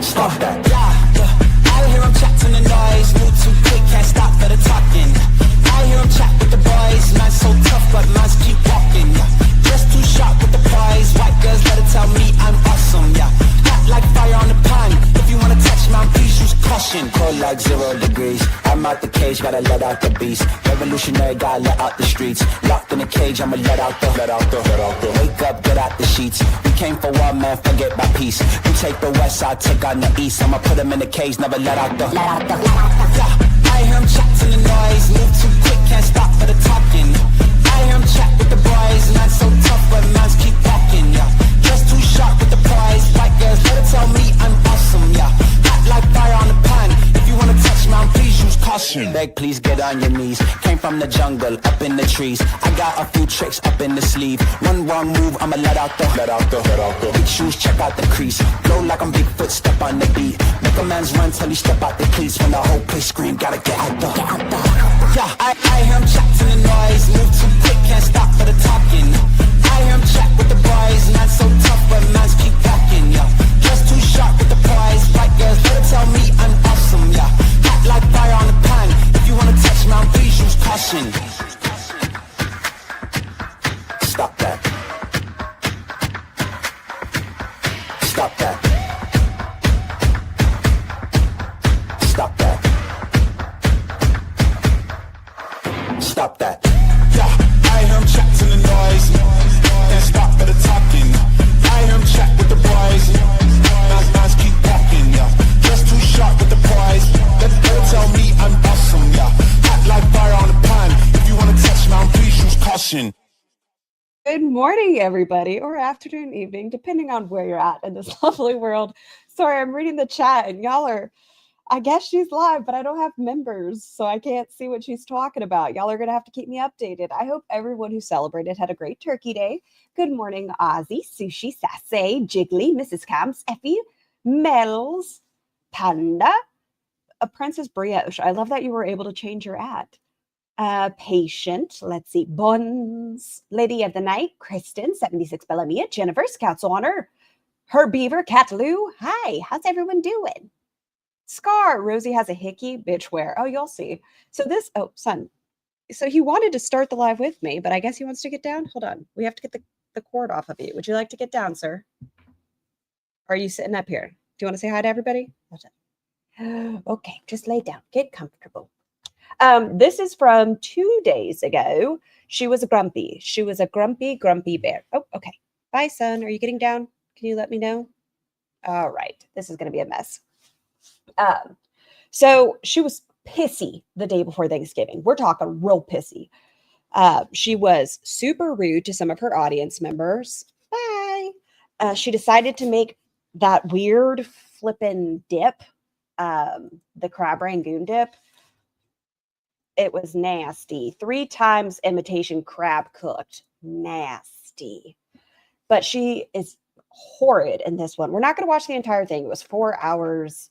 Stop that. I hear him chat to the noise. Move too quick, can't stop for the talking. I hear him chat with the boys. Man's so tough, but man's keep walking. Just too sharp with the prize. White girls let it tell me I'm awesome. Hot like fire on the pan. If you wanna touch me, please use caution. Cold like 0 degrees. I'm out the cage, gotta let out the beast. Revolutionary, gotta let out the streets. Locked in a cage, I'ma let out the. Wake up, get out the sheets. We came for war, man, forget my peace. You take the west, I'll take on the east. I'ma put them in the cage, never let out the. I hear him chat to the noise. Move too quick, can't stop for the talking. I hear him chat with the boys. Man's so tough, but man's keep walking. Just too sharp with the prize. White girls, let it tell me I'm awesome. Hot like fire on the pan. If you wanna touch me, please use caution. Beg, please get on your knees. Came from the jungle, up in the trees. I got a few tricks up in the sleeve. One wrong move, I'ma let out the. Big shoes, check out the crease. Blow like I'm Bigfoot, step on the beat. Make a man's run till he step out the cleats. When the whole place scream, gotta get out the. I hear him chat to the noise. Move too quick, can't stop for the talking. I hear him chat with the boys. Man's so tough, but man's keep walking. Just too sharp with the prize. White girls, let it tell me I'm awesome. Hot like fire on the pan. If you wanna touch me, please use caution. Stop that. Stop that. Stop that. Stop that. I hear him chat to the noise. Can't stop for the talking. I hear him chat with the boys. Man's keep walking. Just too sharp with the prize. Let it tell me I'm awesome. Hot like fire on the pan. If you wanna touch me, please use caution. Good morning, everybody, or afternoon, evening, depending on where you're at in this lovely world. Sorry, I'm reading the chat, and y'all are, I guess she's live, but I don't have members, so I can't see what she's talking about. Y'all are going to have to keep me updated. I hope everyone who celebrated had a great Turkey Day. Good morning, Ozzy, Sushi, Sassy, Jiggly, Mrs. Camps, Effie, Mel's, Panda, Princess Brioche. I love that you were able to change your ad. Patient, let's see, Buns, Lady of the Night, Kristen, 76 Bellamia, Jennifer, Scouts Honor, Her Beaver, Cat Lou. Hi, how's everyone doing? Scar, Rosie has a hickey, bitch where? Oh, you'll see. So this, oh, son. So he wanted to start the live with me, but I guess he wants to get down. Hold on. We have to get the cord off of you. Would you like to get down, sir? Or are you sitting up here? Do you want to say hi to everybody? Okay, just lay down. Get comfortable. This is from 2 days ago. She was a grumpy. She was a grumpy bear. Oh, okay. Bye, son. Are you getting down? Can you let me know? All right. This is going to be a mess. So she was pissy the day before Thanksgiving. We're talking real pissy. She was super rude to some of her audience members. Bye. She decided to make that weird flippin' dip, the crab rangoon dip. It was nasty. 3 times imitation crab cooked. Nasty. But she is horrid in this one. We're not going to watch the entire thing. It was 4 hours,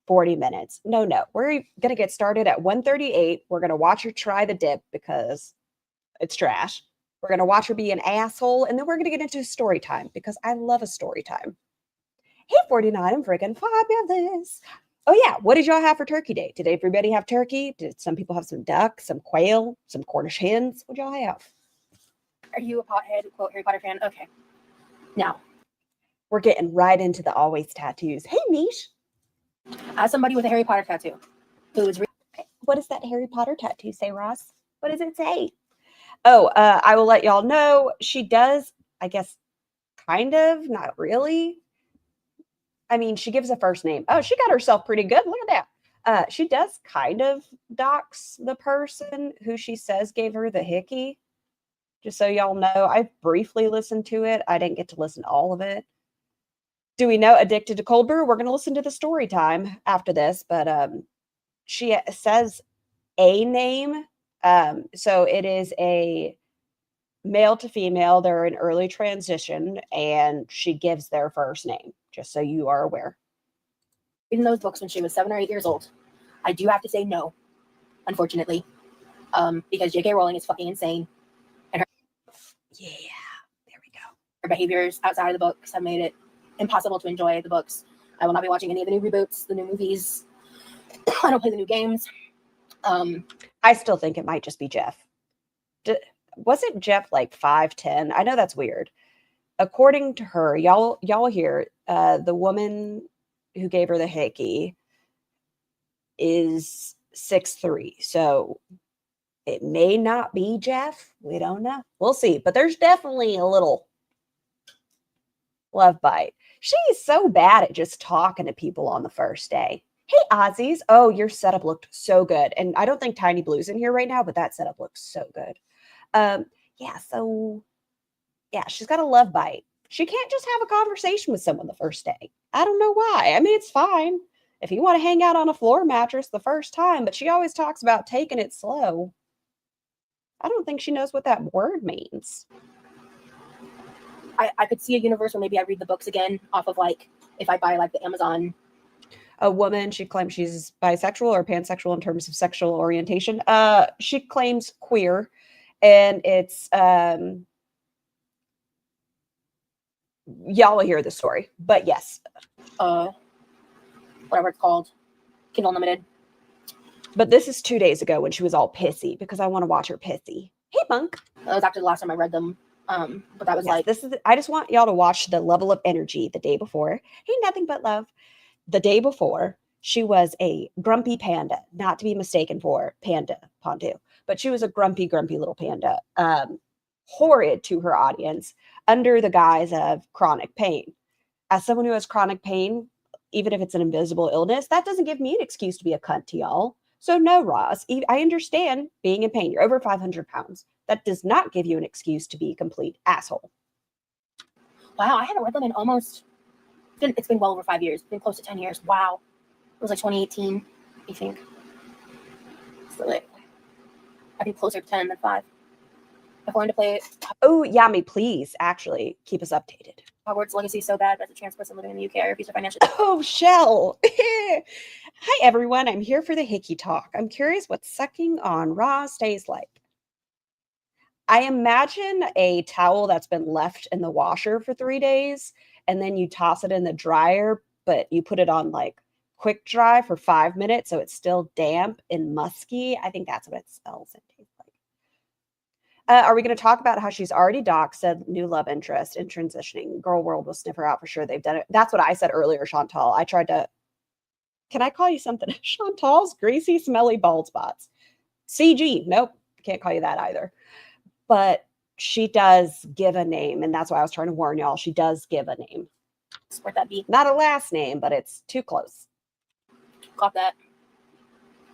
40 minutes. No. We're going to get started at 1:38. We're going to watch her try the dip because it's trash. We're going to watch her be an asshole. And then we're going to get into story time because I love a story time. Hey, 49, I'm freaking fabulous. Oh, yeah. What did y'all have for Turkey Day? Did everybody have turkey? Did some people have some duck, some quail, some Cornish hens? What y'all have? Are you a pothead, quote, Harry Potter fan? Okay. Now, we're getting right into the always tattoos. Hey, Mish. As somebody with a Harry Potter tattoo, who's what does that Harry Potter tattoo say, Ross? What does it say? Oh, I will let y'all know. She does, I guess, kind of, not really. I mean, she gives a first name. Oh, she got herself pretty good. Look at that. She does kind of dox the person who she says gave her the hickey. Just so y'all know, I briefly listened to it. I didn't get to listen to all of it. Do we know Addicted to Cold Brew? We're going to listen to the story time after this, but she says a name. So it is a male to female. They're in early transition, and she gives their first name, just so you are aware. Reading those books when she was 7 or 8 years old. I do have to say no, unfortunately, because J.K. Rowling is fucking insane. And there we go. Her behaviors outside of the books have made it impossible to enjoy the books. I will not be watching any of the new reboots, the new movies. I don't play the new games. I still think it might just be Jeff. Wasn't Jeff like 5'10"? I know that's weird. According to her, y'all hear the woman who gave her the hickey is 6'3". So it may not be Jeff. We don't know. We'll see. But there's definitely a little love bite. She's so bad at just talking to people on the first day. Hey, Aussies. Oh, your setup looked so good. And I don't think Tiny Blue's in here right now, but that setup looks so good. Yeah, she's got a love bite. She can't just have a conversation with someone the first day. I don't know why. I mean, it's fine if you want to hang out on a floor mattress the first time, but she always talks about taking it slow. I don't think she knows what that word means. I could see a universe where maybe I read the books again off of like if I buy like the Amazon. A woman, she claims she's bisexual or pansexual in terms of sexual orientation. She claims queer, and it's y'all will hear the story, but yes. Whatever it's called, Kindle Unlimited. But this is 2 days ago when she was all pissy because I want to watch her pissy. Hey, Monk. That was actually the last time I read them. But that was I just want y'all to watch the level of energy the day before. Hey, nothing but love. The day before, she was a grumpy panda, not to be mistaken for Panda Pondu, but she was a grumpy little panda, horrid to her audience under the guise of chronic pain. As someone who has chronic pain, even if it's an invisible illness, that doesn't give me an excuse to be a cunt to y'all. So no, Roz, I understand being in pain. You're over 500 pounds. That does not give you an excuse to be a complete asshole. Wow, I haven't read them in almost, it's been well over 5 years. It's been close to 10 years. Wow. It was like 2018, I think. So like, I think closer to 10 than 5. If I wanted to play it. Oh, Yami, please actually keep us updated. Hogwarts Legacy is so bad, but as a trans person living in the UK, I refuse to financially. Oh, Shell. Hi, everyone. I'm here for the Hickey talk. I'm curious what sucking on Raw stays like. I imagine a towel that's been left in the washer for 3 days, and then you toss it in the dryer, but you put it on like quick dry for 5 minutes, so it's still damp and musky. I think that's what it smells and tastes like. Are we going to talk about how she's already doxed, said new love interest in transitioning? Girl World will sniff her out for sure. They've done it. That's what I said earlier, Chantal. I tried to. Can I call you something? Chantal's greasy, smelly bald spots. CG. Nope. Can't call you that either. But she does give a name, and that's why I was trying to warn y'all. She does give a name. Support that beat. Not a last name, but it's too close. Caught that.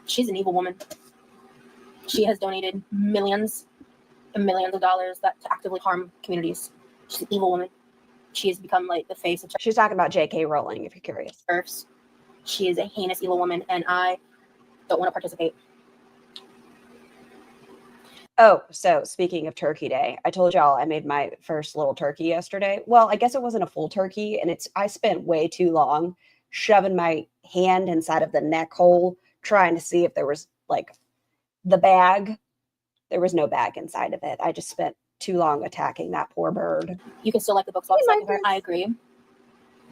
She's an evil woman. She has donated millions and millions of dollars to actively harm communities. She's an evil woman. She has become like the face of. She's talking about J.K. Rowling, if you're curious. Earths. She is a heinous evil woman, and I don't want to participate. Oh, so speaking of Turkey Day, I told y'all I made my first little turkey yesterday. Well, I guess it wasn't a full turkey, and I spent way too long shoving my hand inside of the neck hole trying to see if there was like the bag. There was no bag inside of it. I just spent too long attacking that poor bird. You can still like the books while liking her. I agree.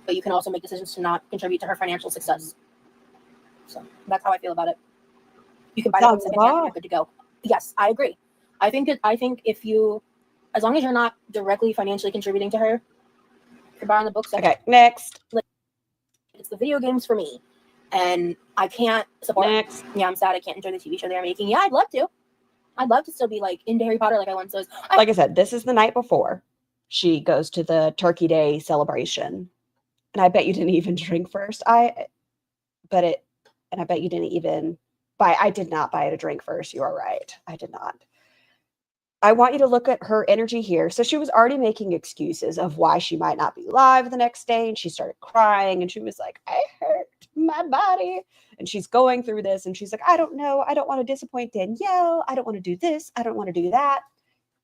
But you can also make decisions to not contribute to her financial success. So that's how I feel about it. You can buy the books secondhand and you're good to go. Yes, I agree. I think if you, as long as you're not directly financially contributing to her, you're buying the books. Okay, next. It's the video games for me. And I can't support Next. Yeah, I'm sad I can't enjoy the TV show they're making. Yeah, I'd love to. I'd love to still be like into Harry Potter like I once was. Like I said, this is the night before she goes to the Turkey Day celebration. And I bet you didn't even drink first. I bet you didn't even buy. I did not buy it a drink first. You are right. I did not. I want you to look at her energy here. So she was already making excuses of why she might not be live the next day. And she started crying and she was like, I hurt my body. And she's going through this. And she's like, I don't know. I don't want to disappoint Danielle. I don't want to do this. I don't want to do that.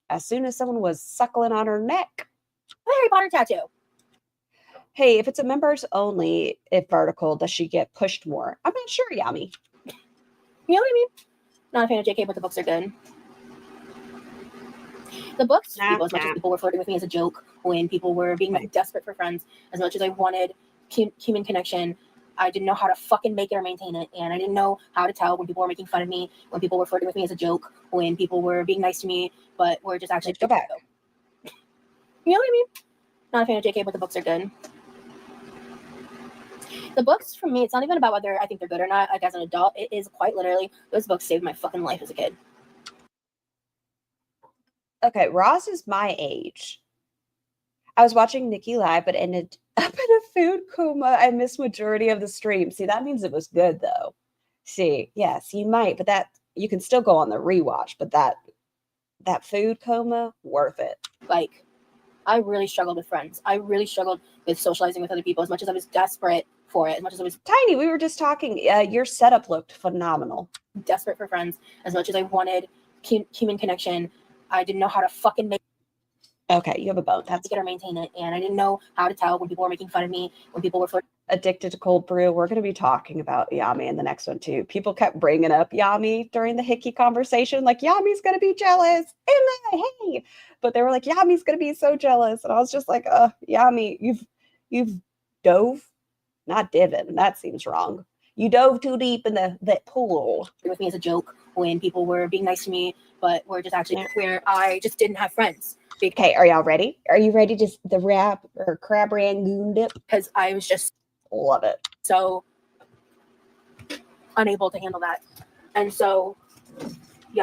As soon as someone was suckling on her neck. Harry Potter tattoo. Hey, if it's a members only, if vertical, does she get pushed more? I'm not sure, Yami. You know what I mean? Not a fan of JK, but the books are good. The books, as much as people were flirting with me as a joke, when people were being desperate for friends, as much as I wanted human connection. I didn't know how to fucking make it or maintain it, and I didn't know how to tell when people were making fun of me, when people were flirting with me as a joke, when people were being nice to me, but were just actually go back. You know what I mean? Not a fan of JK, but the books are good. The books, for me, it's not even about whether I think they're good or not. Like, as an adult, it is quite literally, those books saved my fucking life as a kid. Okay, Ross is my age. I was watching Nikki live, but ended up in a food coma. I missed majority of the stream. See, that means it was good, though. See, yes, you might, but that you can still go on the rewatch. But that food coma, worth it. Like, I really struggled with friends. I really struggled with socializing with other people as much as I was desperate for it. As much as I was Tiny, we were just talking. Your setup looked phenomenal. Desperate for friends, as much as I wanted human connection. I didn't know how to fucking make. Okay, you have a bone. That's or maintain it, and I didn't know how to tell when people were making fun of me, when people were flirting. Addicted to cold brew. We're going to be talking about Yami in the next one too. People kept bringing up Yami during the Hickey conversation, like Yami's going to be jealous. Hey, but they were like, Yami's going to be so jealous, and I was just like, Yami, you've dove, not divin. That seems wrong. You dove too deep in the pool. With me as a joke, when people were being nice to me, but were just actually where I just didn't have friends. Okay, are y'all ready? Are you ready to the wrap or crab rangoon dip? Because I was just love it. So unable to handle that. And so, yeah.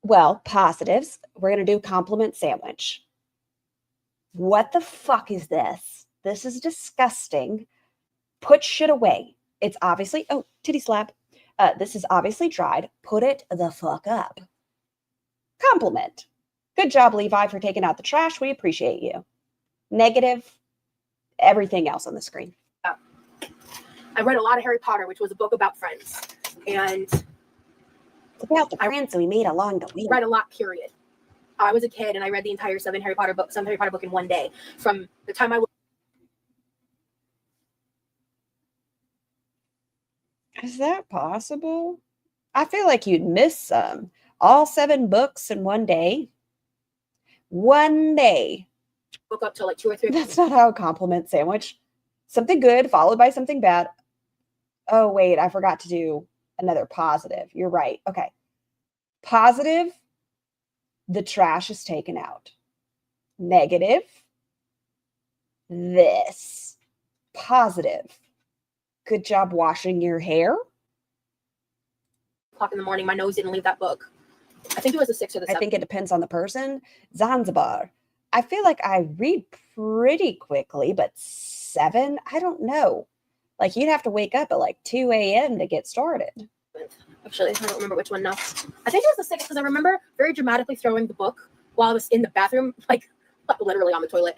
Well, positives. We're going to do compliment sandwich. What the fuck is this? This is disgusting. Put shit away. It's obviously, oh, titty slap. This is obviously dried. Put it the fuck up. Compliment. Good job, Levi, for taking out the trash. We appreciate you. Negative. Everything else on the screen. I read a lot of Harry Potter, which was a book about friends. And it's about the friends we made along the way. Read a lot, period. I was a kid and I read the entire seven Harry Potter book in one day. From the time I was. Is that possible? I feel like you'd miss some. All 7 books in one day. One day. Book up till like 2 or 3. That's not how a compliment sandwich. Something good followed by something bad. Oh, wait, I forgot to do another positive. You're right. Okay. Positive, the trash is taken out. Negative, this. Positive, good job washing your hair. O'clock in the morning, my nose didn't leave that book. I think it was the 6th or the 7th. I think it depends on the person. Zanzibar. I feel like I read pretty quickly, but 7, I don't know. Like, you'd have to wake up at like 2 a.m. to get started. Actually, I don't remember which one now. I think it was the 6th because I remember very dramatically throwing the book while I was in the bathroom, like literally on the toilet,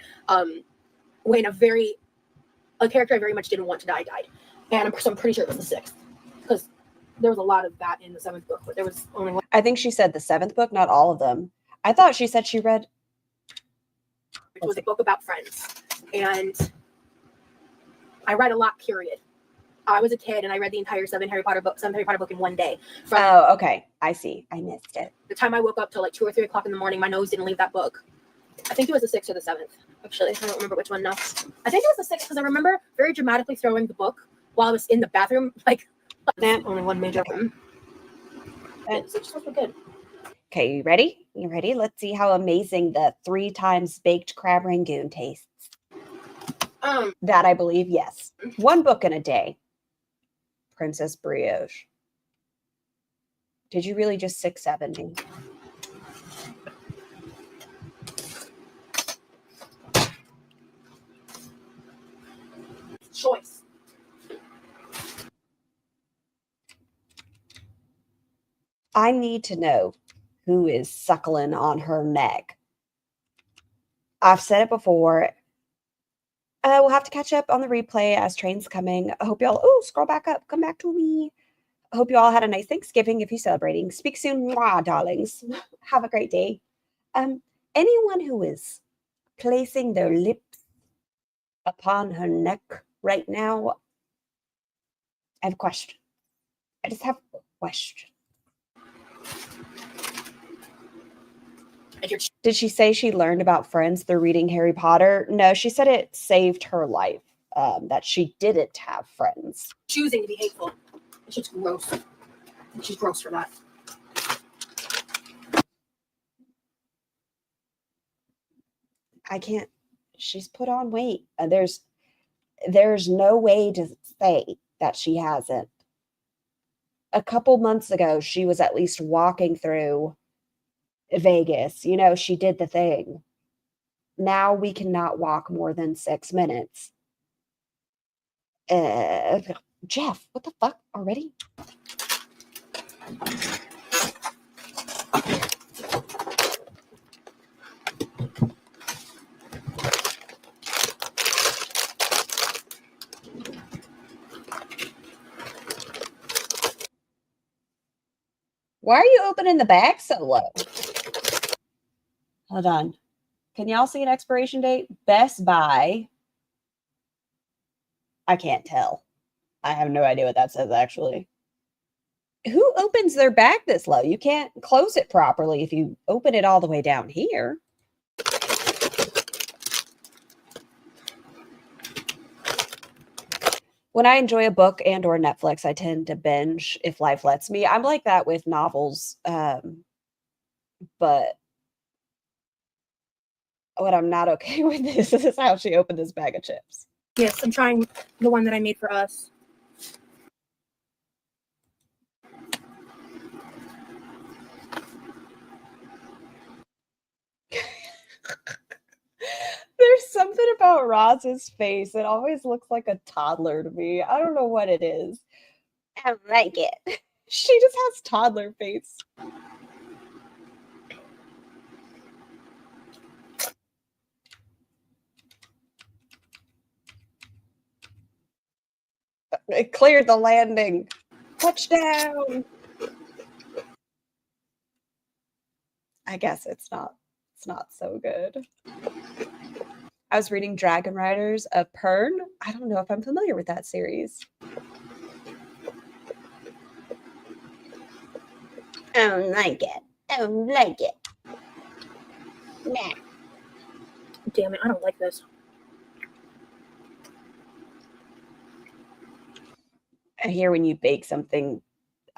when a character I very much didn't want to die died. And I'm pretty sure it was the 6th because there was a lot of that in the 7th book, but there was only one. I think she said the 7th book, not all of them. I thought she said she read. It was a book about friends. And I read a lot, period. I was a kid and I read the entire 7 Harry Potter book in one day. Oh, okay. I see. I missed it. The time I woke up till like 2 or 3 o'clock in the morning, my nose didn't leave that book. I think it was the 6th or the 7th. Actually, I don't remember which one now. I think it was the 6th because I remember very dramatically throwing the book while I was in the bathroom, like only one major room. It just wasn't good. Okay, you ready? You ready? Let's see how amazing the 3 times baked crab rangoon tastes. That I believe, yes. 1 book in a day. Princess Brioche. Did you really just 670? Choice. I need to know who is suckling on her neck. I've said it before. We'll have to catch up on the replay as train's coming. I hope y'all, scroll back up. Come back to me. I hope you all had a nice Thanksgiving if you're celebrating. Speak soon, mwah, darlings. Have a great day. Anyone who is placing their lips upon her neck right now, I have a question. I just have a question. If you're Did she say she learned about friends through reading Harry Potter? No, she said it saved her life, that she didn't have friends. choosing to be hateful, it's just gross. She's gross for that. I can't. She's put on weight. There's no way to say that she hasn't. A couple months ago, she was at least walking through Vegas. You know, she did the thing. Now we cannot walk more than 6 minutes. Jeff, what the fuck already? Why are you opening the bag so low? Hold on. Can y'all see an expiration date? Best Buy. I can't tell. I have no idea what that says, actually. Who opens their bag this low? You can't close it properly if you open it all the way down here. When I enjoy a book and or Netflix, I tend to binge if life lets me. I'm like that with novels. But what I'm not okay with this is how she opened this bag of chips. Yes, I'm trying the one that I made for us. There's something about Roz's face. It always looks like a toddler to me. I don't know what it is. I don't like it. She just has toddler face. It cleared the landing. Touchdown. I guess it's not so good. I was reading Dragon Riders of Pern. I don't know if I'm familiar with that series. I don't like it. I don't like it. Nah. Damn it, I don't like this. I hear when you bake something.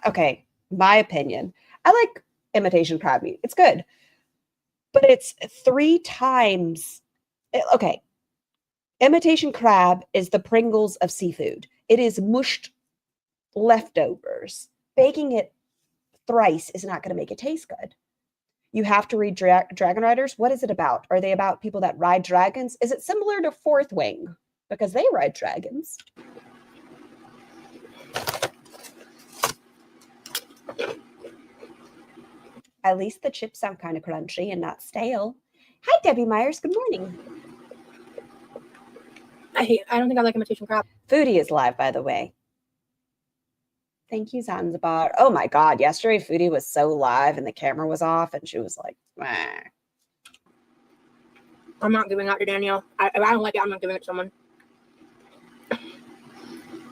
Okay, my opinion. I like imitation crab meat. It's good. But it's 3 times. Okay. Imitation crab is the Pringles of seafood. It is mushed leftovers. Baking it thrice is not going to make it taste good. You have to read Dragon Riders. What is it about? Are they about people that ride dragons? Is it similar to Fourth Wing? Because they ride dragons. At least the chips sound kind of crunchy and not stale. Hi, Debbie Myers. Good morning. I don't think I like imitation crab. Foodie is live, by the way. Thank you, Zanzibar. Oh my God. Yesterday, Foodie was so live and the camera was off and she was like, meh. I'm not giving out to Danielle. If I don't like it, I'm not giving it to someone. I'm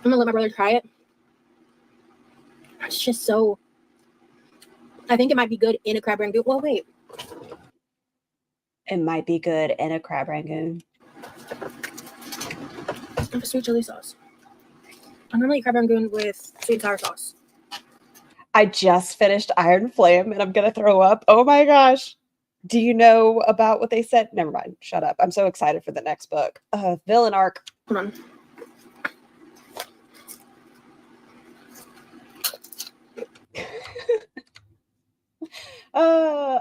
gonna let my brother try it. It's just so. I think it might be good in a crab rangoon. Well, wait. It might be good in a crab rangoon. With sweet chili sauce. I'm gonna eat crab rangoon with sweet and sour sauce. I just finished Iron Flame and I'm gonna throw up. Oh my gosh. Do you know about what they said? Never mind. Shut up. I'm so excited for the next book. Villain arc. Hold on.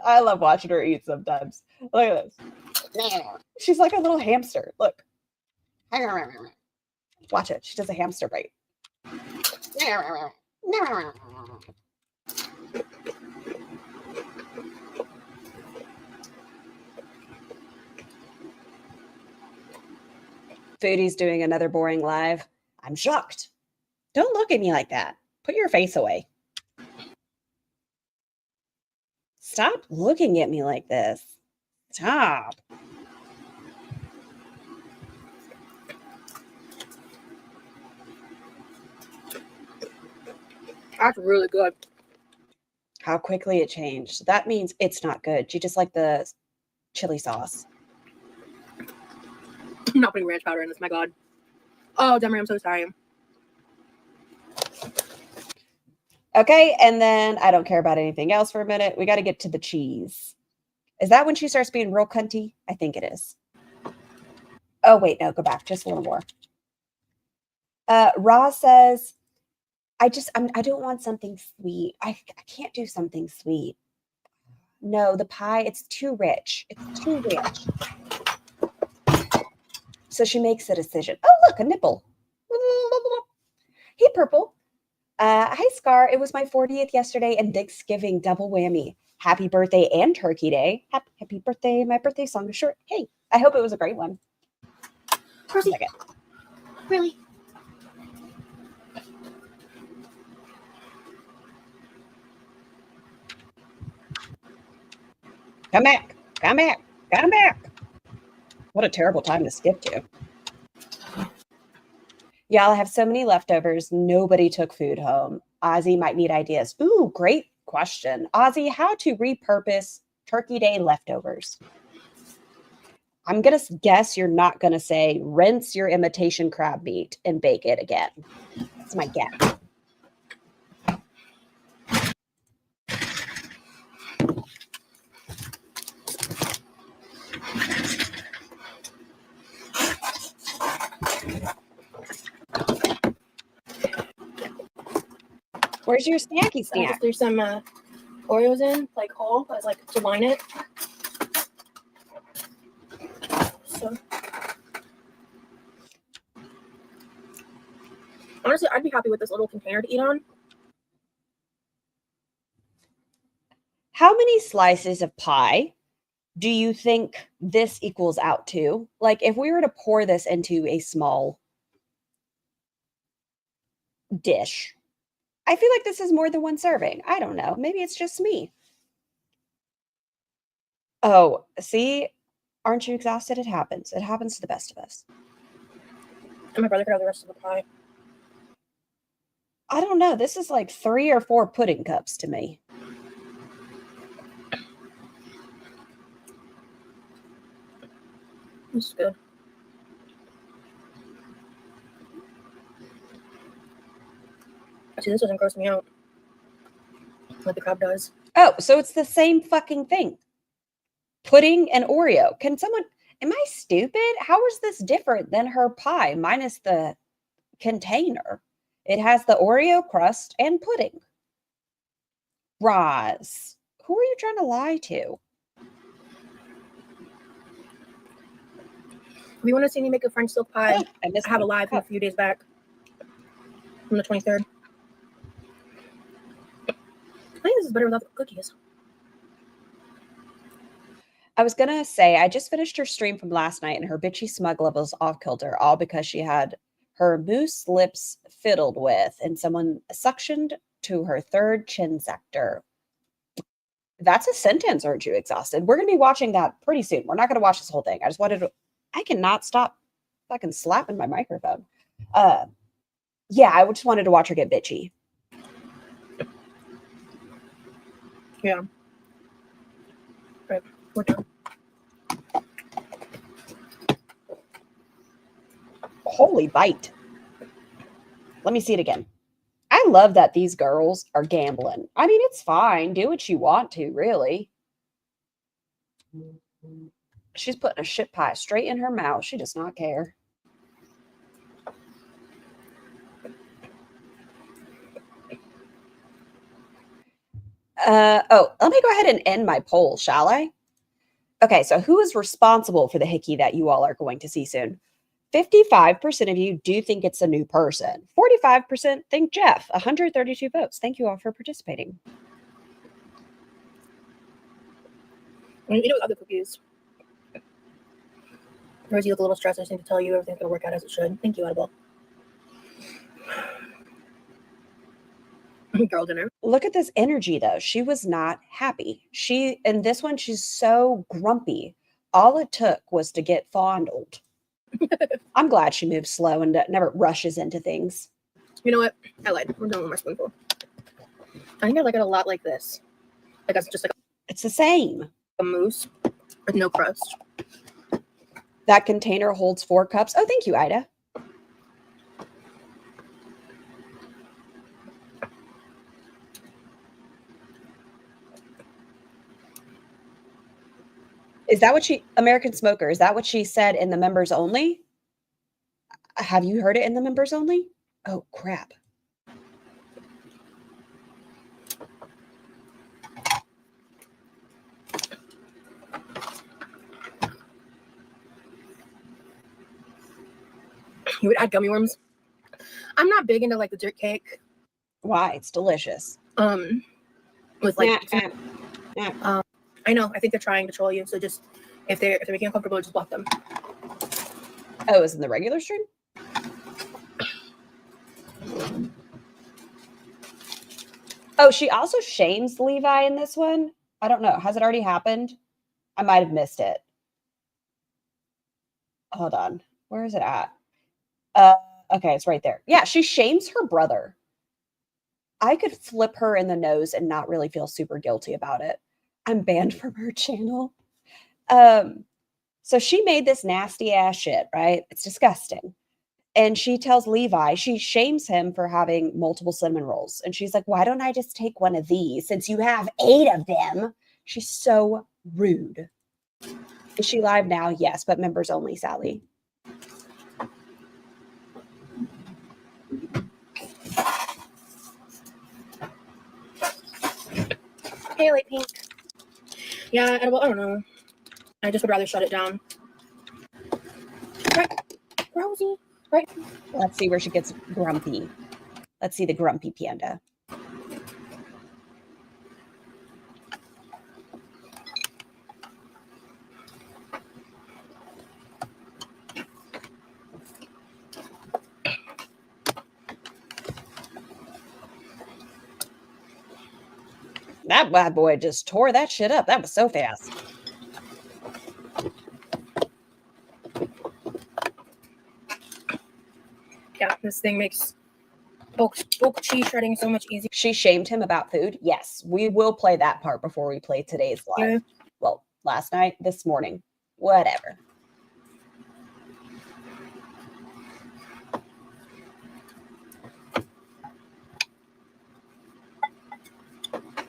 I love watching her eat sometimes. Look at this. She's like a little hamster. Look. Watch it. She does a hamster bite. Foodie's doing another boring live. I'm shocked. Don't look at me like that. Put your face away. Stop looking at me like this. Stop. That's really good. How quickly it changed. That means it's not good. She just like the chili sauce. I'm not putting ranch powder in this, my God. Oh, Demery, I'm so sorry. Okay, and then I don't care about anything else for a minute. We got to get to the cheese. Is that when she starts being real cunty? I think it is. Oh, wait, no, go back. Just a little more. Roz says, I don't want something sweet. I can't do something sweet. No, the pie, it's too rich. It's too rich. So she makes a decision. Oh, look, a nipple. Hey, Purple. Hi, Scar. It was my 40th yesterday and Thanksgiving double whammy. Happy birthday and turkey day. Happy birthday. My birthday song is short. Hey, I hope it was a great one. Rosie, really? Come back. Come back. Come back. What a terrible time to skip to. Y'all have so many leftovers. Nobody took food home. Ozzy might need ideas. Ooh, great question. Ozzy, how to repurpose Turkey Day leftovers? I'm going to guess you're not going to say rinse your imitation crab meat and bake it again. That's my guess. Where's your snacky snack? Just threw some Oreos in, like whole, as like to line it. So honestly, I'd be happy with this little container to eat on. How many slices of pie do you think this equals out to? Like if we were to pour this into a small dish, I feel like this is more than one serving. I don't know. Maybe it's just me. Oh, see? Aren't you exhausted? It happens. It happens to the best of us. And my brother could have the rest of the pie. I don't know. This is like 3 or 4 pudding cups to me. This is good. See, this doesn't gross me out like the crab does. Oh, so it's the same fucking thing. Pudding and Oreo. Can someone... Am I stupid? How is this different than her pie minus the container? It has the Oreo crust and pudding. Roz, who are you trying to lie to? If you want to see me make a French silk pie, I have a live from a few days back from the 23rd. I think this is better without the cookies. I was going to say, I just finished her stream from last night and her bitchy smug levels off kilter, all because she had her moose lips fiddled with and someone suctioned to her third chin sector. That's a sentence, aren't you exhausted? We're going to be watching that pretty soon. We're not going to watch this whole thing. I just wanted to... I cannot stop fucking slapping my microphone. Yeah, I just wanted to watch her get bitchy. Yeah. Right. We're done. Holy bite. Let me see it again. I love that these girls are gambling. I mean, it's fine. Do what you want to, really. She's putting a shit pie straight in her mouth. She does not care. Let me go ahead and end my poll, shall I? Okay, so who is responsible for the hickey that you all are going to see soon? 55% of you do think it's a new person. 45% think Jeff. 132 votes. Thank you all for participating. I'm going to eat it with other cookies. Rosie, you look a little stressed. I just need to tell you everything's going to work out as it should. Thank you, Audible. Girl dinner. Look at this energy, though. She was not happy. In this one, she's so grumpy. All it took was to get fondled. I'm glad she moves slow and never rushes into things. You know what? I lied. We're done with my spoonful. I think I like it a lot like this. Like it's just like It's the same. a mousse with no crust. That container holds 4 cups. Oh, thank you, Ida. Is that what American Smoker, is that what she said in the members only? Have you heard it in the members only? Oh, crap. You would add gummy worms. I'm not big into like the dirt cake. Why? It's delicious. With like I know. I think they're trying to troll you. So just if they're making you uncomfortable, just block them. Oh, it was in the regular stream? Oh, she also shames Levi in this one. I don't know. Has it already happened? I might have missed it. Hold on. Where is it at? Okay, it's right there. Yeah, she shames her brother. I could flip her in the nose and not really feel super guilty about it. I'm banned from her channel. So she made this nasty ass shit, right? It's disgusting. And she tells Levi, she shames him for having multiple cinnamon rolls. And she's like, why don't I just take one of these since you have 8 of them? She's so rude. Is she live now? Yes, but members only, Sally. Hey, light pink. Yeah, I don't know. I just would rather shut it down. Right, Rosie. Right. Let's see where she gets grumpy. Let's see the grumpy panda. That bad boy just tore that shit up. That was so fast. Yeah, this thing makes bulk cheese shredding so much easier. She shamed him about food. Yes, we will play that part before we play today's live. Yeah. Well, last night, this morning, whatever.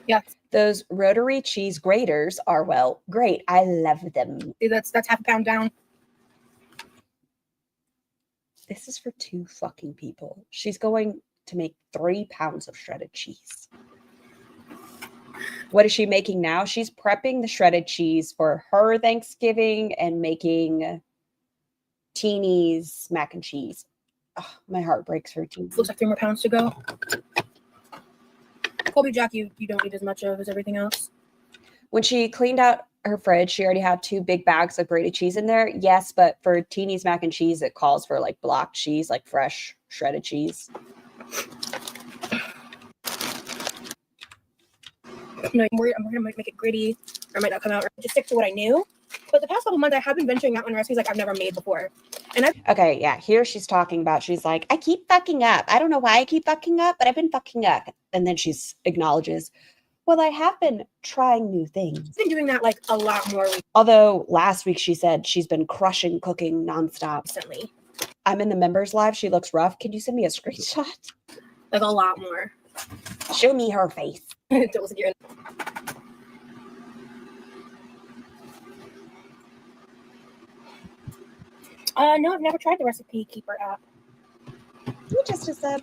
Yeah. Those rotary cheese graters are, well, great. I love them. See, that's half a pound down. This is for 2 fucking people. She's going to make 3 pounds of shredded cheese. What is she making now? She's prepping the shredded cheese for her Thanksgiving and making Teeny's mac and cheese. Oh, my heart breaks for Teeny. Looks like 3 more pounds to go. Colby Jack, you don't need as much of as everything else. When she cleaned out her fridge, she already had 2 big bags of grated cheese in there. Yes, but for Teeny's mac and cheese, it calls for like block cheese, like fresh shredded cheese. No, I'm worried I'm gonna make it gritty, or it might not come out. Or just stick to what I knew. But the past couple months, I have been venturing out on recipes like I've never made before. And okay, yeah, here she's talking about, she's like, I keep fucking up. I don't know why I keep fucking up, but I've been fucking up. And then she acknowledges, well, I have been trying new things. I've been doing that like a lot more Although last week she said she's been crushing cooking nonstop. recently. I'm in the members live. She looks rough. Can you send me a screenshot? Like a lot more. Show me her face. Don't listen to your... No, I've never tried the Recipe Keeper app. You just said,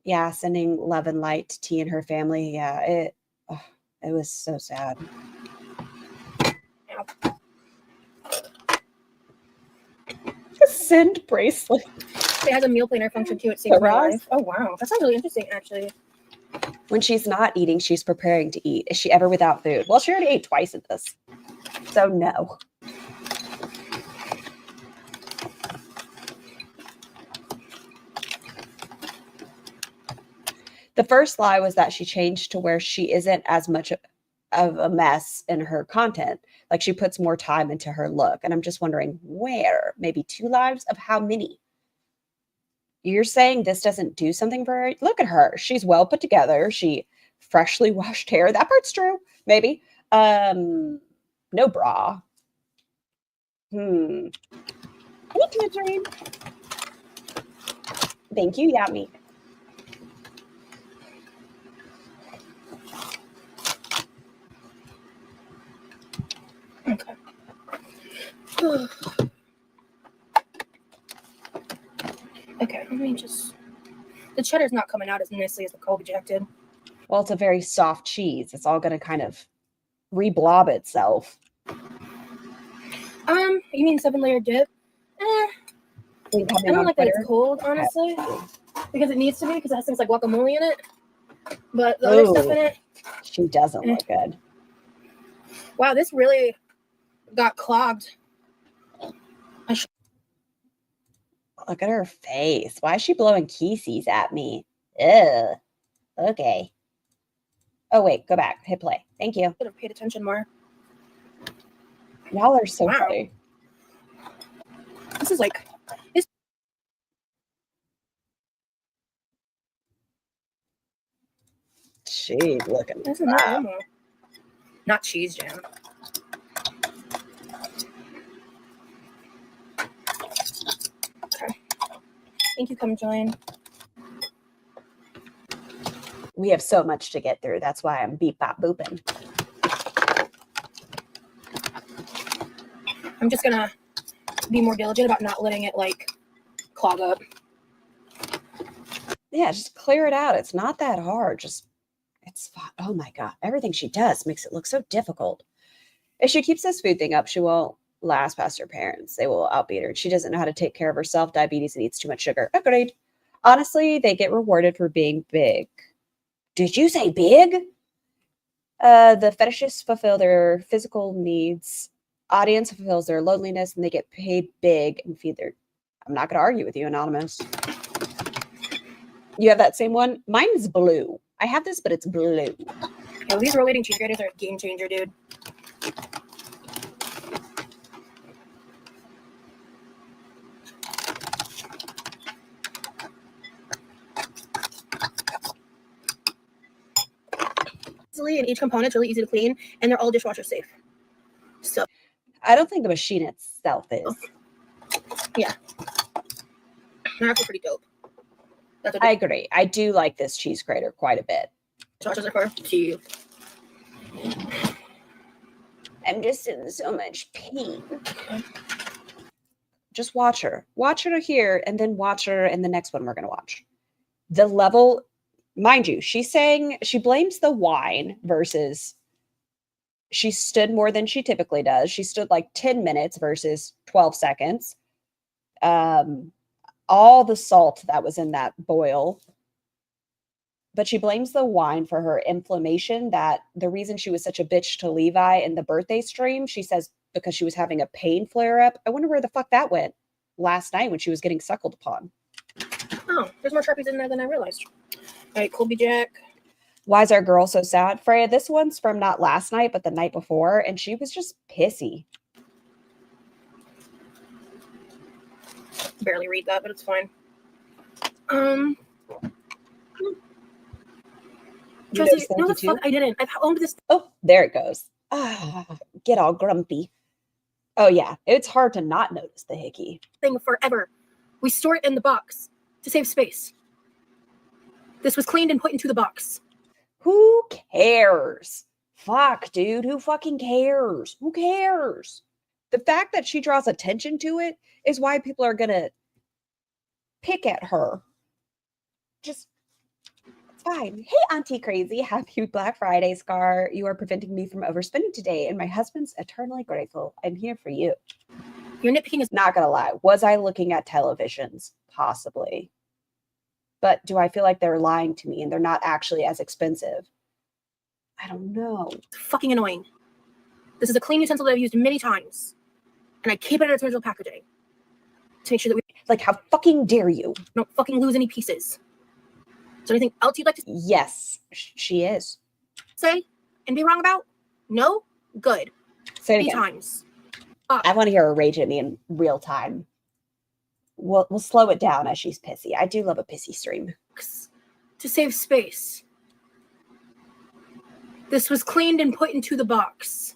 yeah, sending love and light to T and her family. Yeah, it was so sad. Send bracelet. It has a meal planner function too. It saves my life. Oh wow, that sounds really interesting. Actually, when she's not eating, she's preparing to eat. Is she ever without food? Well, she already ate twice at this, so no. The first lie was that she changed to where she isn't as much of a mess in her content. Like she puts more time into her look. And I'm just wondering where? Maybe 2 lives of how many? You're saying this doesn't do something for her? Look at her. She's well put together. She freshly washed hair. That part's true. Maybe. No bra. Any tangerine? Thank you, Yummy. Okay. Okay, let me just... The cheddar's not coming out as nicely as the Colby Jack did. Well, it's a very soft cheese. It's all going to kind of reblob itself. You mean 7-layer dip? I don't like that it's cold, honestly, because it needs to be, because it has things like guacamole in it. But the other stuff in it... She doesn't look good. Wow, this really got clogged. Look at her face. Why is she blowing kisses at me? Ugh. Okay. Oh, wait. Go back. Hit play. Thank you. Should have paid attention more. Y'all are so funny. This is like... She's looking. This is not normal. Not cheese jam. Okay. Thank you. Come join. We have so much to get through. That's why I'm beep bop booping. I'm just gonna be more diligent about not letting it like clog up. Yeah, just clear it out. It's not that hard. Just it's fun. Oh my God. Everything she does makes it look so difficult. If she keeps this food thing up, she won't last past her parents. They will outbeat her. She doesn't know how to take care of herself. Diabetes and eats too much sugar. Agreed. Honestly, they get rewarded for being big. Did you say big? The fetishists fulfill their physical needs. Audience fulfills their loneliness, and they get paid big and feed their... I'm not going to argue with you, Anonymous. You have that same one? Mine is blue. I have this, but it's blue. Yo, these rotating cheese graters are a game changer, dude. And each component's really easy to clean, and they're all dishwasher safe. So I don't think the machine itself is. Yeah, they're actually pretty dope. I agree. I do like this cheese grater quite a bit. Dishwashers are for cheese. I'm just in so much pain. Just watch her. Watch her here, and then watch her in the next one we're going to watch. The level... Mind you, she's saying she blames the wine versus she stood more than she typically does. She stood like 10 minutes versus 12 seconds. All the salt that was in that boil. But she blames the wine for her inflammation, that the reason she was such a bitch to Levi in the birthday stream, she says because she was having a pain flare up. I wonder where the fuck that went last night when she was getting suckled upon. Oh, there's more Sharpies in there than I realized. All right, Colby Jack. Why is our girl so sad? Freya, this one's from not last night, but the night before, and she was just pissy. Barely read that, but it's fine. Chelsea, no, the fuck I didn't. I've owned this. Oh, there it goes. Get all grumpy. Oh, yeah. It's hard to not notice the hickey. Thing forever. We store it in the box to save space. This was cleaned and put into the box. Who cares? Fuck, dude. Who fucking cares? Who cares? The fact that she draws attention to it is why people are going to pick at her. Just, it's fine. Hey, Auntie Crazy. Happy Black Friday, Scar. You are preventing me from overspending today, and my husband's eternally grateful. I'm here for you. Your nitpicking is not going to lie. Was I looking at televisions? Possibly. But do I feel like they're lying to me and they're not actually as expensive? I don't know. It's fucking annoying. This is a cleaning utensil that I've used many times. And I keep it in its original packaging. To make sure that we... Like, how fucking dare you? Don't fucking lose any pieces. Is there anything else you'd like to... Yes, she is. Say and be wrong about? No? Good. Say it Many again. times. I want to hear her rage at me in real time. We'll slow it down as she's pissy. I do love a pissy stream. To save space. This was cleaned and put into the box.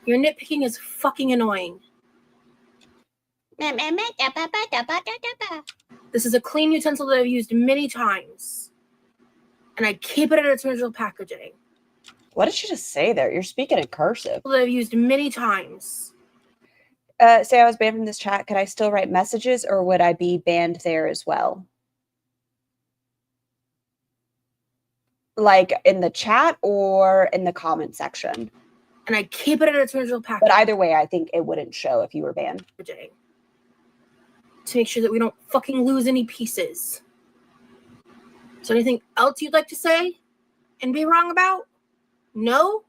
Your nitpicking is fucking annoying. This is a clean utensil that I've used many times. And I keep it in its original packaging. What did she just say there? You're speaking in cursive. That I've used many times. Say I was banned from this chat. Could I still write messages or would I be banned there as well? Like in the chat or in the comment section? And I keep it in its original packaging. But either way, I think it wouldn't show if you were banned. To make sure that we don't fucking lose any pieces. Is there anything else you'd like to say and be wrong about? No?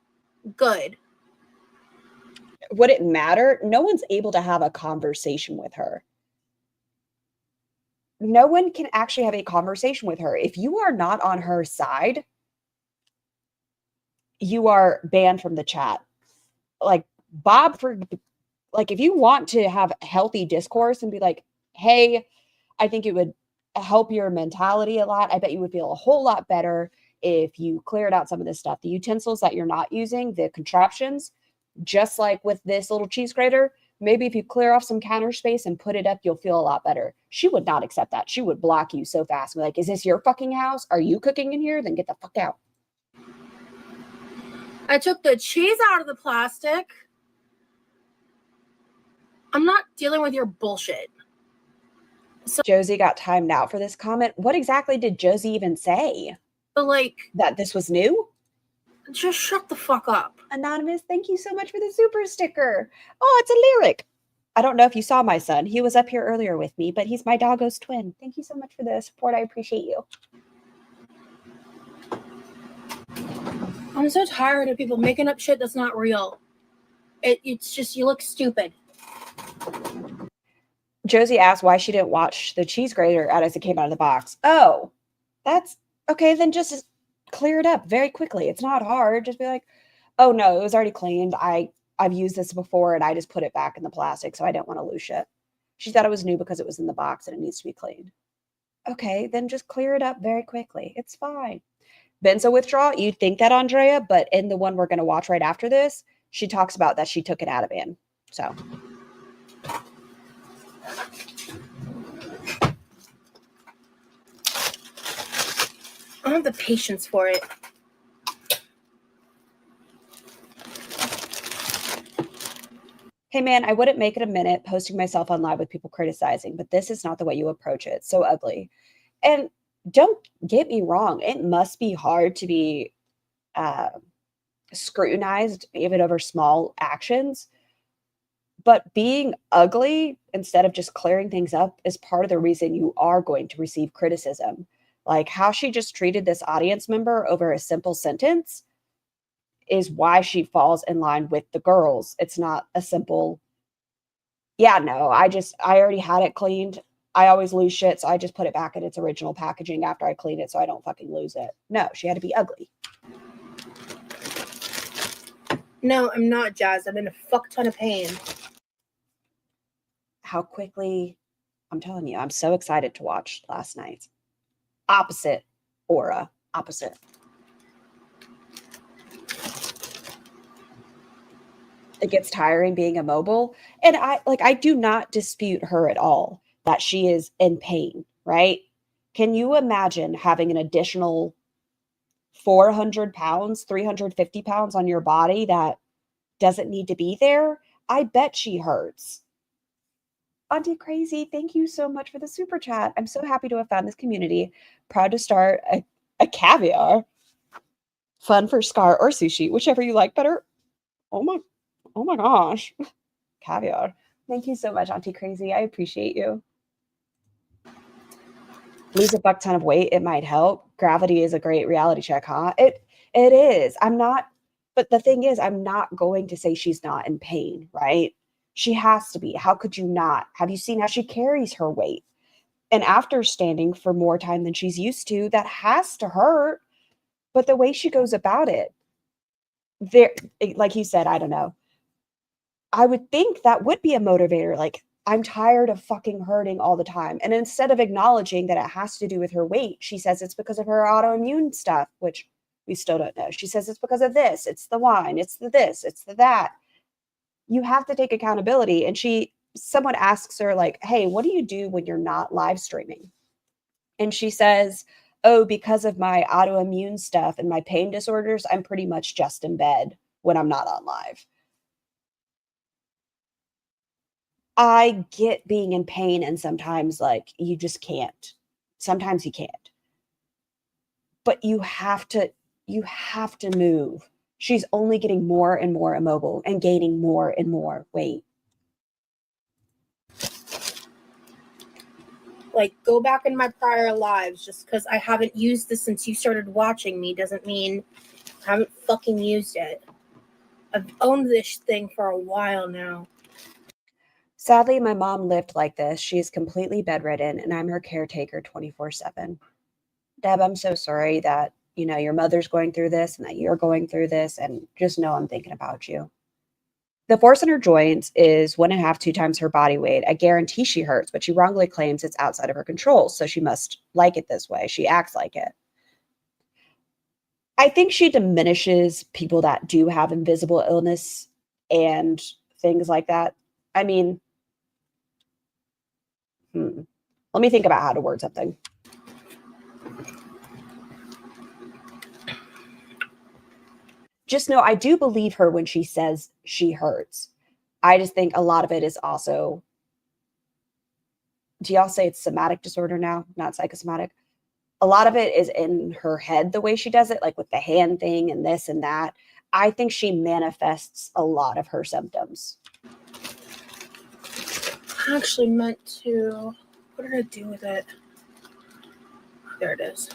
Good. Would it matter? No one's able to have a conversation with her. No one can actually have a conversation with her. If you are not on her side, you are banned from the chat. Like Bob, if you want to have healthy discourse and be like, hey, I think it would help your mentality a lot. I bet you would feel a whole lot better if you cleared out some of this stuff. The utensils that you're not using, the contraptions, just like with this little cheese grater, maybe if you clear off some counter space and put it up, you'll feel a lot better. She would not accept that. She would block you so fast. Be like, is this your fucking house? Are you cooking in here? Then get the fuck out. I took the cheese out of the plastic. I'm not dealing with your bullshit. So, Josie got timed out for this comment. What exactly did Josie even say? But like, that this was new? Just shut the fuck up. Anonymous, thank you so much for the super sticker. Oh, it's a lyric. I don't know if you saw my son. He was up here earlier with me, but he's my doggo's twin. Thank you so much for the support. I appreciate you. I'm so tired of people making up shit that's not real. It's just, you look stupid. Josie asked why she didn't watch the cheese grater as it came out of the box. Oh, that's okay. Then just clear it up very quickly. It's not hard. Just be like, oh no, it was already cleaned. I've used this before and I just put it back in the plastic, so I don't want to lose shit. She thought it was new because it was in the box and it needs to be cleaned. Okay, then just clear it up very quickly. It's fine. Benzo withdrawal, you'd think that, Andrea, but in the one we're going to watch right after this, she talks about that she took it out of ban. So. I don't have the patience for it. Hey man, I wouldn't make it a minute posting myself on live with people criticizing, but this is not the way you approach it. So ugly. And don't get me wrong. It must be hard to be scrutinized even over small actions. But being ugly instead of just clearing things up is part of the reason you are going to receive criticism. Like how she just treated this audience member over a simple sentence is why she falls in line with the girls. It's not a simple, yeah, no, I already had it cleaned. I always lose shit, so I just put it back in its original packaging after I clean it so I don't fucking lose it. No, she had to be ugly. No, I'm not, Jazz. I'm in a fuck ton of pain. How quickly, I'm telling you, I'm so excited to watch last night. Opposite aura, opposite. It gets tiring being immobile. And I do not dispute her at all that she is in pain, right? Can you imagine having an additional 400 pounds, 350 pounds on your body that doesn't need to be there? I bet she hurts. Auntie Crazy, thank you so much for the super chat. I'm so happy to have found this community. Proud to start a caviar. Fun for Scar or sushi, whichever you like better. Oh my gosh. Caviar. Thank you so much, Auntie Crazy. I appreciate you. Lose a buck ton of weight. It might help. Gravity is a great reality check, huh? It is. But the thing is, I'm not going to say she's not in pain, right? She has to be. How could you not? Have you seen how she carries her weight? And after standing for more time than she's used to, that has to hurt. But the way she goes about it, there, like you said, I don't know. I would think that would be a motivator. Like, I'm tired of fucking hurting all the time. And instead of acknowledging that it has to do with her weight, she says it's because of her autoimmune stuff, which We still don't know. She says it's because of this. It's the wine. It's the this. It's the that. You have to take accountability. And someone asks her like, hey, what do you do when you're not live streaming? And she says, oh, because of my autoimmune stuff and my pain disorders, I'm pretty much just in bed when I'm not on live. I get being in pain, and sometimes like you just can't. Sometimes you can't. But you have to move. She's only getting more and more immobile and gaining more and more weight. Like, go back in my prior lives. Just because I haven't used this since you started watching me doesn't mean I haven't fucking used it. I've owned this thing for a while now. Sadly, my mom lived like this. She is completely bedridden, and I'm her caretaker 24/7. Deb, I'm so sorry that, your mother's going through this and that you're going through this, and just know I'm thinking about you. The force in her joints is 1.5, 2 times her body weight. I guarantee she hurts, but she wrongly claims it's outside of her control, so she must like it this way. She acts like it. I think she diminishes people that do have invisible illness and things like that. I mean, let me think about how to word something. Just know I do believe her when she says she hurts. I just think a lot of it is also, do y'all say it's somatic disorder now, not psychosomatic? A lot of it is in her head, the way she does it, like with the hand thing and this and that. I think she manifests a lot of her symptoms. I actually meant to, what did I do with it? There it is.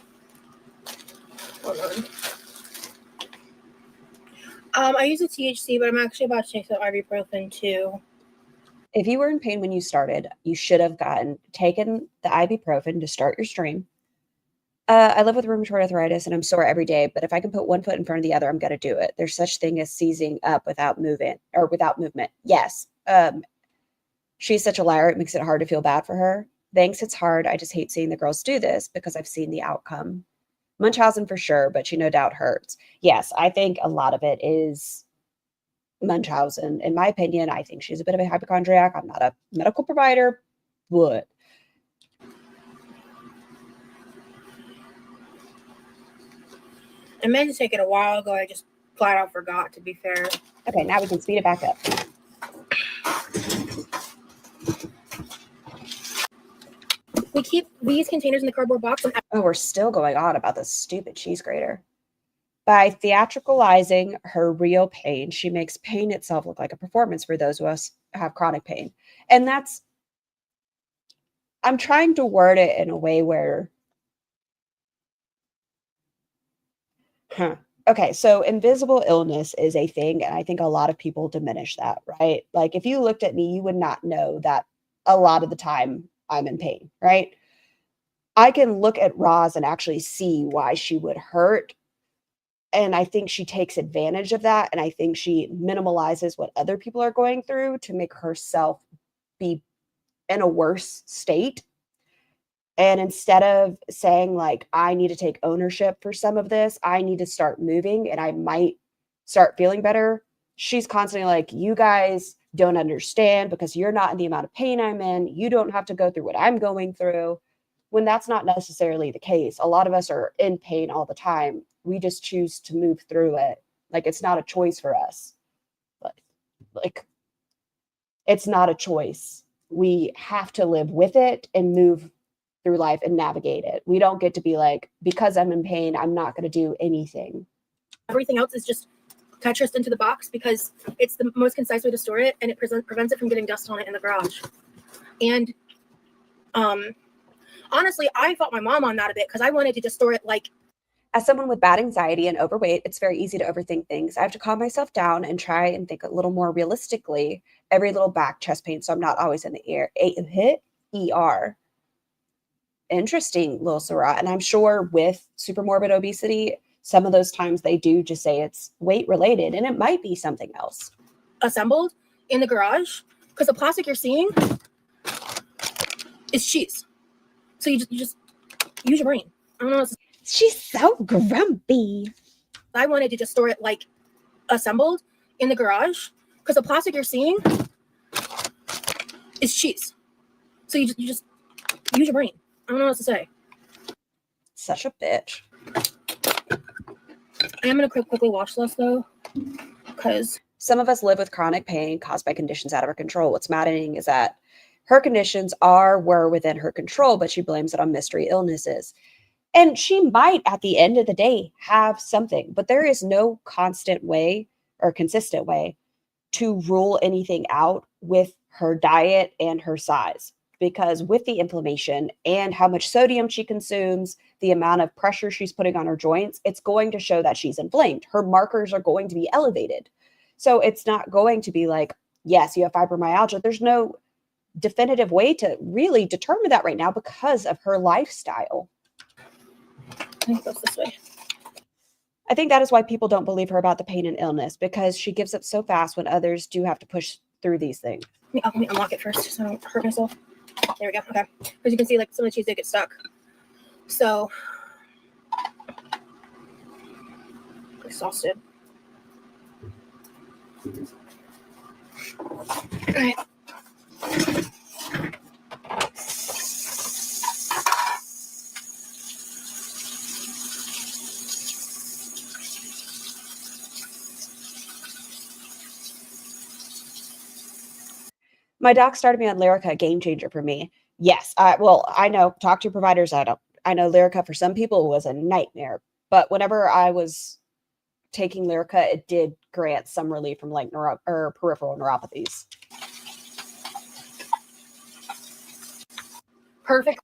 Hold on. I use a THC, but I'm actually about to take some ibuprofen too. If you were in pain when you started, you should have taken the ibuprofen to start your stream. I live with rheumatoid arthritis and I'm sore every day, but if I can put one foot in front of the other, I'm going to do it. There's such thing as seizing up without movement. Yes. She's such a liar. It makes it hard to feel bad for her. Thanks. It's hard. I just hate seeing the girls do this because I've seen the outcome. Munchausen for sure, but she no doubt hurts. Yes, I think a lot of it is Munchausen. In my opinion, I think she's a bit of a hypochondriac. I'm not a medical provider, but I meant to take it a while ago. I just flat out forgot, to be fair. okay, now we can speed it back up. We keep these containers in the cardboard box. Oh, we're still going on about this stupid cheese grater. By theatricalizing her real pain, she makes pain itself look like a performance for those of us who have chronic pain. And I'm trying to word it in a way where, okay, so invisible illness is a thing, and I think a lot of people diminish that, right? Like if you looked at me, you would not know that a lot of the time I'm in pain, right? I can look at Roz and actually see why she would hurt. And I think she takes advantage of that. And I think she minimalizes what other people are going through to make herself be in a worse state. And instead of saying like, I need to take ownership for some of this, I need to start moving and I might start feeling better. She's constantly like, you guys don't understand because you're not in the amount of pain I'm in. You don't have to go through what I'm going through, when that's not necessarily the case. A lot of us are in pain all the time. We just choose to move through it. Like it's not a choice for us. But like it's not a choice. We have to live with it and move through life and navigate it. We don't get to be like, because I'm in pain, I'm not going to do anything. Everything else is just Tetris into the box because it's the most concise way to store it, and it prevents it from getting dust on it in the garage. And honestly, I fought my mom on that a bit because I wanted to just store it like. As someone with bad anxiety and overweight, it's very easy to overthink things. I have to calm myself down and try and think a little more realistically every little back, chest pain, so I'm not always in the ER. Interesting, Lil Sarah. And I'm sure with super morbid obesity, some of those times they do just say it's weight related, and it might be something else. Assembled in the garage because the plastic you're seeing is cheese. So you just use your brain. I don't know. She's so grumpy. I wanted to just store it like assembled in the garage because the plastic you're seeing is cheese. So you just use your brain. I don't know what else to say. Such a bitch. I am going to quickly wash this though, because some of us live with chronic pain caused by conditions out of our control. What's maddening is that her conditions were within her control, but she blames it on mystery illnesses. And she might, at the end of the day, have something, but there is no constant way or consistent way to rule anything out with her diet and her size. Because with the inflammation and how much sodium she consumes, the amount of pressure she's putting on her joints, it's going to show that she's inflamed. Her markers are going to be elevated. So it's not going to be like, yes, you have fibromyalgia. There's no definitive way to really determine that right now because of her lifestyle. I think it goes this way. I think that is why people don't believe her about the pain and illness, because she gives up so fast when others do have to push through these things. Let me unlock it first so I don't hurt myself. There we go. Okay. As you can see, like some of the cheese did get stuck. So exhausted. All right. My doc started me on Lyrica, a game changer for me. Yes, I know, talk to your providers. I know Lyrica for some people was a nightmare, but whenever I was taking Lyrica, it did grant some relief from like peripheral neuropathies. Perfect.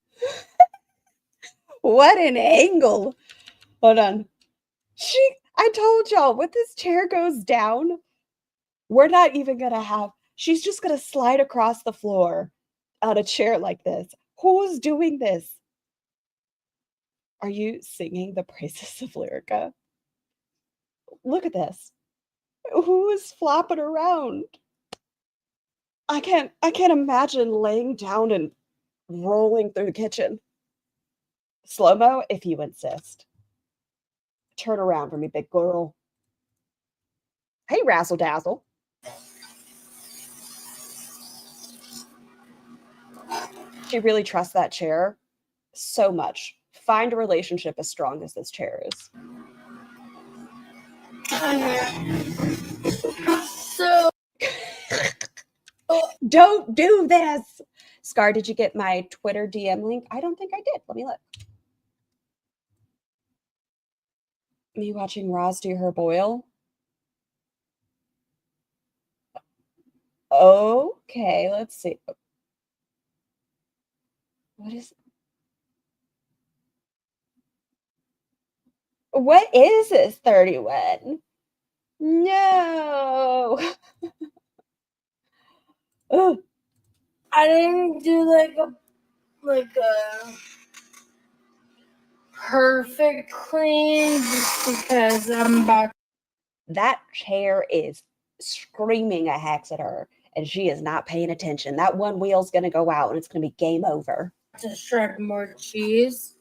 What an angle. Hold on. I told y'all, when this chair goes down, we're not even going to have, she's just going to slide across the floor on a chair like this. Who's doing this? Are you singing the praises of Lyrica? Look at this. Who is flopping around? I can't imagine laying down and rolling through the kitchen. Slow-mo, if you insist. Turn around for me, big girl. Hey, Razzle Dazzle. She really trusts that chair so much. Find a relationship as strong as this chair is. So don't do this. Scar, did you get my Twitter DM link? I don't think I did. Let me look. Me watching Roz do her boil. Okay, let's see. What is this 31? No. I didn't do like a perfect clean just because I'm about. That chair is screaming a hex at her, and she is not paying attention. That one wheel's going to go out, and it's going to be game over. To shred more cheese.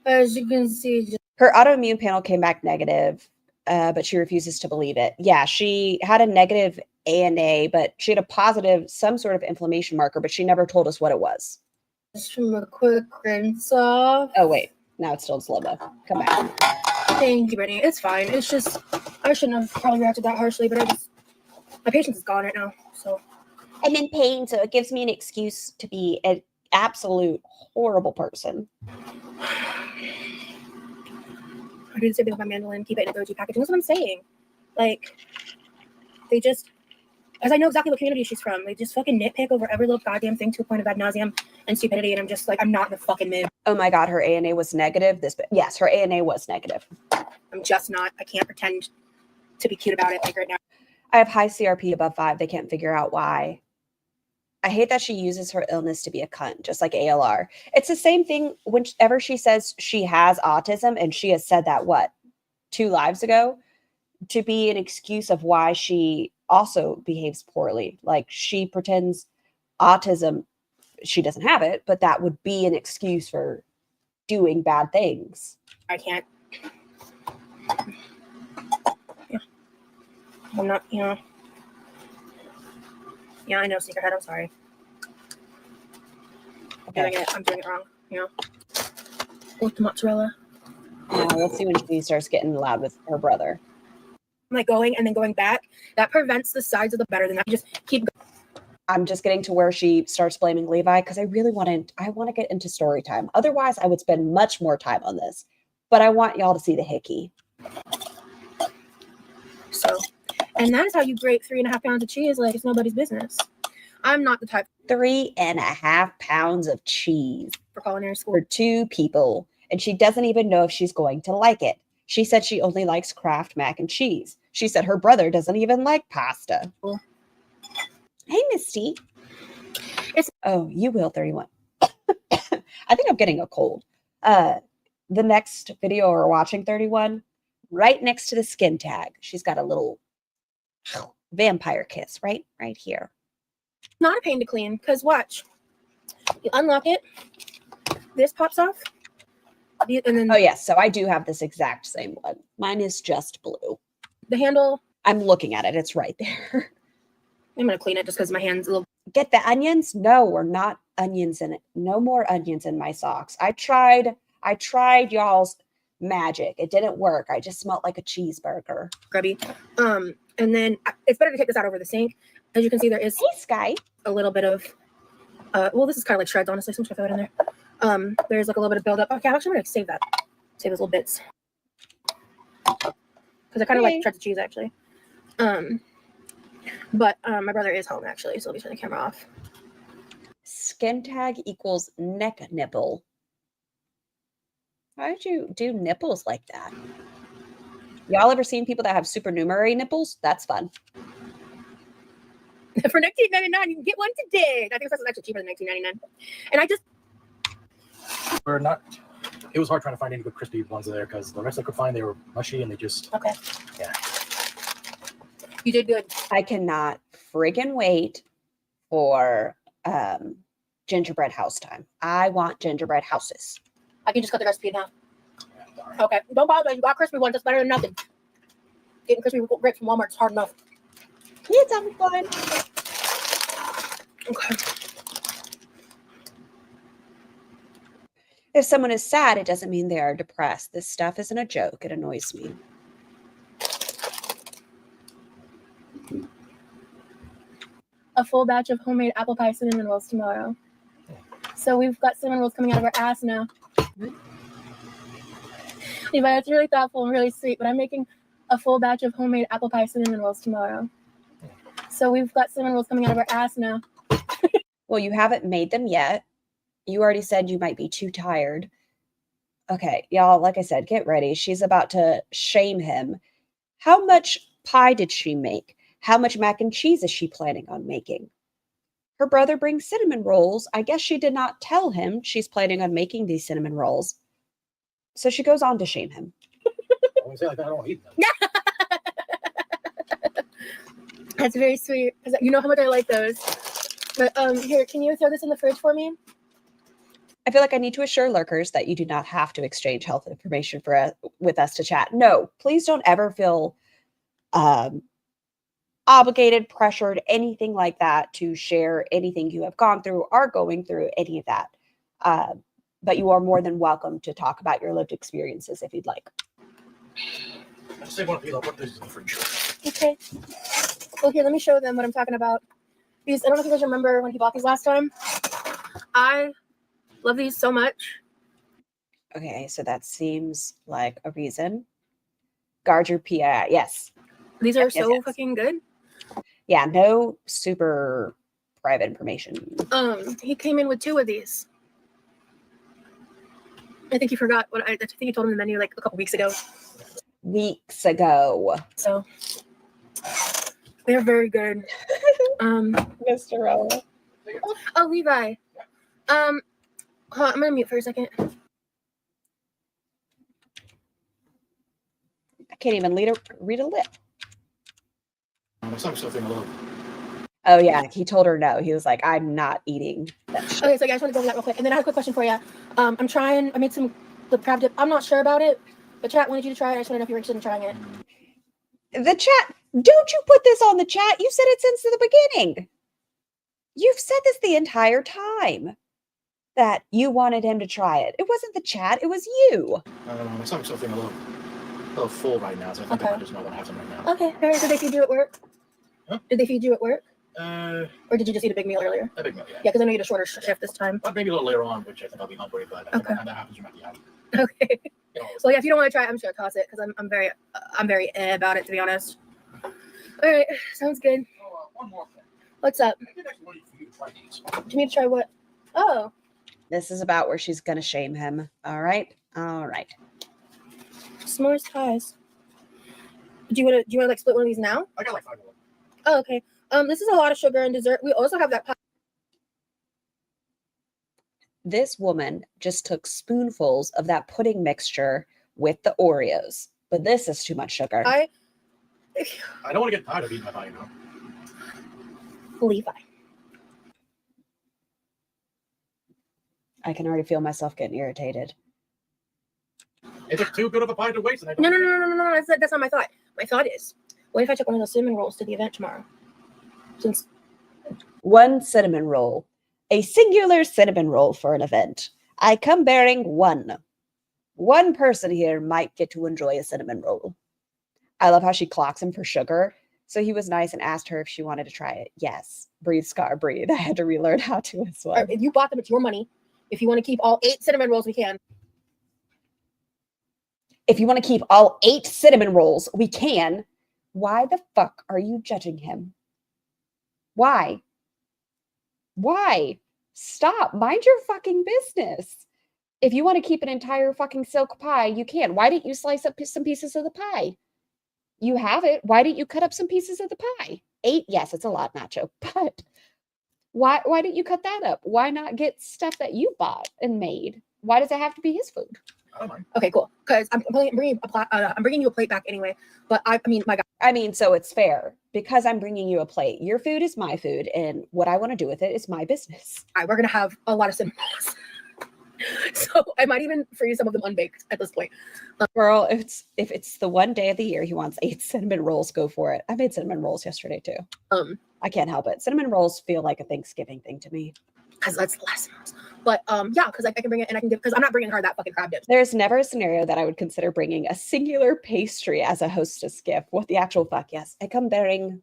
As you can see, her autoimmune panel came back negative, but she refuses to believe it. Yeah, she had a negative ANA, but she had a positive, some sort of inflammation marker, but she never told us what it was. Just from a quick rinse off. Oh, wait. Now it's still in slow-mo. Come back. Thank you, Brittany. It's fine. It's just, I shouldn't have probably reacted that harshly, but my patience is gone right now, so. I'm in pain, so it gives me an excuse to be an absolute horrible person. I do the same thing with my mandolin, keep it in a 3G packaging. That's what I'm saying. Like, they just, as I know exactly what community she's from, they just fucking nitpick over every little goddamn thing to a point of ad nauseum and stupidity, and I'm just like, I'm not in the fucking mood. Oh my God, her ANA was negative? Yes, her ANA was negative. I'm just not. I can't pretend to be cute about it like right now. I have high CRP above 5. They can't figure out why. I hate that she uses her illness to be a cunt, just like ALR. It's the same thing whenever she says she has autism, and she has said that, 2 lives ago, to be an excuse of why she also behaves poorly. Like, she pretends autism, she doesn't have it, but that would be an excuse for doing bad things. I can't. I'm not, Yeah, I know, sneakerhead. I'm sorry. Okay. I'm doing it wrong. With the mozzarella. Now we'll see when she starts getting loud with her brother. I'm like going and then going back. That prevents the sides of the better than that. You just keep going. I'm just getting to where she starts blaming Levi because I really want to get into story time. Otherwise, I would spend much more time on this. But I want y'all to see the hickey. So, and that is how you grate 3.5 pounds of cheese like it's nobody's business. I'm not the type 3.5 pounds of cheese for culinary school. for 2 people. And she doesn't even know if she's going to like it. She said she only likes Kraft mac and cheese. She said her brother doesn't even like pasta. Cool. Hey, Misty. Oh, you will, 31. I think I'm getting a cold. The next video we're watching, 31, right next to the skin tag, she's got a little vampire kiss right here. Not a pain to clean because watch. You unlock it. This pops off. And then Oh, yes. So I do have this exact same one. Mine is just blue. The handle. I'm looking at it. It's right there. I'm going to clean it just because my hand's a little. Get the onions? No, we're not onions in it. No more onions in my socks. I tried y'all's magic. It didn't work. I just smelled like a cheeseburger. Grubby. And then it's better to take this out over the sink. As you can see, there is Hey, Sky. a little bit of, well, this is kind of like shreds, honestly. So I'm just going to throw it in there. There's like a little bit of buildup. Okay, I'm actually going to save that. Save those little bits. Because I kind of like shreds of cheese, actually. But my brother is home, actually, so let me turn the camera off. Skin tag equals neck nipple. Why did you do nipples like that? Y'all ever seen people that have supernumerary nipples? That's fun. For $19.99, you can get one today. I think this is actually cheaper than $19.99. And I just... We're not... It was hard trying to find any good crispy ones there because the rest I could find, they were mushy and they just... Okay. Yeah. You did good. I cannot friggin' wait for gingerbread house time. I want gingerbread houses. I can just cut the recipe in half. Okay. Don't bother. You got crispy ones. That's better than nothing. Getting crispy grapes from Walmart is hard enough. It's fun. Okay. If someone is sad, it doesn't mean they are depressed. This stuff isn't a joke. It annoys me. A full batch of homemade apple pie cinnamon rolls tomorrow. So we've got cinnamon rolls coming out of our ass now. Levi, that's really thoughtful and really sweet, but I'm making a full batch of homemade apple pie cinnamon rolls tomorrow. So we've got cinnamon rolls coming out of our ass now. Well, you haven't made them yet. You already said you might be too tired. Okay, y'all, like I said, get ready. She's about to shame him. How much pie did she make? How much mac and cheese is she planning on making? Her brother brings cinnamon rolls. I guess she did not tell him she's planning on making these cinnamon rolls. So she goes on to shame him. I won't say like that. I don't eat them. That's very sweet. You know how much I like those. But here, can you throw this in the fridge for me? I feel like I need to assure lurkers that you do not have to exchange health information with us to chat. No, please don't ever feel obligated, pressured, anything like that to share anything you have gone through, are going through, any of that. But you are more than welcome to talk about your lived experiences if you'd like. I just want to put this in the fridge. Okay. Well, here, let me show them what I'm talking about. These, I don't know if you guys remember when he bought these last time. I love these so much. Okay, so that seems like a reason. Guard your PI. Yes. These are yes. fucking good. Yeah, no super private information. He came in with 2 of these. I think he forgot what I think he told him the menu like a couple weeks ago. So they're very good. Mr. Rolla. Oh, Levi. Hold on, I'm gonna mute for a second. I can't even read a lip. Oh, yeah, he told her no. He was like, I'm not eating that shit. Okay, so I just want to go over that real quick. And then I have a quick question for you. I made the crab dip. I'm not sure about it, but chat wanted you to try it. I just want to know if you were interested in trying it. The chat Don't you put this on the chat? You said it since the beginning. You've said this the entire time that you wanted him to try it. It wasn't the chat, it was you. My stomach's still feeling a little full right now, so I think I might just not want to have some right now. Okay. All right. Did they feed you at work? Huh? Did they feed you at work? Or did you just eat a big meal earlier? A big meal, yeah. Yeah, because I know you had a shorter shift this time. Well, maybe a little later on, which I think I'll be hungry, but okay. When that happens, you might be out. Okay. You know, Well, yeah, if you don't want to try it, I'm just gonna toss it because I'm very about it, to be honest. All right, sounds good. Oh, one more thing. What's up? I did actually want you to try these. Do you need to try what? Oh. This is about where she's gonna shame him. All right. S'mores ties. Do you want to like split one of these now? I got like 5 of them. Oh, okay. This is a lot of sugar and dessert. We also have that pie. This woman just took spoonfuls of that pudding mixture with the Oreos, but this is too much sugar. I don't want to get tired of eating my pie, you know. Levi. I can already feel myself getting irritated. It's just too good of a pie to waste. And I don't No. That's not my thought. My thought is, what if I took one of those cinnamon rolls to the event tomorrow? Since one cinnamon roll, a singular cinnamon roll for an event. I come bearing one. One person here might get to enjoy a cinnamon roll. I love how she clocks him for sugar. So he was nice and asked her if she wanted to try it. Yes. Breathe, Scar, breathe. I had to relearn how to as well. If you bought them, it's your money. If you want to keep all 8 cinnamon rolls, we can. If you want to keep all 8 cinnamon rolls, we can. Why the fuck are you judging him? Why? Stop. Mind your fucking business. If you want to keep an entire fucking silk pie, you can. Why didn't you slice up some pieces of the pie? You have it. Why didn't you cut up some pieces of the pie? 8, yes, it's a lot, Nacho. But why didn't you cut that up? Why not get stuff that you bought and made? Why does it have to be his food? I don't mind. Okay, cool. Because I'm bringing you a plate back anyway. But I mean, my God. I mean, so it's fair because I'm bringing you a plate. Your food is my food, and what I want to do with it is my business. All right, we're gonna have a lot of cinnamon rolls. So I might even freeze some of them unbaked at this point. Girl, if it's the one day of the year he wants 8 cinnamon rolls, go for it. I made cinnamon rolls yesterday too. I can't help it. Cinnamon rolls feel like a Thanksgiving thing to me. Because that's less. But yeah, because I can bring it and I can give, because I'm not bringing her that fucking crab dip. There's never a scenario that I would consider bringing a singular pastry as a hostess gift. What the actual fuck? Yes, I come bearing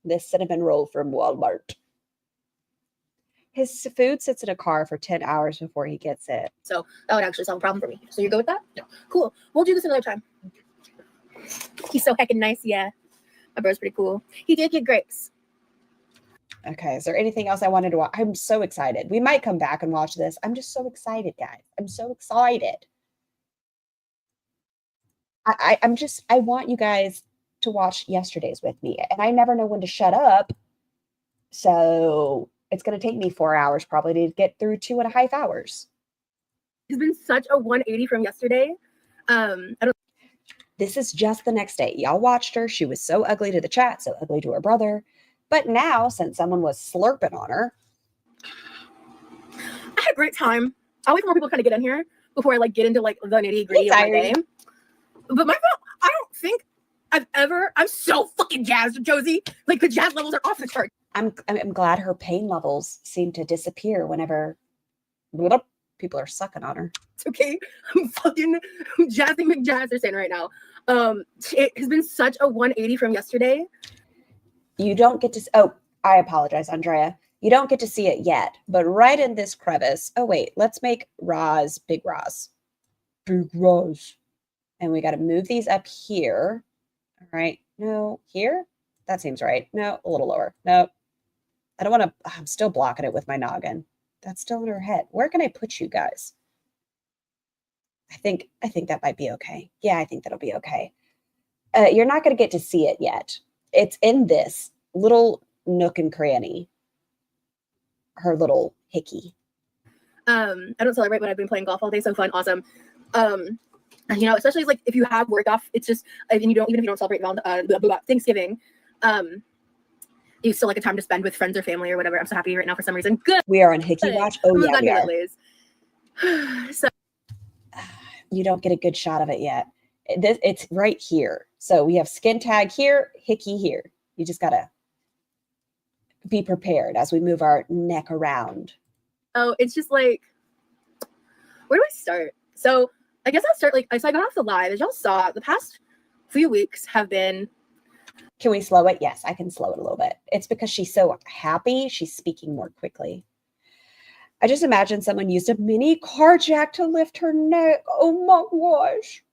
this cinnamon roll from Walmart. His food sits in a car for 10 hours before he gets it. So that would actually solve a problem for me. So you go with that? Yeah. Cool. We'll do this another time. He's so heckin' nice. Yeah. My bro's pretty cool. He did get grapes. Okay. Is there anything else I wanted to watch? I'm so excited. We might come back and watch this. I'm just so excited, guys. I'm so excited. I want you guys to watch yesterday's with me. And I never know when to shut up. So it's going to take me 4 hours probably to get through 2.5 hours. It's been such a 180 from yesterday. This is just the next day. Y'all watched her. She was so ugly to the chat, so ugly to her brother. But now, since someone was slurping on her. I had a great time. I'll wait for more people to kind of get in here before I get into the nitty gritty of my day. But I don't think I'm so fucking jazzed, Josie. The jazz levels are off the chart. I'm glad her pain levels seem to disappear whenever people are sucking on her. It's okay. I'm jazzing McJazzerson right now. It has been such a 180 from yesterday. You don't get to. Oh, I apologize, Andrea. You don't get to see it yet, but right in this crevice. Oh wait, let's make Roz Big Roz. Big Roz. And we got to move these up here. All right. No, here. That seems right. No, a little lower. No. I don't want to, I'm still blocking it with my noggin. That's still in her head. Where can I put you guys? I think that might be okay. Yeah, I think that'll be okay. You're not going to get to see it yet. It's in this little nook and cranny. Her little hickey. I don't celebrate, but I've been playing golf all day. So fun. Awesome. Especially if you have work off, it's just, and even if you don't celebrate Thanksgiving, you still a time to spend with friends or family or whatever. I'm so happy right now for some reason. Good. We are on Hickey Watch. Oh yeah, we are. So you don't get a good shot of it yet. It's right here. So we have skin tag here, hickey here. You just gotta be prepared as we move our neck around. Oh, it's just like, where do I start? So I guess I'll start so I got off the live. As y'all saw, the past few weeks have been. Can we slow it? Yes, I can slow it a little bit. It's because she's so happy. She's speaking more quickly. I just imagine someone used a mini car jack to lift her neck. Oh my gosh.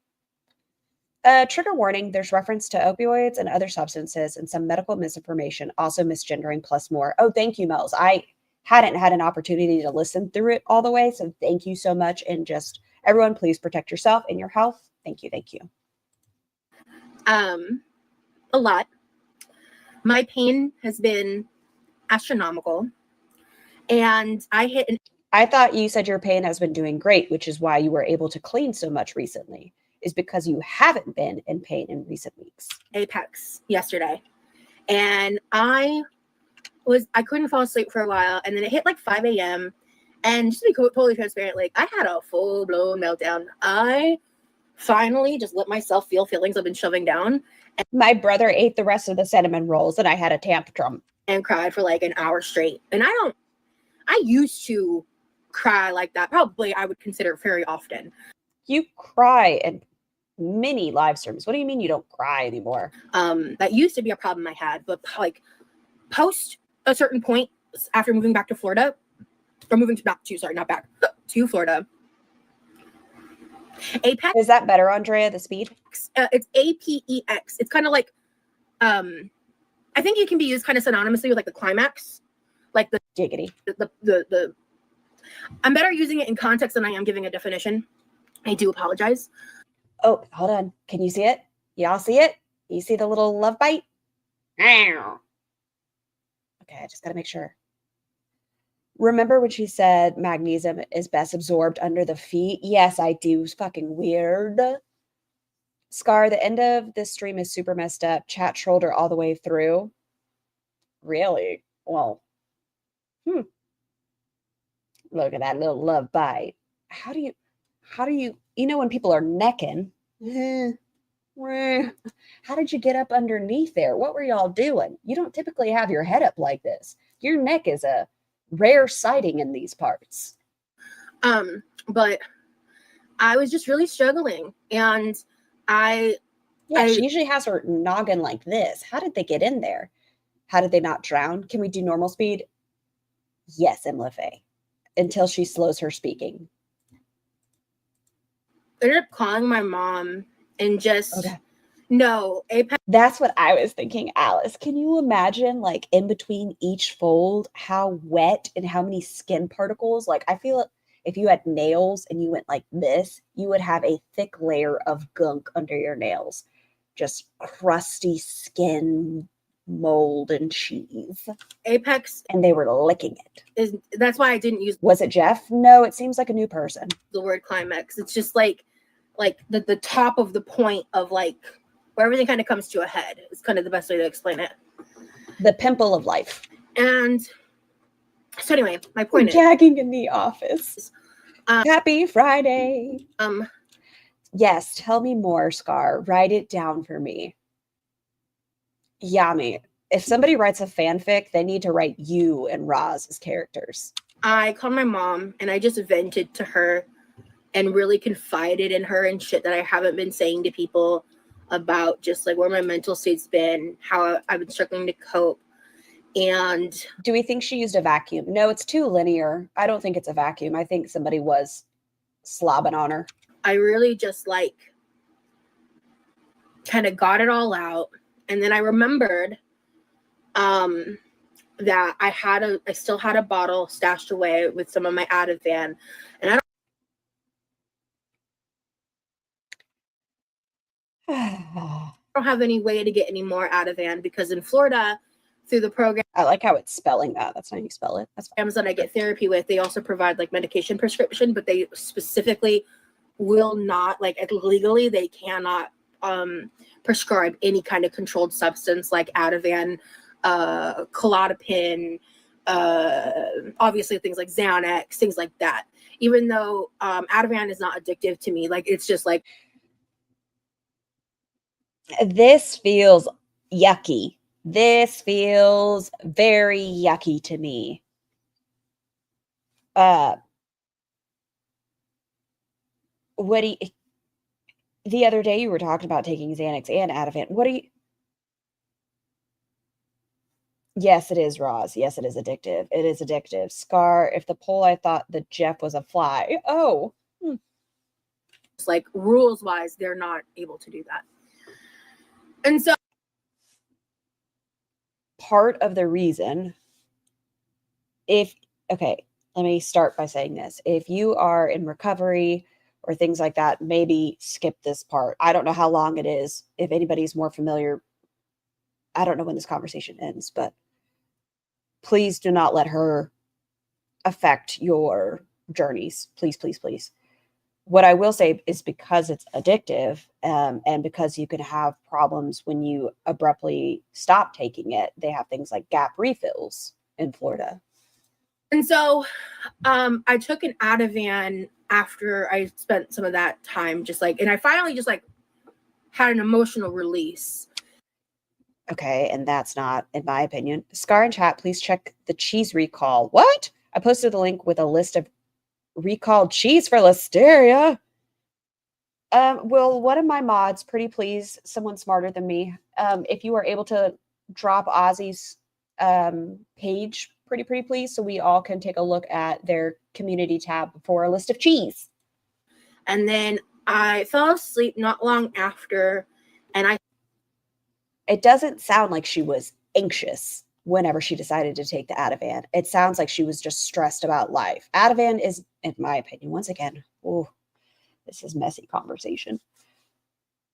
Trigger warning, there's reference to opioids and other substances and some medical misinformation, also misgendering plus more. Oh, thank you, Mel's. I hadn't had an opportunity to listen through it all the way, so thank you so much. And just everyone, please protect yourself and your health. Thank you. Thank you. A lot. My pain has been astronomical, and I thought you said your pain has been doing great, which is why you were able to clean so much recently, is because you haven't been in pain in recent weeks. Apex yesterday, and I couldn't fall asleep for a while, and then it hit like 5 a.m. And just to be totally transparent, like I had a full-blown meltdown. I finally just let myself feel feelings I've been shoving down. And my brother ate the rest of the cinnamon rolls, and I had a tantrum and cried for like an hour straight. And I used to cry like that. Probably I would consider very often. You cry in many live streams. What do you mean you don't cry anymore? That used to be a problem I had, but like post a certain point after moving back to Florida, or moving to Florida. Apex. Is that better, Andrea, the speed? It's APEX. It's kind of like, I think it can be used kind of synonymously with like the climax, like the giggity. The I'm better using it in context than I am giving a definition. I do apologize. Oh, hold on. Can you see it? Y'all see it? You see the little love bite? Okay, I just got to make sure. Remember when she said magnesium is best absorbed under the feet? Yes, I do. It's fucking weird. Scar, the end of this stream is super messed up. Chat trolled her all the way through. Really? Well, Look at that little love bite. How do you, when people are necking, how did you get up underneath there? What were y'all doing? You don't typically have your head up like this. Your neck is a rare sighting in these parts. But I was just really struggling, and she usually has her noggin like this. How did they get in there? How did they not drown? Can we do normal speed? Yes, Emma-Faye. Until she slows her speaking. I ended up calling my mom and just no. Apex. That's what I was thinking, Alice. Can you imagine, like, in between each fold, how wet and how many skin particles? Like, I feel if you had nails and you went like this, you would have a thick layer of gunk under your nails. Just crusty skin, mold, and cheese. Apex. And they were licking it. That's why I didn't use. Was it Jeff? No, it seems like a new person. The word climax. It's just like the top of the point of like where everything kind of comes to a head. It's kind of the best way to explain it. The pimple of life. And so anyway, my point is gagging in the office. Happy Friday. Yes, tell me more, Scar. Write it down for me. Yami, if somebody writes a fanfic, they need to write you and Roz as characters. I called my mom and I just vented to her and really confided in her and shit that I haven't been saying to people about just like where my mental state's been, how I've been struggling to cope. And do we think she used a vacuum? No, it's too linear. I don't think it's a vacuum. I think somebody was slobbing on her. I really just like kind of got it all out. And then I remembered that I still had a bottle stashed away with some of my Ativan. And I don't have any way to get any more Ativan because in Florida, through the program, I like how it's spelling that. That's not how you spell it. That's programs that I get therapy with. They also provide like medication prescription, but they specifically will not, like legally, they cannot prescribe any kind of controlled substance like Ativan, Klonopin, obviously things like Xanax, things like that. Even though Ativan is not addictive to me, like it's just like This feels yucky. This feels very yucky to me. What do you, the other day you were talking about taking Xanax and Ativan. What do you? Yes, it is, Roz. Yes, it is addictive. It is addictive. Scar, if the poll I thought that Jeff was a fly. Oh. It's like rules wise, they're not able to do that. And so part of the reason, okay, let me start by saying this. If you are in recovery or things like that, maybe skip this part. I don't know how long it is. If anybody's more familiar, I don't know when this conversation ends, but please do not let her affect your journeys. Please, please, please. What I will say is because it's addictive and because you can have problems when you abruptly stop taking it, they have things like gap refills in Florida. And so I took an Ativan after I spent some of that time and I finally just like had an emotional release. Okay, and that's not, in my opinion. Scar in chat, please check the cheese recall. What? I posted the link with a list of recalled cheese for listeria. Will one of my mods, pretty please, someone smarter than me, if you are able to drop Ozzy's page, pretty please, so we all can take a look at their community tab for a list of cheese. And then I fell asleep not long after, and it doesn't sound like she was anxious whenever she decided to take the Ativan. It sounds like she was just stressed about life. Ativan is, in my opinion, once again, this is messy conversation.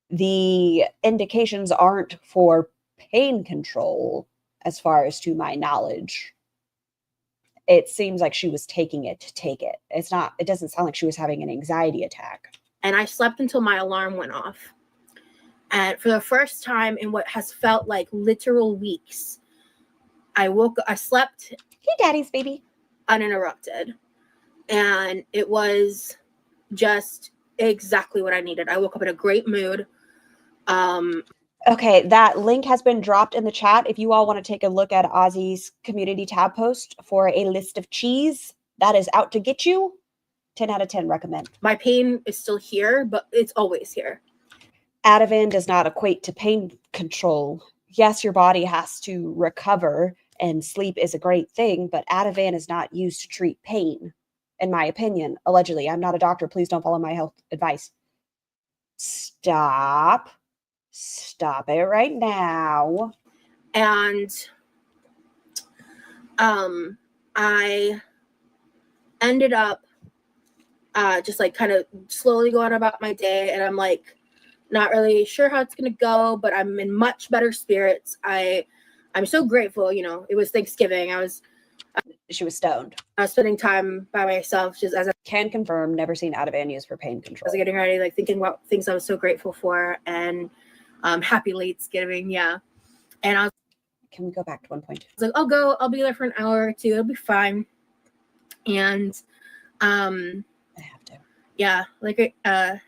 The indications aren't for pain control, as far as to my knowledge. It seems like she was taking it to take it. It doesn't sound like she was having an anxiety attack. And I slept until my alarm went off. And for the first time in what has felt like literal weeks, I slept. Hey, daddy's baby. Uninterrupted. And it was just exactly what I needed. I woke up in a great mood. Okay, that link has been dropped in the chat. If you all want to take a look at Ozzy's community tab post for a list of cheese that is out to get you, 10 out of 10 recommend. My pain is still here, but it's always here. Ativan does not equate to pain control. Yes, your body has to recover, and sleep is a great thing, but Ativan is not used to treat pain, in my opinion. Allegedly, I'm not a doctor. Please don't follow my health advice. Stop it right now. And I ended up just like kind of slowly going about my day, and I'm like not really sure how it's gonna go, but I'm in much better spirits. I'm so grateful. It was Thanksgiving. She was stoned. I was spending time by myself, just as I can confirm, never seen Ativan used for pain control. was getting ready, like thinking about things I was so grateful for, and happy late Thanksgiving, yeah. And I was, can we go back to one point? I was like, I'll be there for an hour or two, it'll be fine. And I have to. Yeah, like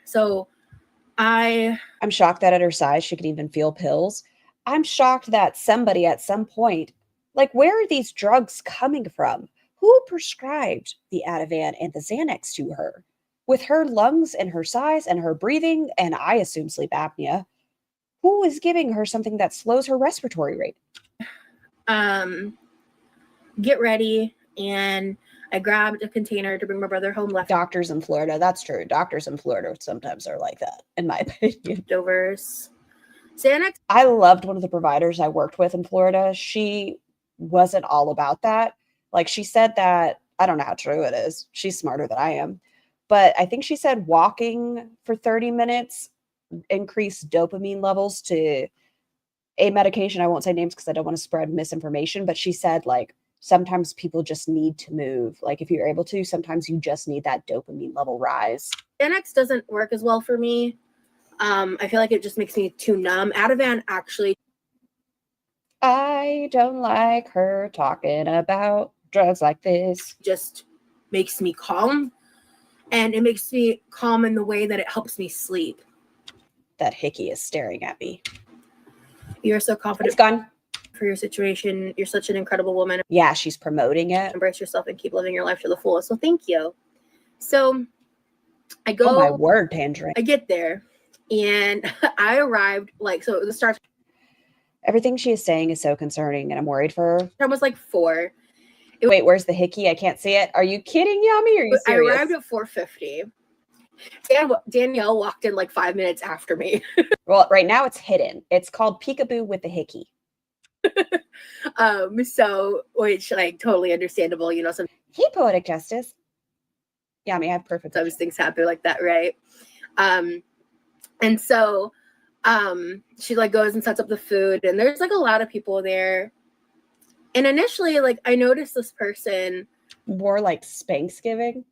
so I'm shocked that at her size she could even feel pills. I'm shocked that somebody at some point, like, where are these drugs coming from? Who prescribed the Ativan and the Xanax to her? With her lungs and her size and her breathing, and I assume sleep apnea, who is giving her something that slows her respiratory rate? Get ready, and I grabbed a container to bring my brother home. Doctors in Florida, that's true. Doctors in Florida sometimes are like that, in my opinion. Leftovers. Xanax. I loved one of the providers I worked with in Florida. She wasn't all about that. Like, she said that, I don't know how true it is. She's smarter than I am. But I think she said walking for 30 minutes increased dopamine levels to a medication. I won't say names because I don't want to spread misinformation. But she said, like, sometimes people just need to move. Like, if you're able to, sometimes you just need that dopamine level rise. Xanax doesn't work as well for me. I feel like it just makes me too numb. Ativan actually. I don't like her talking about drugs like this. Just makes me calm. And it makes me calm in the way that it helps me sleep. That Hickey is staring at me. You're so confident It's gone. for your situation. You're such an incredible woman. Yeah, she's promoting it. Embrace yourself and keep living your life to the fullest. So thank you. So I go. Oh my word, Tangerine. I get there, and I arrived so the start Everything she is saying is so concerning, and I'm worried for her. time was like 4. Wait, where's the Hickey? I can't see it. Are you kidding, Yummy? Are you serious? I arrived at 4:50. Danielle walked in like 5 minutes after me. Well, right now it's hidden. It's called Peekaboo with the Hickey. So which like totally understandable, you know, Hey, Poetic Justice. Yummy, I have perfect. sometimes things happen like that, right? And so she like goes and sets up the food, and there's like a lot of people there. And initially, like I noticed this person More like Spanksgiving.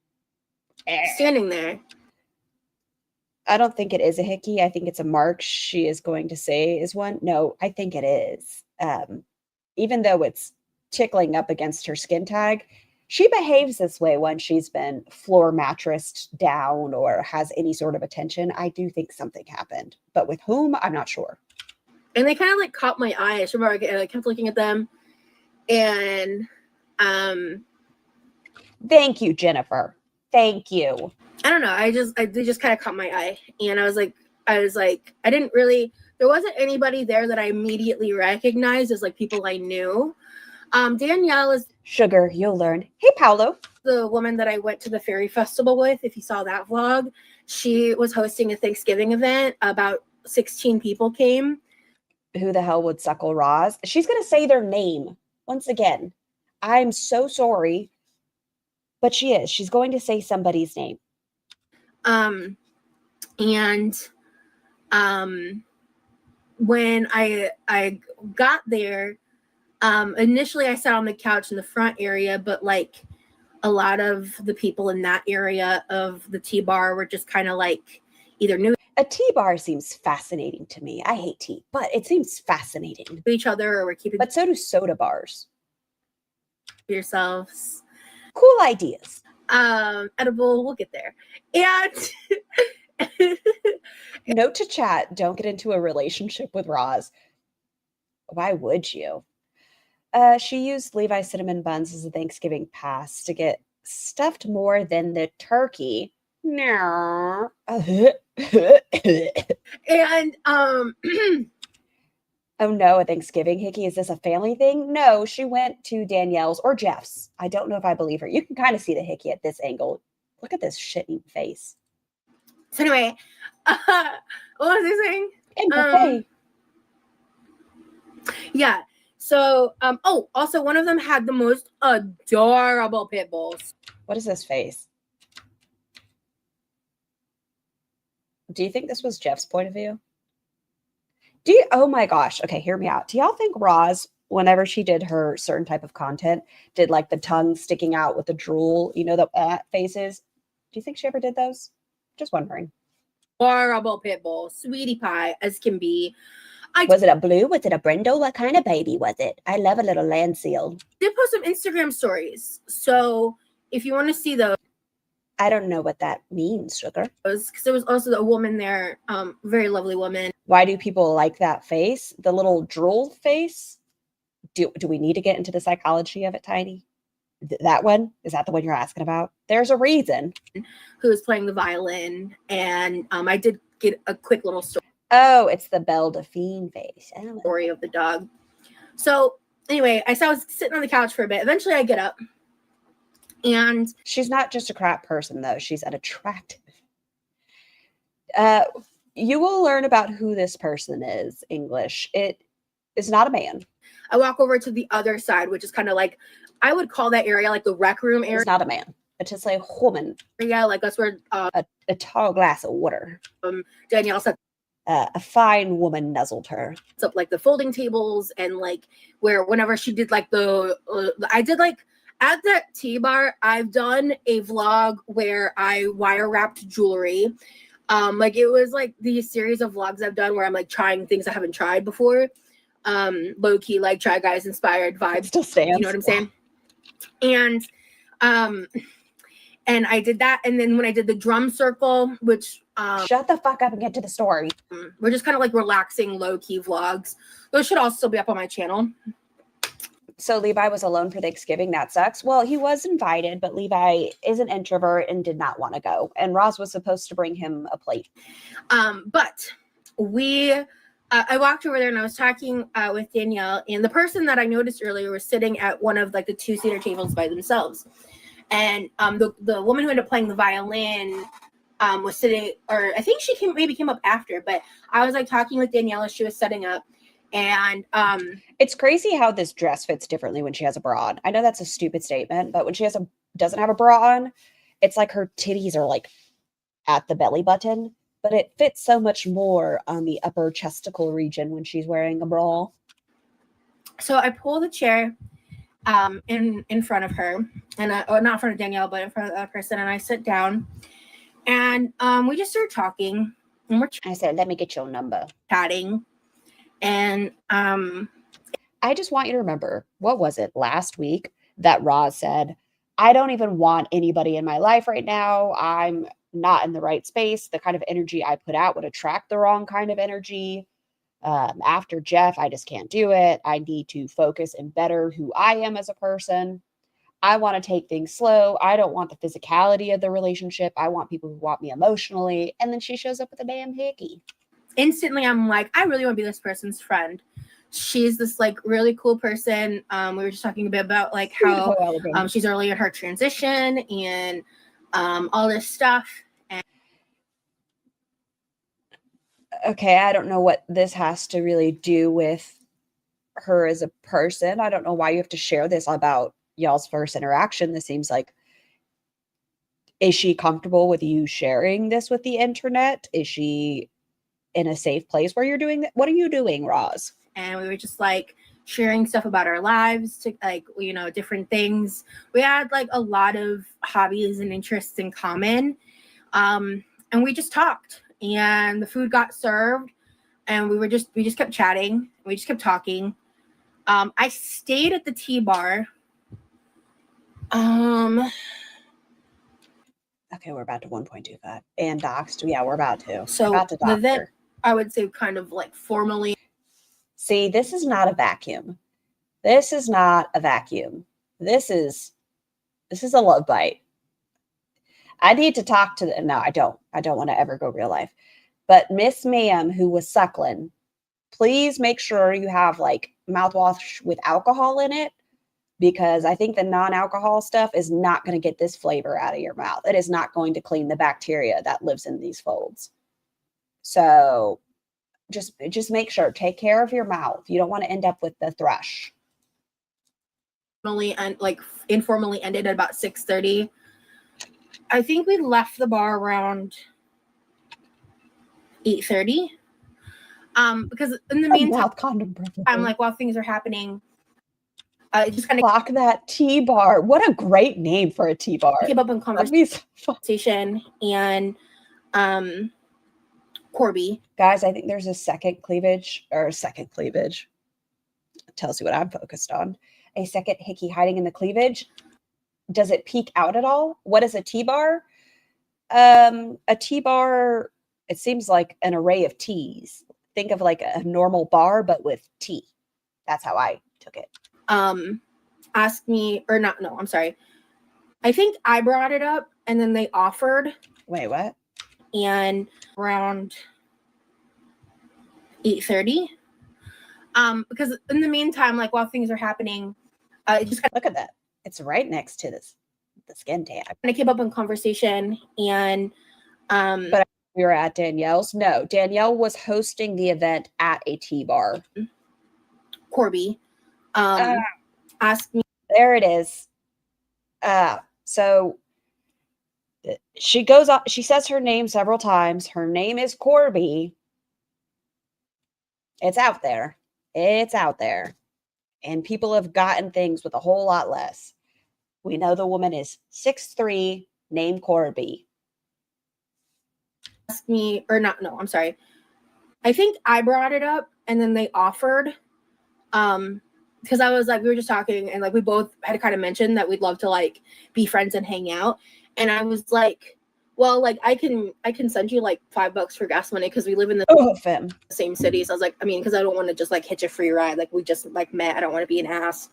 standing there. I don't think it is a Hickey. I think it's a mark she is going to say is one. No, I think it is. Even though it's tickling up against her skin tag, she behaves this way when she's been floor mattressed down or has any sort of attention. I do think something happened, but with whom, I'm not sure. And they kind of like caught my eye. I remember I kept looking at them, and Thank you, Jennifer. Thank you. I don't know. They just kind of caught my eye, and I was like, I didn't really. There wasn't anybody there that I immediately recognized as like people I knew. Danielle is Sugar, you'll learn. Hey, Paolo. the woman that I went to the fairy festival with. If you saw that vlog, she was hosting a Thanksgiving event. About 16 people came. Who the hell would suckle Roz? She's going to say their name once again. I'm so sorry, but she is. She's going to say somebody's name. When I got there, initially I sat on the couch in the front area, but like a lot of the people in that area of the tea bar were just kind of like either new A tea bar seems fascinating to me. I hate tea, but it seems fascinating. to each other, or were keeping But so do soda bars. to yourselves. Cool ideas. Edible, we'll get there. And Note to chat, don't get into a relationship with Roz. Why would you? She used Levi cinnamon buns as a Thanksgiving pass to get stuffed more than the turkey. No. and Oh no, a Thanksgiving Hickey. Is this a family thing? No, she went to Danielle's or Jeff's. I don't know if I believe her. You can kind of see the Hickey at this angle. Look at this shit-eating face. so anyway, what was I saying? And buffet. Yeah. So, also one of them had the most adorable pit bulls. What is this face? Do you think this was Jeff's point of view? Oh my gosh. Okay, hear me out. Do y'all think Roz, whenever she did her certain type of content, did like the tongue sticking out with the drool, you know, the faces? Do you think she ever did those? Just wondering. Adorable pit bull, sweetie pie as can be. Was it a blue? Was it a Brindle? What kind of baby was it? I love a little land seal. Did post some Instagram stories. So if you want to see those, I don't know what that means, Sugar. because there was also a woman there, very lovely woman. Why do people like that face? The little drool face? Do we need to get into the psychology of it, Tiny? That one? Is that the one you're asking about? There's a reason. Who was playing the violin, and I did get a quick little Oh, it's the Belle Delphine face. story of the dog. So anyway, I was sitting on the couch for a bit. Eventually I get up, and She's not just a crap person, though. She's an attractive. You will learn about who this person is, English. It is not a man. I walk over to the other side, which is kind of like, I would call that area like the rec room area. It's not a man. It's just a woman. Like that's where A tall glass of water. Danielle sets A fine woman nuzzled her. up like the folding tables, and like where whenever she did like I did like at that tea bar, I've done a vlog where I wire wrapped jewelry. Like it was like these series of vlogs I've done where I'm like trying things I haven't tried before. Low key, like Try Guys inspired vibes. Still stands. You know what I'm saying? And And I did that. And then when I did the drum circle, which Shut the fuck up and get to the story. we're just kind of like relaxing, low-key vlogs. Those should also be up on my channel. So Levi was alone for Thanksgiving. That sucks. Well, he was invited, but Levi is an introvert and did not want to go. And Roz was supposed to bring him a plate. But I walked over there and I was talking with Danielle, and the person that I noticed earlier was sitting at one of like the 2-seater tables by themselves. And the woman who ended up playing the violin was sitting, or I think she maybe came up after, but I was like talking with Danielle as she was setting up. And it's crazy how this dress fits differently when she has a bra on. I know that's a stupid statement, but when she doesn't have a bra on, it's like her titties are like at the belly button, but it fits so much more on the upper chesticle region when she's wearing a bra. So I pull the chair in front of her, and not in front of Danielle, but in front of the other person, and I sit down, and we just start talking, and I said, let me get your number. Chatting. And I just want you to remember, what was it last week that Roz said, I don't even want anybody in my life right now. I'm not in the right space. The kind of energy I put out would attract the wrong kind of energy. After Jeff, I just can't do it. I need to focus and better who I am as a person. I want to take things slow. I don't want the physicality of the relationship. I want people who want me emotionally. And then she shows up with a damn hickey. Instantly, I'm like, I really want to be this person's friend. She's this like really cool person. We were just talking a bit about like how she's early in her transition and all this stuff. And okay, I don't know what this has to really do with her as a person. I don't know why you have to share this about y'all's first interaction. This seems like, is she comfortable with you sharing this with the internet? Is she in a safe place where you're doing that? What are you doing, Roz? And we were just like sharing stuff about our lives, to like, you know, different things. We had like a lot of hobbies and interests in common. And we just talked, and the food got served, and we just kept chatting. We just kept talking. I stayed at the tea bar. Okay, we're about to 1.25 and doxed. Yeah, we're about to. So about to the event, I would say, kind of like formally. See, this is not a vacuum. This is not a vacuum. This is a love bite. I need to talk to no, I don't want to ever go real life. But Miss Ma'am, who was suckling, please make sure you have like mouthwash with alcohol in it, because I think the non-alcohol stuff is not going to get this flavor out of your mouth. It is not going to clean the bacteria that lives in these folds. So just make sure, take care of your mouth. You don't want to end up with the thrush. And like informally ended at about 6:30. I think we left the bar around 8:30. Because in the meantime, I'm like, while things are happening, just kind of block that tea bar. What a great name for a tea bar. Keep up in conversation and Corby. Guys, I think there's a second cleavage. It tells you what I'm focused on. A second hickey hiding in the cleavage. Does it peek out at all? What is a tea bar? A tea bar, it seems like an array of teas. Think of like a normal bar, but with tea. That's how I took it. Asked me, or not, no, I'm sorry. I think I brought it up, and then they offered. Wait, what? And around 8:30. Because in the meantime, like while things are happening, just look at that. It's right next to the skin tab. I keep up in conversation, and but we were at Danielle's. No, Danielle was hosting the event at a tea bar. Corby asked me. There it is. So she goes on, she says her name several times. Her name is Corby. It's out there. It's out there. And people have gotten things with a whole lot less. We know the woman is 6'3", named Corby. Asked me, or not, no, I'm sorry. I think I brought it up, and then they offered. Because I was like, we were just talking, and like we both had kind of mentioned that we'd love to like be friends and hang out. And I was like, well, like I can send you like $5 for gas money because we live in the same city. So I was like, I mean, because I don't want to just like hitch a free ride. Like we just like met. I don't want to be an ass.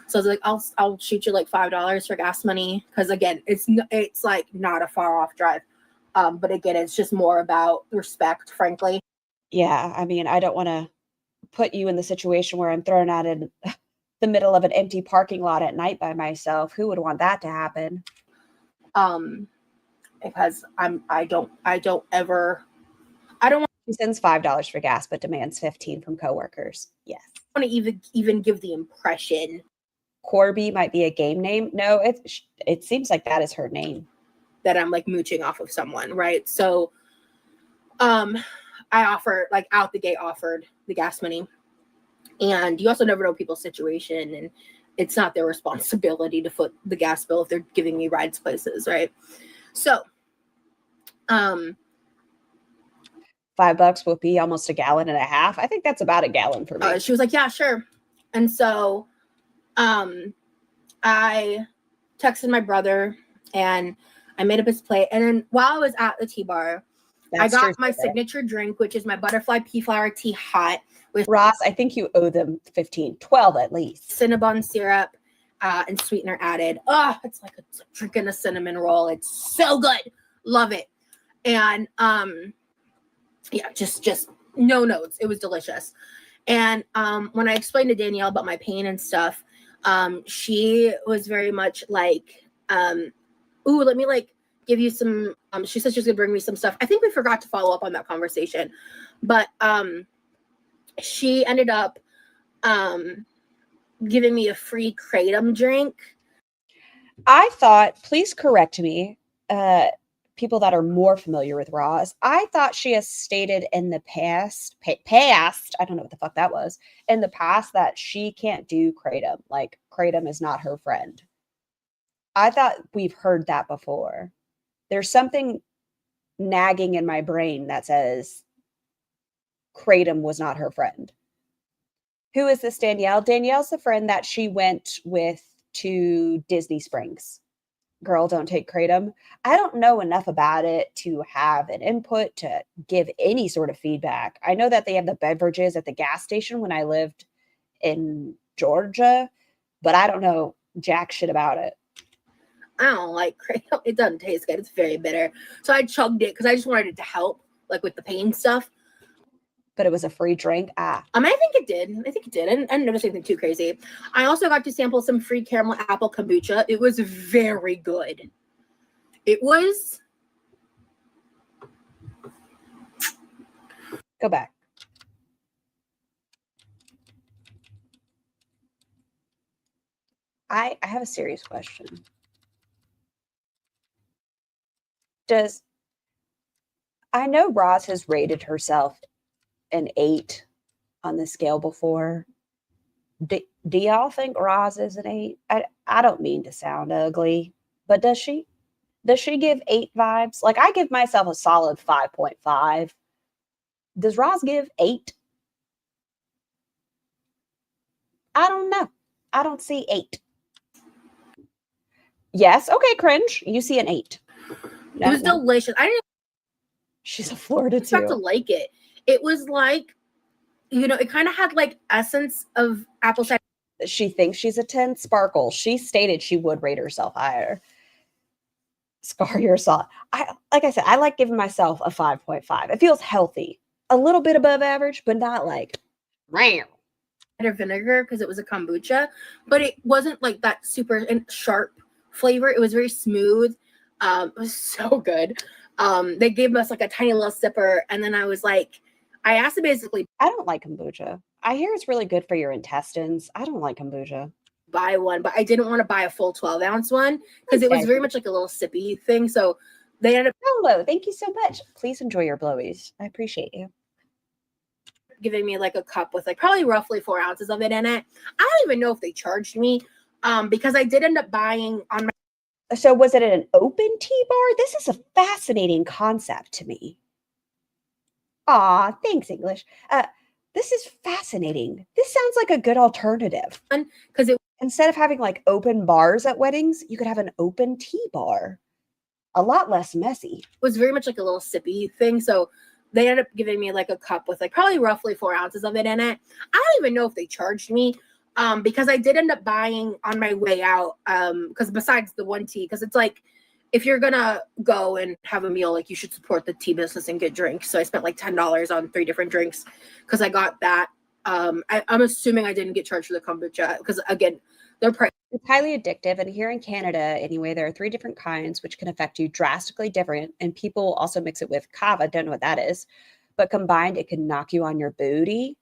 So I was like, I'll shoot you like $5 for gas money because again, it's like not a far off drive. But again, it's just more about respect, frankly. Yeah, I mean, I don't want to put you in the situation where I'm thrown out in the middle of an empty parking lot at night by myself. Who would want that to happen? Because I don't She sends $5 for gas, but demands 15 from coworkers. Yes. want to even give the impression Corby might be a game name. No, it seems like that is her name. That I'm like mooching off of someone, right? So, I offered like out the gate offered the gas money, and you also never know people's situation, and it's not their responsibility to foot the gas bill if they're giving me rides places, right? So, $5 would be almost 1.5 gallons. I think that's about 1 gallon for me. She was like, yeah, sure. And so, I texted my brother and I made up his plate. And then while I was at the tea bar, I got my signature drink, which is my butterfly pea flower tea hot with Ross. I think you owe them 12 at least. Cinnabon syrup and sweetener added. Oh, it's like drinking a cinnamon roll. It's so good. Love it. And yeah, just no notes. It was delicious. And when I explained to Danielle about my pain and stuff, she was very much like, ooh, let me like give you some, she said she was gonna bring me some stuff. I think we forgot to follow up on that conversation, but she ended up giving me a free kratom drink. I thought, please correct me, people that are more familiar with Roz, I thought she has stated in the past, I don't know what the fuck that was, in the past that she can't do kratom. Like, kratom is not her friend. I thought we've heard that before. There's something nagging in my brain that says kratom was not her friend. Who is this Danielle? Danielle's the friend that she went with to Disney Springs. Girl, don't take kratom. I don't know enough about it to have an input to give any sort of feedback. I know that they have the beverages at the gas station when I lived in Georgia, but I don't know jack shit about it. I don't like kratom. It doesn't taste good. It's very bitter. So I chugged it because I just wanted it to help, like with the pain stuff. But it was a free drink. I think it did. I didn't notice anything too crazy. I also got to sample some free caramel apple kombucha. It was very good. It was. Go back. I have a serious question. I know Roz has rated herself an 8 on the scale before. Do y'all think Roz is an 8? I don't mean to sound ugly, but does she give 8 vibes? Like, I give myself a solid 5.5. Does Roz give 8? I don't know. I don't see 8. Yes, okay, cringe. You see an 8. No, it was delicious. I didn't. She's a Florida too. Expect to like it. It was like, it kind of had like essence of apple cider. She thinks she's a 10. Sparkle. She stated she would rate herself higher. Scar yourself. Like I said, I like giving myself a 5.5. It feels healthy. A little bit above average, but not like ram. Vinegar because it was a kombucha, but it wasn't like that super sharp flavor. It was very smooth. It was so good. They gave us like a tiny little sipper, and then I was like, I asked it basically. I don't like kombucha. I hear it's really good for your intestines. I don't like kombucha. Buy one, but I didn't want to buy a full 12-ounce one because it was very much like a little sippy thing. So they ended up. Hello, thank you so much. Please enjoy your blowies. I appreciate you. Giving me like a cup with like probably roughly 4 ounces of it in it. I don't even know if they charged me because I did end up buying on my. So was it an open tea bar? This is a fascinating concept to me. Aw, thanks, English. This is fascinating. This sounds like a good alternative. Because instead of having like open bars at weddings, you could have an open tea bar. a lot less messy. It was very much like a little sippy thing. So they ended up giving me like a cup with like probably roughly 4 ounces of it in it. I don't even know if they charged me because I did end up buying on my way out because besides the one tea, because it's like if you're gonna go and have a meal, like you should support the tea business and get drinks. So I spent like $10 on 3 different drinks because I got that. I'm assuming I didn't get charged for the kombucha because again, their price. It's highly addictive, and here in Canada, anyway, there are 3 different kinds which can affect you drastically different, and people also mix it with kava, don't know what that is, but combined, it can knock you on your booty.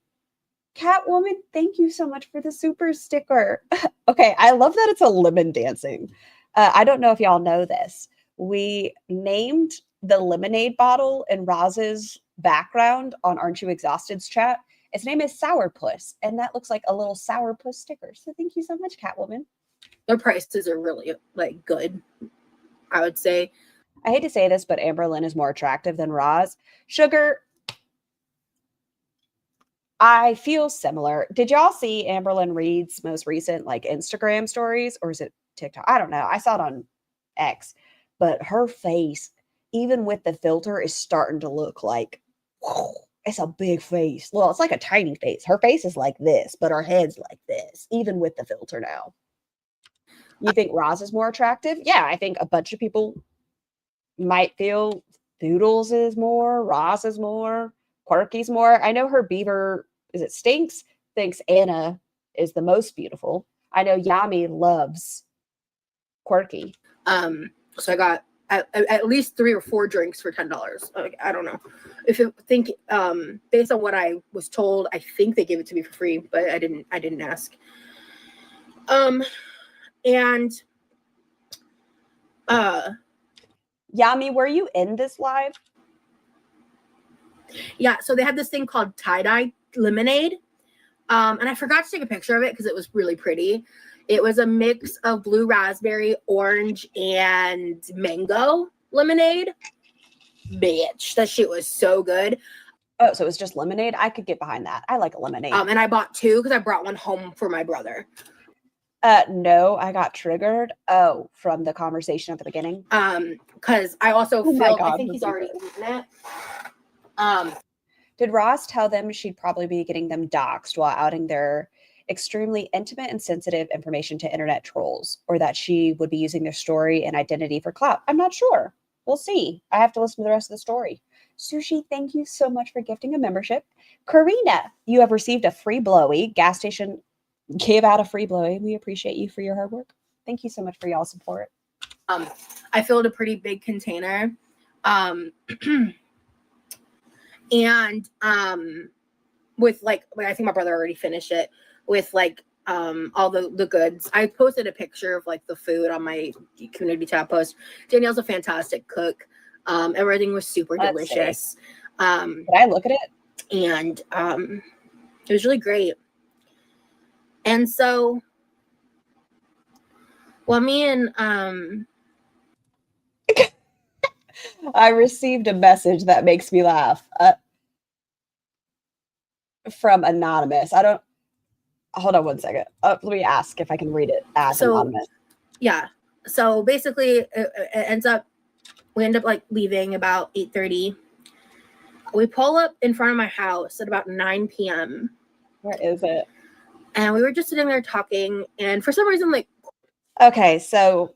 Catwoman, thank you so much for the super sticker. Okay, I love that it's a lemon dancing. I don't know if y'all know this. We named the lemonade bottle in Roz's background on Aren't You Exhausted's chat. Its name is Sourpuss, and that looks like a little Sourpuss sticker. So thank you so much, Catwoman. Their prices are really like good, I would say. I hate to say this, but Amberlynn is more attractive than Roz. Sugar, I feel similar. Did y'all see Amberlynn Reed's most recent like Instagram stories, or is it TikTok? I don't know. I saw it on X, but her face, even with the filter, is starting to look like, whew, it's a big face. Well, it's like a tiny face. Her face is like this, but her head's like this, even with the filter now. You think Roz is more attractive? Yeah, I think a bunch of people might feel Doodles is more, Roz is more, Quirky's more. I know her beaver, is it Stinks? Thinks Anna is the most beautiful. I know Yami loves Quirky. So I got at least 3 or 4 drinks for $10. I don't know. If you think based on what I was told, I think they gave it to me for free, but I didn't ask. And Yami, were you in this live? Yeah, so they had this thing called tie-dye lemonade. And I forgot to take a picture of it because it was really pretty. It was a mix of blue raspberry, orange, and mango lemonade. Bitch, that shit was so good. Oh, so it was just lemonade? I could get behind that. I like a lemonade. And I bought 2 because I brought one home for my brother. No, I got triggered. Oh, from the conversation at the beginning. Because I also feel God, I think he's already eaten it. Did Roz tell them she'd probably be getting them doxxed while outing their extremely intimate and sensitive information to internet trolls, or that she would be using their story and identity for clout? I'm not sure. We'll see. I have to listen to the rest of the story. Sushi, thank you so much for gifting a membership. Karina, you have received a free blowy. Gas station gave out a free blowy. We appreciate you for your hard work. Thank you so much for y'all's support. I filled a pretty big container. And with like I think my brother already finished it with like all the goods. I posted a picture of like the food on my community tab post. Danielle's a fantastic cook. Everything was super delicious. Did I look at it? And it was really great. And so well, me and I received a message that makes me laugh from Anonymous. I don't, hold on one second. Let me ask if I can read it as Anonymous. Yeah. So basically we end up like leaving about 8:30. We pull up in front of my house at about 9 p.m. Where is it? And we were just sitting there talking. And for some reason, like. Okay. So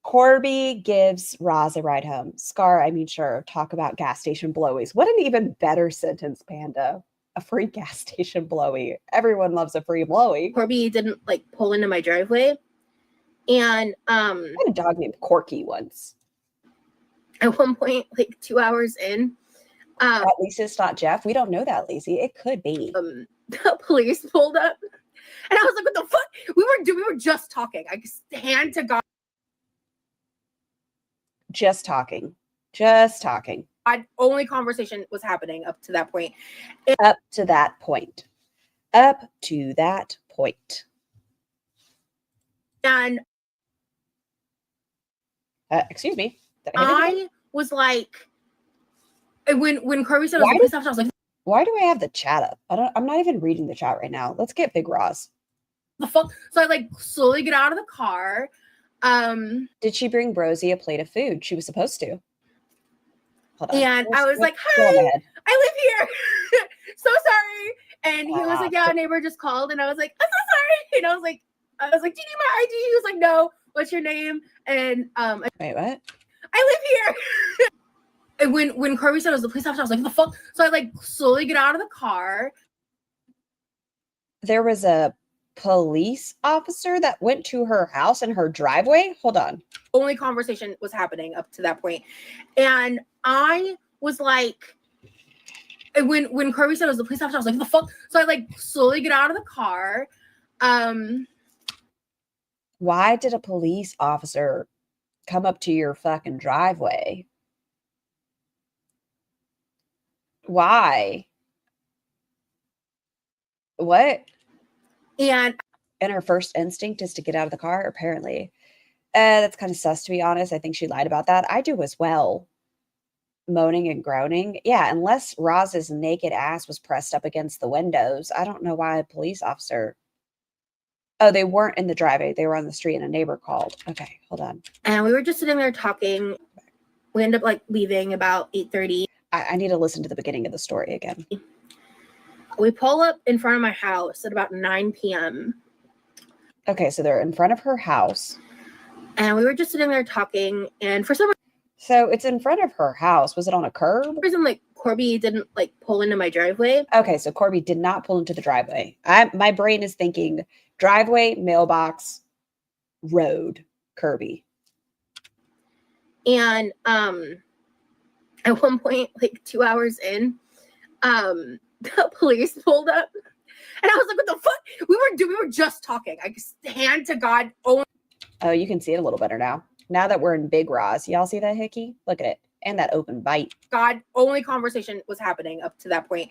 Corby gives Roz a ride home. Scar, I mean, sure, talk about gas station blowies. What an even better sentence, Panda. A free gas station blowy. Everyone loves a free blowy. Corby didn't like pull into my driveway. And I had a dog named Corky once. At one point, like 2 hours in. At least it's not Jeff. We don't know that, Lacey. It could be. The police pulled up. And I was like, what the fuck? We were just talking. I hand to God. Just talking. Just talking. Only conversation was happening up to that point. Up to that point. Up to that point. And excuse me. I was like, when Corby said I was like, why do I have the chat up? I'm not even reading the chat right now. Let's get Big Roz. The fuck? So I like slowly get out of the car. Did she bring Rosie a plate of food? She was supposed to. Hold on. And I was like, Go on hi, ahead. I live here. So sorry. And he was like, yeah, a neighbor just called. And I was like, I'm so sorry. And I was like, do you need my ID? He was like, no. What's your name? And Wait, what? I live here. And when Corby said it was the police officer, I was like, what the fuck? So I like slowly get out of the car. There was a police officer that went to her house in her driveway? Hold on. Only conversation was happening up to that point. And I was like, and when Corby said it was the police officer, I was like, what the fuck? So I like slowly get out of the car. Why did a police officer come up to your fucking driveway? Why? What? And her first instinct is to get out of the car, apparently. That's kind of sus, to be honest. I think she lied about that. I do as well. Moaning and groaning. Yeah, unless Roz's naked ass was pressed up against the windows. I don't know why a police officer... Oh, they weren't in the driveway. They were on the street and a neighbor called. Okay, hold on. And we were just sitting there talking. We ended up like leaving about 8:30. I need to listen to the beginning of the story again. We pull up in front of my house at about 9 p.m. Okay, so they're in front of her house. And we were just sitting there talking. And for some So it's in front of her house. Was it on a curb? reason, like Corby didn't like pull into my driveway. Okay, so Corby did not pull into the driveway. My brain is thinking driveway, mailbox, road, Kirby. And at one point, like 2 hours in, the police pulled up. And I was like, what the fuck? We were just talking. I just hand to God. Oh, You can see it a little better now. Now that we're in Big Roz. Y'all see that, Hickey? Look at it. And that open bite. God, only conversation was happening up to that point.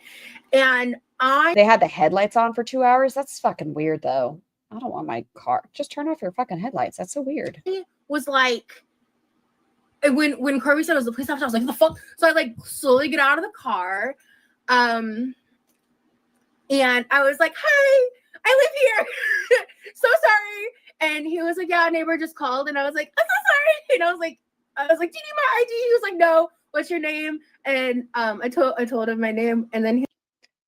And They had the headlights on for 2 hours? That's fucking weird, though. I don't want my car. Just turn off your fucking headlights. That's so weird. was like, and when Corby said it was the police officer, I was like, what the fuck? So I like slowly get out of the car. And I was like, hi, I live here. So sorry. And he was like, yeah, a neighbor just called. And I was like, I'm so sorry. And I was like, do you need my ID? He was like, no. What's your name? And I told him my name. And then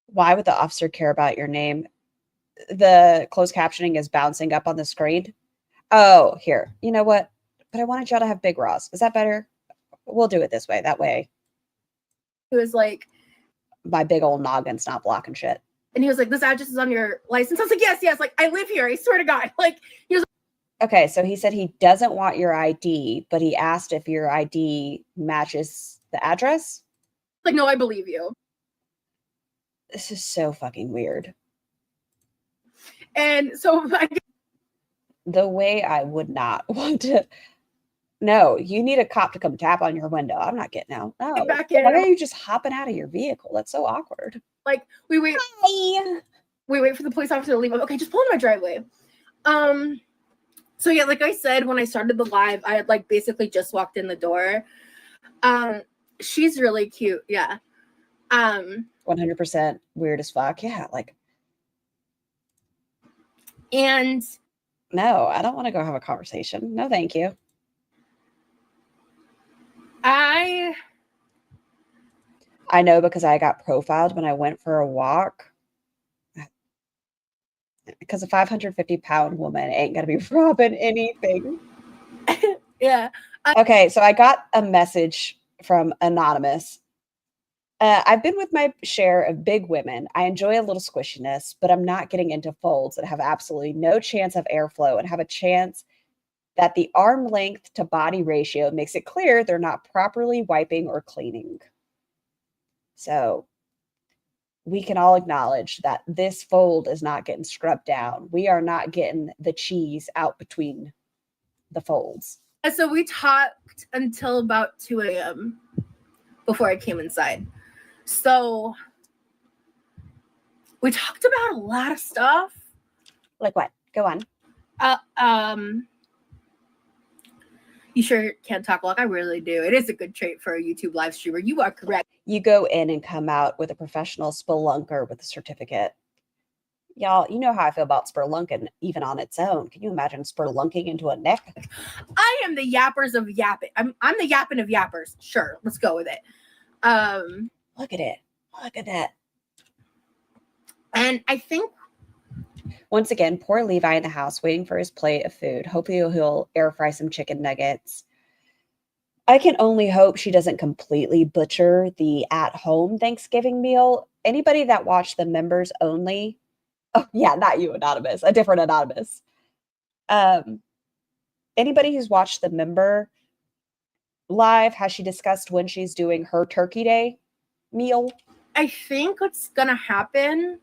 Why would the officer care about your name? The closed captioning is bouncing up on the screen. Oh, here. You know what? But I wanted y'all to have Big Roz. Is that better? We'll do it this way. That way he was like, my big old noggin's not blocking shit. and he was like, this address is on your license. I was like, yes. Like, I live here. I swear to God. Like, he was Okay, so he said he doesn't want your ID, but he asked if your ID matches the address. like, no, I believe you. This is so fucking weird. And so The way I would not want to. No, you need a cop to come tap on your window. I'm not getting out. No. back in. Why are you just hopping out of your vehicle? That's so awkward. Like, we wait for the police officer to leave. Okay, just pull into my driveway. So yeah, like I said, when I started the live, I had like basically just walked in the door. She's really cute. Yeah. 100% weird as fuck. Yeah, like. And No, I don't want to go have a conversation. No, thank you. I know because I got profiled when I went for a walk. Because a 550-pound woman ain't going to be robbing anything. yeah. Okay, so I got a message from Anonymous. I've been with my share of big women. I enjoy a little squishiness, but I'm not getting into folds that have absolutely no chance of airflow and have a chance that the arm length to body ratio makes it clear they're not properly wiping or cleaning. So we can all acknowledge that this fold is not getting scrubbed down. We are not getting the cheese out between the folds. So we talked until about 2 a.m. before I came inside. So we talked about a lot of stuff. Like what? Go on. You sure can't talk like I really do. It is a good trait for a YouTube live streamer. You are correct. You go in and come out with a professional spelunker with a certificate. Y'all, you know how I feel about spelunking even on its own. Can you imagine spelunking into a neck? I am the yappers of yapping. I'm the yapping of yappers. Sure, let's go with it. Look at it. Look at that. And I think once again, poor Levi in the house waiting for his plate of food. Hopefully he'll air fry some chicken nuggets. I can only hope she doesn't completely butcher the at-home Thanksgiving meal. Anybody that watched the members only, oh yeah, not you, Anonymous, a different Anonymous. Anybody who's watched the member live, has she discussed when she's doing her Turkey Day meal? I think what's gonna happen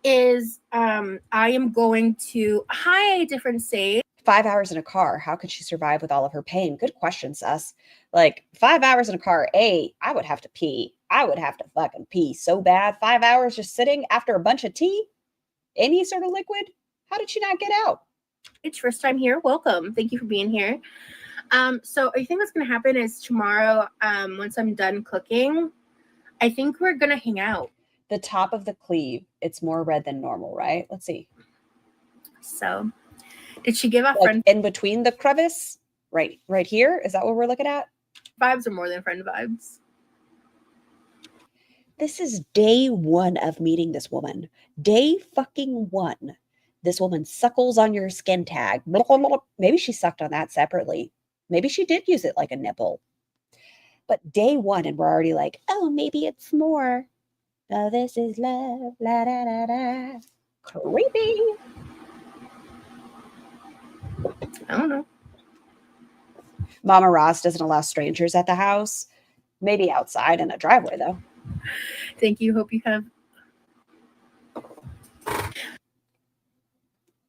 is I am going to a different state. 5 hours in a car. How could she survive with all of her pain? Good question, sus. Like 5 hours in a car. I would have to pee. I would have to fucking pee so bad. 5 hours just sitting after a bunch of tea? Any sort of liquid? How did she not get out? It's first time here. Welcome. Thank you for being here. So I think what's gonna happen is tomorrow, once I'm done cooking, I think we're gonna hang out. The top of the cleave, it's more red than normal, right? Let's see. So did she give a Like friend in between the crevice? Right here? Is that what we're looking at? vibes or more than friend vibes? This is day 1 of meeting this woman. Day fucking 1. This woman suckles on your skin tag. Maybe she sucked on that separately. Maybe she did use it like a nipple. But day 1 and we're already like, oh, maybe it's more. Oh, this is love. La da da da. Creepy. I don't know. Mama Ross doesn't allow strangers at the house. Maybe outside in a driveway, though. Thank you. Hope you have.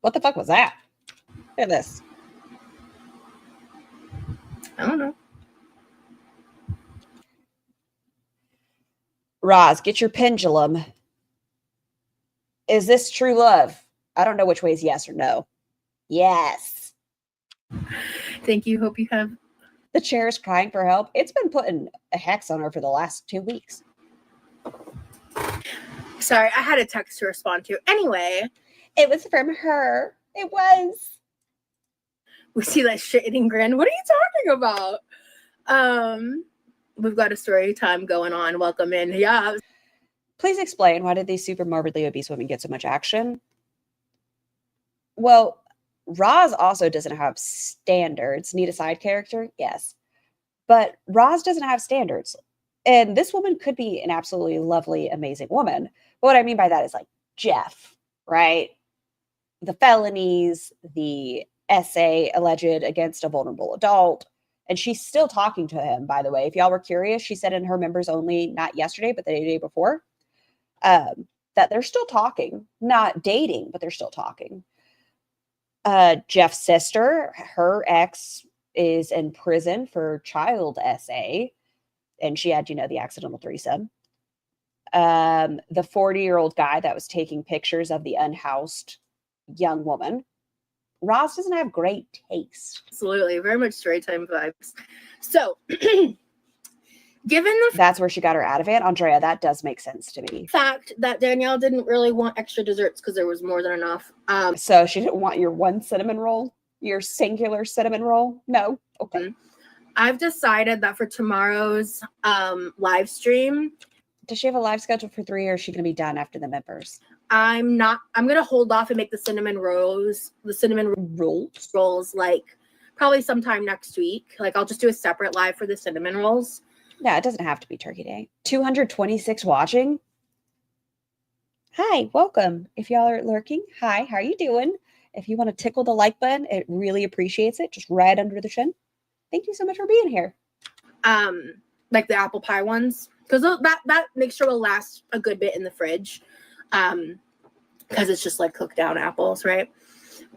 What the fuck was that? Look at this. I don't know. Roz, get your pendulum. Is this true love? I don't know which way is yes or no. Yes. Thank you. Hope you have. The chair is crying for help. It's been putting a hex on her for the last 2 weeks. Sorry, I had a text to respond to. Anyway, It was from her. It was. we see that shit-eating grin. What are you talking about? We've got a story time going on. Welcome in. Yeah. Please explain, why did these super morbidly obese women get so much action? Well, Roz also doesn't have standards. Need a side character? Yes. But Roz doesn't have standards. And this woman could be an absolutely lovely, amazing woman. But what I mean by that is like Jeff, right? The felonies, the essay alleged against a vulnerable adult. And she's still talking to him, by the way. If y'all were curious, she said in her members only, not yesterday, but the day before, that they're still talking. Not dating, but they're still talking. Jeff's sister, her ex is in prison for child essay. And she had, the accidental threesome. The 40-year-old guy that was taking pictures of the unhoused young woman. Roz doesn't have great taste. Absolutely. Very much storytime vibes. So, given the That's where she got her Ativan. Andrea, that does make sense to me. fact that Danielle didn't really want extra desserts because there was more than enough. So she didn't want your one cinnamon roll? Your singular cinnamon roll? No? Okay. I've decided that for tomorrow's live stream, Does she have a live schedule for 3 or is she going to be done after the members? I'm going to hold off and make the cinnamon rolls like probably sometime next week. Like I'll just do a separate live for the cinnamon rolls. Yeah, it doesn't have to be Turkey Day. 226 watching. Hi, welcome. If y'all are lurking, hi, how are you doing? If you want to tickle the like button, it really appreciates it. Just right under the chin. Thank you so much for being here. Like the apple pie ones, because that mixture will last a good bit in the fridge. Because it's just like cooked down apples, right?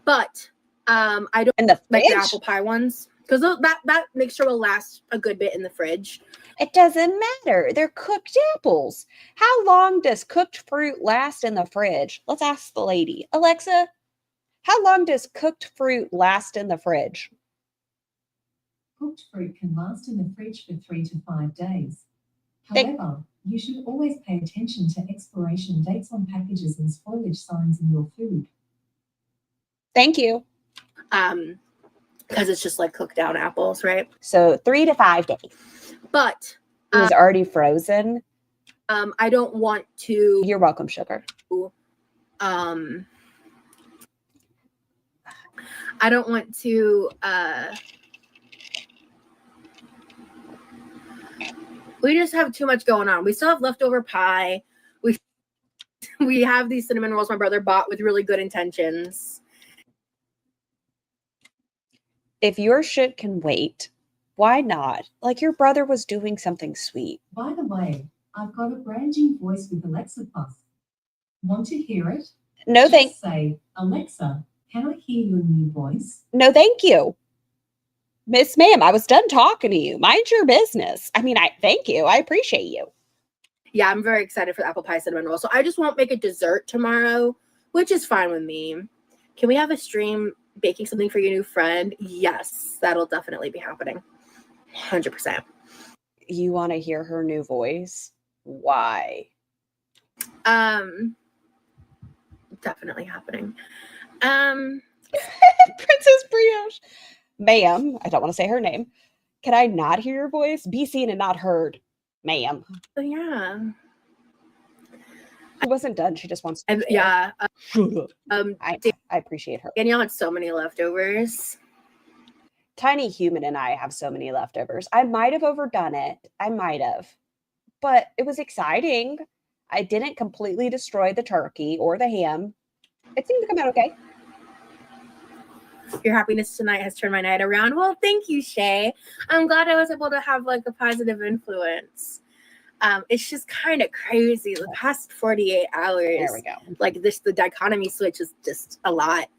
But I don't In the like fridge? the apple pie ones because that mixture will last a good bit in the fridge. It doesn't matter. They're cooked apples. How long does cooked fruit last in the fridge? Let's ask the lady. Alexa, how long does cooked fruit last in the fridge? Cooked fruit can last in the fridge for 3 to 5 days. Thank- However, You should always pay attention to expiration dates on packages and spoilage signs in your food. Thank you. Because it's just like cooked down apples, right? So 3 to 5 days. But It was already frozen. I don't want to. You're welcome, sugar. I don't want to. We just have too much going on. We still have leftover pie. We have these cinnamon rolls my brother bought with really good intentions. If your shit can wait, why not? Like your brother was doing something sweet. By the way, I've got a brand new voice with Alexa Plus. Want to hear it? No, Just say, Alexa, can I hear your new voice? No, thank you. Miss Ma'am, I was done talking to you. Mind your business. I mean, thank you. I appreciate you. Yeah, I'm very excited for the apple pie cinnamon roll. So I just won't make a dessert tomorrow, which is fine with me. Can we have a stream baking something for your new friend? Yes, that'll definitely be happening. 100%. You want to hear her new voice? Why? Definitely happening. Princess Brioche. Ma'am, I don't want to say her name. Can I not hear your voice? Be seen and not heard, ma'am. So yeah. She wasn't done. She just wants to. Yeah. I appreciate her. Danielle had so many leftovers. Tiny Human and I have so many leftovers. I might have overdone it. I might have. But it was exciting. I didn't completely destroy the turkey or the ham. It seemed to come out okay. Your happiness tonight has turned my night around. Well, thank you, Shay. I'm glad I was able to have like a positive influence. It's just kind of crazy. The past 48 hours. There we go. Like the dichotomy switch is just a lot.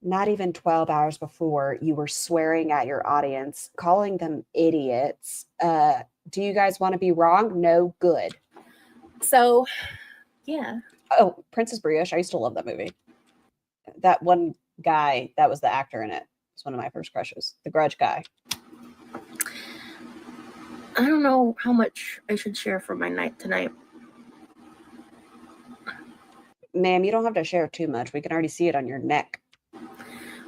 Not even 12 hours before, you were swearing at your audience, calling them idiots. Do you guys want to be wrong? No, good. So, yeah. Oh, Princess Brioche. I used to love that movie. That one guy that was the actor in it was one of my first crushes. The Grudge guy. I don't know how much I should share for my night tonight. Ma'am, you don't have to share too much. We can already see it on your neck.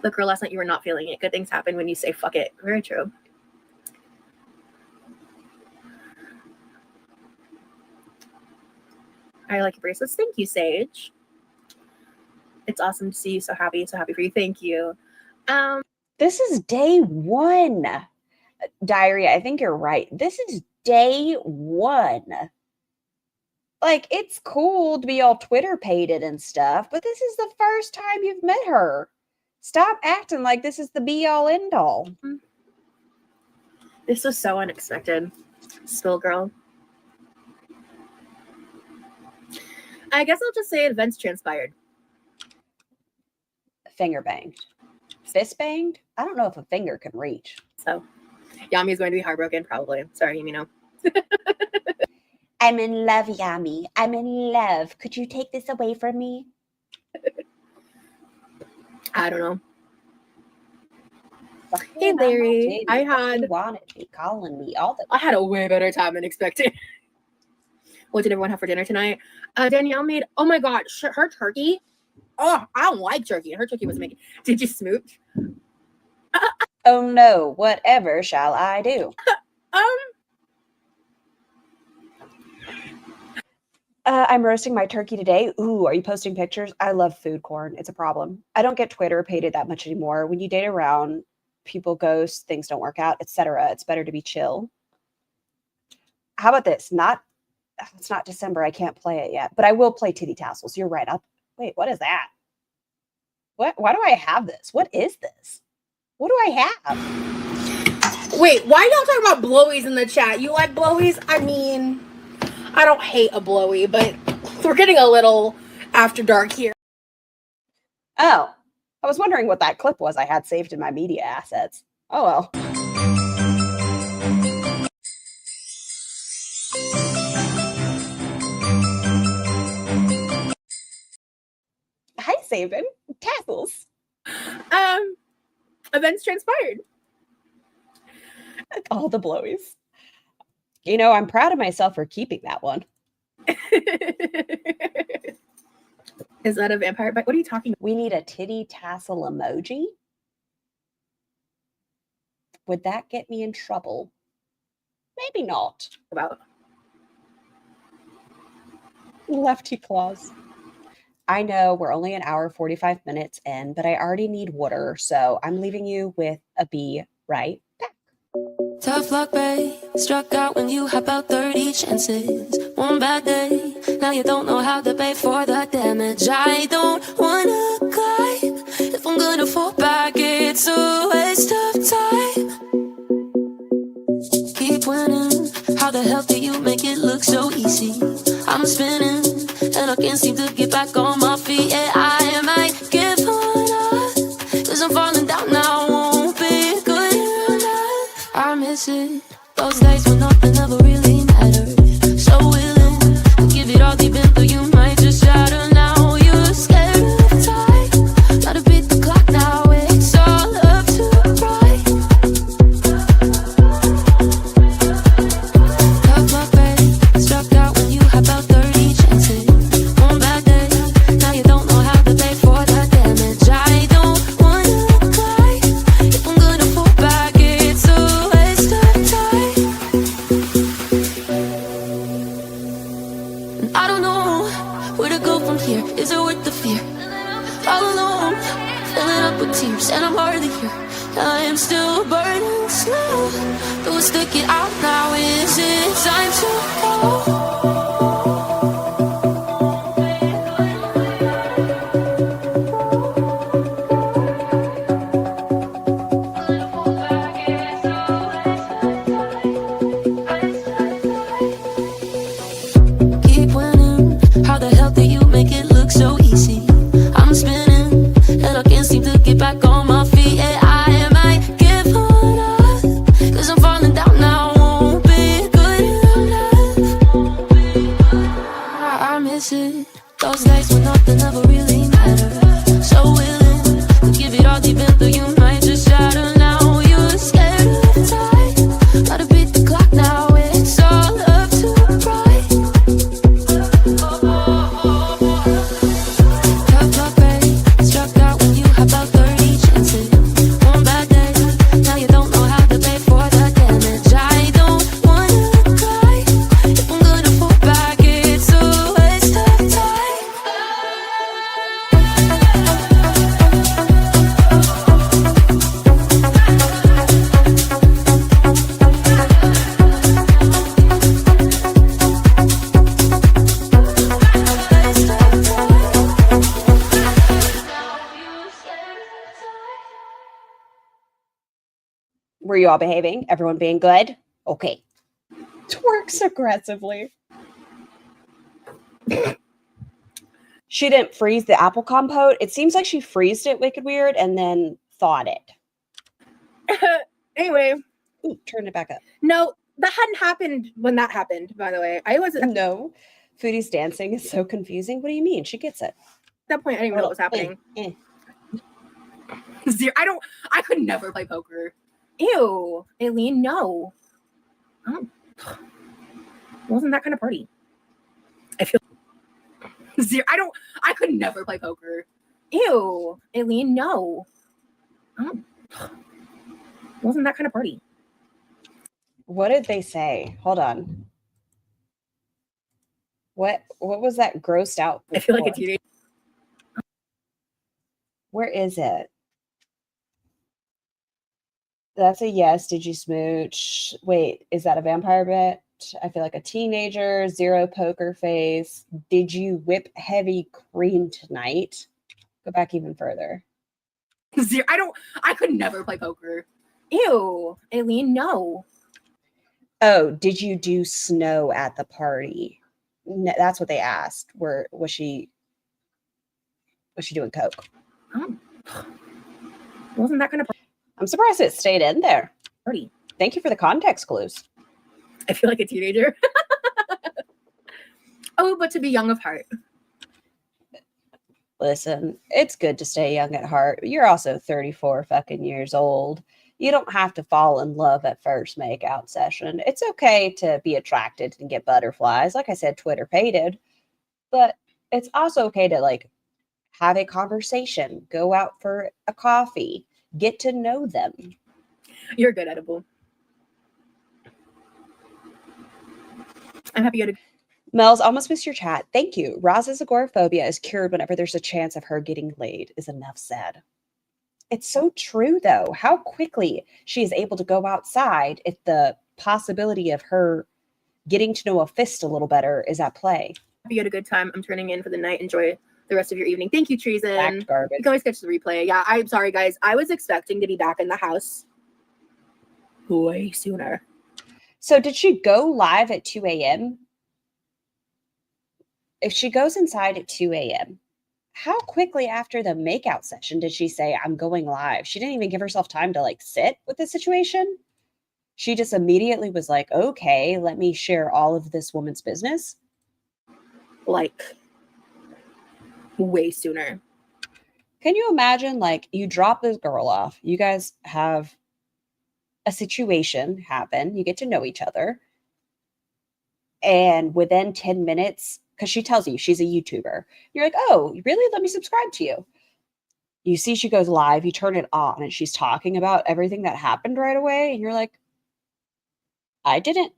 Look, girl, last night you were not feeling it. Good things happen when you say fuck it. Very true. I like your bracelets. Thank you, Sage. It's awesome to see you so happy. So happy for you. Thank you. This is day one. Diary, I think you're right. This is day one. Like, it's cool to be all Twitter pated and stuff, but this is the first time you've met her. Stop acting like this is the be all end all. This was so unexpected. Spill girl. I guess I'll just say events transpired. Finger banged. Fist banged? I don't know if a finger can reach. So, Yami is going to be heartbroken, probably. Sorry, Yumino. I'm in love, Yami. I'm in love. Could you take this away from me? I don't know. Hey, Larry. I wanted me calling me all the. I had a way better time than expected. What did everyone have for dinner tonight? Danielle made, oh my God, her turkey. Oh, I don't like turkey. Her turkey was making. Did you smooch? Oh no, whatever shall I do? I'm roasting my turkey today. Ooh, are you posting pictures? I love food corn. It's a problem. I don't get Twitter pated that much anymore. When you date around, people ghost, things don't work out, etc. It's better to be chill. How about this? It's not December. I can't play it yet, but I will play Titty Tassels. You're right. Wait, what is that? Why do I have this? What is this? What do I have? Wait, why y'all talking about blowies in the chat? You like blowies? I mean, I don't hate a blowy, but we're getting a little after dark here. Oh, I was wondering what that clip was I had saved in my media assets. Oh, well. Hi, Sabin. Tassels. Events transpired. All the blowies. You know, I'm proud of myself for keeping that one. Is that a vampire bite? What are you talking We need a titty tassel emoji. Would that get me in trouble? Maybe not. about? Lefty claws. I know we're only an hour 45 minutes in, but I already need water, so I'm leaving you with a be right back. Tough luck, babe. Struck out when you had about 30 chances. One bad day, now you don't know how to pay for the damage. I don't wanna climb. If I'm gonna fall back, it's a waste of time. Keep winning. How the hell do you make it look so easy? I'm spinning, and I can't seem to get back on my feet. Yeah, I might give up, 'cause I'm falling down now. Won't be good enough. I miss it. Those days when nothing ever really mattered. So willing to give it all deep into you might just shatter now. You're scared of time. Gotta beat the clock now. It's all up to right. Tough luck, babe. Struck out when you had about 30 chances. One bad day, now you don't know how to pay for the damage. I don't wanna cry. If I'm gonna fall back, it's a waste of time. And I don't know where to go from here. Is it worth the fear? All alone, filling up with tears, and I'm hardly here. I am still burning slow. Do I stick it out now? Is it time to go? Keep winning. How the hell do you make it look so easy? I'm spinning, and I can't seem to get back on my feet. Yeah, I might give up, 'cause I'm falling down now. Won't be good enough. I miss it. Those days when nothing ever really mattered. So willing to give it all deep into you might just shatter now. You're scared of time. Gotta beat the clock now. It's all up to right. Tough luck, babe. Struck out when you had about 30 chances. One bad day, now you don't know how to pay for the damage. I don't wanna cry. If I'm gonna fall back, it's a waste of time. Were you all behaving? Everyone being good? Okay. Twerks aggressively. She didn't freeze the apple compote. It seems like she freezed it wicked weird and then thawed it. Anyway, Ooh, turn it back up. no, that hadn't happened when that happened, by the way. I wasn't at No. Foodie's dancing is so confusing. What do you mean? She gets it. that point. I didn't even know what was happening. I could never play poker. Ew, Aileen, no. Wasn't that kind of party. I feel I could never play poker. Ew, Aileen, no. Wasn't that kind of party. What did they say? Hold on. What was that grossed out? I feel like before? it's you. Where is it? That's a yes. Did you smooch? Wait, is that a vampire bit? I feel like a teenager. Zero poker face. Did you whip heavy cream tonight? Go back even further. I could never play poker. Ew, Aileen, no. Oh, did you do snow at the party? No, that's what they asked. Was she doing coke? Wasn't that kind of I'm surprised it stayed in there. party. Thank you for the context clues. I feel like a teenager. Oh, but to be young of heart. Listen, it's good to stay young at heart. You're also 34 fucking years old. You don't have to fall in love at first makeout session. It's okay to be attracted and get butterflies. Like I said, Twitter pated, but it's also okay to like have a conversation, go out for a coffee, get to know them. You're good, Edible. I'm happy you had a Mel's almost missed your chat. Thank you. Roz's agoraphobia is cured whenever there's a chance of her getting laid, is enough said. It's so true, though. How quickly she is able to go outside if the possibility of her getting to know a fist a little better is at play. you had a good time. I'm turning in for the night. Enjoy the rest of your evening. Thank you, Treason. Fact garbage. You can always catch the replay. Yeah, I'm sorry, guys. I was expecting to be back in the house way sooner. So did she go live at 2 a.m.? If she goes inside at 2 a.m., how quickly after the makeout session did she say, I'm going live? She didn't even give herself time to like sit with the situation. She just immediately was like, okay, let me share all of this woman's business. Like, way sooner. Can you imagine, like, you drop this girl off, you guys have a situation happen, you get to know each other, and within 10 minutes, because she tells you she's a YouTuber, you're like, oh, really? Let me subscribe to you. You see she goes live, you turn it on, and she's talking about everything that happened right away, and you're like, I didn't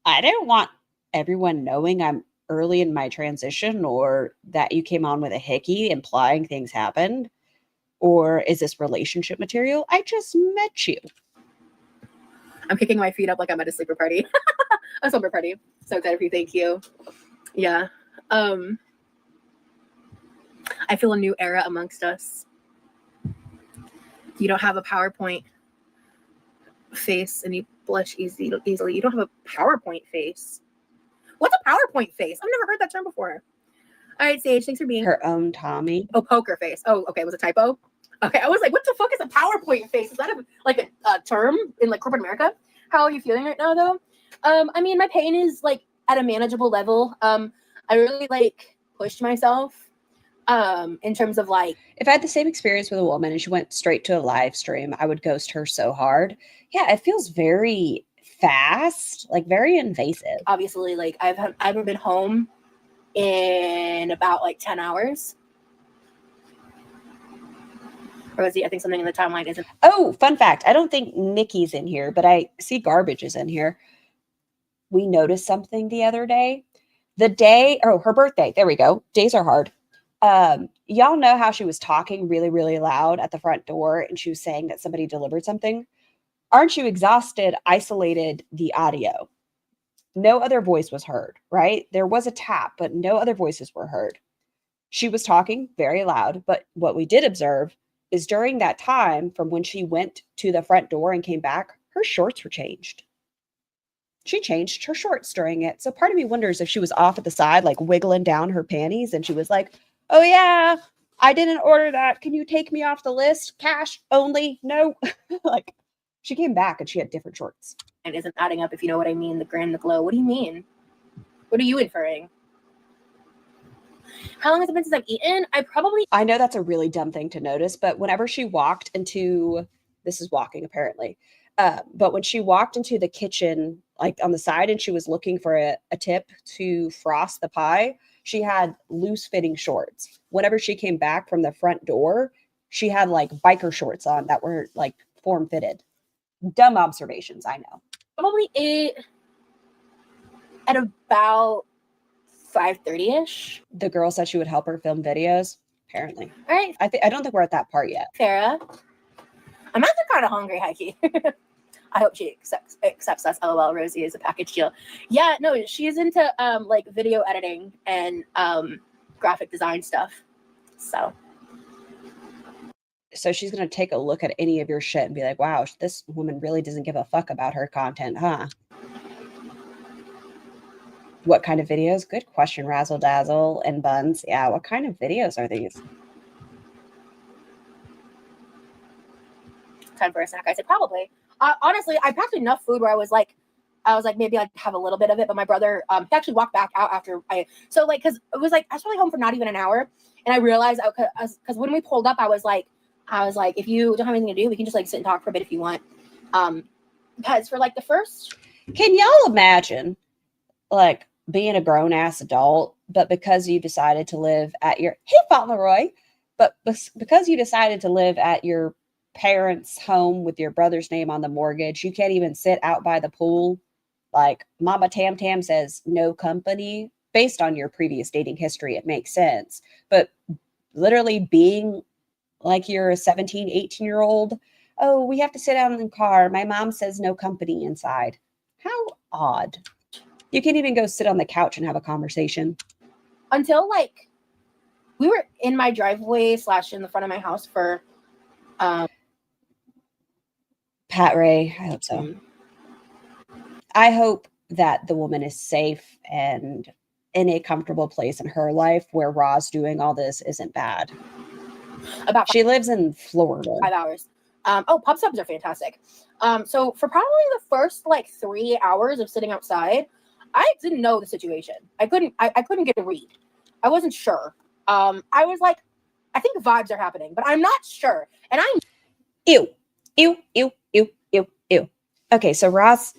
want everyone knowing I'm early in my transition, or that you came on with a hickey implying things happened, or is this relationship material? I just met you. I'm kicking my feet up like I'm at a sleeper party. A slumber party. So excited for you. Thank you. Yeah. I feel a new era amongst us. You don't have a PowerPoint face and you blush easily. You don't have a PowerPoint face. What's a PowerPoint face? I've never heard that term before. All right, Sage, thanks for being Her own Tommy. Oh, poker face. Oh, okay. Was it a typo? Okay, I was like, what the fuck is a PowerPoint face? Is that a term in like corporate America? How are you feeling right now, though? I mean, my pain is like at a manageable level. I really like pushed myself in terms of like, if I had the same experience with a woman and she went straight to a live stream, I would ghost her so hard. Yeah, it feels very fast, like very invasive. obviously, like I haven't been home in about like 10 hours. Rosie, I think something in the timeline isn't. Oh, fun fact. I don't think Nikki's in here, but I see Garbage is in here. We noticed something the other day. The day, her birthday. There we go. Days are hard. Y'all know how she was talking really, really loud at the front door and she was saying that somebody delivered something? Aren't you exhausted? Isolated the audio. No other voice was heard, right? There was a tap, but no other voices were heard. She was talking very loud, but what we did observe is during that time from when she went to the front door and came back, her shorts were changed. She changed her shorts during it. So part of me wonders if she was off at the side, like wiggling down her panties, and she was like, oh yeah, I didn't order that. Can you take me off the list? Cash only? No. Like, she came back and she had different shorts. And isn't adding up, if you know what I mean. The grand, the glow. What do you mean? What are you inferring? How long has it been since I've eaten? I know that's a really dumb thing to notice, but whenever she walked into, this is walking apparently, but when she walked into the kitchen, like on the side, and she was looking for a tip to frost the pie, she had loose fitting shorts. Whenever she came back from the front door, she had like biker shorts on that were like form fitted. Dumb observations, I know. Probably ate at about 5:30ish. The girl said she would help her film videos. Apparently. All right, I don't think we're at that part yet. Farah. I'm actually kind of hungry, Hickey. I hope she accepts us. LOL, Rosie is a package deal. Yeah, no, she's into like video editing and graphic design stuff. So she's going to take a look at any of your shit and be like, wow, this woman really doesn't give a fuck about her content, huh? What kind of videos? Good question, Razzle Dazzle and Buns. Yeah, what kind of videos are these? Time for a snack. I said probably. Honestly, I packed enough food where I was like maybe I'd have a little bit of it, but my brother he actually walked back out after because it was like I was probably home for not even an hour, and I realized because when we pulled up, I was like, I was like, if you don't have anything to do, we can just like sit and talk for a bit if you want. Because for like the first, Can y'all imagine like being a grown ass adult, but because you decided to live at your hey Fauntleroy, but because you decided to live at your parents' home with your brother's name on the mortgage, you can't even sit out by the pool. Like Mama Tam Tam says, no company. Based on your previous dating history, it makes sense. But literally being like you're a 17, 18-year-old, oh, we have to sit down in the car. My mom says no company inside. How odd. You can't even go sit on the couch and have a conversation. until like we were in my driveway / in the front of my house for Pat Ray, I hope so. I hope that the woman is safe and in a comfortable place in her life where Roz doing all this isn't bad. about She lives in Florida. 5 hours. Pub subs are fantastic. So for probably the first like 3 hours of sitting outside, I didn't know the situation. I couldn't get a read. I wasn't sure. I was like, I think vibes are happening, but I'm not sure. And I Ew. Okay, so Roz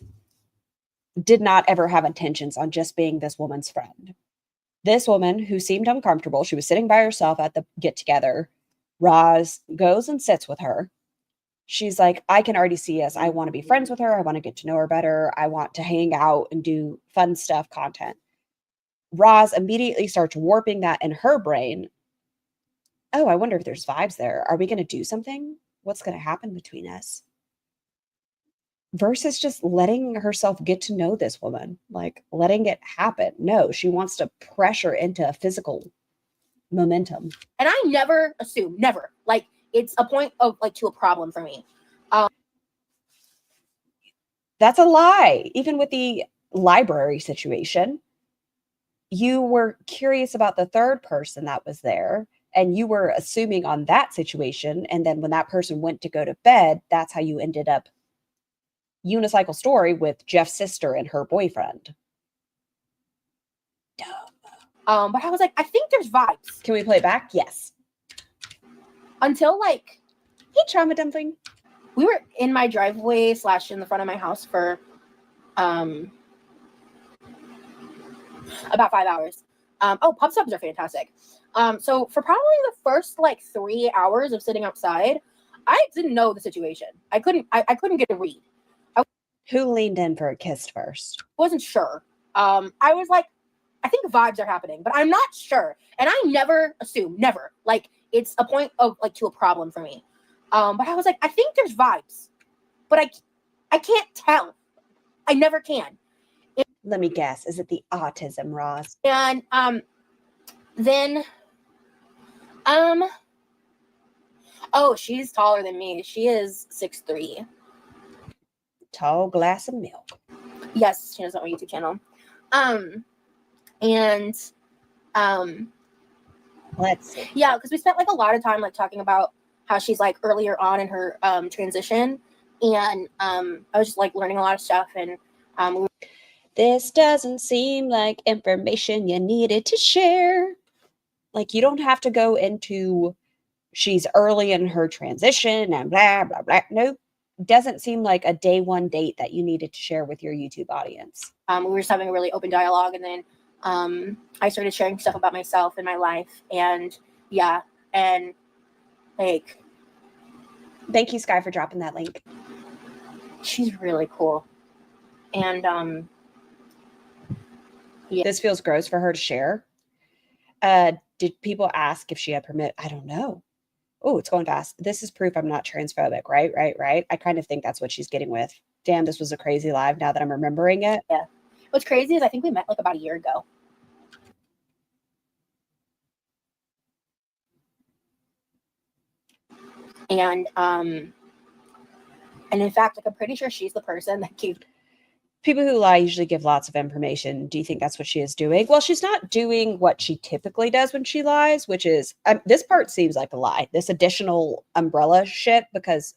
did not ever have intentions on just being this woman's friend. This woman who seemed uncomfortable, she was sitting by herself at the get together. Roz goes and sits with her. She's like, I can already see us. I want to be friends with her. I want to get to know her better. I want to hang out and do fun stuff, content. Roz immediately starts warping that in her brain. Oh, I wonder if there's vibes there. Are we going to do something? What's going to happen between us? Versus just letting herself get to know this woman, like letting it happen. No, she wants to pressure into a physical momentum. And I never assume, never. Like it's a point of like to a problem for me. That's a lie. Even with the library situation, you were curious about the third person that was there and you were assuming on that situation. And then when that person went to go to bed, that's how you ended up unicycle story with Jeff's sister and her boyfriend. Dumb. But I was like, I think there's vibes. Can we play it back? Yes. Until like, hey, trauma dumpling. We were in my driveway / in the front of my house for about 5 hours. Pub subs are fantastic. So for probably the first like 3 hours of sitting outside, I didn't know the situation. I couldn't get a read. Who leaned in for a kiss first? Wasn't sure. I was like, I think vibes are happening, but I'm not sure. And I never assume, never. Like it's a point of like to a problem for me. But I was like, I think there's vibes, but I can't tell. I never can. Let me guess. Is it the autism, Roz? And then oh, she's taller than me. She is 6'3". Tall glass of milk. Yes, she has on my YouTube channel. Let's see. Yeah, because we spent like a lot of time like talking about how she's like earlier on in her transition, and I was just like learning a lot of stuff, and this doesn't seem like information you needed to share. Like you don't have to go into she's early in her transition and blah blah blah. Nope. Doesn't seem like a day one date that you needed to share with your YouTube audience. we were just having a really open dialogue, and then I started sharing stuff about myself and my life, and yeah, and like thank you, Sky, for dropping that link. She's really cool. And yeah. This feels gross for her to share. Did people ask if she had permit? I don't know. Oh, it's going fast. This is proof I'm not transphobic, right? I kind of think that's what she's getting with. Damn, this was a crazy live now that I'm remembering it. Yeah. What's crazy is I think we met like about a year ago. And in fact, like I'm pretty sure she's the person that gave. People who lie usually give lots of information. Do you think that's what she is doing? Well, she's not doing what she typically does when she lies, which is this part seems like a lie, this additional umbrella shit, because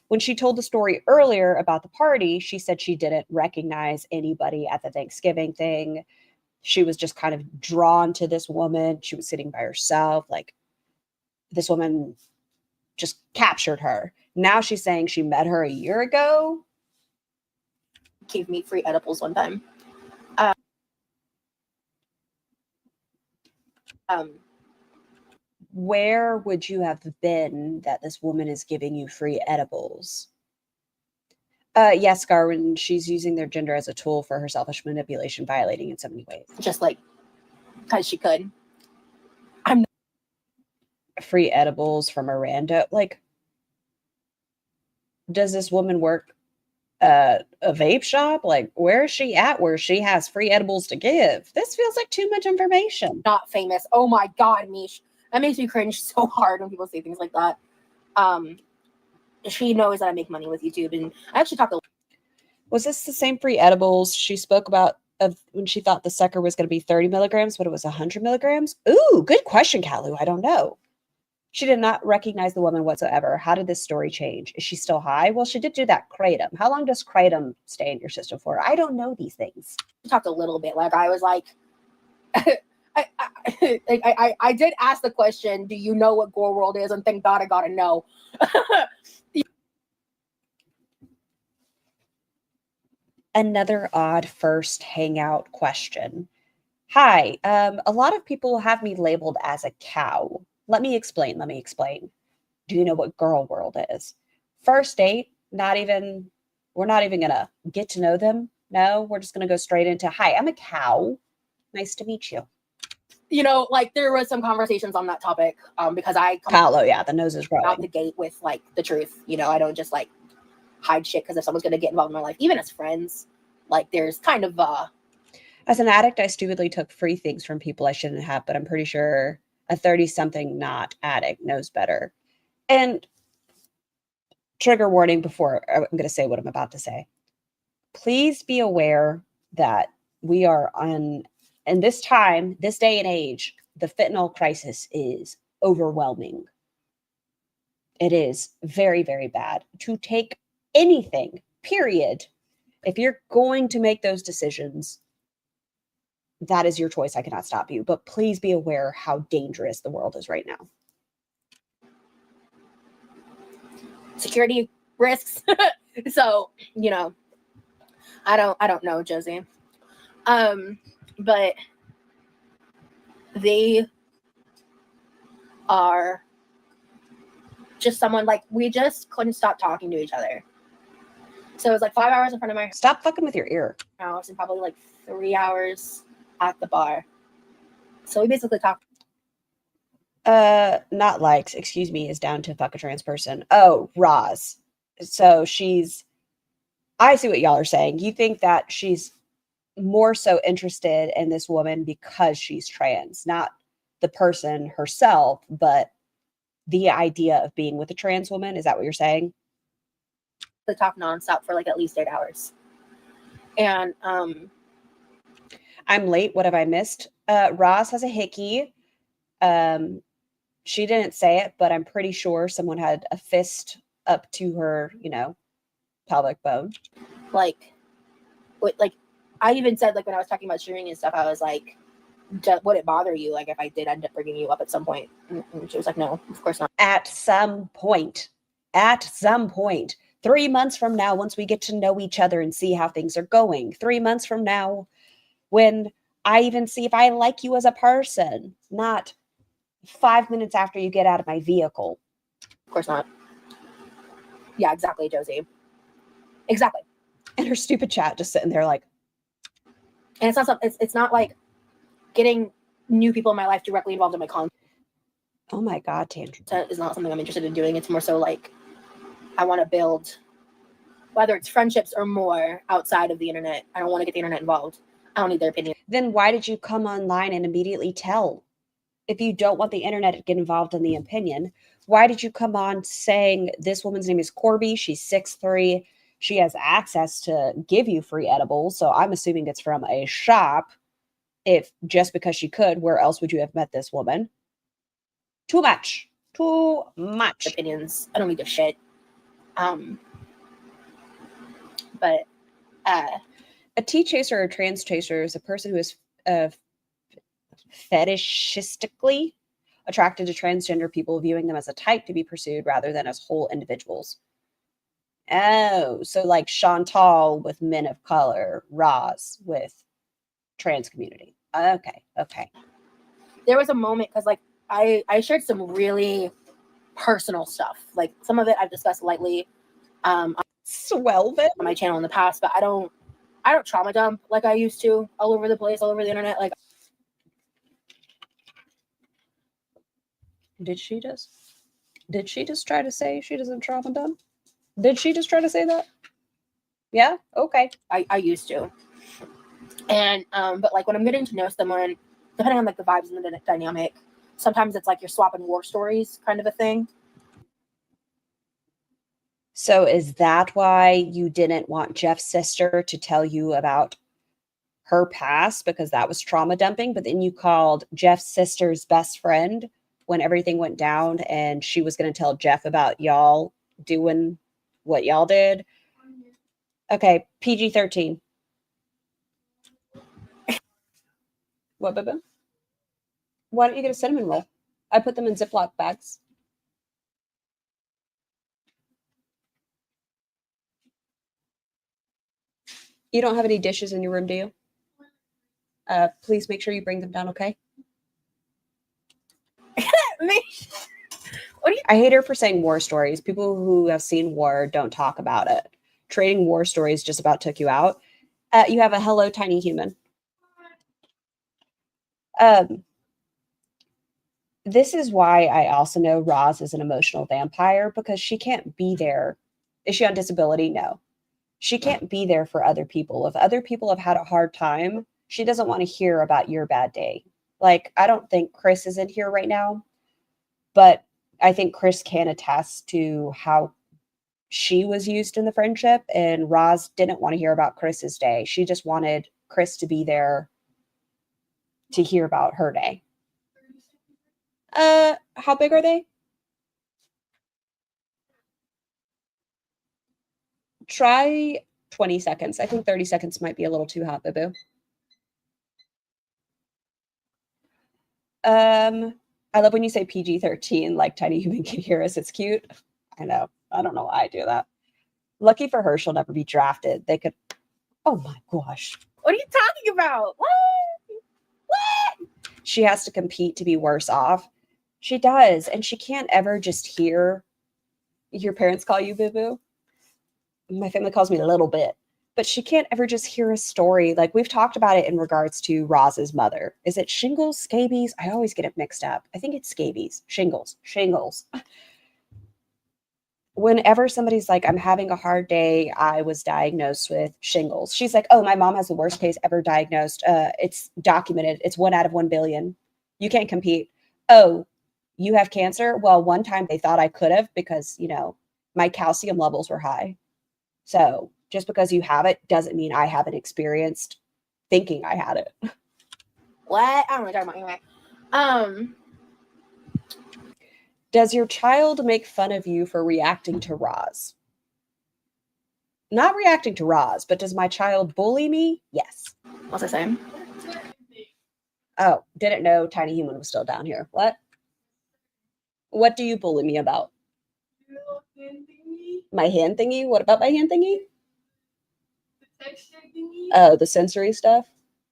when she told the story earlier about the party, she said she didn't recognize anybody at the Thanksgiving thing. She was just kind of drawn to this woman. She was sitting by herself. Like this woman just captured her. Now she's saying she met her a year ago. Gave me free edibles one time. Where would you have been that this woman is giving you free edibles? Yes, Garwin, she's using their gender as a tool for her selfish manipulation, violating in so many ways. Just like, because she could. Free edibles from a rando. Like, does this woman work a vape shop? Like, where is she at where she has free edibles to give? This feels like too much information. Not famous. Oh my God, Mish. That makes me cringe so hard when people say things like that. She knows that I make money with YouTube, and I actually talked. Was this the same free edibles she spoke about of when she thought the sucker was going to be 30 milligrams, but it was 100 milligrams? Ooh, good question, Kalu. I don't know. She did not recognize the woman whatsoever. How did this story change? Is she still high? Well, she did do that kratom. How long does kratom stay in your system for? I don't know these things. We talked a little bit. Like, I was like, I did ask the question, do you know what Gore World is? And thank God I got to know. Another odd first hangout question. Hi, a lot of people have me labeled as a cow. Let me explain. Do you know what girl world is? First date, we're not even gonna get to know them. No, we're just gonna go straight into, hi, I'm a cow. Nice to meet you. You know, like, there was some conversations on that topic, because I come Paolo, yeah, the nose is growing. out the gate with, like, the truth. You know, I don't just, like, hide shit because if someone's going to get involved in my life, even as friends, like, there's kind of As an addict, I stupidly took free things from people I shouldn't have, but I'm pretty sure a 30-something not addict knows better. And trigger warning before I'm going to say what I'm about to say. Please be aware that we are in this time, this day and age, the fentanyl crisis is overwhelming. It is very, very bad to take anything, period. If you're going to make those decisions, that is your choice. I cannot stop you. But please be aware how dangerous the world is right now. security risks. So, you know, I don't know, Josie. But they are just someone, like, we just couldn't stop talking to each other. So it was like 5 hours in front of my Stop fucking with your ear. house and probably like 3 hours at the bar. So we basically talked. Not likes, excuse me, is down to fuck a trans person. Oh, Roz. So I see what y'all are saying. You think that she's more so interested in this woman because she's trans, not the person herself, but the idea of being with a trans woman. Is that what you're saying? They talk nonstop for like at least 8 hours. And I'm late. What have I missed? Roz has a hickey. She didn't say it, but I'm pretty sure someone had a fist up to her, pelvic bone. like I even said, like, when I was talking about streaming and stuff, I was like, would it bother you, like, if I did end up bringing you up at some point? And she was like, no, of course not. At some point. 3 months from now, once we get to know each other and see how things are going. 3 months from now, when I even see if I like you as a person, not 5 minutes after you get out of my vehicle. Of course not. Yeah, exactly, Josie. Exactly. And her stupid chat just sitting there like. And it's not like getting new people in my life directly involved in my content. Oh my God, Tangent. Is not something I'm interested in doing. It's more so like I want to build, whether it's friendships or more, outside of the internet. I don't want to get the internet involved. I don't need their opinion. Then why did you come online and immediately tell? If you don't want the internet to get involved in the opinion, why did you come on saying this woman's name is Corby? She's 6'3". She has access to give you free edibles. So I'm assuming it's from a shop. If just because she could, where else would you have met this woman? Too much. Opinions. I don't need a shit. But a T chaser or trans chaser is a person who is fetishistically attracted to transgender people, viewing them as a type to be pursued rather than as whole individuals. Oh, so like Chantal with men of color, Roz with trans community. Okay. There was a moment because like I shared some really personal stuff. Like some of it I've discussed lightly on Swelvin. my channel in the past, but I don't trauma dump like I used to all over the place, all over the internet. Like, Did she just try to say she doesn't trauma dump? Did she just try to say that? Yeah. Okay. I used to. And but like when I'm getting to know someone, depending on like the vibes and the dynamic, sometimes it's like you're swapping war stories kind of a thing. So is that why you didn't want Jeff's sister to tell you about her past, because that was trauma dumping, but then you called Jeff's sister's best friend when everything went down and she was going to tell Jeff about y'all doing what y'all did? Okay, PG-13. What, baby? Why don't you get a cinnamon roll? I put them in Ziploc bags. You don't have any dishes in your room, do you? Please make sure you bring them down, okay? I hate her for saying war stories. People who have seen war don't talk about it. Trading war stories just about took you out. You have a hello, tiny human. This is why I also know Roz is an emotional vampire, because she can't be there. Is she on disability? No. She can't be there for other people. If other people have had a hard time, she doesn't want to hear about your bad day. Like, I don't think Chris is in here right now, but I think Chris can attest to how she was used in the friendship, and Roz didn't want to hear about Chris's day. She just wanted Chris to be there to hear about her day. How big are they? Try 20 seconds. I think 30 seconds might be a little too hot, boo-boo. I love when you say PG-13, like tiny human can hear us. It's cute. I know. I don't know why I do that. Lucky for her, she'll never be drafted. They could. Oh my gosh. What are you talking about? What? She has to compete to be worse off. She does. And she can't ever just hear. Your parents call you boo-boo? My family calls me a little bit. But she can't ever just hear a story. Like, we've talked about it in regards to Roz's mother. Is it shingles, scabies? I always get it mixed up. I think it's scabies. Shingles. Whenever somebody's like, I'm having a hard day, I was diagnosed with shingles. She's like, oh, my mom has the worst case ever diagnosed. It's documented. It's 1 out of 1 billion. You can't compete. Oh, you have cancer? Well, one time they thought I could have because, my calcium levels were high. So just because you have it doesn't mean I haven't experienced thinking I had it. What? I don't know what you're talking about anyway. Does your child make fun of you for reacting to Roz? Not reacting to Roz, but does my child bully me? Yes. What's I saying? Oh, didn't know Tiny Human was still down here. What? What do you bully me about? My hand thingy? What about my hand thingy? The texture thingy. Oh, the sensory stuff?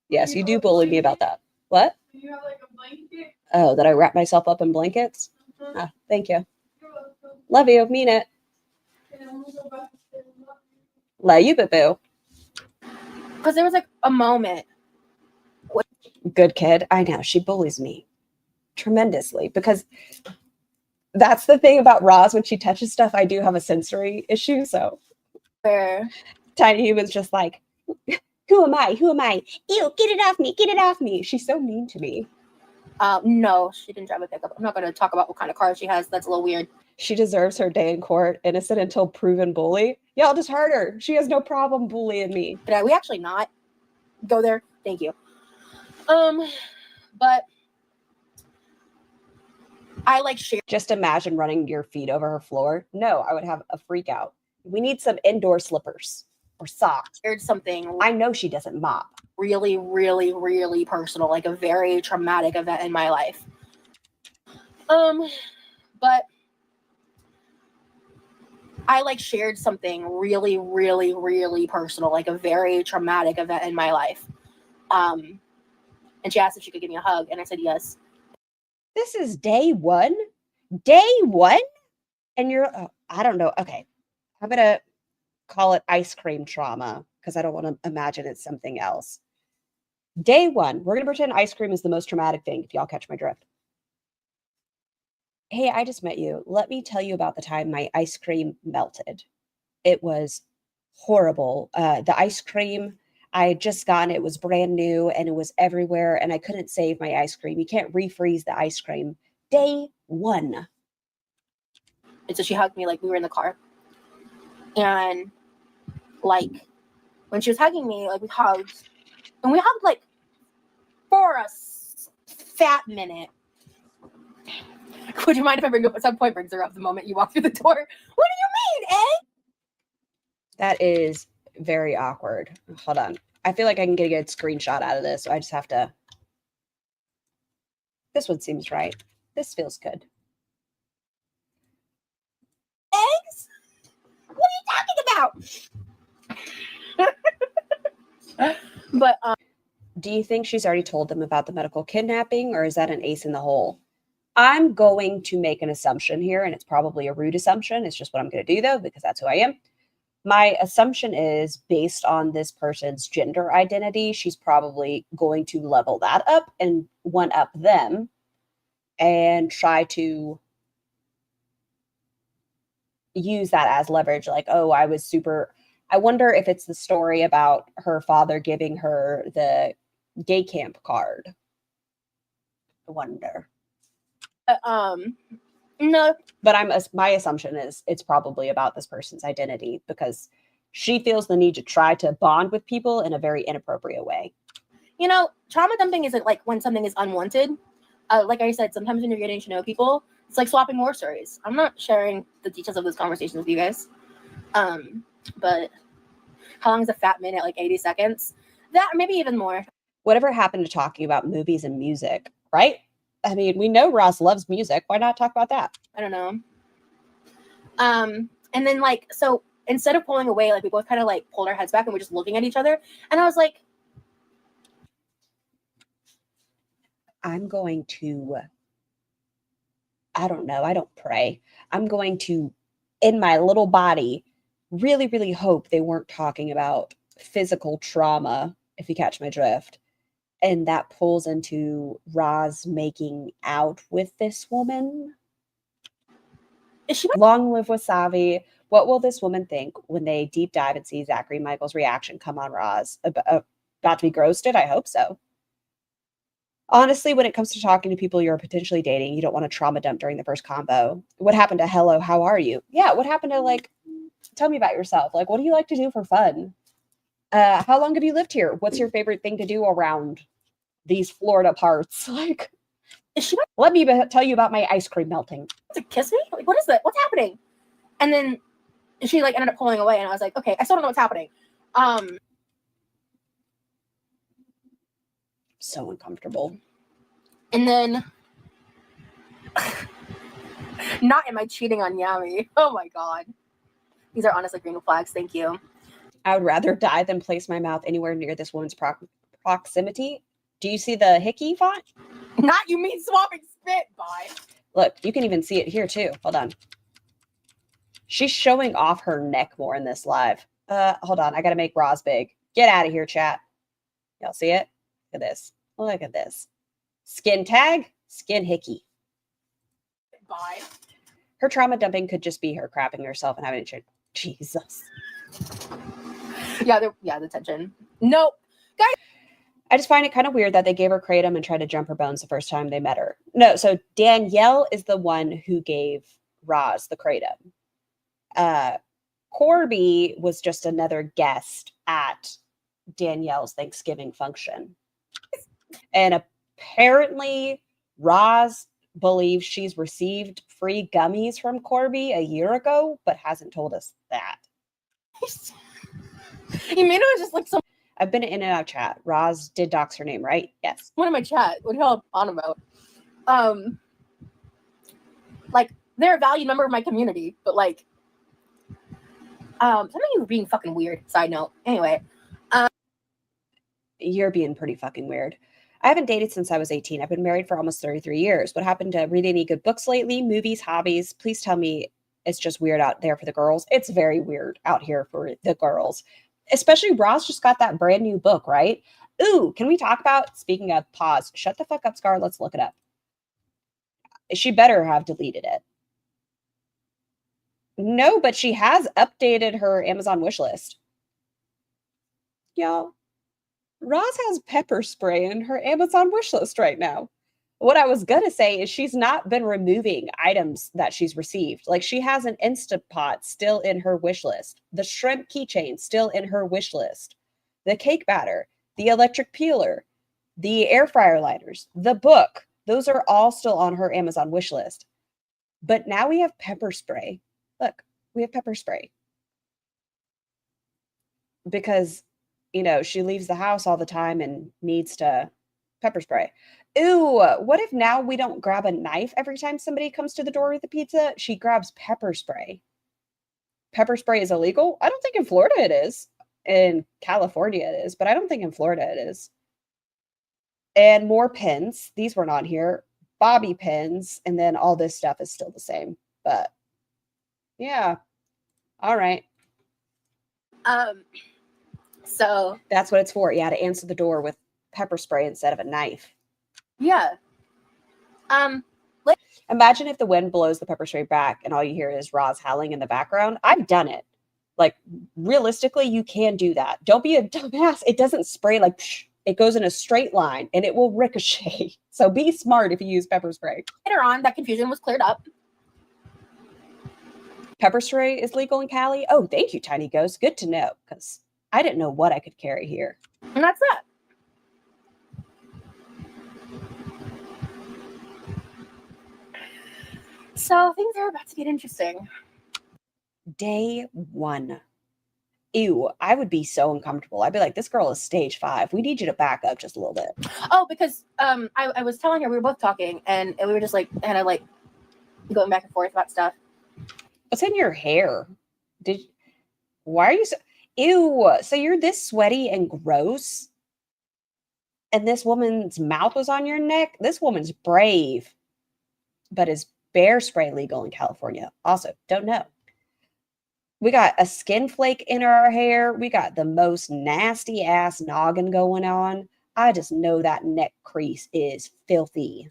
Yes, you do bully me about that. What? You have like a blanket. Oh, that I wrap myself up in blankets? Ah, thank you. You're welcome. Love you. Mean it. And I'm gonna go back and say love you. Love you, boo-boo. Because there was like a moment. Good kid. I know. She bullies me tremendously because that's the thing about Roz. When she touches stuff, I do have a sensory issue. So Where Tiny Human's just like, who am I? Who am I? Ew, get it off me. Get it off me. She's so mean to me. no, she didn't drive a pickup. I'm not going to talk about what kind of car she has. That's a little weird. She deserves her day in court. Innocent until proven bully. Y'all just heard her. She has no problem bullying me. Did we actually not go there? Thank you. But I like share. Just imagine running your feet over her floor. No, I would have a freak out. We need some indoor slippers or socks. Shared something I know she doesn't mop. really, really, really personal, like a very traumatic event in my life. But I like shared something really, really, really personal, like a very traumatic event in my life. And she asked if she could give me a hug, and I said yes. This is day one? Day one? And you're, I don't know. Okay. I'm going to call it ice cream trauma because I don't want to imagine it's something else. Day one, we're going to pretend ice cream is the most traumatic thing, if y'all catch my drift. Hey, I just met you. Let me tell you about the time my ice cream melted. It was horrible. The ice cream I had just gotten, it was brand new and it was everywhere and I couldn't save my ice cream. You can't refreeze the ice cream. Day one. And so she hugged me like we were in the car. And like when she was hugging me, like we hugged. And we hugged like for a fat minute. Would you mind if I bring up at some point brings her up the moment you walk through the door? What do you mean, eh? That is very awkward. Hold on. I feel like I can get a good screenshot out of this. So I just have to. This one seems right. This feels good. Eggs? What are you talking about? But do you think she's already told them about the medical kidnapping, or is that an ace in the hole? I'm going to make an assumption here, and it's probably a rude assumption. It's just what I'm going to do, though, because that's who I am. My assumption is based on this person's gender identity, she's probably going to level that up and one up them and try to use that as leverage. Like, oh, I wonder if it's the story about her father giving her the gay camp card. I wonder. No. But my assumption is it's probably about this person's identity because she feels the need to try to bond with people in a very inappropriate way. You know, trauma dumping isn't like when something is unwanted. Like I said, sometimes when you're getting to know people, it's like swapping war stories. I'm not sharing the details of this conversation with you guys. But how long is a fat minute? Like 80 seconds? That, or maybe even more. Whatever happened to talking about movies and music, right? I mean, we know Ross loves music. Why not talk about that? I don't know. And then like, so instead of pulling away, like we both kind of like pulled our heads back and we're just looking at each other. And I was like, I'm going to, I don't know. I don't pray. I'm going to, in my little body, really, really hope they weren't talking about physical trauma, if you catch my drift. And that pulls into Roz making out with this woman. is she? Long live Wasabi. What will this woman think when they deep dive and see Zachary Michael's reaction come on Roz? About to be ghosted? I hope so. Honestly, when it comes to talking to people you're potentially dating, you don't want to trauma dump during the first combo. What happened to hello, how are you? Yeah, what happened to like, tell me about yourself. Like, what do you like to do for fun? How long have you lived here? What's your favorite thing to do around these Florida parts? Like, Is she let me tell you about my ice cream melting. to kiss me? Like, what is that? What's happening? And then she like ended up pulling away, and I was like, okay, I still don't know what's happening. So uncomfortable. And then not am I cheating on Yami? Oh my god. These are honestly green flags. Thank you. I would rather die than place my mouth anywhere near this woman's proximity. Do you see the Hickey font? Not you mean swapping spit, bye. Look, you can even see it here too. Hold on. She's showing off her neck more in this live. Hold on. I got to make Roz big. Get out of here, chat. Y'all see it? Look at this. Look at this. Skin tag, skin Hickey. Bye. Her trauma dumping could just be her crapping herself and having a Jesus. Yeah, the tension. Nope. Guys. I just find it kind of weird that they gave her kratom and tried to jump her bones the first time they met her. No, so Danielle is the one who gave Roz the kratom. Corby was just another guest at Danielle's Thanksgiving function. And apparently Roz believes she's received free gummies from Corby a year ago, but hasn't told us that. You mean it was just like some I've been in and out chat. Roz did dox her name, right? Yes. one in my chat. What are y'all on about? Like, they're a valued member of my community, but like, some of you are being fucking weird. Side note. Anyway, You're being pretty fucking weird. I haven't dated since I was 18. I've been married for almost 33 years. What happened to read any good books lately? Movies, hobbies? Please tell me it's just weird out there for the girls. It's very weird out here for the girls. Especially Ross just got that brand new book, right? Ooh, can we talk about, speaking of pause, shut the fuck up, Scar. Let's look it up. She better have deleted it. No, but she has updated her Amazon wish list. Y'all, Roz has pepper spray in her Amazon wish list right now. What I was going to say is she's not been removing items that she's received. Like, she has an Instapot still in her wish list, the shrimp keychain still in her wish list, the cake batter, the electric peeler, the air fryer liners, the book. Those are all still on her Amazon wish list. But now we have pepper spray. Look, we have pepper spray. Because, you know, she leaves the house all the time and needs to pepper spray. Ooh, what if now we don't grab a knife every time somebody comes to the door with a pizza? She grabs pepper spray. Pepper spray is illegal? I don't think in Florida it is. In California it is, but I don't think in Florida it is. And more pins. These were not here. Bobby pins. And then all this stuff is still the same. But yeah. All right. So that's what it's for. Yeah, to answer the door with pepper spray instead of a knife. Yeah. Imagine if the wind blows the pepper spray back and all you hear is Roz howling in the background. I've done it. Like, realistically, you can do that. Don't be a dumbass. It doesn't spray like psh, it goes in a straight line and it will ricochet. So be smart if you use pepper spray. Later on, that confusion was cleared up. Pepper spray is legal in Cali? Oh, thank you, Tiny Ghost. Good to know, because I didn't know what I could carry here. And that's that. So things are about to get interesting. Day 1. Ew, I would be so uncomfortable. I'd be like, this girl is stage 5. We need you to back up just a little bit. Oh, because I was telling her, we were both talking, and we were just like, kind of like going back and forth about stuff. What's in your hair? Why are you so... Ew, so you're this sweaty and gross? And this woman's mouth was on your neck? This woman's brave. But is bear spray legal in California? Also, don't know. We got a skin flake in our hair. We got the most nasty ass noggin going on. I just know that neck crease is filthy.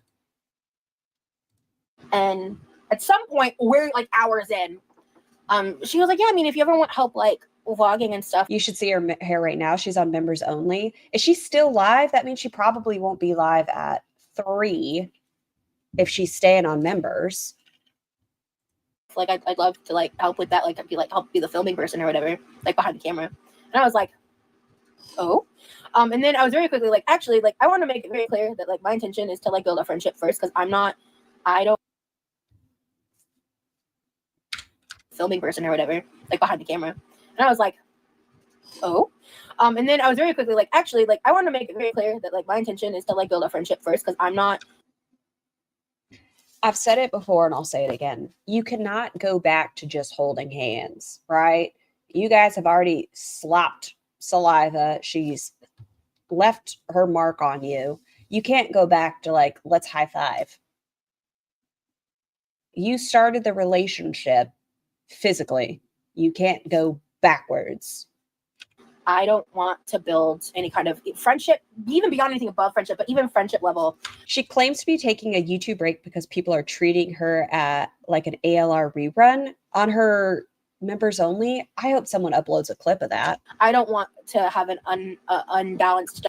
And at some point, we're like hours in. She was like, yeah, I mean, if you ever want help, like vlogging and stuff. You should see her hair right now. She's on members only. Is she still live? That means she probably won't be live at 3 if she's staying on members. Like, I'd love to like help with that. Like, I'd be like, help be the filming person or whatever, like behind the camera. And I was like, oh. And then I was very quickly like, actually, like, I want to make it very clear that like my intention is to like build a friendship first, because I don't filming person or whatever, like behind the camera. And I was like, oh. And then I was very quickly like, actually, like, I want to make it very clear that like my intention is to like build a friendship first, because I've said it before and I'll say it again. You cannot go back to just holding hands, right? You guys have already slopped saliva. She's left her mark on you. You can't go back to like, let's high five. You started the relationship physically. You can't go backwards. I don't want to build any kind of friendship, even beyond anything above friendship, but even friendship level. She claims to be taking a YouTube break because people are treating her at like an ALR rerun on her members only. I hope someone uploads a clip of that. I don't want to have an unbalanced.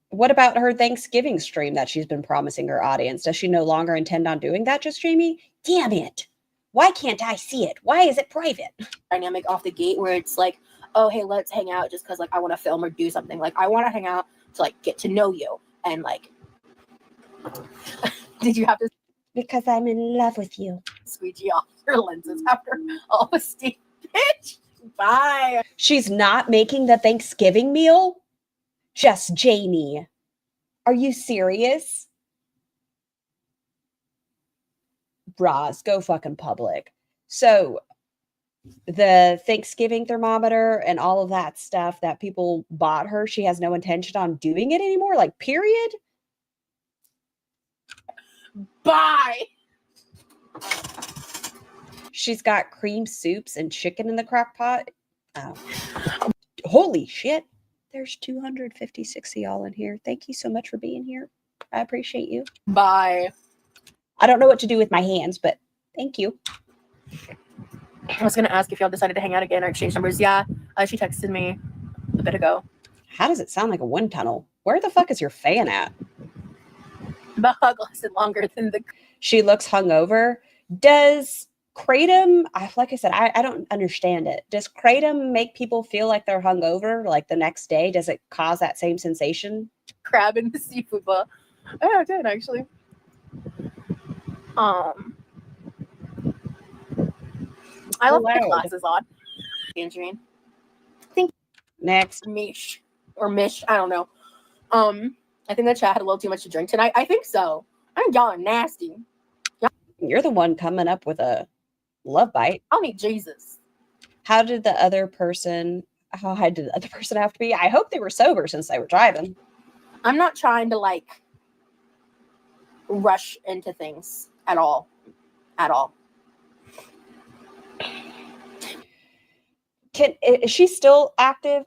What about her Thanksgiving stream that she's been promising her audience? Does she no longer intend on doing that, just Jamie? Damn it. Why can't I see it? Why is it private? Dynamic off the gate where it's like, oh, hey, let's hang out just because like I want to film or do something. Like, I want to hang out to like get to know you. And like, did you have to? Because I'm in love with you. Squeegee off your lenses after all the steam, bitch. Bye. She's not making the Thanksgiving meal? Just Jamie. Are you serious? Roz, go fucking public. So the Thanksgiving thermometer and all of that stuff that people bought her, she has no intention on doing it anymore, like, period. Bye. She's got cream soups and chicken in the crock pot. Oh. Holy shit. There's 256 of y'all in here. Thank you so much for being here. I appreciate you. Bye. I don't know what to do with my hands, but thank you. I was gonna ask if y'all decided to hang out again or exchange numbers. Yeah, she texted me a bit ago. How does it sound like a wind tunnel? Where the fuck is your fan at? The hug lasted longer than the. She looks hungover. Does kratom, like I said, I don't understand it. Does kratom make people feel like they're hungover like the next day? Does it cause that same sensation? Crab in the seafood bowl. Yeah, it did actually. I love the glasses on. Tangerine. Next. Mish or Mish. I don't know. I think that chat had a little too much to drink tonight. I think so. I think y'all are nasty. You're the one coming up with a love bite. I'll need Jesus. How high did the other person have to be? I hope they were sober since they were driving. I'm not trying to like rush into things at all. At all. Is she still active?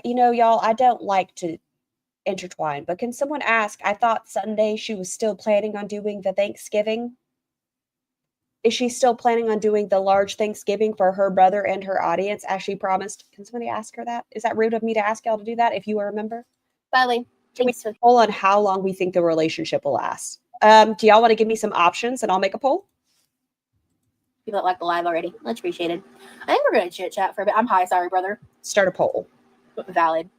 Y'all, I don't like to intertwine, but can someone ask? I thought Sunday she was still planning on doing the Thanksgiving. Is she still planning on doing the large Thanksgiving for her brother and her audience as she promised? Can somebody ask her that? Is that rude of me to ask y'all to do that if you remember? Bye. Thanks for poll on how long we think the relationship will last. Do y'all want to give me some options and I'll make a poll? people that like the live already. Much appreciated. I think we're going to chit chat for a bit. I'm high. Sorry, brother. Start a poll. Valid.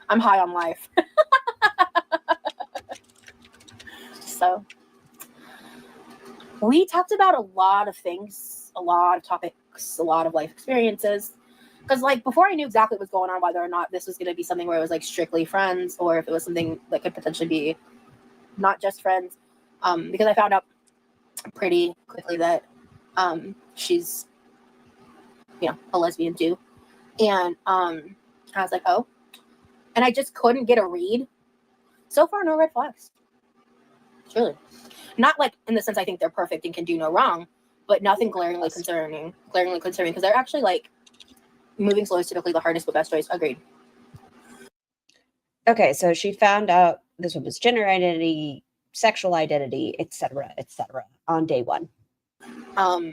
I'm high on life. So we talked about a lot of things, a lot of topics, a lot of life experiences. Because like before I knew exactly what was going on, whether or not this was going to be something where it was like strictly friends or if it was something that could potentially be not just friends. Because I found out pretty quickly that she's, a lesbian too. And I was like, oh. And I just couldn't get a read. So far, no red flags. Truly. Not like in the sense I think they're perfect and can do no wrong, but nothing glaringly concerning. Because they're actually like, moving slow is typically the hardest but best choice. Agreed. Okay, so she found out this woman's gender identity, sexual identity, etc., on day one. Oh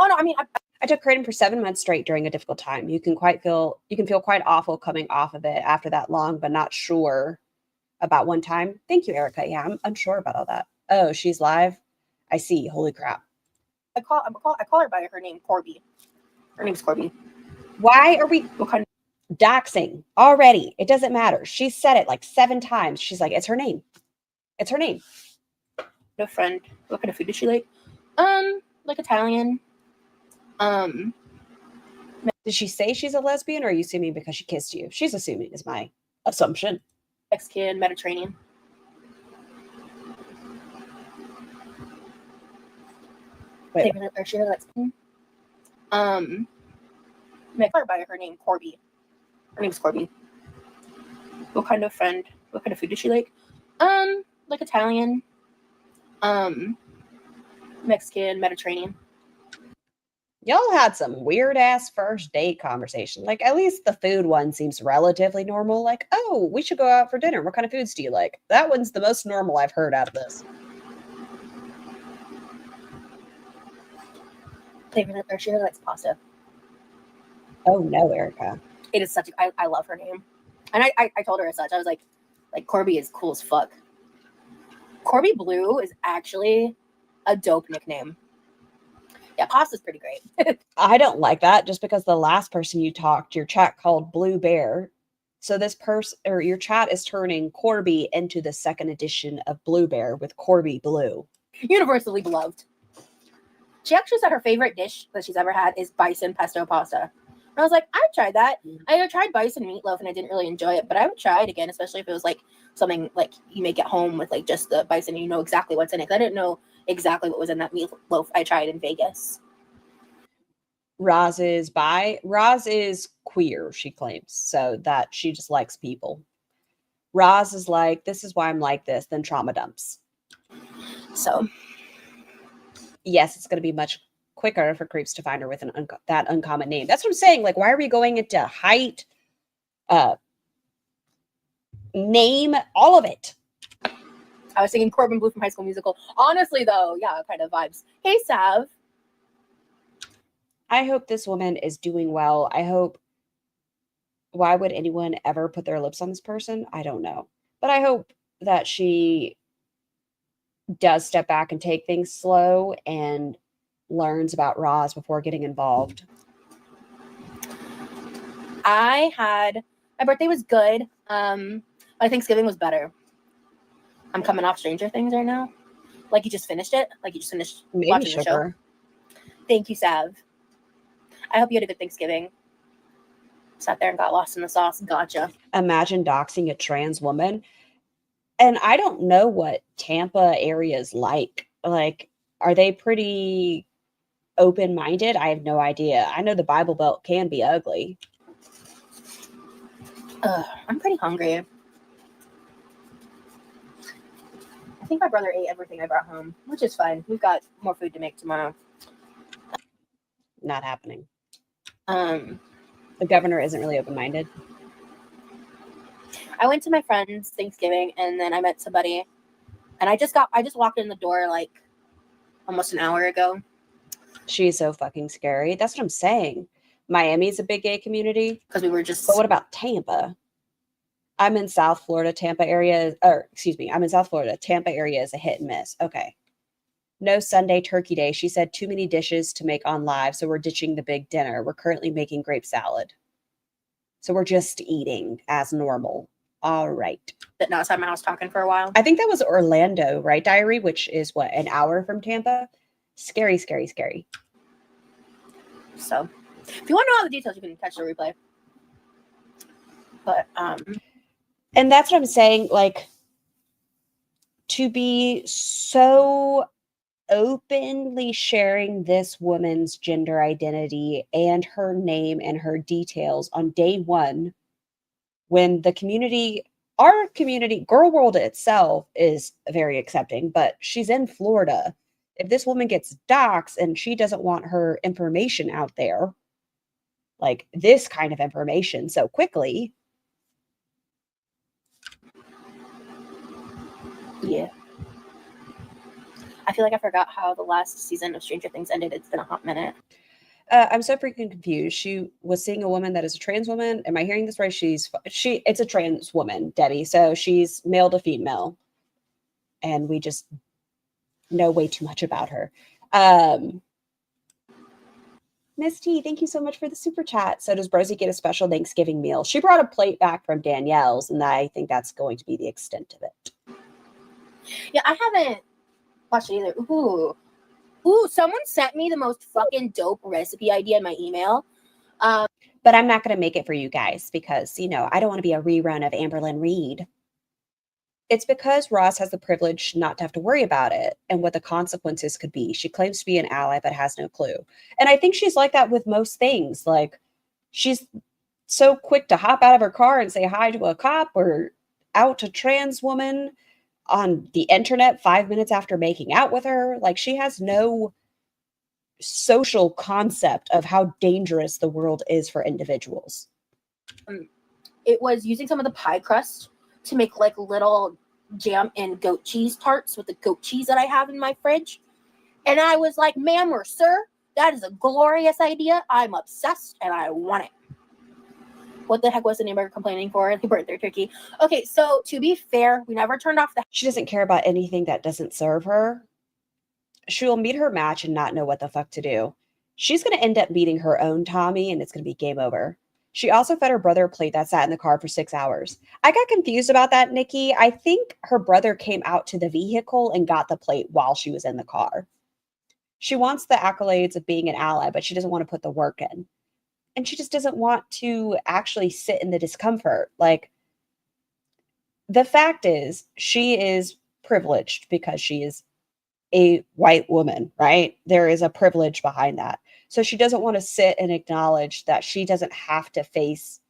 no, I mean, I took kratom for 7 months straight during a difficult time. You can feel quite awful coming off of it after that long, but not sure about one time. Thank you, Erica. Yeah, I'm unsure about all that. Oh, she's live. I see. Holy crap. I call her by her name, Corby. Her name's Corby. Why are we doxing already? It doesn't matter. She said it like 7 times. She's like, it's her name. It's her name. No friend. What kind of food does she like? Like Italian. Did she say she's a lesbian, or are you assuming because she kissed you? She's assuming, is my assumption. Mexican, Mediterranean. Wait. Or she has I call her by her name, Corby. Her name's Corby. What kind of food does she like? Like Italian. Mexican, Mediterranean. Y'all had some weird ass first date conversation. Like, at least the food one seems relatively normal. Like, oh, we should go out for dinner. What kind of foods do you like? That one's the most normal I've heard out of this. Or she likes pasta. Oh no, Erica. It is such I love her name. And I told her as such. I was like Corby is cool as fuck. Corby Blue is actually a dope nickname. Yeah, pasta's pretty great. I don't like that just because the last person you talked, your chat called Blue Bear. So this person, or your chat is turning Corby into the second edition of Blue Bear with Corby Blue. Universally beloved. She actually said her favorite dish that she's ever had is bison pesto pasta. And I was like, I'd try that. I tried bison meatloaf and I didn't really enjoy it, but I would try it again, especially if it was like something like you make at home with like just the bison and you know exactly what's in it. I didn't know exactly what was in that meatloaf I tried in Vegas. Roz is bi. Roz is queer, she claims, so that she just likes people. Roz is like, this is why I'm like this, then trauma dumps. So Yes, it's going to be much quicker for creeps to find her with that uncommon name. That's what I'm saying. Like, why are we going into height, name, all of it? I was singing Corbin Blue from High School Musical. Honestly, though, yeah, kind of vibes. Hey, Sav. I hope this woman is doing well. I hope. Why would anyone ever put their lips on this person? I don't know. But I hope that she does step back and take things slow and learns about Roz before getting involved. My birthday was good. My Thanksgiving was better. I'm coming off Stranger Things right now. Like you just finished it. Like you just finished Maybe watching the show. sugar. Thank you, Sav. I hope you had a good Thanksgiving. Sat there and got lost in the sauce. Gotcha. Imagine doxing a trans woman. And I don't know what Tampa area is like. Like, are they pretty open-minded? I have no idea. I know the Bible Belt can be ugly. I'm pretty hungry. I think my brother ate everything I brought home, which is fine. We've got more food to make tomorrow. Not happening. Um, The governor isn't really open-minded. I went to my friend's Thanksgiving and then I met somebody and I just walked in the door like almost an hour ago. She's so fucking scary. That's what I'm saying. Miami's a big gay community. Because we were just But what about Tampa? I'm in South Florida. Tampa area is a hit and miss. Okay. No Sunday turkey day. She said too many dishes to make on live, so we're ditching the big dinner. We're currently making grape salad. So we're just eating as normal. All right. sitting outside my house talking for a while. I think that was Orlando, right, Diary? Which is what, an hour from Tampa? Scary, scary, scary. So if you want to know all the details, you can catch the replay. But And that's what I'm saying. Like, to be so openly sharing this woman's gender identity and her name and her details on day one, when the community, our community, girl world itself is very accepting, but she's in Florida. If this woman gets doxxed and she doesn't want her information out there, like this kind of information so quickly. yeah. I feel like I forgot how the last season of Stranger Things ended. It's been a hot minute. I'm so freaking confused. She was seeing a woman that is a trans woman. Am I hearing this right? It's a trans woman, Debbie. So she's male to female. And we just know way too much about her. Miss T, thank you so much for the super chat. So does Rosie get a special Thanksgiving meal? She brought a plate back from Danielle's, and I think that's going to be the extent of it. Yeah, I haven't watched it either. Ooh, someone sent me the most fucking dope recipe idea in my email. But I'm not going to make it for you guys because, I don't want to be a rerun of Amberlynn Reed. It's because Ross has the privilege not to have to worry about it and what the consequences could be. She claims to be an ally, but has no clue. And I think she's like that with most things. Like, she's so quick to hop out of her car and say hi to a cop or out a trans woman on the internet 5 minutes after making out with her. Like, she has no social concept of how dangerous the world is for individuals. It was using some of the pie crust to make like little jam and goat cheese tarts with the goat cheese that I have in my fridge. And I was like, ma'am or sir, that is a glorious idea. I'm obsessed and I want it. What the heck was the neighbor complaining for? They burnt their turkey. Okay, so to be fair, we never turned off the... She doesn't care about anything that doesn't serve her. She'll meet her match and not know what the fuck to do. She's going to end up meeting her own Tommy, and it's going to be game over. She also fed her brother a plate that sat in the car for 6 hours. I got confused about that, Nikki. I think her brother came out to the vehicle and got the plate while she was in the car. She wants the accolades of being an ally, but she doesn't want to put the work in. And she just doesn't want to actually sit in the discomfort. Like, the fact is, she is privileged because she is a white woman, right? There is a privilege behind that. So she doesn't want to sit and acknowledge that she doesn't have to face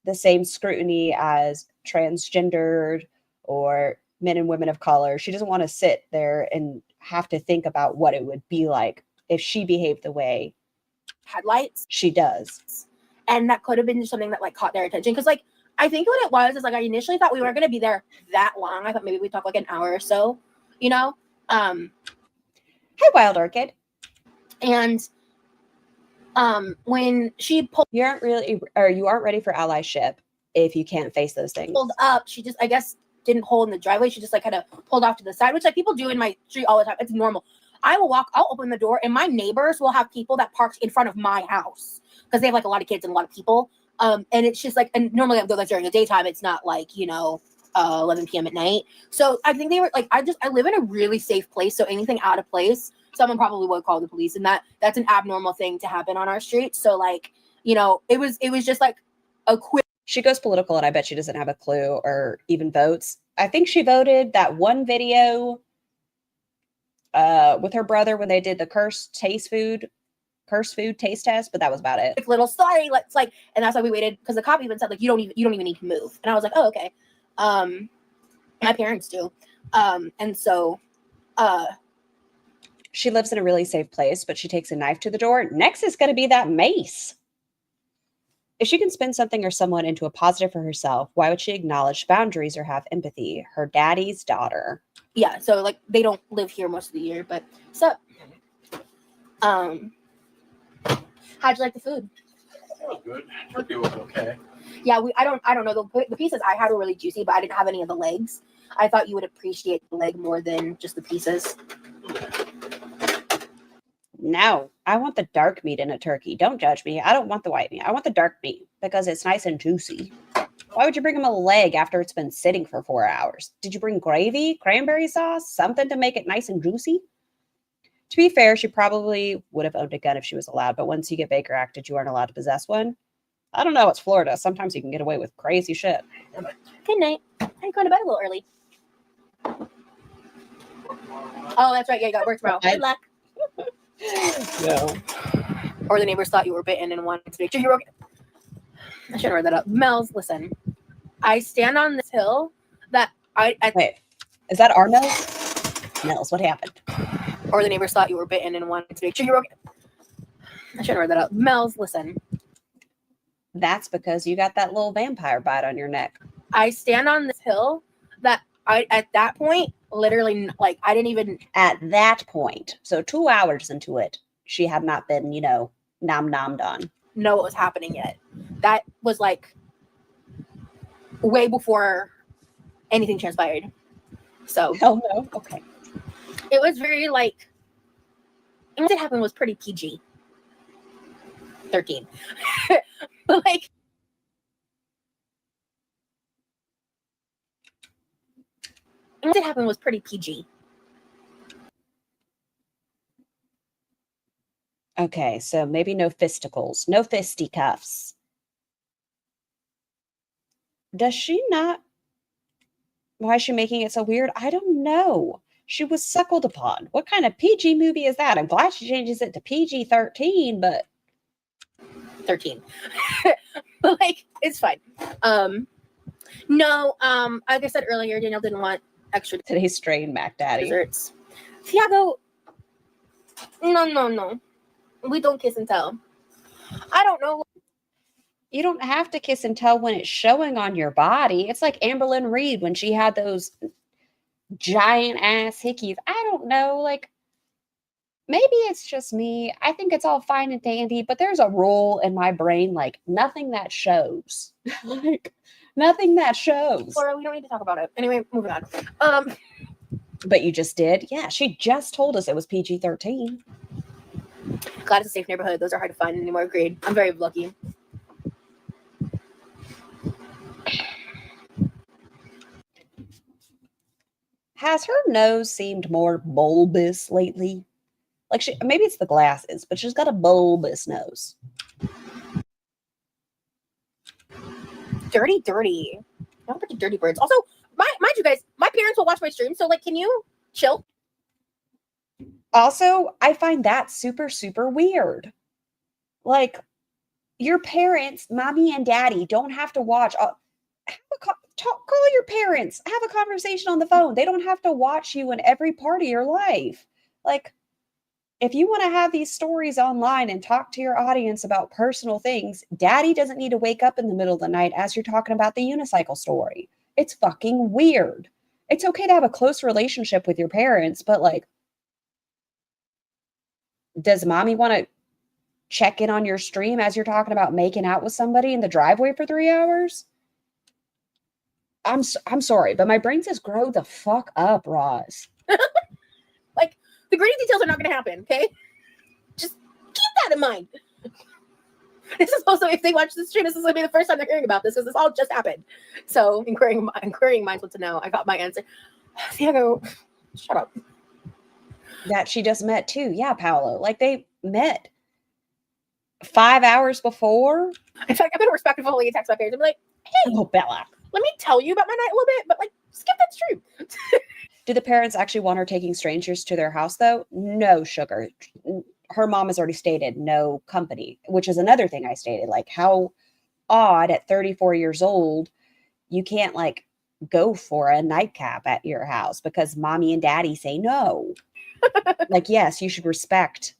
the same scrutiny as transgendered or men and women of color. She doesn't want to sit there and have to think about what it would be like if she behaved the way headlights she does. And that could have been something that like caught their attention. Because like I think what it was is like I initially thought we weren't gonna be there that long. I thought maybe we'd talk like an hour or so, you know. Hey, Wild Orchid. And when she You aren't ready for allyship if you can't face those things. pulled up, she just I guess didn't pull in the driveway. She just like kind of pulled off to the side, which like people do in my street all the time. It's normal. I'll open the door, and my neighbors will have people that park in front of my house because they have like a lot of kids and a lot of people. And it's just like, and normally I go like during the daytime. It's not like 11 p.m. at night. So I think they were like, I live in a really safe place. So anything out of place, someone probably would call the police, and that's an abnormal thing to happen on our street. So like, it was just like a quick. She goes political, and I bet she doesn't have a clue or even votes. I think she voted that one video with her brother when they did the cursed food taste test, but that was about it. Little story, let's like, and that's why we waited because the cop even said like you don't even need to move, and I was like, oh okay. My parents do, and so she lives in a really safe place, but she takes a knife to the door. Next is going to be that mace. If she can spin something or someone into a positive for herself, why would she acknowledge boundaries or have empathy? Her daddy's daughter. Yeah, so like they don't live here most of the year, but so how'd you like the food? It was good. Turkey was okay. Yeah, I don't know. The pieces I had were really juicy, but I didn't have any of the legs. I thought you would appreciate the leg more than just the pieces. No, I want the dark meat in a turkey. Don't judge me. I don't want the white meat. I want the dark meat because it's nice and juicy. Why would you bring him a leg after it's been sitting for 4 hours? Did you bring gravy, cranberry sauce, something to make it nice and juicy? To be fair, she probably would have owned a gun if she was allowed, but once you get Baker Acted, you aren't allowed to possess one. I don't know. It's Florida. Sometimes you can get away with crazy shit. Good night. I'm going to bed a little early. Oh, that's right. Yeah, you got work tomorrow. Good luck. No. Or the neighbors thought you were bitten and wanted to make sure you were okay. I should have read that up. Mel's, listen. I stand on this hill that Wait, is that our Mel's? Mel's, what happened? Or the neighbors thought you were bitten and wanted to make sure you were okay. I should have read that up. Mel's, listen. That's because you got that little vampire bite on your neck. I stand on this hill that at that point, literally, like, I didn't even. At that point, so 2 hours into it, she had not been, nom-nommed on. Know what was happening yet. That was like way before anything transpired. So. Hell no. Okay. It was very like. What did happen was pretty PG. 13. But like. What did happen was pretty PG. Okay, so maybe no fisticles, no fisticuffs. Does she not? Why is she making it so weird? I don't know. She was suckled upon. What kind of PG movie is that? I'm glad she changes it to PG-13, but 13. But like, it's fine. No, like I said earlier, Danielle didn't want extra today's strain Mac Daddy. Desserts. Tiago, no. We don't kiss and tell. I don't know. You don't have to kiss and tell when it's showing on your body. It's like Amberlynn Reed when she had those giant ass hickeys. I don't know. Like, maybe it's just me. I think it's all fine and dandy, but there's a rule in my brain, like nothing that shows. Like, nothing that shows. Laura, we don't need to talk about it. Anyway, moving on. But you just did? Yeah, she just told us it was PG-13. Glad it's a safe neighborhood. Those are hard to find anymore. Agreed. I'm very lucky. Has her nose seemed more bulbous lately? Like maybe it's the glasses, but she's got a bulbous nose. Dirty. Not a bunch of dirty birds. Also, mind you guys, my parents will watch my stream, so like, can you chill? Also, I find that super, super weird. Like, your parents, mommy and daddy, don't have to watch. Call your parents, have a conversation on the phone. They don't have to watch you in every part of your life. Like, if you want to have these stories online and talk to your audience about personal things, daddy doesn't need to wake up in the middle of the night as you're talking about the unicycle story. It's fucking weird. It's okay to have a close relationship with your parents, but like, does mommy want to check in on your stream as you're talking about making out with somebody in the driveway for 3 hours? I'm sorry, but my brain says grow the fuck up, Roz. Like, the greedy details are not going to happen, okay? Just keep that in mind. This is also, if they watch this stream, this is going to be the first time they're hearing about this because this all just happened. So, inquiring minds want to know. I got my answer. Diego, shut up. That she just met too. Yeah, Paolo. Like, they met 5 hours before. In fact, I've been respectfully text my parents and be like, hey, Oh, Bella. let me tell you about my night a little bit, but like, skip that stream. Do the parents actually want her taking strangers to their house, though? No, sugar. Her mom has already stated no company, which is another thing I stated. Like, how odd at 34 years old, you can't like go for a nightcap at your house because mommy and daddy say no. Like, yes, you should respect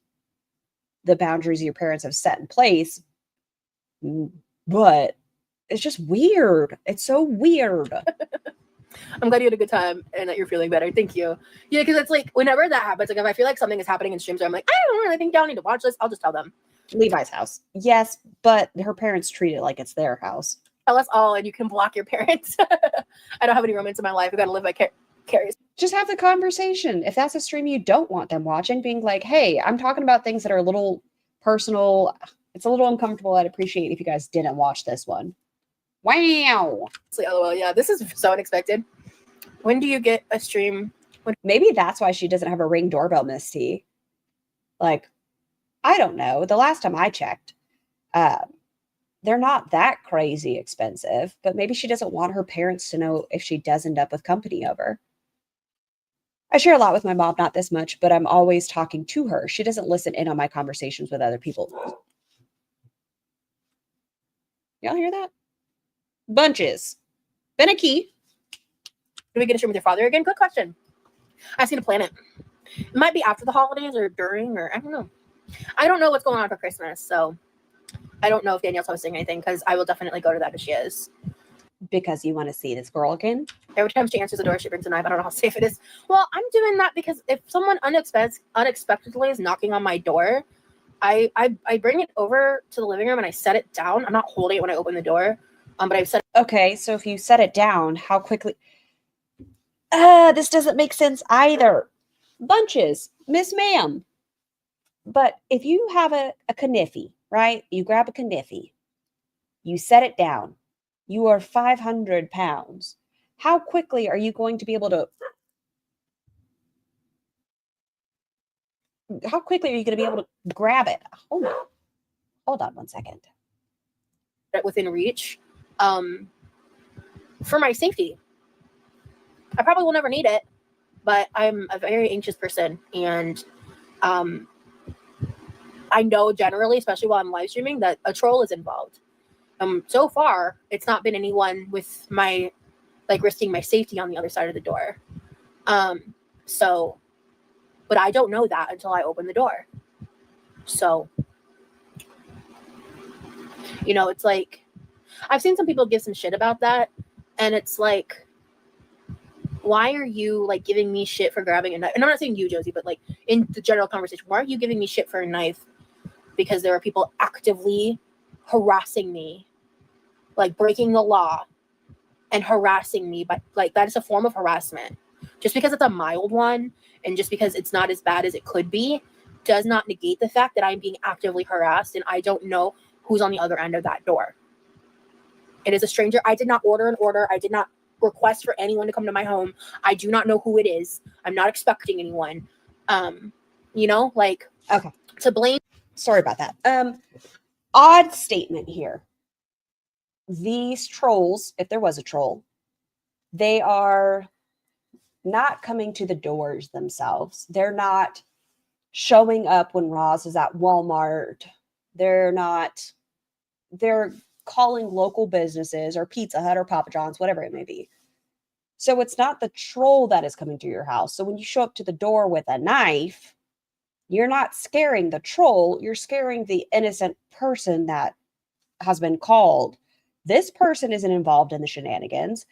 the boundaries your parents have set in place, but it's just weird. It's so weird. I'm glad you had a good time and that you're feeling better. Thank you. Yeah, because it's like whenever that happens, like if I feel like something is happening in streams where I'm like, I don't really think y'all need to watch this, I'll just tell them. Levi's house. Yes, but her parents treat it like it's their house. Tell us all and you can block your parents. I don't have any romance in my life. I gotta live vicarious. Just have the conversation. If that's a stream you don't want them watching, being like, hey, I'm talking about things that are a little personal. It's a little uncomfortable. I'd appreciate if you guys didn't watch this one. Wow. It's like, LOL, yeah, this is so unexpected. When do you get a stream? Maybe that's why she doesn't have a Ring doorbell, Miss T. Like, I don't know. The last time I checked, they're not that crazy expensive, but maybe she doesn't want her parents to know if she does end up with company over. I share a lot with my mom, not this much, but I'm always talking to her. She doesn't listen in on my conversations with other people. Y'all hear that? Bunches. Been a key. Do we get a stream with your father again? Good question. I just need to plan it. It might be after the holidays or during, or I don't know. I don't know what's going on for Christmas, so I don't know if Danielle's hosting anything because I will definitely go to that if she is. Because you want to see this girl again? Every time she answers the door, she brings a knife. I don't know how safe it is. Well, I'm doing that because if someone unexpectedly is knocking on my door, I bring it over to the living room and I set it down. I'm not holding it when I open the door, but I've set. Okay, so if you set it down, how quickly? This doesn't make sense either. Bunches, Miss Ma'am. But if you have a kniffy, right? You grab a kniffy, you set it down. You are 500 pounds. How quickly are you going to be able to? How quickly are you going to be able to grab it? Hold on 1 second. Within reach, for my safety. I probably will never need it, but I'm a very anxious person, and I know generally, especially while I'm live streaming, that a troll is involved. So far, it's not been anyone with my, like, risking my safety on the other side of the door. But I don't know that until I open the door. So, you know, it's like, I've seen some people give some shit about that, and it's like, why are you like giving me shit for grabbing a knife? And I'm not saying you, Josie, but like in the general conversation, why are you giving me shit for a knife? Because there are people actively harassing me, like breaking the law and harassing me. But like, that is a form of harassment. Just because it's a mild one and just because it's not as bad as it could be does not negate the fact that I'm being actively harassed and I don't know who's on the other end of that door. It is a stranger. I did not order an order. I did not request for anyone to come to my home. I do not know who it is. I'm not expecting anyone. You know, like, Okay. To blame. Sorry about that. Odd statement here. These trolls, if there was a troll, they are not coming to the doors themselves. They're not showing up when Roz is at Walmart. They're calling local businesses or Pizza Hut or Papa John's, whatever it may be. So it's not the troll that is coming to your house. So when you show up to the door with a knife, you're not scaring the troll, you're scaring the innocent person that has been called. This person isn't involved in the shenanigans.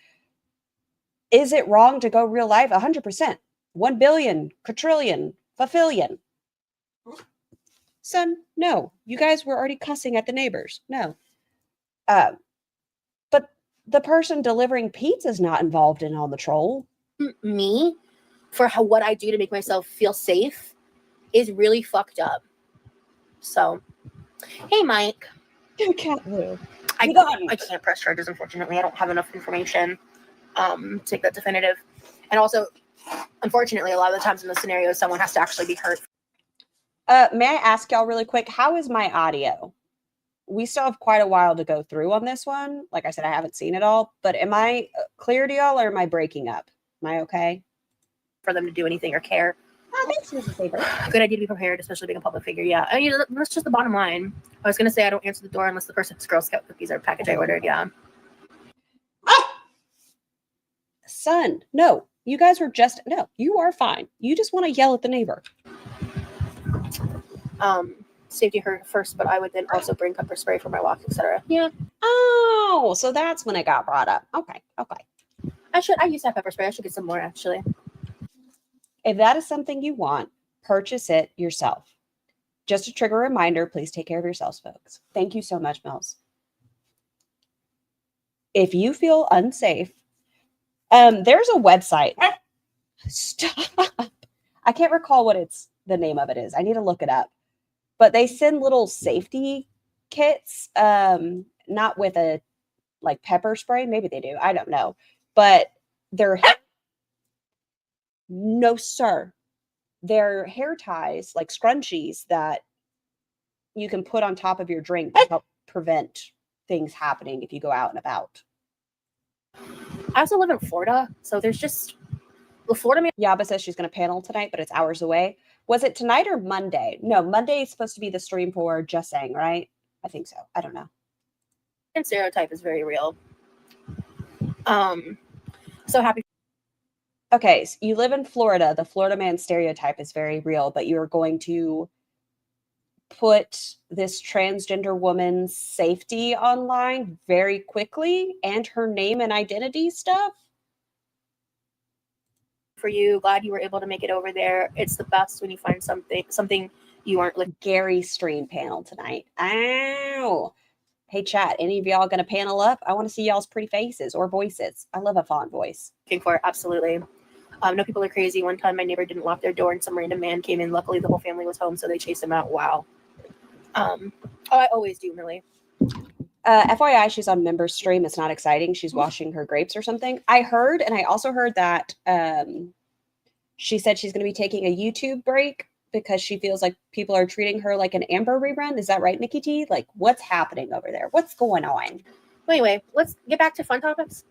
Is it wrong to go real life? 100%. 1 billion, quadrillion, fafillion. Son, no. You guys were already cussing at the neighbors. No. But the person delivering pizza is not involved in on the troll. Me, for what I do to make myself feel safe, is really fucked up. So, hey, Mike. Cat Lou. I can't press charges, unfortunately. I don't have enough information to take that definitive. And also, unfortunately, a lot of the times in the scenario, someone has to actually be hurt. May I ask y'all really quick, how is my audio? We still have quite a while to go through on this one. Like I said, I haven't seen it all, but am I clear to y'all or am I breaking up? Am I okay? For them to do anything or care. Oh, thanks, Mrs. Saber. Good idea to be prepared, especially being a public figure. Yeah, I mean, that's just the bottom line. I was going to say I don't answer the door unless the person's Girl Scout cookies or package I ordered. Yeah. Son, no. You guys were just, no, you are fine. You just want to yell at the neighbor. Safety first, but I would then also bring pepper spray for my walk, etc. Yeah. Oh, so that's when it got brought up. Okay. I used to have pepper spray. I should get some more, actually. If that is something you want, purchase it yourself. Just a trigger reminder, please take care of yourselves, folks. Thank you so much, Mills. If you feel unsafe, there's a website. Stop. I can't recall what the name of it is. I need to look it up. But they send little safety kits, not with a like pepper spray. Maybe they do. I don't know. But they're no, sir. They're hair ties, like scrunchies that you can put on top of your drink to help prevent things happening if you go out and about. I also live in Florida, so there's just the Florida man. Yaba says she's going to panel tonight, but it's hours away. Was it tonight or Monday? No, Monday is supposed to be the stream for Just Saying, right? I think so. I don't know. And stereotype is very real. So happy. Okay, so you live in Florida. The Florida man stereotype is very real, but you're going to put this transgender woman's safety online very quickly and her name and identity stuff. For you, glad you were able to make it over there. It's the best when you find something you aren't looking. Gary stream panel tonight. Ow. Hey chat, any of y'all gonna panel up? I want to see y'all's pretty faces or voices. I love a font voice. For absolutely. No, people are crazy. One time my neighbor didn't lock their door and some random man came in. Luckily the whole family was home, so they chased him out. Wow. I always do, Millie. FYI, she's on member stream. It's not exciting. She's washing her grapes or something. I heard, and I also heard that she said she's going to be taking a YouTube break because she feels like people are treating her like an Amber rerun. Is that right, Nikki T? Like, what's happening over there? What's going on? Anyway, let's get back to fun topics.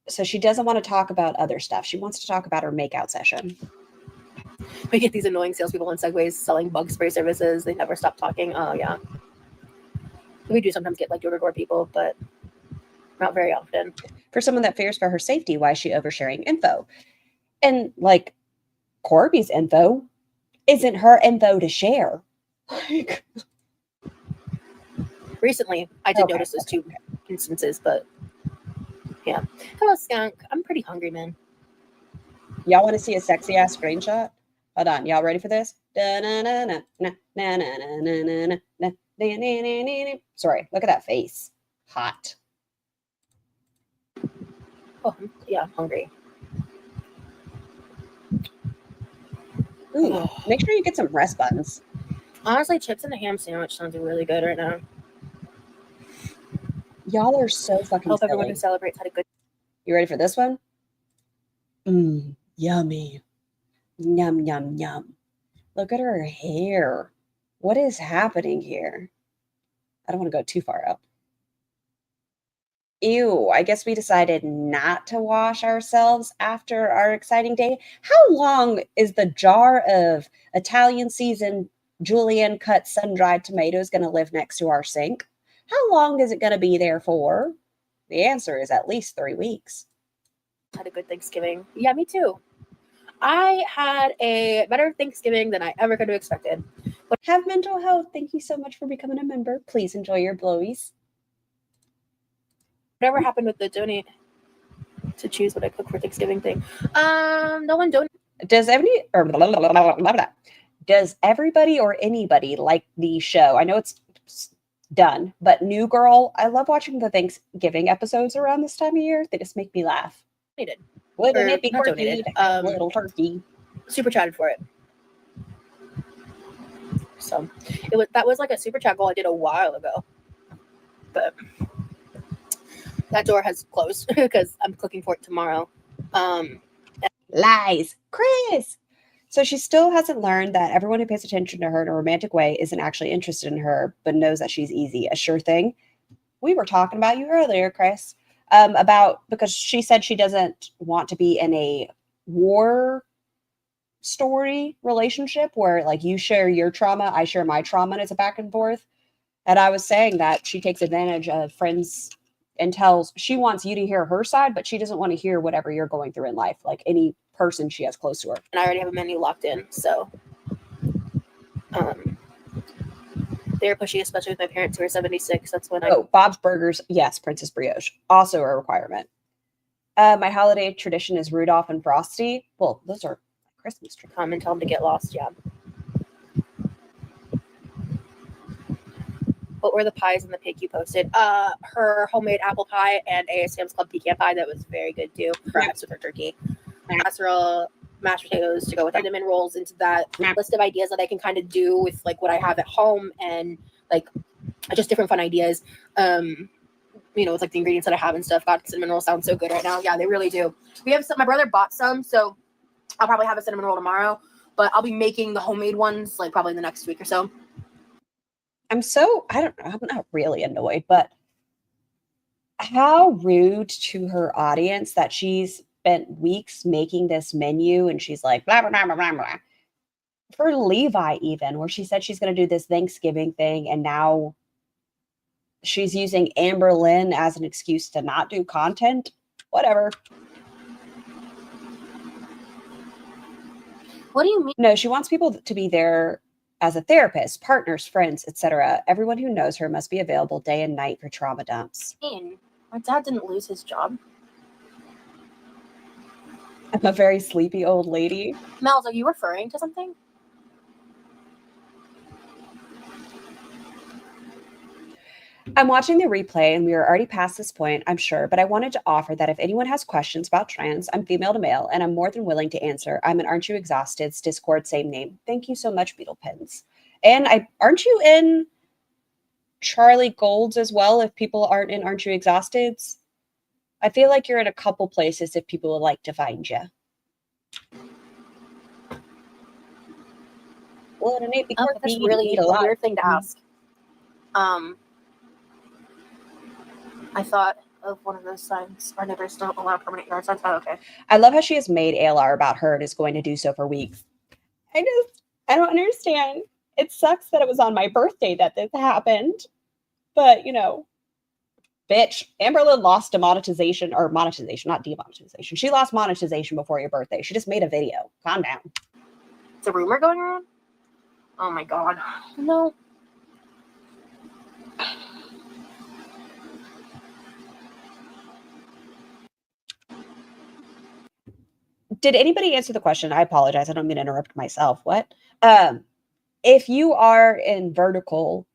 So she doesn't want to talk about other stuff. She wants to talk about her makeout session. We get these annoying salespeople on Segways selling bug spray services. They never stop talking. Oh, yeah. We do sometimes get like door-to-door people, but not very often. For someone that fears for her safety, why is she oversharing info? And like Corby's info isn't her info to share. Recently, I did notice those two instances, but yeah. Hello, Skunk. I'm pretty hungry, man. Y'all want to see a sexy ass screenshot? Hold on. Y'all ready for this? Sorry, look at that face. Hot. Oh, yeah, I'm hungry. Ooh, make sure you get some breast buns. Honestly, chips and a ham sandwich sounds really good right now. Y'all are so fucking Hope silly. everyone who celebrates had a good. You ready for this one? Yummy. Yum, yum, yum. Look at her hair. What is happening here? I don't want to go too far out. Ew, I guess we decided not to wash ourselves after our exciting day. How long is the jar of Italian seasoned julienne cut sun-dried tomatoes going to live next to our sink? How long is it going to be there for? The answer is at least 3 weeks. Had a good Thanksgiving. Yeah, me too. I had a better Thanksgiving than I ever could have expected. Have mental health. Thank you so much for becoming a member. Please enjoy your blowies. Whatever happened with the donate to choose what I cook for Thanksgiving thing? No one donated. Does does everybody or anybody like the show? I know it's done, but New Girl, I love watching the Thanksgiving episodes around this time of year. They just make me laugh. Donated. Wouldn't Or it be not quirky donated, to have a little turkey? Super chatted for it. So that was like a super chat goal I did a while ago. But that door has closed because I'm cooking for it tomorrow. Lies. Chris! So she still hasn't learned that everyone who pays attention to her in a romantic way isn't actually interested in her, but knows that she's easy. A sure thing. We were talking about you earlier, Chris, because she said she doesn't want to be in a war story relationship where like you share your trauma, I share my trauma, and it's a back and forth. And I was saying that she takes advantage of friends and she wants you to hear her side, but she doesn't want to hear whatever you're going through in life, like any person she has close to her. And I already have a menu locked in, so they're pushy, especially with my parents who are 76. That's when Bob's Burgers, yes, Princess Brioche, also a requirement. My holiday tradition is Rudolph and Frosty. Well, those are Christmas trees. Come and tell them to get lost. Yeah. What were the pies in the pic you posted? Her homemade apple pie and a Sam's Club pecan pie that was very good too. Perhaps with her turkey. Casserole, mashed potatoes to go with cinnamon rolls into that list of ideas that I can kind of do with like what I have at home and like just different fun ideas. It's like the ingredients that I have and stuff. God, cinnamon rolls sound so good right now. Yeah, they really do. We have some. My brother bought some, so I'll probably have a cinnamon roll tomorrow. But I'll be making the homemade ones like probably in the next week or so. I'm not really annoyed, but how rude to her audience that she's spent weeks making this menu and she's like, blah, blah, blah, blah, blah, blah. For Levi even, where she said she's going to do this Thanksgiving thing and now she's using Amber Lynn as an excuse to not do content. Whatever. What do you mean? No, she wants people to be there as a therapist, partners, friends, etc. Everyone who knows her must be available day and night for trauma dumps. My dad didn't lose his job. I'm a very sleepy old lady. Mel's, are you referring to something? I'm watching the replay and we are already past this point, I'm sure, but I wanted to offer that if anyone has questions about trans, I'm female to male and I'm more than willing to answer. I'm in Aren't You Exhausted's Discord, same name. Thank you so much, Beetle Pins. And aren't you in Charlie Gold's as well if people aren't in Aren't You Exhausted's? I feel like you're in a couple places if people would like to find you. Wouldn't it be quirky? That's really a weird thing to ask. I thought of one of those signs. Our neighbors don't allow permanent yard signs. Oh, okay. I love how she has made ALR about her and is going to do so for weeks. I don't understand. It sucks that it was on my birthday that this happened. But, bitch, Amber Lynn lost demonetization, or monetization, not demonetization. She lost monetization before your birthday. She just made a video. Calm down. It's a rumor going around? Oh my God. No. Did anybody answer the question? I apologize. I don't mean to interrupt myself. What? If you are in vertical,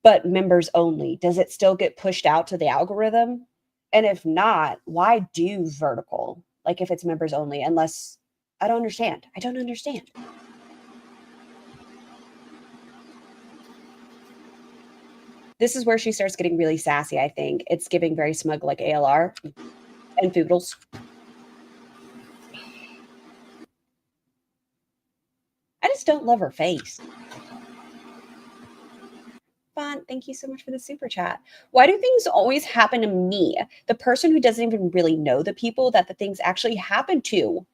but members only, does it still get pushed out to the algorithm? And if not, why do vertical? Like if it's members only, unless I don't understand. I don't understand. This is where she starts getting really sassy, I think. It's giving very smug like ALR and Foodles. I just don't love her face. Hunt, thank you so much for the super chat. Why do things always happen to me? The person who doesn't even really know the people that the things actually happen to.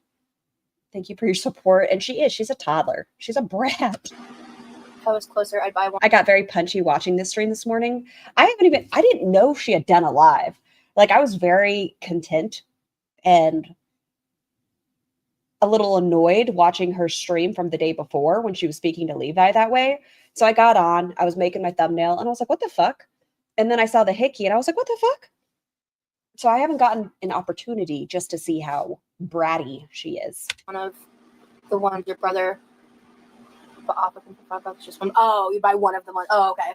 Thank you for your support. And she's a toddler. She's a brat. If I was closer, I'd buy one. I got very punchy watching this stream this morning. I didn't know she had done a live. Like, I was very content and a little annoyed watching her stream from the day before when she was speaking to Levi that way. So I got on, I was making my thumbnail, and I was like, what the fuck? And then I saw the Hickey, and I was like, what the fuck? So I haven't gotten an opportunity just to see how bratty she is. One of the ones your brother bought off of him for $5. Just one. Oh, you buy one of them. Oh, okay.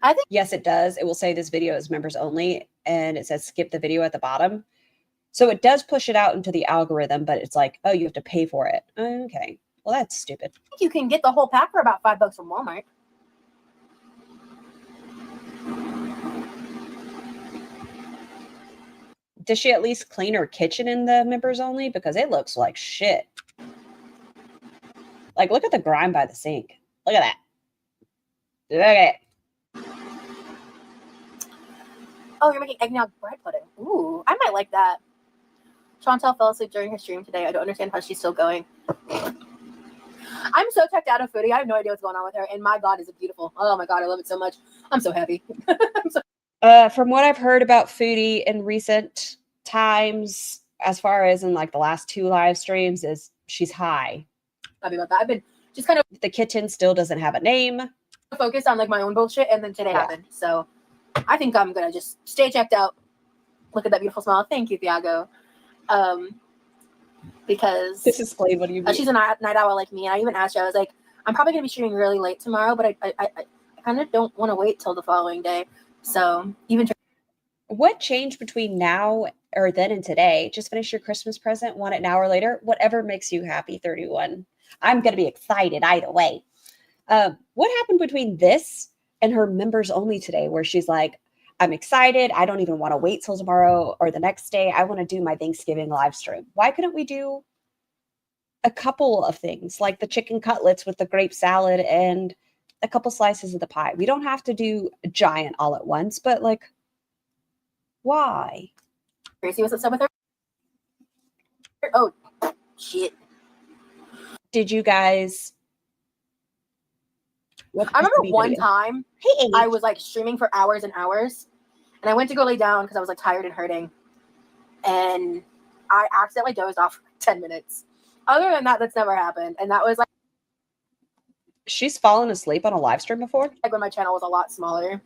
I think Yes, it does. It will say this video is members only, and it says skip the video at the bottom. So it does push it out into the algorithm, but it's like, oh, you have to pay for it. Okay. Well, that's stupid. you can get the whole pack for about $5 from Walmart. Does she at least clean her kitchen in the members only? Because it looks like shit. Like, look at the grime by the sink. Look at that. Look at it. Oh, you're making eggnog bread pudding. Ooh, I might like that. Chantal fell asleep during her stream today. I don't understand how she's still going. I'm so checked out of foodie. I have no idea what's going on with her. And my God, is it beautiful. Oh my God, I love it so much. I'm so happy. From what I've heard about foodie in recent times, as far as in like the last 2 live streams, is she's high. Happy about that. I've been just kind of The kitten still doesn't have a name. focused on like my own bullshit, and then today happened. So I think I'm gonna just stay checked out. Look at that beautiful smile. Thank you, Thiago. Because This is Slade. What do you mean? she's a night owl like me, and I even asked her. I was like, I'm probably gonna be streaming really late tomorrow, but I kind of don't want to wait till the following day. So even What changed between now or then and today? Just finish your Christmas present, want it an hour later? Whatever makes you happy, 31. I'm going to be excited either way. What happened between this and her members only today where she's like, I'm excited. I don't even want to wait till tomorrow or the next day. I want to do my Thanksgiving live stream. Why couldn't we do a couple of things like the chicken cutlets with the grape salad and a couple slices of the pie? We don't have to do a giant all at once, but like, why? Tracy was upset with her. Oh shit! Did you guys? I remember one time Hey, I was like streaming for hours and hours, and I went to go lay down because I was like tired and hurting, and I accidentally dozed off for 10 minutes. Other than that, that's never happened, and that was like she's fallen asleep on a live stream before? when my channel was a lot smaller.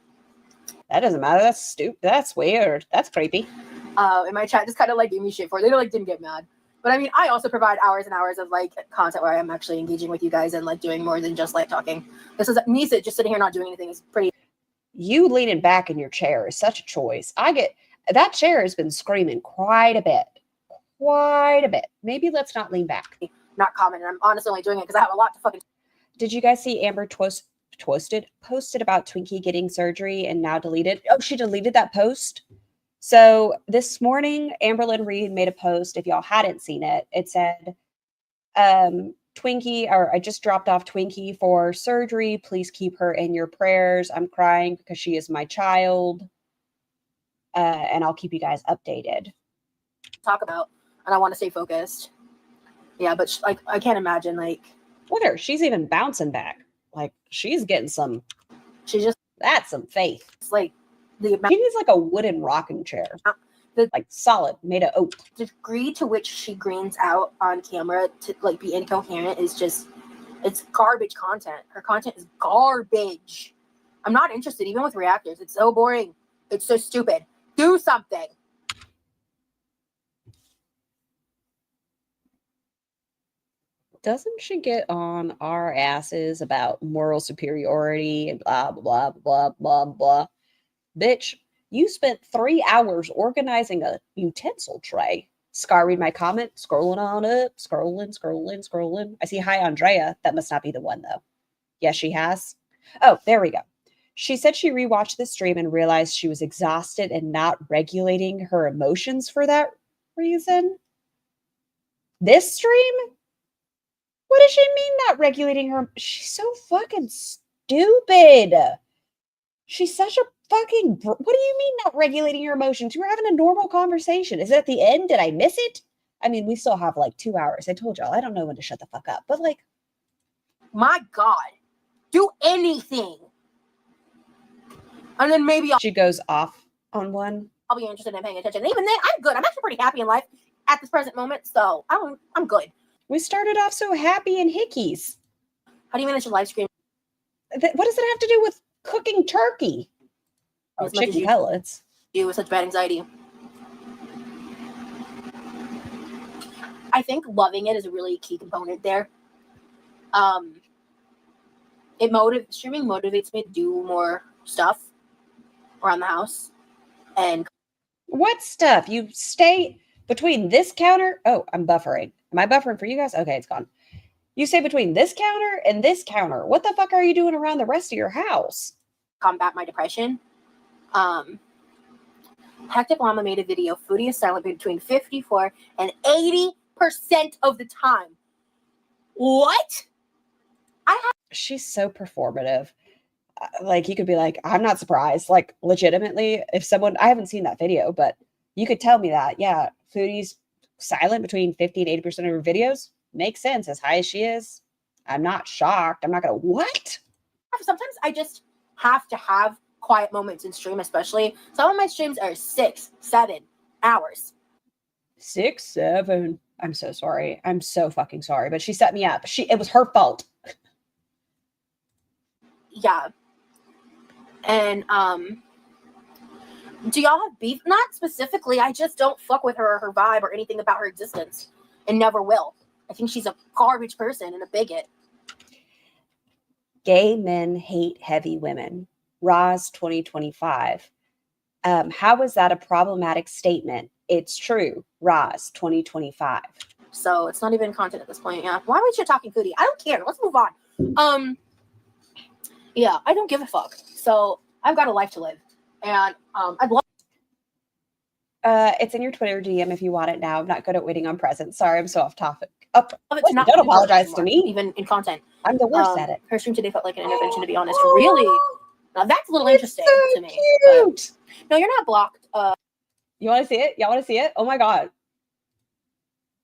That doesn't matter. That's stupid. That's weird. That's creepy. And my chat just kind of like gave me shit for it. They like didn't get mad. But I mean, I also provide hours and hours of like content where I am actually engaging with you guys and like doing more than just like talking. This is me just sitting here not doing anything is pretty. You leaning back in your chair is such a choice. That chair has been screaming quite a bit. Quite a bit. Maybe let's not lean back. Not common, and I'm honestly only doing it because I have a lot to fucking. Did you guys see Amber posted about Twinkie getting surgery and now deleted? Oh, she deleted that post. So this morning, Amberlynn Reed made a post. If y'all hadn't seen it, it said, Twinkie, or I just dropped off Twinkie for surgery. Please keep her in your prayers. I'm crying because she is my child. And I'll keep you guys updated. Talk about, and I want to stay focused. Yeah, but like I can't imagine like. Look at her. She's even bouncing back. Like she's getting some. She just That's some faith. like the amount. She needs like a wooden rocking chair. Like solid, made of oak. The degree to which she greens out on camera to like be incoherent is just, it's garbage content. Her content is garbage. I'm not interested, even with reactors. It's so boring. It's so stupid. Do something. Doesn't she get on our asses about moral superiority and blah, blah, blah, blah, blah? Bitch, you spent 3 hours organizing a utensil tray. Scar, read my comment. Scrolling on up. Scrolling. I see hi, Andrea. That must not be the one, though. Yes, she has. Oh, there we go. She said she rewatched the stream and realized she was exhausted and not regulating her emotions for that reason. This stream? What does she mean not regulating her? She's so fucking stupid. She's such a fucking. What do you mean not regulating your emotions? You were having a normal conversation. Is it at the end? Did I miss it? I mean, we still have like 2 hours. I told y'all, I don't know when to shut the fuck up. But like, My God, do anything. And then maybe she goes off on one. I'll be interested in paying attention. And even then, I'm good. I'm actually pretty happy in life at this present moment. So I'm good. We started off so happy in Hickies. How do you manage your live stream? What does it have to do with cooking turkey? Oh, As much as chicken you pellets. do with such bad anxiety. I think loving it is a really key component there. Streaming motivates me to do more stuff around the house. And What stuff? You stay between this counter. Oh, I'm buffering. Am I buffering for you guys? Okay, it's gone. You stay between this counter and this counter. What the fuck are you doing around the rest of your house? combat my depression. Hectic Llama made a video. Foodie is silent between 54 and 80% of the time. What? She's so performative. Like, you could be like, I'm not surprised. Like, legitimately, if someone, I haven't seen that video, but you could tell me that, yeah, Foodie's silent between 50 and 80% of her videos. Makes sense. As high as she is, I'm not shocked. I'm not gonna, what? Sometimes I just have to have quiet moments in stream, especially. Some of my streams are 6, 7 hours. 6, 7. I'm so sorry. I'm so fucking sorry. But she set me up. It was her fault. Yeah. And do y'all have beef? Not specifically. I just don't fuck with her or her vibe or anything about her existence, and never will. I think she's a garbage person and a bigot. Gay men hate heavy women. Roz 2025. How is that a problematic statement? It's true. Roz 2025. So it's not even content at this point. Yeah. Why are we shit talking Foodie? I don't care. Let's move on. Yeah, I don't give a fuck. So I've got a life to live. And I'd love It's in your Twitter DM if you want it now. I'm not good at waiting on presents. Sorry, I'm so off topic. it to not Don't be her apologize to anymore, me. even in content. I'm the worst at it. Her stream today felt like an intervention, to be honest. Really? Now that's a little interesting to me. Cute. But, no, you're not blocked. You want to see it? Y'all want to see it? Oh my God.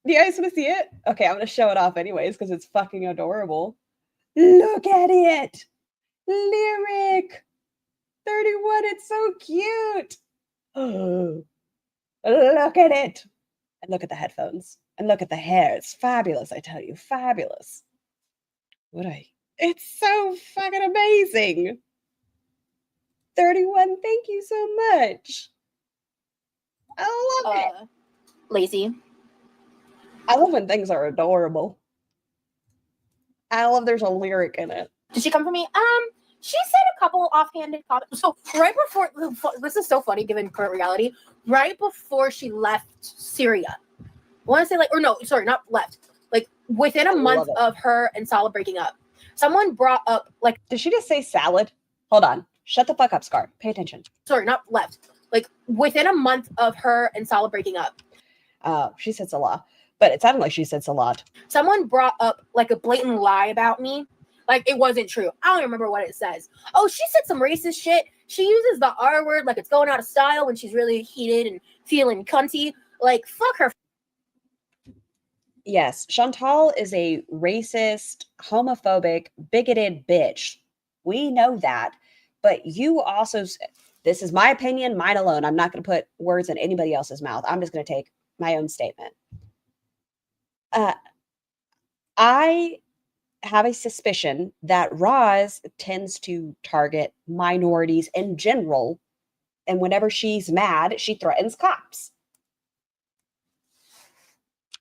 Do you guys want to see it? Okay, I'm going to show it off anyways because it's fucking adorable. Look at it. Lyric 31. It's so cute. Oh, look at it. And look at the headphones. And look at the hair. It's fabulous, I tell you. Fabulous. It's so fucking amazing. 31. Thank you so much. I love it. Lazy. I love when things are adorable. I love there's a lyric in it. Did she come for me? She said a couple offhanded comments. So right before, this is so funny given current reality. Right before she left Syria, I want to say not left. Like within a month of her and Salad breaking up, someone brought up like. Did she just say salad? Hold on. Shut the fuck up, Scar. Pay attention. Sorry, not left. Like within a month of her and Salad breaking up. Oh, she said Salah, but it sounded like she said Salad. Someone brought up like a blatant lie about me. Like it wasn't true. I don't remember what it says. Oh, she said some racist shit. She uses the R word like it's going out of style when she's really heated and feeling cunty. Like, fuck her. Yes, Chantal is a racist, homophobic, bigoted bitch. We know that. But you also, this is my opinion, mine alone. I'm not going to put words in anybody else's mouth. I'm just going to take my own statement. I have a suspicion that Roz tends to target minorities in general. And whenever she's mad, she threatens cops.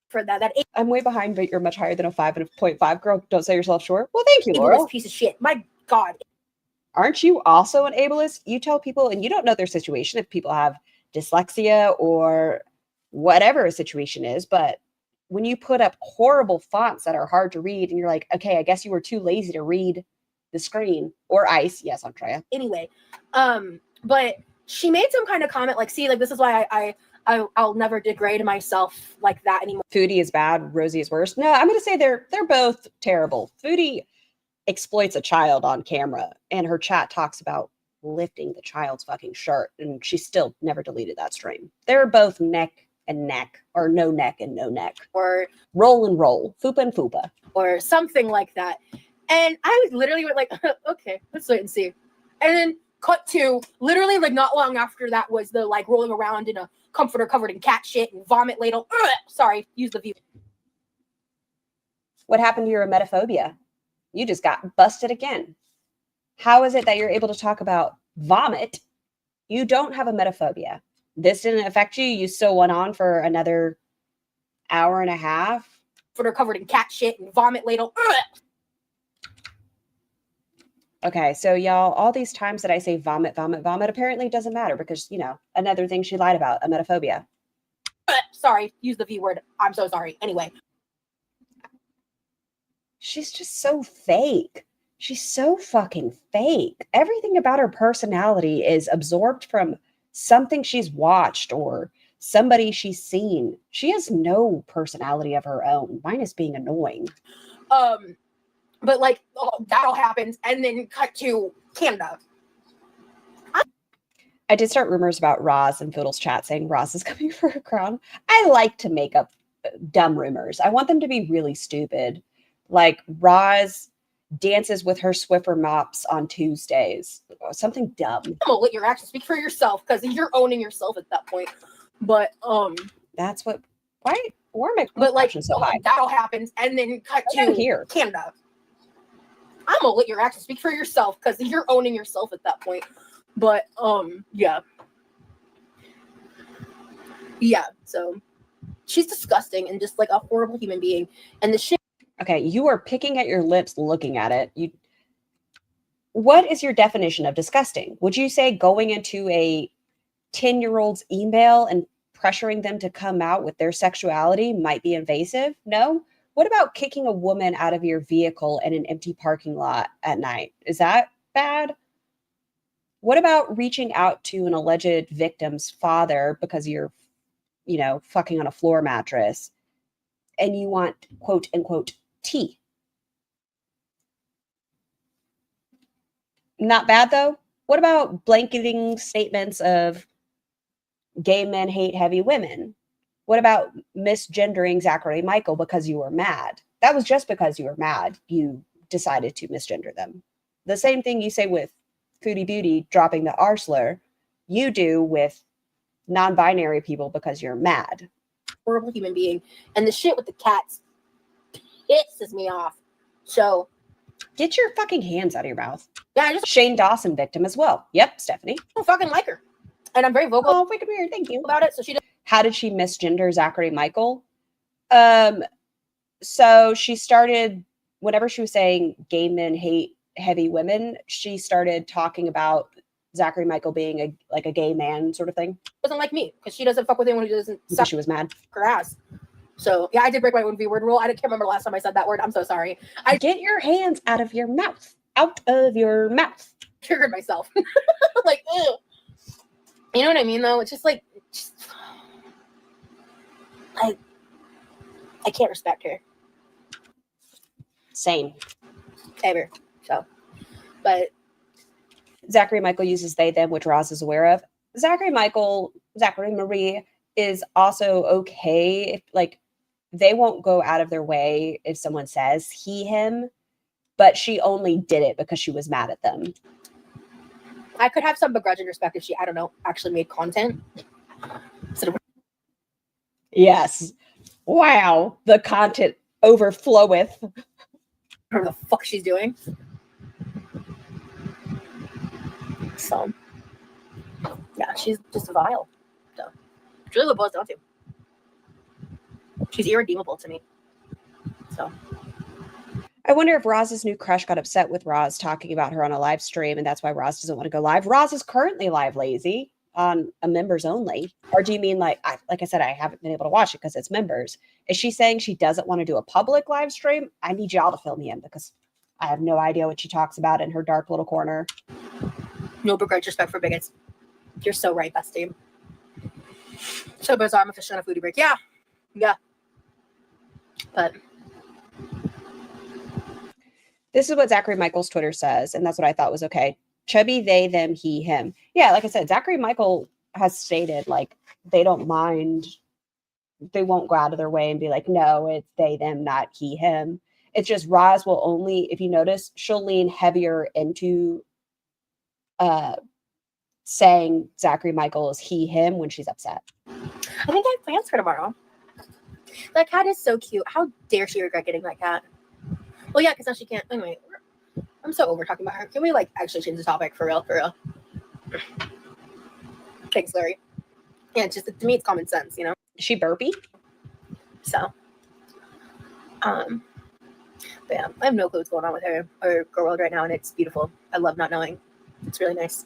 For that I'm way behind, but you're much higher than a 5.5. Girl, don't sell yourself short. Well, thank you, Laura. Piece of shit. My God. Aren't you also an ableist? You tell people, and you don't know their situation, if people have dyslexia or whatever a situation is, but when you put up horrible fonts that are hard to read and you're like, okay, I guess you were too lazy to read the screen or ice. Yes, Andrea. Anyway, but she made some kind of comment like, see, like, this is why I'll never degrade myself like that anymore. Foodie is bad. Rosie is worse. No, I'm going to say they're both terrible. Foodie exploits a child on camera and her chat talks about lifting the child's fucking shirt, and she still never deleted that stream. They're both neck and neck, or no neck and no neck, or roll and roll, fupa and fupa. or something like that. And I literally went like, okay, let's wait and see. And then cut to literally like not long after that was the like rolling around in a comforter covered in cat shit and vomit ladle. Sorry, use the view. What happened to your emetophobia? You just got busted again. How is it that you're able to talk about vomit? You don't have emetophobia. This didn't affect you. You still went on for another hour and a half. Comforter covered in cat shit and vomit ladle. Okay, so y'all, all these times that I say vomit, vomit, vomit, apparently it doesn't matter because, you know, another thing she lied about, emetophobia. Sorry, use the V word. I'm so sorry. Anyway. She's just so fake. She's so fucking fake. Everything about her personality is absorbed from something she's watched or somebody she's seen. She has no personality of her own, minus being annoying. But like that all happens, and then cut to Canada. I did start rumors about Roz and Fiddle's chat saying Roz is coming for her crown. I like to make up dumb rumors. I want them to be really stupid. Like Roz dances with her Swiffer mops on Tuesdays. Something dumb. I'm gonna let your actions speak for yourself because you're owning yourself at that point. But that's what. Why? Why am I? But like so high? that all happens, and then cut to here. Canada. I'm gonna let your actions speak for yourself because you're owning yourself at that point. But yeah. So she's disgusting and just like a horrible human being. And the shit. Okay, you are picking at your lips looking at it. What is your definition of disgusting? Would you say going into a 10-year-old's email and pressuring them to come out with their sexuality might be invasive? No? What about kicking a woman out of your vehicle in an empty parking lot at night? Is that bad? What about reaching out to an alleged victim's father because you're, you know, fucking on a floor mattress and you want quote unquote tea? Not bad though. What about blanketing statements of gay men hate heavy women? What about misgendering Zachary Michael because you were mad? That was just because you were mad. You decided to misgender them. The same thing you say with Foodie Beauty dropping the R slur, you do with non-binary people because you're mad. Horrible human being. And the shit with the cats pisses me off. So get your fucking hands out of your mouth. Yeah, I just Shane Dawson victim as well. Yep, Stephanie. I don't fucking like her. And I'm very vocal. Oh, wicked weird. Thank you. About it. So she does. How did she misgender Zachary Michael? So she started, whenever she was saying gay men hate heavy women, she started talking about Zachary Michael being a gay man sort of thing. Doesn't like me because she doesn't fuck with anyone who doesn't suck She was mad. her ass. So yeah, I did break my own V word rule. I can't remember the last time I said that word. I'm so sorry. I Get your hands out of your mouth. Out of your mouth. triggered myself. Like, ugh. You know what I mean though? It's just like I can't respect her. Same. Ever. So but Zachary Michael uses they, them, which Roz is aware of. Zachary Marie is also okay if, like, they won't go out of their way if someone says he, him, but she only did it because she was mad at them. I could have some begrudging respect if she, I don't know, actually made content. Yes. Wow. The content overfloweth. Whatever the fuck she's doing. So, yeah, she's just vile. So, it's really what it boils down to. She's irredeemable to me. So, I wonder if Roz's new crush got upset with Roz talking about her on a live stream, and that's why Roz doesn't want to go live. Roz is currently live lazy on a members only. Or do you mean like I said, I haven't been able to watch it because it's members. Is she saying she doesn't want to do a public live stream? I need y'all to fill me in because I have no idea what she talks about in her dark little corner. no begrudge respect for bigots. You're so right, bestie. So bizarre. I'm officially on a foodie break. Yeah. But this is what Zachary Michael's Twitter says, and that's what I thought was okay. Chubby, they, them, he, him. Yeah, like I said, Zachary Michael has stated like they don't mind. They won't go out of their way and be like, no, it's they, them, not he, him. It's just Roz will only, if you notice, she'll lean heavier into saying Zachary Michael is he, him when she's upset. I think I have plans for tomorrow. That cat is so cute. How dare she regret getting that cat? Well, yeah, because now she can't. Anyway, I'm so over talking about her. Can we like actually change the topic for real? For real. Thanks, Larry. Yeah, it's just to me, it's common sense, you know. Is she burpy? So, but yeah, I have no clue what's going on with her or Girl World right now, and it's beautiful. I love not knowing. It's really nice.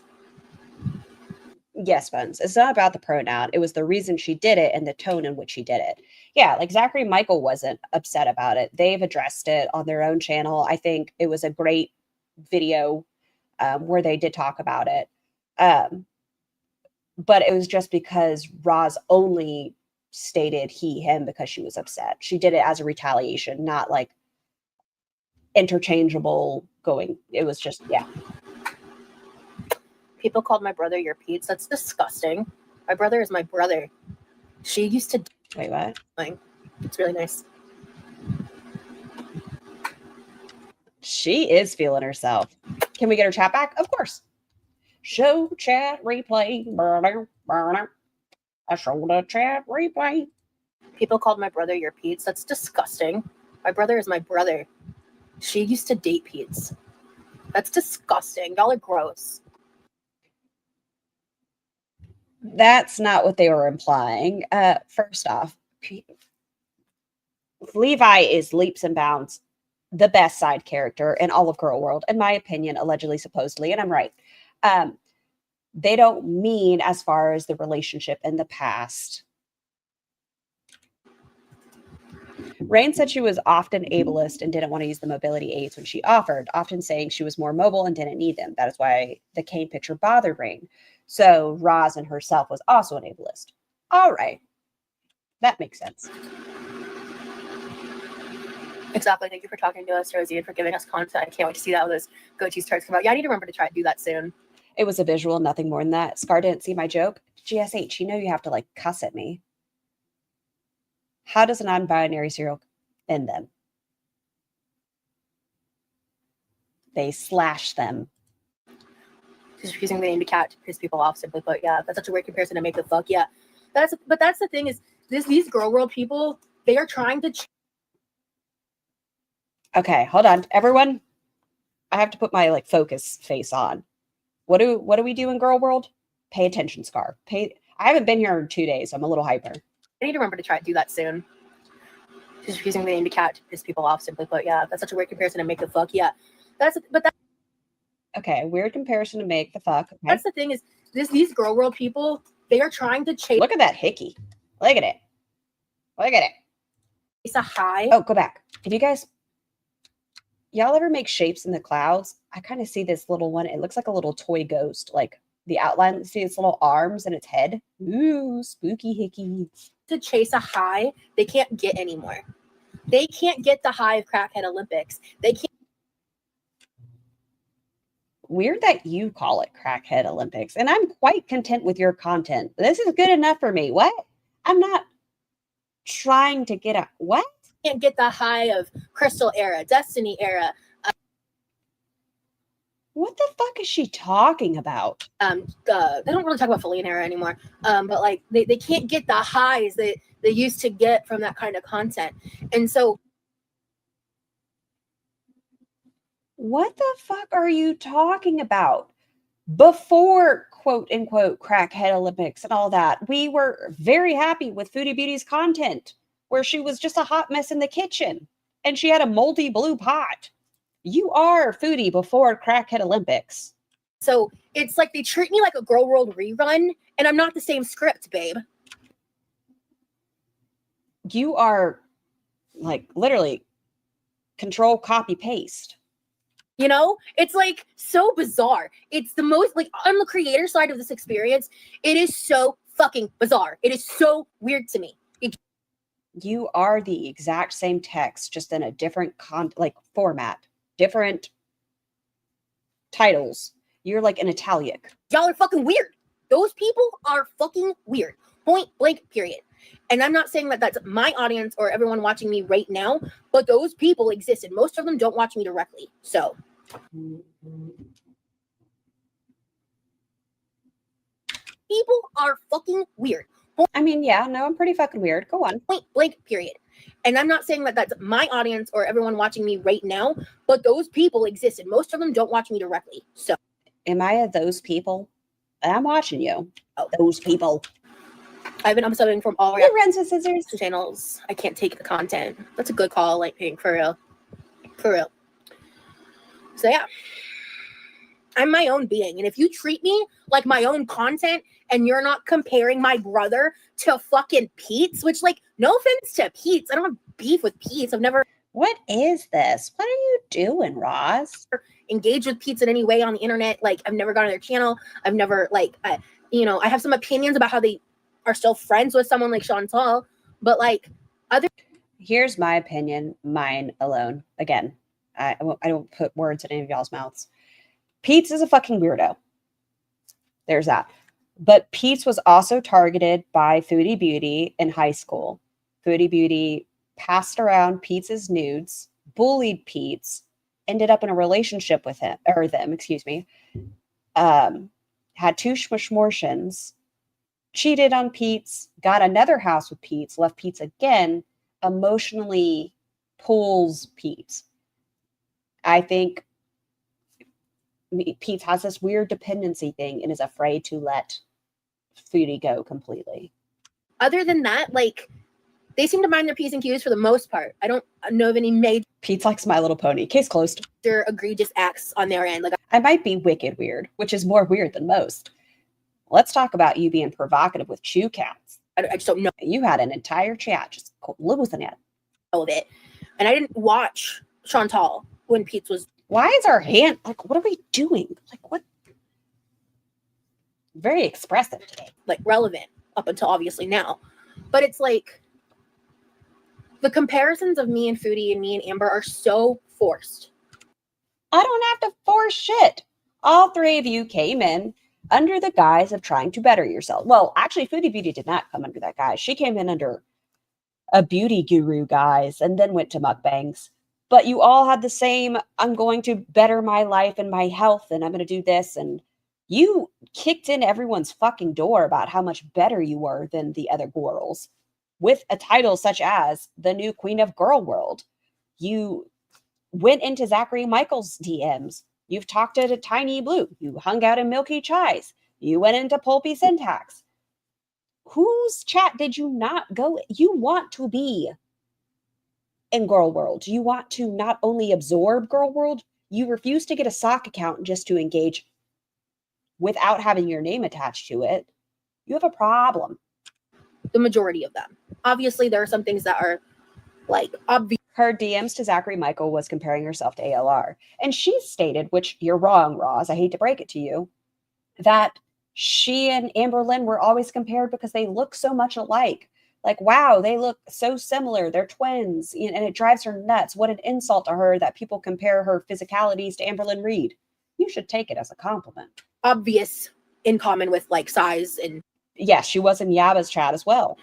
Yes, Buns. It's not about the pronoun. It was the reason she did it and the tone in which she did it. Yeah, like Zachary Michael wasn't upset about it. They've addressed it on their own channel. I think it was a great video where they did talk about it. But it was just because Roz only stated he, him because she was upset. She did it as a retaliation, not like interchangeable going. It was just, yeah. People called my brother your Pete's. That's disgusting. My brother is my brother. She used to. Wait, what? It's really nice. She is feeling herself. Can we get her chat back? Of course. Show chat replay. I show the chat replay. People called my brother your Pete's. That's disgusting. My brother is my brother. She used to date Pete's. That's disgusting. Y'all are gross. That's not what they were implying. First off, Levi is leaps and bounds the best side character in all of Girl World, in my opinion, allegedly, supposedly, and I'm right. They don't mean as far as the relationship in the past. Rain said she was often ableist and didn't want to use the mobility aids when she offered, often saying she was more mobile and didn't need them. That is why the cane picture bothered Rain. So Roz and herself was also an ableist. All right. That makes sense. Exactly. Thank you for talking to us, Rosie, and for giving us content. I can't wait to see that when those goatee starts come out. Yeah, I need to remember to try to do that soon. It was a visual, nothing more than that. Scar didn't see my joke. GSH, you know you have to like cuss at me. How does a non-binary serial end them? They slash them. She's refusing the name to cat to piss people off, simply put. Yeah, that's such a weird comparison to make the fuck. Yeah. But that's the thing is these Girl World people, they are trying to Okay, hold on. Everyone, I have to put my like focus face on. What do we do in Girl World? Pay attention, Scar. I haven't been here in 2 days, so I'm a little hyper. I need to remember to try to do that soon. She's refusing the name to cat to piss people off, simply put. Yeah, that's such a weird comparison to make the fuck. Yeah. Okay, weird comparison to make the fuck. Okay. That's the thing is these Girl World people, they are trying to chase Look at that hickey. Look at it. Look at it. a high. Oh, go back. If you guys, y'all ever make shapes in the clouds? I kind of see this little one. It looks like a little toy ghost, like the outline. See its little arms and its head. Ooh, spooky hickey. To chase a high they can't get anymore. They can't get the high of Crackhead Olympics. They can't. Weird that you call it Crackhead Olympics, and I'm quite content with your content. This is good enough for me. What? I'm not trying to get a what? Can't get the high of Crystal era, Destiny era. What the fuck is she talking about? They don't really talk about Feline era anymore. But like they can't get the highs that they used to get from that kind of content. And so What the fuck are you talking about? Before quote unquote Crackhead Olympics and all that, we were very happy with Foodie Beauty's content where she was just a hot mess in the kitchen and she had a moldy blue pot. You are Foodie before Crackhead Olympics. So it's like they treat me like a Girl World rerun, and I'm not the same script, babe. You are like literally control, copy, paste. You know, it's like so bizarre. It's the most like on the creator side of this experience, it is so fucking bizarre. It is so weird to me. You are the exact same text, just in a different format, different titles. You're like an italic. Y'all are fucking weird. Those people are fucking weird. Point blank, period. And I'm not saying that that's my audience or everyone watching me right now, but those people exist, and most of them don't watch me directly. So people are fucking weird. I mean, yeah, no, I'm pretty fucking weird. Go on. Point blank, period. And I'm not saying that that's my audience or everyone watching me right now, but those people exist, and most of them don't watch me directly. So Am I of those people? I'm watching you. Oh, those people. I've been unsubbing from all Hey, Ren's with Scissors. channels. I can't take the content. That's a good call, like Pink, for real. For real. So yeah. I'm my own being. And if you treat me like my own content and you're not comparing my brother to fucking Pete's, which, like, no offense to Pete's. I don't have beef with Pete's. I've never What is this? What are you doing, Roz? engaged with Pete's in any way on the internet. Like, I've never gone to their channel. I've never, like, I have some opinions about how they are still friends with someone like Chantal. But, like, Here's my opinion, mine alone. Again, I don't put words in any of y'all's mouths. Pete's is a fucking weirdo. There's that. But Pete's was also targeted by Foodie Beauty in high school. Foodie Beauty passed around Pete's nudes, bullied Pete's, ended up in a relationship with him, or them, excuse me. Had two schmorshens, cheated on Pete's, got another house with Pete's, left Pete's again, emotionally pulls Pete's. I think Pete's has this weird dependency thing and is afraid to let Foodie go completely. other than that, like, they seem to mind their P's and Q's for the most part. I don't know of any major Pete's likes My Little Pony. Case closed. egregious acts on their end. Like, I might be wicked weird, which is more weird than most. Let's talk about you being provocative with chew counts. I just don't know You had an entire chat just losing it. of it. And I didn't watch Chantal when Pete's was Why is our hand like? What are we doing? Like what? Very expressive today. like relevant up until obviously now. But it's like the comparisons of me and Foodie and me and Amber are so forced. I don't have to force shit. All three of you came in under the guise of trying to better yourself. Well, actually, Foodie Beauty did not come under that guise. She came in under a beauty guru guise and then went to mukbangs. But you all had the same, I'm going to better my life and my health and I'm going to do this. And you kicked in everyone's fucking door about how much better you were than the other girls with a title such as the new Queen of Girl World. You went into Zachary Michael's DMs. You've talked to Tiny Blue. You hung out in Milky Chais. You went into Pulpy Syntax. Whose chat did you not go? You want to be in Girl World. You want to not only absorb Girl World, you refuse to get a sock account just to engage without having your name attached to it. You have a problem. The majority of them. Obviously, there are some things that are like obvious. Her DMs to Zachary Michael was comparing herself to ALR. And she stated, which you're wrong, Roz, I hate to break it to you, that she and Amberlynn were always compared because they look so much alike. Like, wow, they look so similar. They're twins. And it drives her nuts. What an insult to her that people compare her physicalities to Amberlynn Reed. You should take it as a compliment. Obvious in common with like size and Yes, she was in Yaba's chat as well.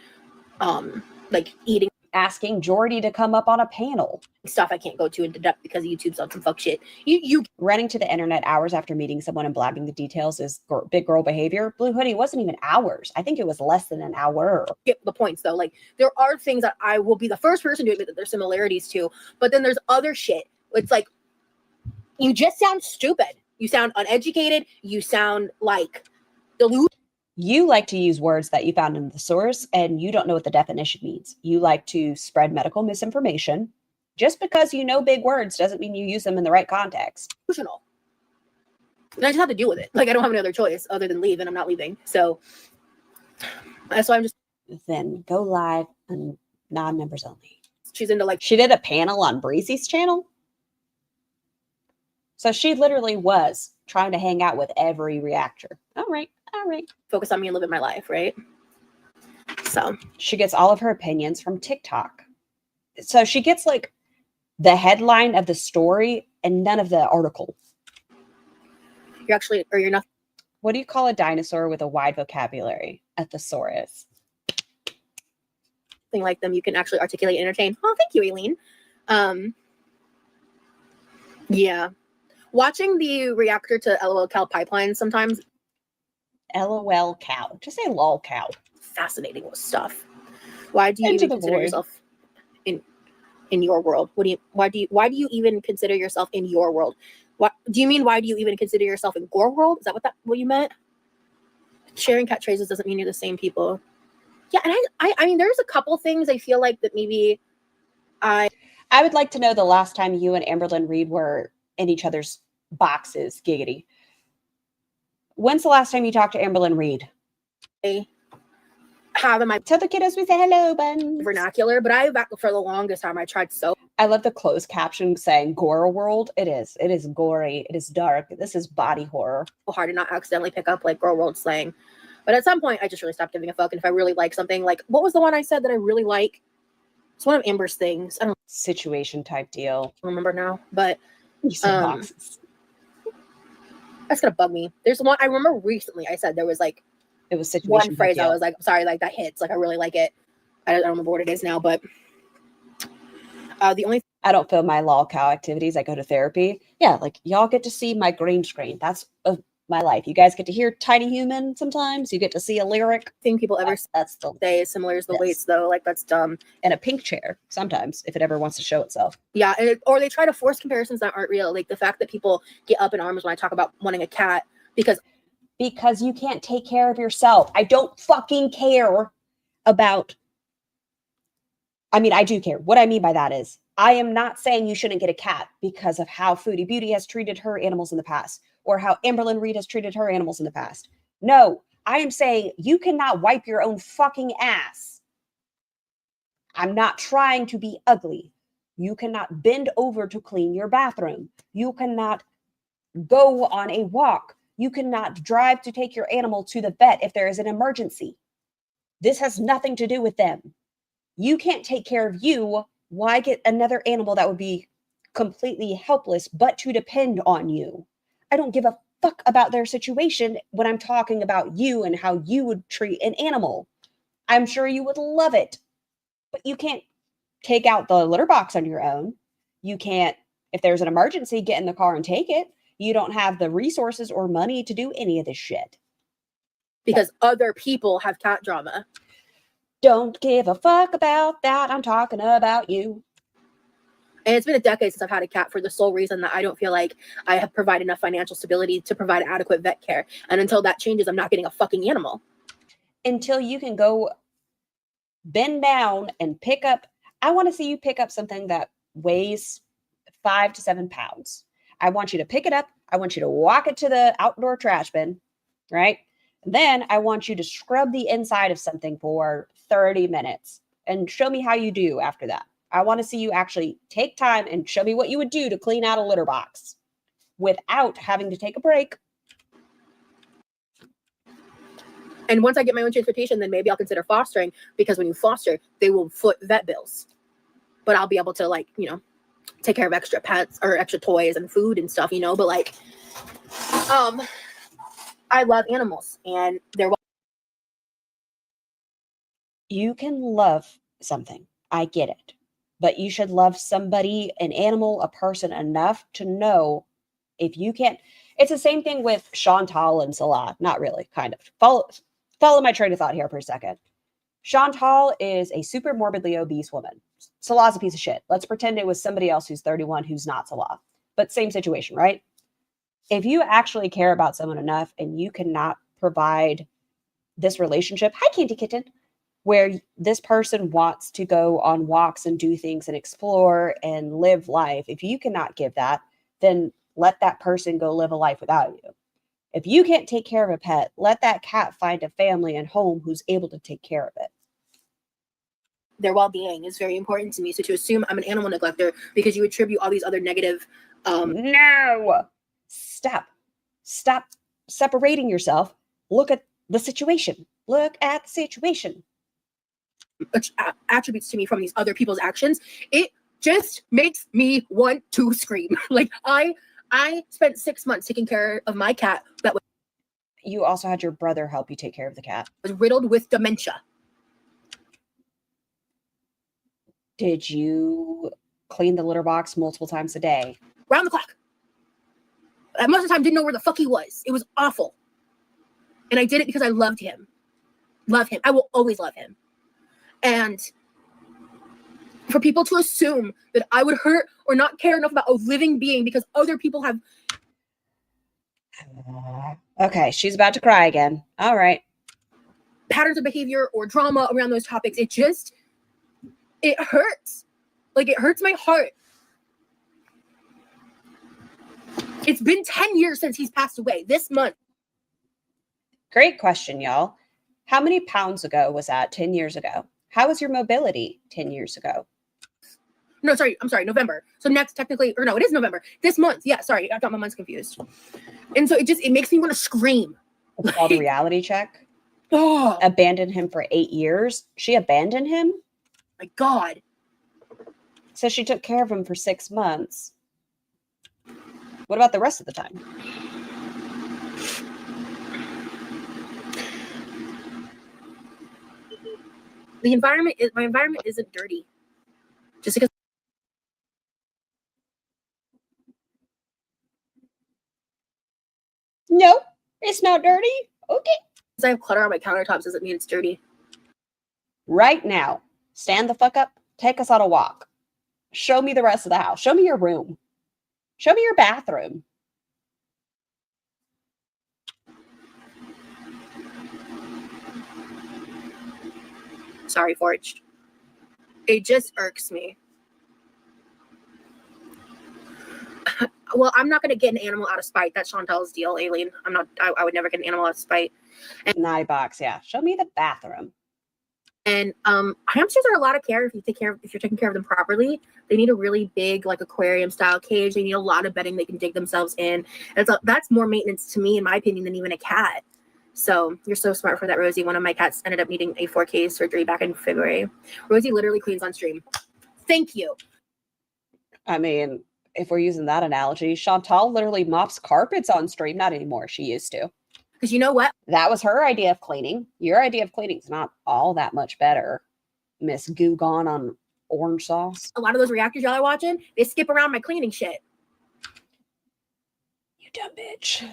like eating Asking Jordy to come up on a panel. stuff I can't go to into depth because YouTube's on some fuck shit. You Running to the internet hours after meeting someone and blabbing the details is big girl behavior. Blue Hoodie wasn't even hours. I think it was less than an hour. get the points though. Like there are things that I will be the first person to admit that there's similarities to, but then there's other shit. It's like you just sound stupid. You sound uneducated. You sound like delusional. You like to use words that you found in the source and you don't know what the definition means. You like to spread medical misinformation. Just because you know big words doesn't mean you use them in the right context. And I just have to deal with it. Like I don't have any other choice other than leave, and I'm not leaving. So that's why I'm just Then go live and non-members only. she's into like She did a panel on Breezy's channel. So she literally was trying to hang out with every reactor. All right. focus on me and living my life, right? So She gets all of her opinions from TikTok. So she gets like the headline of the story and none of the article. You're actually, or you're not. What do you call a dinosaur with a wide vocabulary? A thesaurus. Thing like them, you can actually articulate and entertain. Oh, thank you, Aileen. Yeah. Watching the reactor to LOL cow pipeline sometimes LOL cow. Just say lol cow. fascinating with stuff. Why do you Into even the consider void. yourself in your world? Why do you even consider yourself in your world? What do you mean? Why do you even consider yourself in Gore world? Is that what you meant? Sharing catchphrases doesn't mean you're the same people. Yeah, and I mean, there's a couple things I feel like that maybe I would like to know the last time you and Amberlynn Reed were in each other's boxes. Giggity. When's the last time you talked to Amberlynn Reed? have in my Tell the kiddos we say hello, Buns. vernacular, but for the longest time I tried so I love the closed caption saying gore world. It is. It is gory. It is dark. This is body horror. hard to not accidentally pick up like girl world slang. But at some point I just really stopped giving a fuck. And if I really like something, like what was the one I said that I really like? It's one of Amber's things. I don't Situation type deal. remember now, but You said boxes. that's gonna bug me. There's one I remember recently I said there was like It was situation one type phrase I deal. was like, sorry, like that hits. Like I really like it. I don't remember what it is now, but the only I don't film my lol cow activities. I go to therapy. Yeah, like y'all get to see my green screen. That's my life. You guys get to hear Tiny Human sometimes. You get to see a lyric. thing people ever That's the say is similar as the Yes. weights though. Like that's dumb. and a pink chair sometimes if it ever wants to show itself. Yeah, and or they try to force comparisons that aren't real. Like the fact that people get up in arms when I talk about wanting a cat because Because you can't take care of yourself. I don't fucking care about. I mean, I do care. What I mean by that is I am not saying you shouldn't get a cat because of how Foodie Beauty has treated her animals in the past or how Amberlynn Reed has treated her animals in the past. No, I am saying you cannot wipe your own fucking ass. I'm not trying to be ugly. You cannot bend over to clean your bathroom. You cannot go on a walk. You cannot drive to take your animal to the vet if there is an emergency. This has nothing to do with them. You can't take care of you. Why get another animal that would be completely helpless but to depend on you? I don't give a fuck about their situation when I'm talking about you and how you would treat an animal. I'm sure you would love it, but you can't take out the litter box on your own. You can't, if there's an emergency, get in the car and take it. You don't have the resources or money to do any of this shit. because other people have cat drama. Don't give a fuck about that. I'm talking about you. And it's been a decade since I've had a cat for the sole reason that I don't feel like I have provided enough financial stability to provide adequate vet care. And until that changes, I'm not getting a fucking animal. Until you can go bend down and pick up. I want to see you pick up something that weighs 5 to 7 pounds. I want you to pick it up. I want you to walk it to the outdoor trash bin, right? Then I want you to scrub the inside of something for 30 minutes and show me how you do after that. I want to see you actually take time and show me what you would do to clean out a litter box without having to take a break. And once I get my own transportation, then maybe I'll consider fostering, because when you foster, they will foot vet bills. But I'll be able to, like, you know, take care of extra pets or extra toys and food and stuff, you know. But like, I love animals, and they're You can love something. I get it. But you should love somebody, an animal, a person enough to know if you can't. It's the same thing with Chantal and Salah. Not really, kind of. Follow my train of thought here for a second. Chantal is a super morbidly obese woman. Salah's a piece of shit. Let's pretend it was somebody else who's 31 who's not Salah. But same situation, right? If you actually care about someone enough and you cannot provide this relationship, hi, Candy Kitten, where this person wants to go on walks and do things and explore and live life. If you cannot give that, then let that person go live a life without you. If you can't take care of a pet, let that cat find a family and home who's able to take care of it. their well-being is very important to me. So to assume I'm an animal neglector because you attribute all these other negative No! Stop separating yourself. Look at the situation. Look at the situation. attributes to me from these other people's actions, it just makes me want to scream. Like I I spent 6 months taking care of my cat that You also had your brother help you take care of the cat. was riddled with dementia. Did you clean the litter box multiple times a day? Round the clock. Most of the time, didn't know where the fuck he was. It was awful. And I did it because I loved him. Love him. I will always love him. And for people to assume that I would hurt or not care enough about a living being because other people have... Okay, she's about to cry again. All right. patterns of behavior or drama around those topics, it hurts. Like, it hurts my heart. It's been 10 years since he's passed away this month. Great question, y'all. How many pounds ago was that 10 years ago? How was your mobility 10 years ago? No, sorry. I'm sorry. November. So next, technically, or no, it is November. This month. Yeah, sorry. I got my months confused. And so it makes me want to scream. It's called a reality check. Oh, Abandoned him for 8 years. She abandoned him? my God. So she took care of him for 6 months. What about the rest of the time? My environment isn't dirty. Just because No, it's not dirty. Okay. I have clutter on my countertops doesn't mean it's dirty. Right now, stand the fuck up. Take us on a walk. Show me the rest of the house. Show me your room. Show me your bathroom. Sorry, Forged. It just irks me. Well, I'm not going to get an animal out of spite. That's Chantal's deal, Aileen. I would never get an animal out of spite. Naughty box, yeah. Show me the bathroom. And hamsters are a lot of care if you're taking care of them properly. They need a really big, like, aquarium style cage. They need a lot of bedding they can dig themselves in. And so that's more maintenance to me, in my opinion, than even a cat. So you're so smart for that, Rosie. One of my cats ended up needing a 4K surgery back in February. Rosie literally cleans on stream. Thank you. I mean, if we're using that analogy, Chantal literally mops carpets on stream. Not anymore. She used to. Because you know what? That was her idea of cleaning. Your idea of cleaning is not all that much better, Miss Goo Gone on orange sauce. A lot of those reactors y'all are watching, they skip around my cleaning shit. You dumb bitch.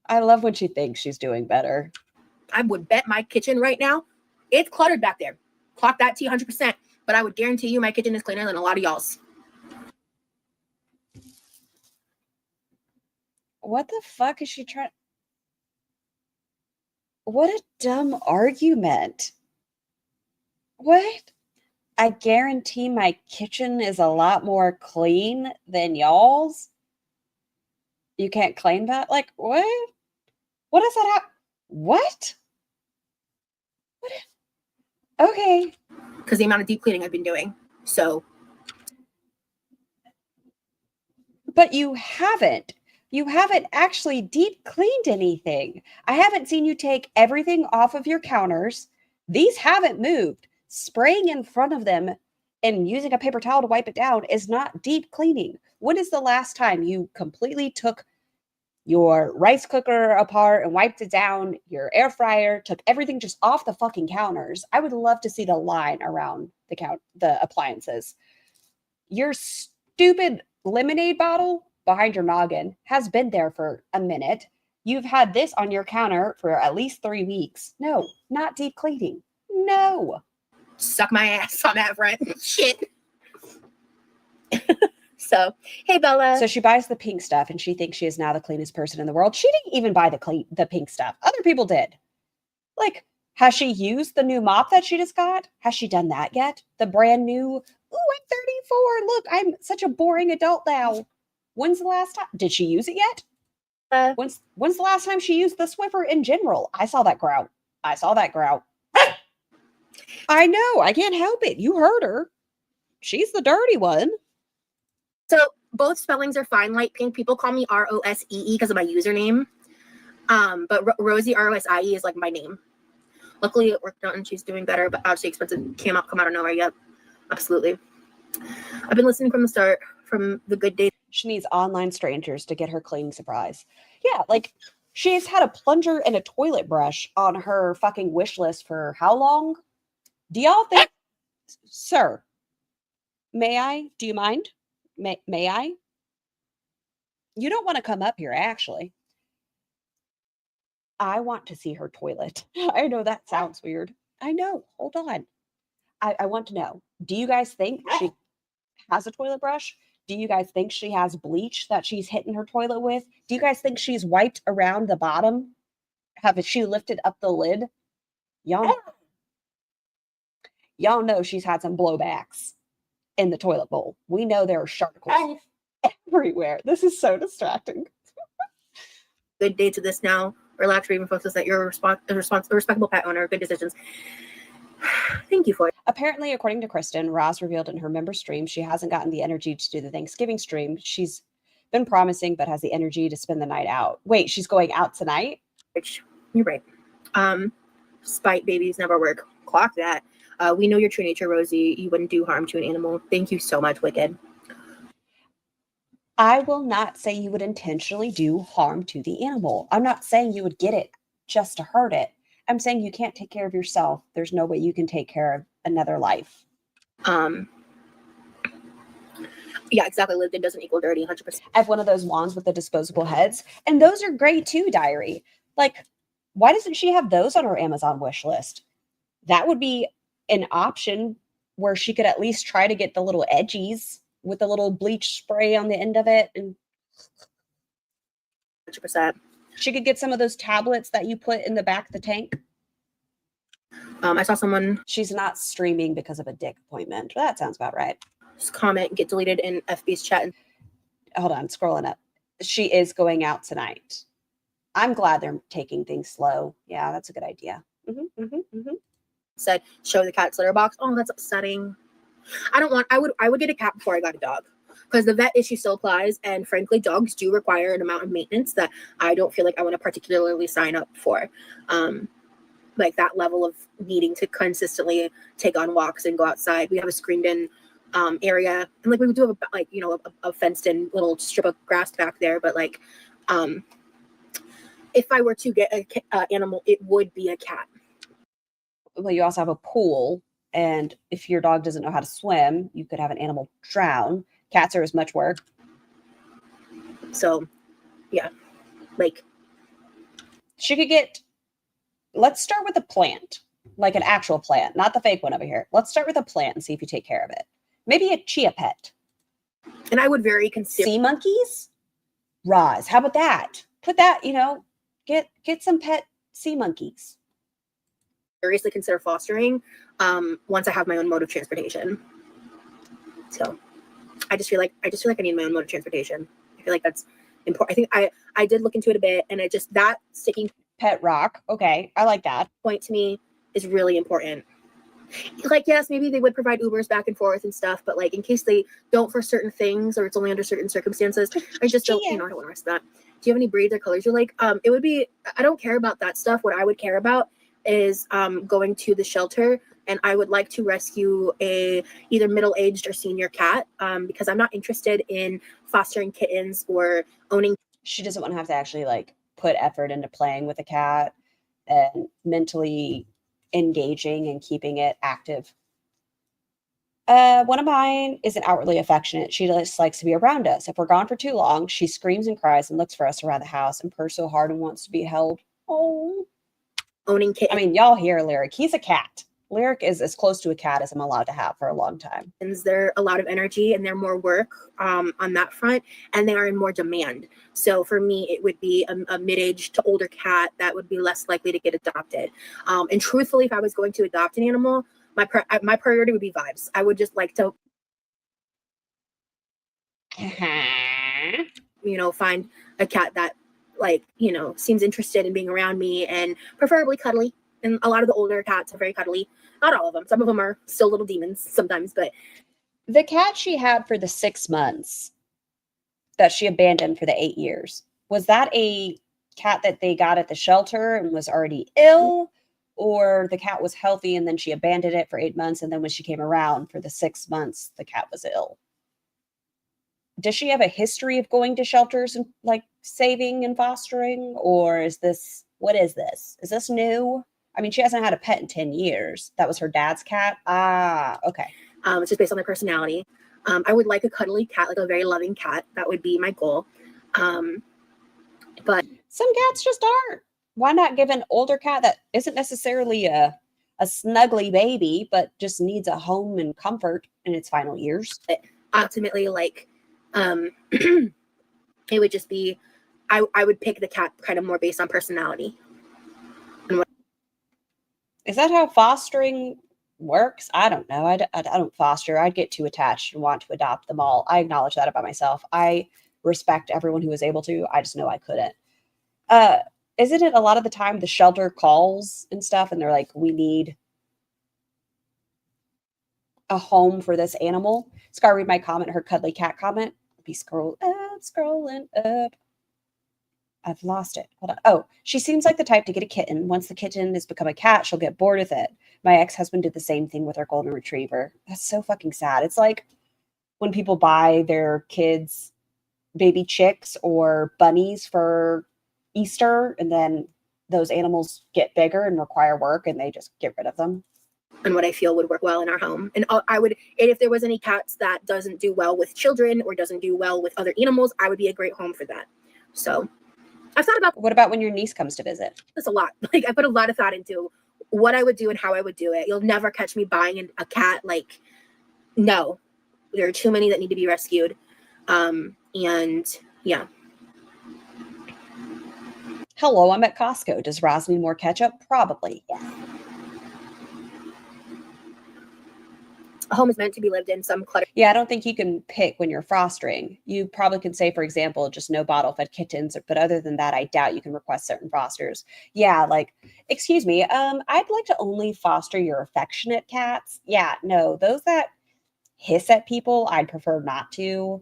I love when she thinks she's doing better. I would bet my kitchen right now, it's cluttered back there. Clock that T 100%. But I would guarantee you my kitchen is cleaner than a lot of y'all's. What the fuck is she trying? What a dumb argument. What? I guarantee my kitchen is a lot more clean than y'all's. You can't claim that? Like, what? What does that have? What? What? Okay. Because the amount of deep cleaning I've been doing. So. But you haven't. You haven't actually deep cleaned anything. I haven't seen you take everything off of your counters. These haven't moved. Spraying in front of them and using a paper towel to wipe it down is not deep cleaning. When is the last time you completely took your rice cooker apart and wiped it down, your air fryer, took everything just off the fucking counters? I would love to see the line around the appliances. Your stupid lemonade bottle behind your noggin has been there for a minute. You've had this on your counter for at least 3 weeks. No, not deep cleaning. No. Suck my ass on that front. Shit. So, hey, Bella. So she buys the pink stuff and she thinks she is now the cleanest person in the world. She didn't even buy the pink stuff. Other people did. Like, has she used the new mop that she just got? Has she done that yet? The brand new, ooh, I'm 34. Look, I'm such a boring adult now. When's the last time? Did she use it yet? When's the last time she used the Swiffer in general? I saw that grout. I know. I can't help it. You heard her. She's the dirty one. So both spellings are fine. Light pink. People call me Rosee because of my username. But Rosie Rosie is like my name. Luckily it worked out and she's doing better, but obviously expensive come out of nowhere. Yep. Absolutely. I've been listening from the start. from the good days. She needs online strangers to get her cleaning supplies. Yeah, like she's had a plunger and a toilet brush on her fucking wish list for how long? Do y'all think, sir? May I? Do you mind? May I? You don't want to come up here, actually. I want to see her toilet. I know that sounds weird. I know. Hold on. I want to know. Do you guys think she has a toilet brush? Do you guys think she has bleach that she's hitting her toilet with? Do you guys think she's wiped around the bottom? Have she lifted up the lid? Y'all know she's had some blowbacks in the toilet bowl. We know there are sharkles everywhere. This is so distracting. Good day to this now. Relax, Raven folks, that you're a respectable pet owner. Good decisions. Thank you for it. Apparently, according to Kristen, Roz revealed in her member stream she hasn't gotten the energy to do the Thanksgiving stream. She's been promising, but has the energy to spend the night out. Wait, she's going out tonight? You're right. Spite babies never work. Clock that. We know your true nature, Rosie. You wouldn't do harm to an animal. Thank you so much, Wicked. I will not say you would intentionally do harm to the animal. I'm not saying you would get it just to hurt it. I'm saying you can't take care of yourself. There's no way you can take care of another life. Yeah, exactly. Lived in doesn't equal dirty, 100%. I have one of those wands with the disposable heads, and those are great too, Diary. Like, why doesn't she have those on her Amazon wish list? That would be an option where she could at least try to get the little edgies with a little bleach spray on the end of it. And 100%. She could get some of those tablets that you put in the back of the tank. I saw someone. She's not streaming because of a dick appointment. That sounds about right. Comment get deleted in FB's chat. Hold on, scrolling up. She is going out tonight. I'm glad they're taking things slow. Yeah, that's a good idea. Said show the cat's litter box. Oh, that's upsetting. I would get a cat before I got a dog, because the vet issue still applies, and frankly dogs do require an amount of maintenance that I don't feel like I want to particularly sign up for. Like that level of needing to consistently take on walks and go outside. We have a screened in area, and like we do have a fenced in little strip of grass back there, but like if I were to get an animal, it would be a cat. Well, you also have a pool, and if your dog doesn't know how to swim, you could have an animal drown. Cats are as much work. So, yeah, like she could get. Let's start with a plant, like an actual plant, not the fake one over here. Let's start with a plant and see if you take care of it. Maybe a chia pet. And I would very consider sea monkeys. Roz, how about that? Put that, get some pet sea monkeys. Seriously consider fostering once I have my own mode of transportation. So I just feel like I need my own mode of transportation. I feel like that's important. I think I did look into it a bit, and that sticking pet rock. Okay, I like that. Point to me is really important. Like, yes, maybe they would provide Ubers back and forth and stuff, but like in case they don't for certain things, or it's only under certain circumstances, I just don't, I don't want to risk that. Do you have any breeds or colors you like? It would be, I don't care about that stuff. What I would care about is going to the shelter, and I would like to rescue a either middle-aged or senior cat, because I'm not interested in fostering kittens or owning. She doesn't want to have to actually like put effort into playing with a cat and mentally engaging and keeping it active. One of mine isn't outwardly affectionate. She just likes to be around us. If we're gone for too long, she screams and cries and looks for us around the house and purrs so hard and wants to be held. Oh, owning kittens. I mean, y'all hear Lyric. He's a cat. Lyric is as close to a cat as I'm allowed to have for a long time. They're a lot of energy, and they're more work on that front, and they are in more demand. So for me, it would be a mid-aged to older cat that would be less likely to get adopted. And truthfully, if I was going to adopt an animal, my priority would be vibes. I would just like to, find a cat that seems interested in being around me and preferably cuddly. And a lot of the older cats are very cuddly. Not all of them. Some of them are still little demons sometimes, but the cat she had for the 6 months that she abandoned for the 8 years, was that a cat that they got at the shelter and was already ill, or the cat was healthy and then she abandoned it for 8 months, and then when she came around for the 6 months, the cat was ill? does she have a history of going to shelters and like saving and fostering, or is this, what is this? Is this new? I mean, she hasn't had a pet in 10 years. That was her dad's cat. Ah, okay. It's just based on their personality. I would like a cuddly cat, like a very loving cat. That would be my goal. But some cats just aren't. Why not give an older cat that isn't necessarily a snuggly baby, but just needs a home and comfort in its final years? Ultimately, like, it would just be, I would pick the cat kind of more based on personality. Is that how fostering works? I don't know. I don't foster. I'd get too attached and want to adopt them all. I acknowledge that about myself. I respect everyone who is able to. I just know I couldn't. Isn't it a lot of the time the shelter calls and stuff, and they're like, we need a home for this animal? Scar, read my comment, her cuddly cat comment. Be scrolling up. I've lost it. Hold on. Oh, she seems like the type to get a kitten. Once the kitten has become a cat, she'll get bored with it. My ex-husband did the same thing with our golden retriever. That's so fucking sad. It's like when people buy their kids baby chicks or bunnies for Easter, and then those animals get bigger and require work, and they just get rid of them. And what I feel would work well in our home. And I would, and if there was any cats that doesn't do well with children or doesn't do well with other animals, I would be a great home for that. So I've thought about. What about when your niece comes to visit? That's a lot. Like, I put a lot of thought into what I would do and how I would do it. You'll never catch me buying a cat. Like, no, there are too many that need to be rescued. And yeah. Hello, I'm at Costco. Does Roz need more ketchup? Probably, yeah. A home is meant to be lived in. Some clutter. Yeah, I don't think you can pick when you're fostering. You probably can say, for example, just no bottle-fed kittens, but other than that, I doubt you can request certain fosters. Yeah, like, excuse me, I'd like to only foster your affectionate cats. Yeah, no, those that hiss at people, I'd prefer not to.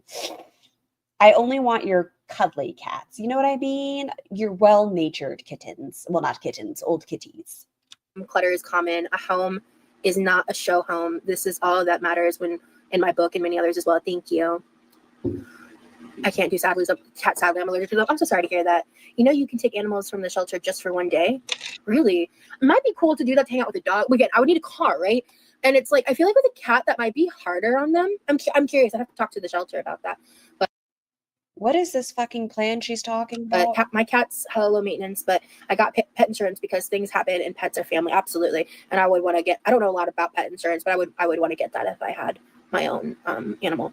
I only want your cuddly cats. You know what I mean? Your well-natured kittens. Well, not kittens, old kitties. Clutter is common. A home is not a show home. This is all that matters when in my book and many others as well. Thank you. I can't do sadly. Sadly, I'm allergic to them. I'm so sorry to hear that. You know, you can take animals from the shelter just for one day. Really? It might be cool to do that, to hang out with a dog. Again, I would need a car, right? And it's like, I feel like with a cat, that might be harder on them. I'm curious. I have to talk to the shelter about that. But what is this fucking plan she's talking about? my cat's hella low maintenance, but I got pet insurance because things happen and pets are family. Absolutely. And I would want to get, I don't know a lot about pet insurance, but I would want to get that if I had my own animal.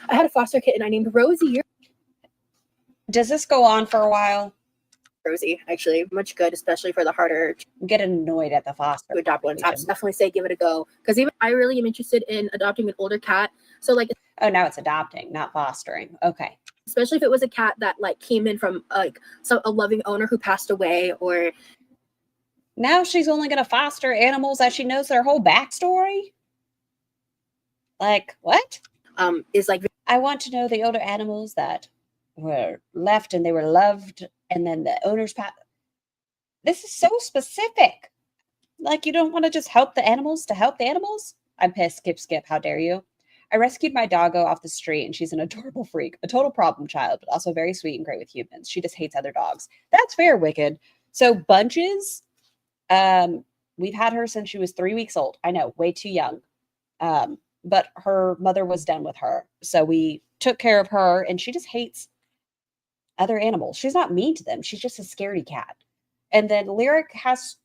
I had a foster kitten I named Rosie. Does this go on for a while? Rosie, actually, much good, especially for the harder I'm getting annoyed at the foster to adopt ones. I would definitely say give it a go, because even I really am interested in adopting an older cat. So like, oh, now it's adopting, not fostering. Okay. Especially if it was a cat that like came in from like a loving owner who passed away, or now she's only going to foster animals that she knows their whole backstory. Like what? Is like, I want to know the older animals that were left and they were loved, and then the owners passed. This is so specific. Like, you don't want to just help the animals to help the animals? I'm pissed. Skip. How dare you? I rescued my doggo off the street, and she's an adorable freak, a total problem child, but also very sweet and great with humans. She just hates other dogs. That's fair, Wicked. So Bunches, we've had her since she was 3 weeks old. I know, way too young. But her mother was done with her. So we took care of her, and she just hates other animals. She's not mean to them. She's just a scaredy cat. And then Lyric has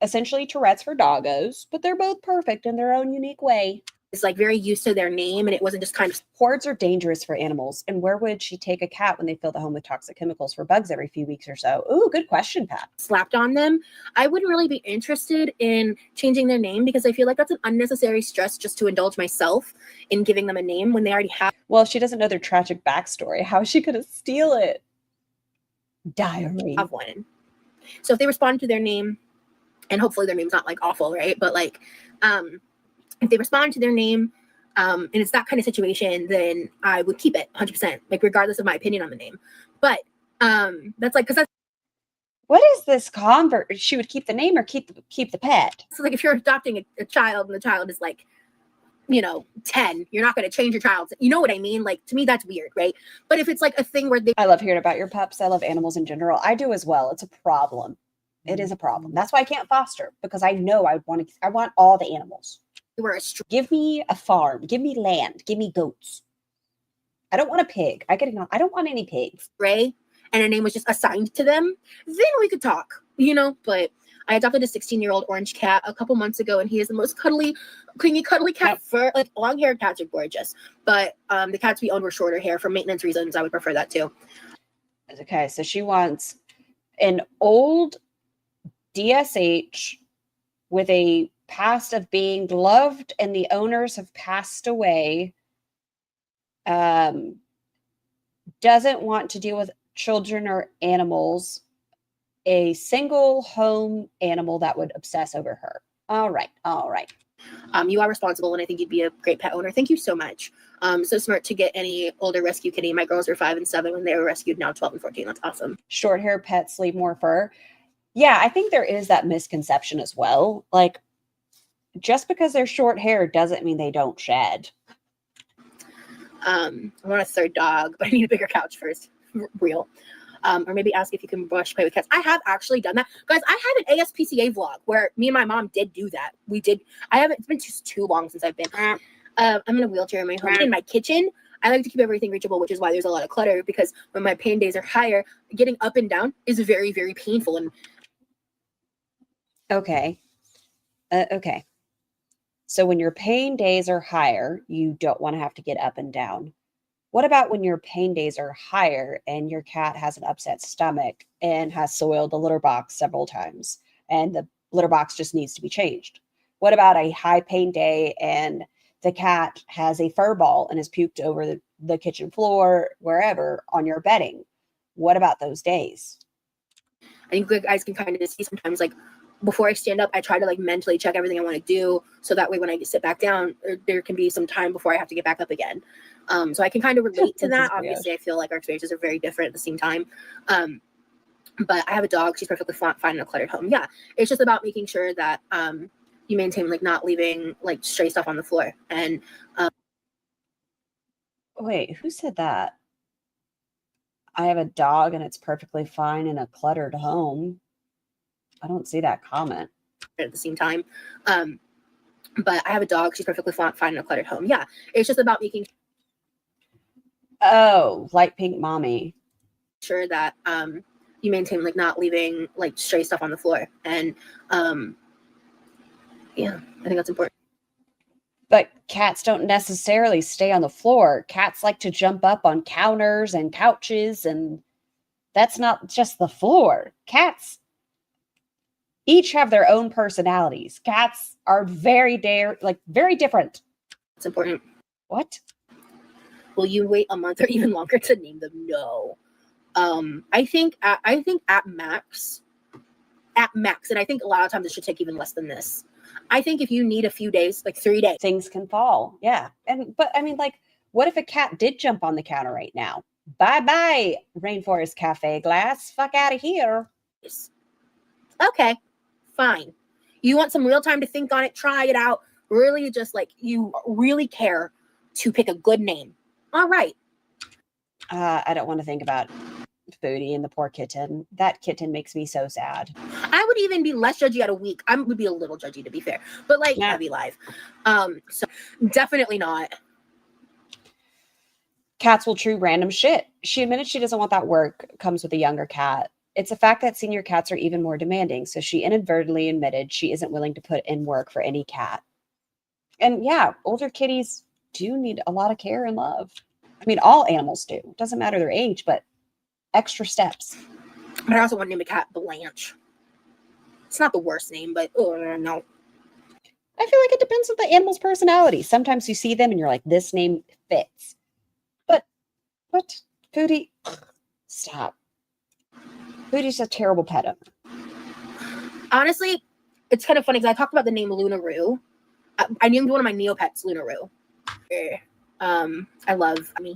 essentially Tourette's for doggos, but they're both perfect in their own unique way. It's like very used to their name, and it wasn't just kind of. Hordes are dangerous for animals. And where would she take a cat when they fill the home with toxic chemicals for bugs every few weeks or so? Ooh, good question, Pat. Slapped on them. I wouldn't really be interested in changing their name, because I feel like that's an unnecessary stress just to indulge myself in giving them a name when they already have. Well, she doesn't know their tragic backstory. How is she going to steal it? Diary. Have one. So if they respond to their name, and hopefully their name's not like awful, right? But like, if they respond to their name, and it's that kind of situation, then I would keep it 100%, like regardless of my opinion on the name. But that's like, because that's. What is this convert? She would keep the name or keep the pet? So like if you're adopting a child and the child is like 10, you're not going to change your child. You know what I mean? Like, to me, that's weird, right? But if it's like a thing where they I love hearing about your pups. I love animals in general. I do as well. It's a problem. It is a problem. That's why I can't foster, because I know I want all the animals. were a Give me a farm. Give me land. Give me goats. I don't want a pig. I don't want any pigs. stray and a name was just assigned to them, then we could talk, But I adopted a 16-year-old orange cat a couple months ago, and he is the most cuddly cat. Fur, like long-haired cats are gorgeous, but the cats we owned were shorter hair for maintenance reasons. I would prefer that too. Okay, so she wants an old DSH with a past of being loved and the owners have passed away. Doesn't want to deal with children or animals. A single home animal that would obsess over her. All right. You are responsible, and I think you'd be a great pet owner. Thank you so much. So smart to get any older rescue kitty. My girls were 5 and 7 when they were rescued. Now 12 and 14. That's awesome. Short hair pets leave more fur. Yeah, I think there is that misconception as well. Like, just because they're short hair doesn't mean they don't shed. I want a third dog, but I need a bigger couch first. Real. Or maybe ask if you can play with cats. I have actually done that. Guys, I have an ASPCA vlog where me and my mom did do that. It's been just too long since I've been. I'm in a wheelchair in my home. In my kitchen, I like to keep everything reachable, which is why there's a lot of clutter, because when my pain days are higher, getting up and down is very, very painful. And Okay. So when your pain days are higher, you don't want to have to get up and down. What about when your pain days are higher and your cat has an upset stomach and has soiled the litter box several times and the litter box just needs to be changed? What about a high pain day and the cat has a fur ball and has puked over the kitchen floor, wherever, on your bedding? What about those days? I think you guys can kind of see sometimes, like, before I stand up, I try to mentally check everything I want to do, so that way when I sit back down, there can be some time before I have to get back up again. So I can kind of relate to that. Obviously, I feel like our experiences are very different at the same time. But I have a dog. She's perfectly fine in a cluttered home. Yeah, it's just about making sure that you maintain not leaving stray stuff on the floor. And Wait, who said that? I have a dog and it's perfectly fine in a cluttered home. I don't see that comment. At the same time. But I have a dog. She's perfectly fine in a cluttered home. Yeah, it's just about making light pink mommy. Sure that you maintain not leaving stray stuff on the floor. And yeah, I think that's important. But cats don't necessarily stay on the floor. Cats like to jump up on counters and couches, and that's not just the floor. Cats each have their own personalities. Cats are very different. It's important. What? Will you wait a month or even longer to name them? No. I think at max, and I think a lot of times it should take even less than this. I think if you need a few days, 3 days, things can fall. Yeah. But I mean, what if a cat did jump on the counter right now? Bye-bye, Rainforest Cafe glass. Fuck out of here. Okay, fine. You want some real time to think on it, try it out. Really just you really care to pick a good name. All right. I don't want to think about Foodie and the poor kitten. That kitten makes me so sad. I would even be less judgy at a week. I would be a little judgy, to be fair, but Abby live. So definitely not. Cats will chew random shit. She admitted she doesn't want that work comes with a younger cat. It's a fact that senior cats are even more demanding, so she inadvertently admitted she isn't willing to put in work for any cat. And yeah, older kitties do need a lot of care and love. I mean, all animals do. It doesn't matter their age, but extra steps. But I also want to name a cat Blanche. It's not the worst name, but no. I feel like it depends on the animal's personality. Sometimes you see them and you're like, this name fits. But what? Foodie? Stop. Foodie's a terrible pet owner. Honestly, it's kind of funny because I talked about the name Lunaroo. I named one of my Neopets Lunaroo.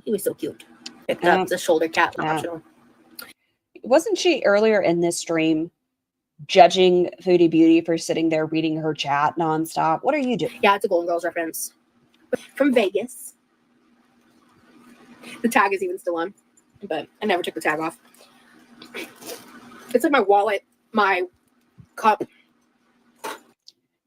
He was so cute. Picked up the shoulder cat. Wasn't she earlier in this stream judging Foodie Beauty for sitting there reading her chat nonstop? What are you doing? Yeah, it's a Golden Girls reference. from Vegas. The tag is even still on, but I never took the tag off. It's like my wallet, my cup.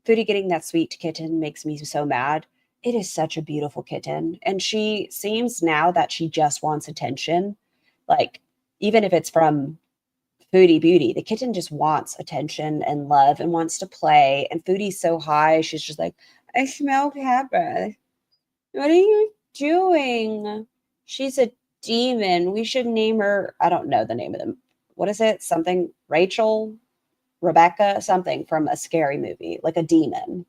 Foodie getting that sweet kitten makes me so mad. It is such a beautiful kitten. And she seems now that she just wants attention. Like, even if it's from Foodie Beauty, the kitten just wants attention and love and wants to play. And Foodie's so high, she's just like, I smell pepper. What are you doing? She's a demon. We should name her, I don't know the name of them. What is it? Something Rachel, Rebecca, something from a scary movie, like a demon.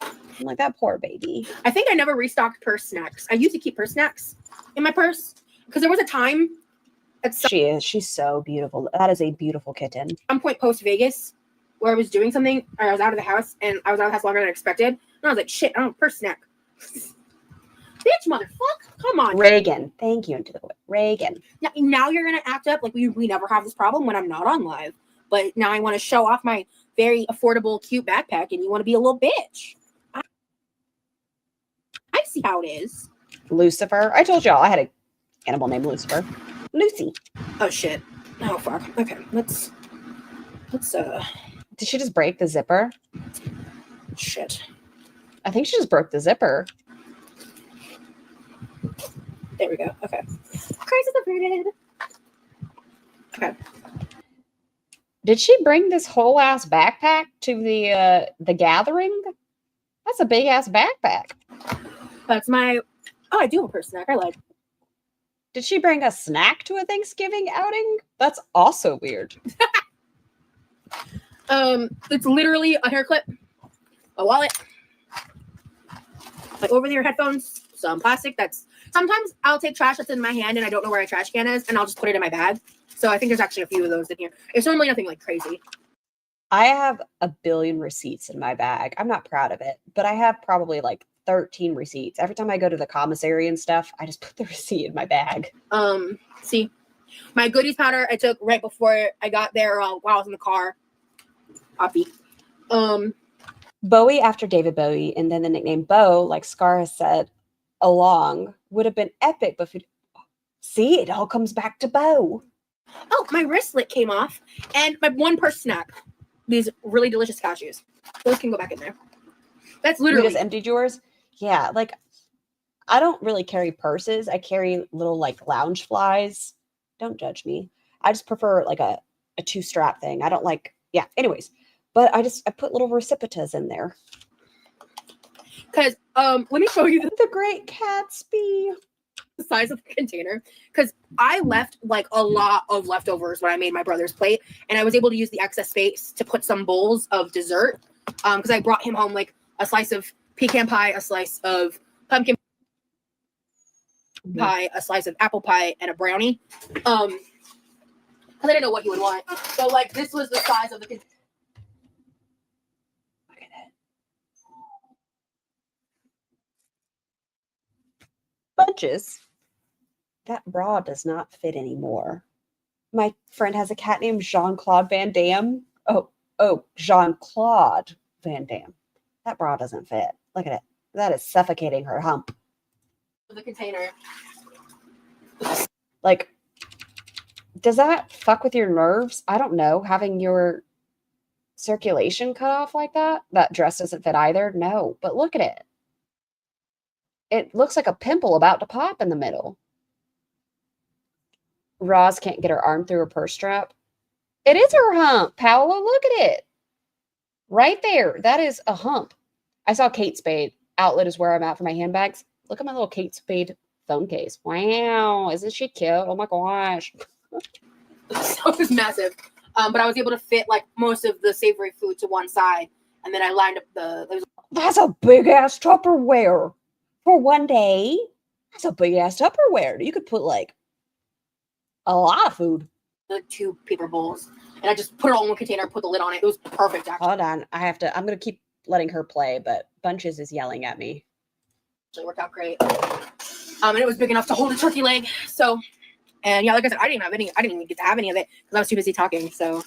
I'm like, that poor baby. I think I never restocked purse snacks. I used to keep purse snacks in my purse because there was a time at She's so beautiful. That is a beautiful kitten. some point post Vegas where I was doing something or I was out of the house and I was out of the house longer than I expected. And I was like, shit, I don't have a purse snack. Bitch, motherfucker, come on. Reagan. Thank you. Into the Reagan. Now you're going to act up like we never have this problem when I'm not on live. But now I want to show off my very affordable, cute backpack and you want to be a little bitch. I see how it is. Lucifer. I told y'all I had an animal named Lucifer. Lucy. Oh, shit. Oh, fuck. Okay, let's Did she just break the zipper? shit. I think she just broke the zipper. There we go. Okay. Crisis averted. Okay. Did she bring this whole ass backpack to the gathering? That's a big ass backpack. That's my. Oh, I do have a purse snack. I like. Did she bring a snack to a Thanksgiving outing? That's also weird. It's literally a hair clip, a wallet, like over-the-ear headphones, some plastic. That's sometimes I'll take trash that's in my hand and I don't know where a trash can is, and I'll just put it in my bag. So I think there's actually a few of those in here. It's normally nothing like crazy. I have a billion receipts in my bag. I'm not proud of it, but I have probably like 13 receipts. Every time I go to the commissary and stuff, I just put the receipt in my bag. See, my goodies powder I took right before I got there while I was in the car. Poppy. Bowie after David Bowie, and then the nickname Bo, like Scar has said, along would have been epic. But see, it all comes back to Bo. Oh, my wristlet came off, and my one purse snack. These really delicious cashews. Those can go back in there. That's You literally just emptied yours? Yeah, like I don't really carry purses. I carry little like lounge flies. Don't judge me. I just prefer like a two-strap thing. I don't like, yeah, anyways. But I put little recipitas in there. because let me show you The Great Gatsby. the size of the container because I left like a lot of leftovers when I made my brother's plate, and I was able to use the excess space to put some bowls of dessert because I brought him home like a slice of pecan pie, a slice of pumpkin pie, a slice of apple pie, and a brownie. Because I didn't know what he would want. So like this was the size of the container. Look at it. Bunches. That bra does not fit anymore. My friend has a cat named Jean-Claude Van Damme. Oh, Jean-Claude Van Damme. That bra doesn't fit. Look at it. That is suffocating her hump. The container. Like, does that fuck with your nerves? I don't know. Having your circulation cut off like that? That dress doesn't fit either? No. But look at it. It looks like a pimple about to pop in the middle. Roz can't get her arm through her purse strap. It is her hump, Paola. Look at it. Right there. That is a hump. I saw Kate Spade. Outlet is where I'm at for my handbags. Look at my little Kate Spade phone case. Wow. Isn't she cute? Oh my gosh. So it was massive. But I was able to fit like most of the savory food to one side. And then I lined up That's a big ass Tupperware for one day. That's a big ass Tupperware. You could put like a lot of food. the two paper bowls. And I just put it all in one container, put the lid on it. It was perfect, actually. Hold on. I'm going to keep letting her play, but Bunches is yelling at me. It worked out great. And it was big enough to hold a turkey leg. So, and yeah, like I said, I didn't even get to have any of it because I was too busy talking. So,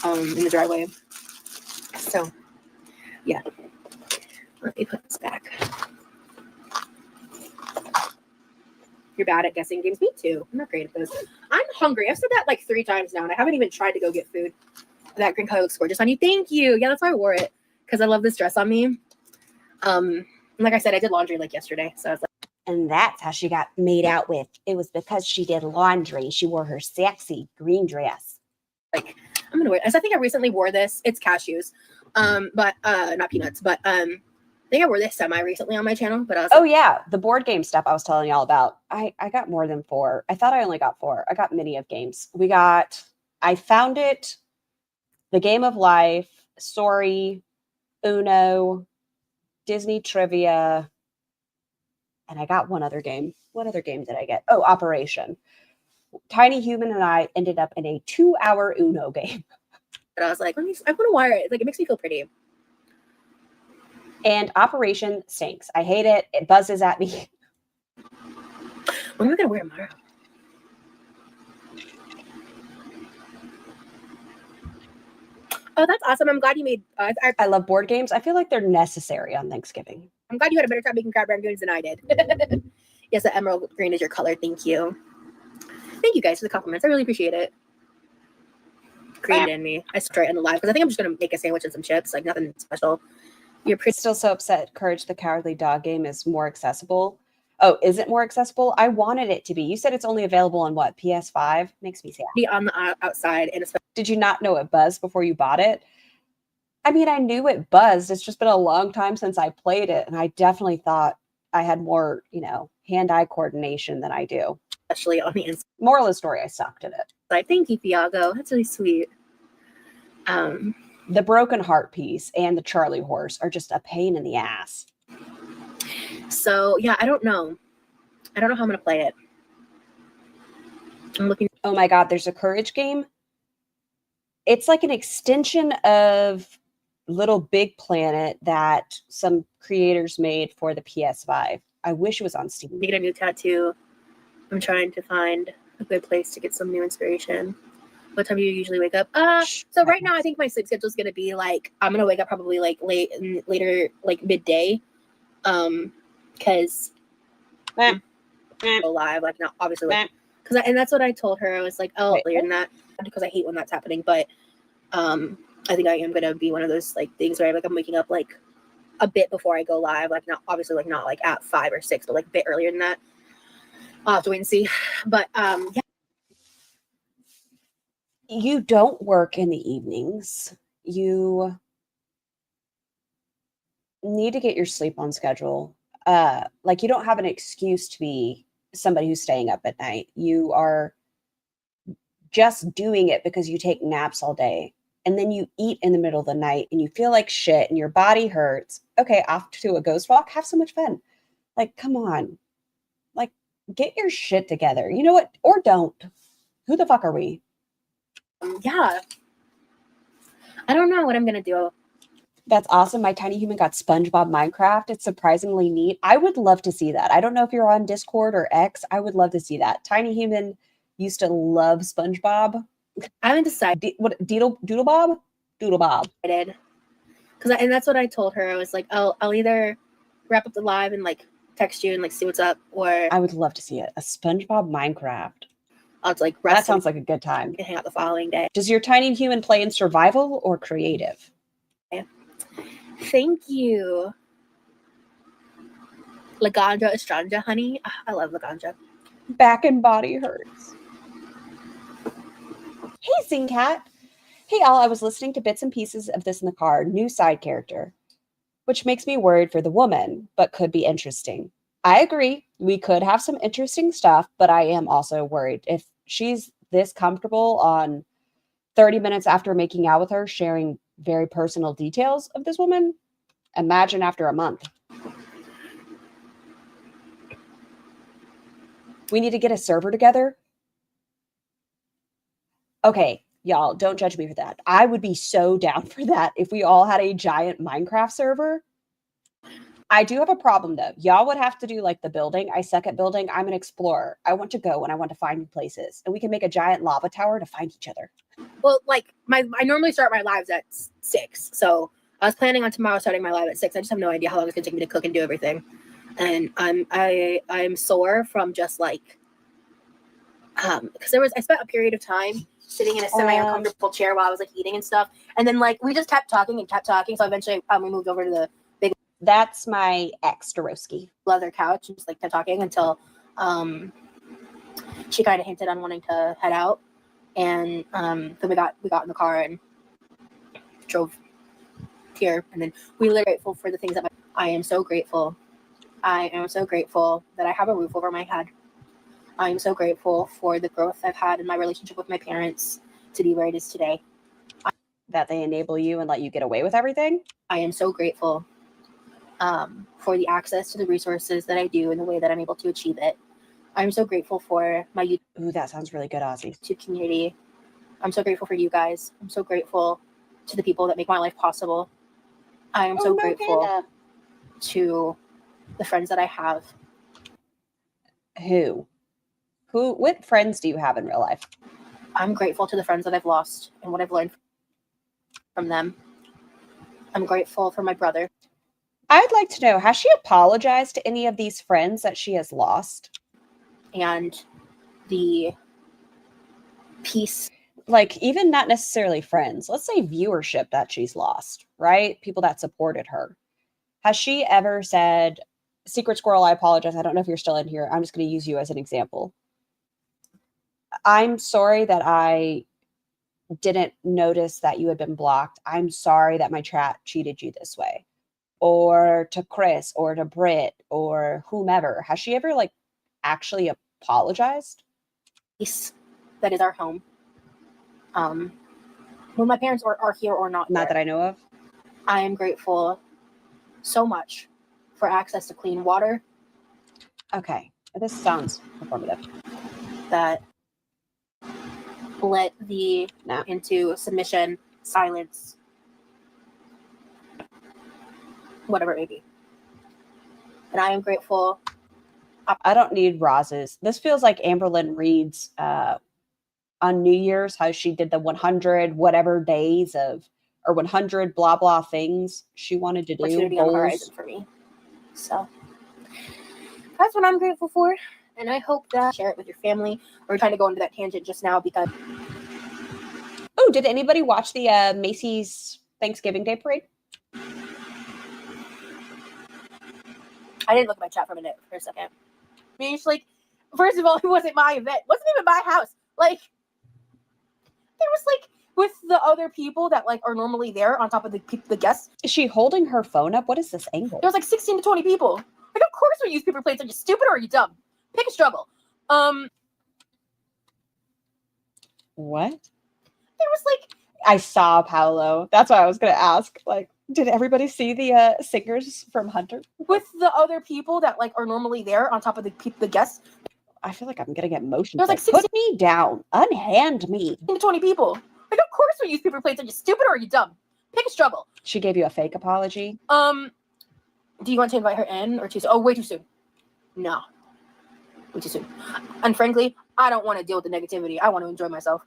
in the driveway. So, yeah. Let me put this back. You're bad at guessing games. Me too. I'm not great at this. I'm hungry. I've said that like 3 times now, and I haven't even tried to go get food. That green color looks gorgeous on you. Thank you. Yeah, that's why I wore it, because I love this dress on me. Like I said, I did laundry like yesterday, so I was like, And that's how she got made out with. It was because she did laundry. She wore her sexy green dress. I'm gonna wear it. I think I recently wore this. It's cashews, but not peanuts. But I think I wore this semi recently on my channel. But I was Oh yeah, the board game stuff I was telling y'all about. I got more than 4. I thought I only got 4. I got many of games. I found it, The Game of Life, Sorry, Uno, Disney Trivia, and I got one other game. What other game did I get? Oh, Operation. Tiny Human and I ended up in a 2-hour Uno game. But I was like, I want to wear it. Like, it makes me feel pretty. And Operation stinks. I hate it. It buzzes at me. What am I gonna wear tomorrow? Oh, that's awesome. I'm glad you made. I love board games. I feel like they're necessary on Thanksgiving. I'm glad you had a better time making crab rangoons than I did. Yes, the emerald green is your color. Thank you. Thank you guys for the compliments. I really appreciate it. Created in me. I straight on the live because I think I'm just gonna make a sandwich and some chips. Like nothing special. You're pretty. Still so upset. Courage the Cowardly Dog game is more accessible. Oh, is it more accessible? I wanted it to be. You said it's only available on what? PS5? Makes me sad. Be on the outside and especially. Did you not know it buzzed before you bought it? I mean, I knew it buzzed. It's just been a long time since I played it, and I definitely thought I had more, hand-eye coordination than I do. Especially on the inside. Moral of the story, I sucked at it. Like, thank you, Thiago. That's really sweet. The broken heart piece and the Charlie horse are just a pain in the ass. So yeah, I don't know how I'm gonna play it. I'm looking. Oh my god, there's a Courage game. It's like an extension of Little Big Planet that some creators made for the PS5. I wish it was on Steam. Get a new tattoo. I'm trying to find a good place to get some new inspiration. What time do you usually wake up? So right now I think my sleep schedule is gonna be like I'm gonna wake up probably like later, like midday, because go live like not obviously like because and that's what I told her. I was like, oh, later than that because I hate when that's happening. But I think I am gonna be one of those like things where I'm waking up like a bit before I go live, like not obviously like not like at 5 or 6, but like a bit earlier than that. I'll have to wait and see. But yeah. You don't work in the evenings. You need to get your sleep on schedule. Like you don't have an excuse to be somebody who's staying up at night. You are just doing it because you take naps all day and then you eat in the middle of the night and you feel like shit and your body hurts. Okay, off to a ghost walk. Have so much fun. Like, come on. Like, get your shit together. You know what? Or don't. Who the fuck are we? Yeah. I don't know what I'm gonna do. That's awesome. My tiny human got SpongeBob Minecraft. It's surprisingly neat. I would love to see that. I don't know if you're on Discord or X. I would love to see that. Tiny human used to love SpongeBob. I haven't decided. What Doodlebob? Doodlebob. I did. And that's what I told her. I was like, I'll either wrap up the live and like text you and like see what's up, or I would love to see it. A SpongeBob Minecraft. I'll like rest. That sounds like a good time. And hang out the following day. Does your tiny human play in survival or creative? Thank you. Laganja Estranja, honey. I love Laganja. Back and body hurts. Hey, Zingcat. Hey, all. I was listening to bits and pieces of this in the car. New side character, which makes me worried for the woman, but could be interesting. I agree. We could have some interesting stuff, but I am also worried. If she's this comfortable on 30 minutes after making out with her, sharing very personal details of this woman, imagine after a month. We need to get a server together. Okay, y'all, don't judge me for that. I would be so down for that if we all had a giant Minecraft server. I do have a problem, though. Y'all would have to do, like, the building. I suck at building. I'm an explorer. I want to go and I want to find new places. And we can make a giant lava tower to find each other. Well, like, I normally start my lives at 6. So I was planning on tomorrow starting my live at 6. I just have no idea how long it's going to take me to cook and do everything. And I'm sore from just like because I spent a period of time sitting in a semi uncomfortable chair while I was like eating and stuff, and then like we just kept talking and kept talking. So eventually we moved over to the big That's my ex Dorowski. leather couch and just like kept talking until she kind of hinted on wanting to head out, and then we got in the car and drove here, and then we were grateful for the things that I am so grateful. I am so grateful that I have a roof over my head. I am so grateful for the growth I've had in my relationship with my parents to be where it is today. That they enable you and let you get away with everything. I am so grateful for the access to the resources that I do and the way that I'm able to achieve it. I'm so grateful for my Ooh, that sounds really good, Ozzy. YouTube community. I'm so grateful for you guys. I'm so grateful to the people that make my life possible. I am so grateful to the friends that I have. What friends do you have in real life? I'm grateful to the friends that I've lost and what I've learned from them. I'm grateful for my brother. I'd like to know, has she apologized to any of these friends that she has lost? And the peace. Like, even not necessarily friends. Let's say viewership that she's lost, right? People that supported her. Has she ever said, Secret Squirrel, I apologize. I don't know if you're still in here. I'm just going to use you as an example. I'm sorry that I didn't notice that you had been blocked. I'm sorry that my chat cheated you this way. Or to Chris or to Britt or whomever. Has she ever like actually apologized? That is our home. When my parents are here or not Not that I know of. I am grateful so much for access to clean water. Okay, this sounds informative. That let the into submission, silence, whatever it may be. And I am grateful. I don't need roses. This feels like Amberlynn Reed's on New Year's, how she did the 100 whatever days of, or 100 blah blah things she wanted to do. Opportunity on the horizon for me. So that's what I'm grateful for. And I hope that share it with your family. We're trying to go into that tangent just now because. Oh, did anybody watch the Macy's Thanksgiving Day Parade? I didn't look at my chat for a second. I mean, it's like, first of all, it wasn't my event. It wasn't even my house. Like, there was like, with the other people that like are normally there on top of the guests. Is she holding her phone up? What is this angle? There was like 16 to 20 people. Like, of course we use paper plates. Are you stupid or are you dumb? Pick a struggle. What? There was like, I saw Paolo. That's what I was going to ask. Like, did everybody see the singers from Hunter? With the other people that like are normally there on top of the guests. I feel like I'm going to get motion. There's like 16... Put me down. Unhand me. 16 to 20 people. Like, of course we use paper plates. Are you stupid or are you dumb? Pick a struggle. She gave you a fake apology? Do you want to invite her in or too soon? Oh, way too soon. No. Way too soon. And frankly, I don't want to deal with the negativity. I want to enjoy myself.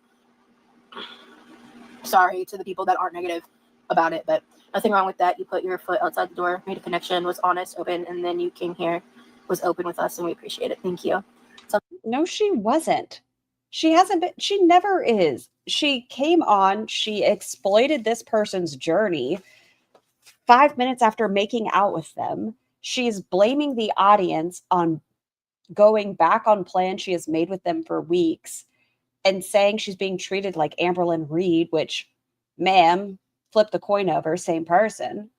Sorry to the people that aren't negative about it, but nothing wrong with that. You put your foot outside the door, made a connection, was honest, open, and then you came here, was open with us, and we appreciate it. Thank you. So- no, she wasn't. She hasn't been. She never is. She came on. She exploited this person's journey 5 minutes after making out with them. She's blaming the audience on going back on plans she has made with them for weeks and saying she's being treated like Amberlynn Reed, which, ma'am, flip the coin over, same person.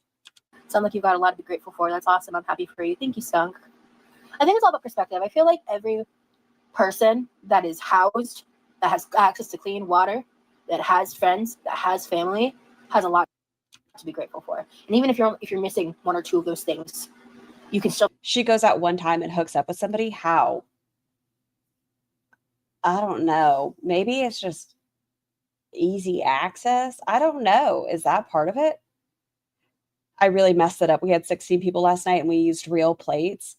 Sounds like you've got a lot to be grateful for. That's awesome. I'm happy for you. Thank you, Skunk. I think it's all about perspective. I feel like every person that is housed, that has access to clean water, that has friends, that has family, has a lot to be grateful for. And even if you're missing one or two of those things, you can still. She goes out one time and hooks up with somebody. How? I don't know. Maybe it's just easy access. I don't know. Is that part of it? I really messed it up. We had 16 people last night and we used real plates.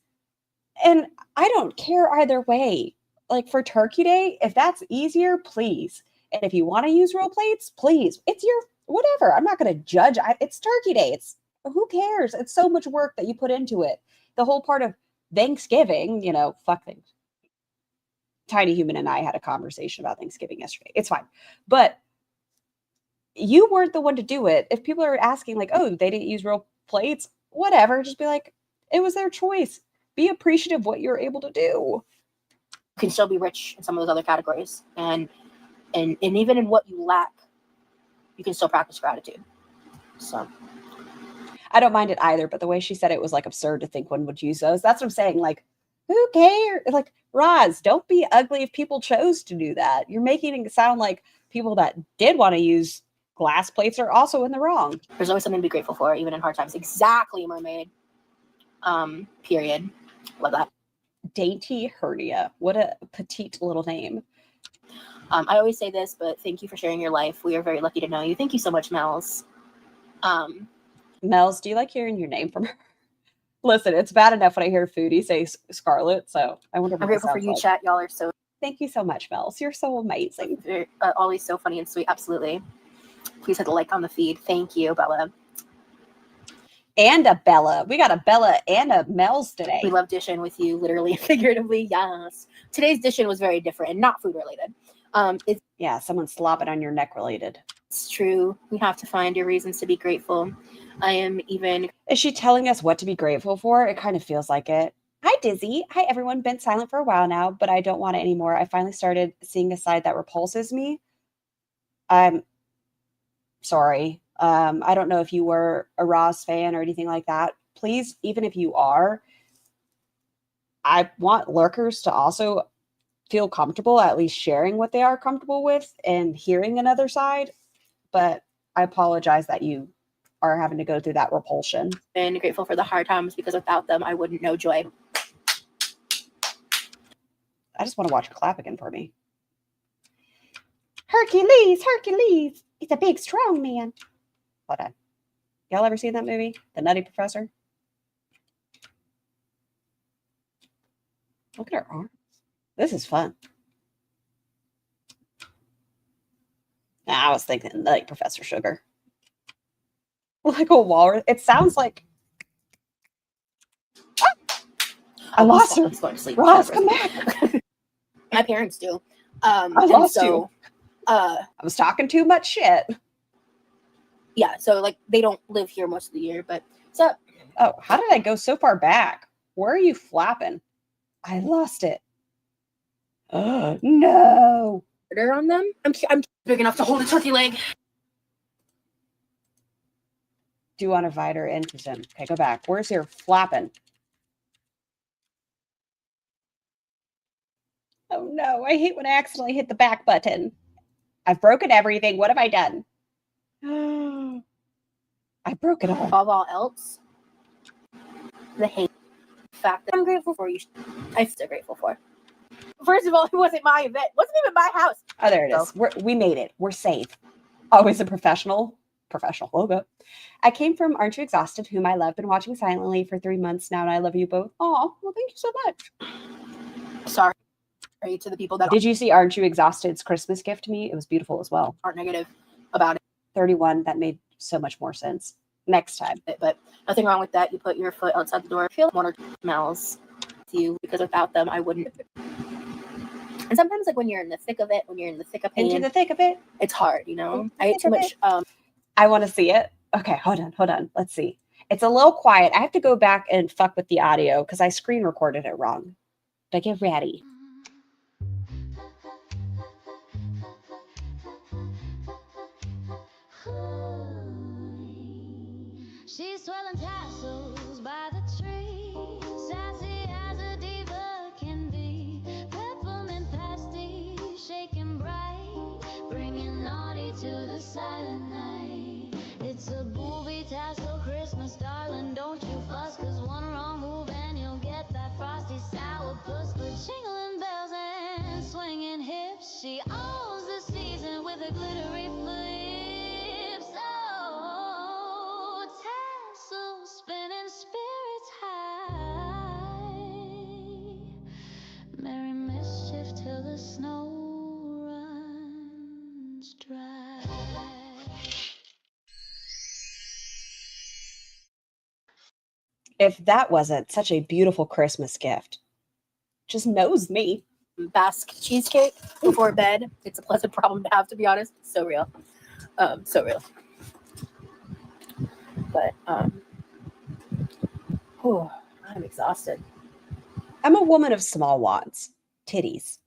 And I don't care either way. Like for Turkey Day, if that's easier, please. And if you want to use real plates, please. It's your whatever. I'm not going to judge. It's Turkey Day. It's who cares? It's so much work that you put into it. the whole part of Thanksgiving, you know, fuck things. Tiny Human and I had a conversation about Thanksgiving yesterday. It's fine. But you weren't the one to do it. If people are asking, like, oh, they didn't use real plates, whatever, just be like, it was their choice. Be appreciative of what you're able to do. You can still be rich in some of those other categories. And even in what you lack, you can still practice gratitude. So I don't mind it either, but the way she said it was like absurd to think one would use those. That's what I'm saying. Like, who cares? Like, Roz, don't be ugly if people chose to do that. You're making it sound like people that did want to use glass plates are also in the wrong. there's always something to be grateful for, even in hard times. Exactly, mermaid. Period. Love that. Dainty Hernia. What a petite little name. I always say this, but thank you for sharing your life. We are very lucky to know you. Thank you so much, Mels. Mels, do you like hearing your name from her? Listen, it's bad enough when I hear Foodie say Scarlett, so I wonder what I'm that grateful for sounds you, like. chat. Y'all are so Thank you so much, Mels. You're so amazing. always so funny and sweet. Absolutely. Please hit the like on the feed. Thank you, Bella. And a Bella. We got a Bella and a Mels today. We love dishing with you, literally and figuratively. Yes. Today's dishing was very different and not food related. Yeah, someone slopping on your neck related. It's true. We have to find your reasons to be grateful. I am even. Is she telling us what to be grateful for? It kind of feels like it. Hi, Dizzy. Hi, everyone. Been silent for a while now, but I don't want it anymore. I finally started seeing a side that repulses me. I'm sorry. I don't know if you were a Ross fan or anything like that. Please, even if you are, I want lurkers to also feel comfortable, at least sharing what they are comfortable with and hearing another side. But I apologize that you are having to go through that repulsion. Been grateful for the hard times because without them, I wouldn't know joy. I just want to watch her clap again for me. Hercules, Hercules. He's a big, strong man. Hold on. Y'all ever seen that movie? The Nutty Professor? Look at her arms. This is fun. I was thinking Nutty Professor Sugar. Like a walrus. It sounds like... I lost her. He's going to sleep. Ross, come back. My parents do. I lost you. I was talking too much shit. Yeah, so like they don't live here most of the year, but so. Oh, how did I go so far back? Where are you flapping? I lost it. No. Order on them. I'm big enough to hold a turkey leg. Do you want to invite her into them? Okay, go back. Where's your flapping? Oh no, I hate when I accidentally hit the back button. I've broken everything. What have I done? I broke it all. Above all else, the hate fact that I'm grateful for you. I'm so grateful for. First of all, it wasn't my event. It wasn't even my house. Oh, there it is. We made it. We're safe. Always a professional logo. I came from Aren't You Exhausted, whom I love. Been watching silently for 3 months now, and I love you both. Oh, well, thank you so much. Sorry to the people that Did you see Aren't You Exhausted's Christmas gift to me? It was beautiful as well. aren't negative about it. 31. That made so much more sense. Next time. But nothing wrong with that. You put your foot outside the door. Feel one or two smells with you because without them, I wouldn't. And sometimes, like when you're in the thick of it, when you're in the thick of pain, Into the thick of it. it's hard, you know. I ate too much. I want to see it. Okay, hold on. Let's see. It's a little quiet. I have to go back and fuck with the audio because I screen recorded it wrong. But get ready. She's swelling tassels by the tree, sassy as a diva can be. Peppermint pasty, shaking bright, bringing naughty to the silent night. It's a booby tassel Christmas, darling. Don't you fuss, 'cause one wrong move and you'll get that frosty sour puss. But jingling bells and swinging hips, she owns the season with a glittery flips. Oh, tassel spinning spirits high. Merry mischief till the snow runs dry. If that wasn't such a beautiful Christmas gift, just knows me. Basque cheesecake before bed. It's a pleasant problem to have, to be honest. So real. So real. But whew, I'm exhausted. I'm a woman of small wants. Titties.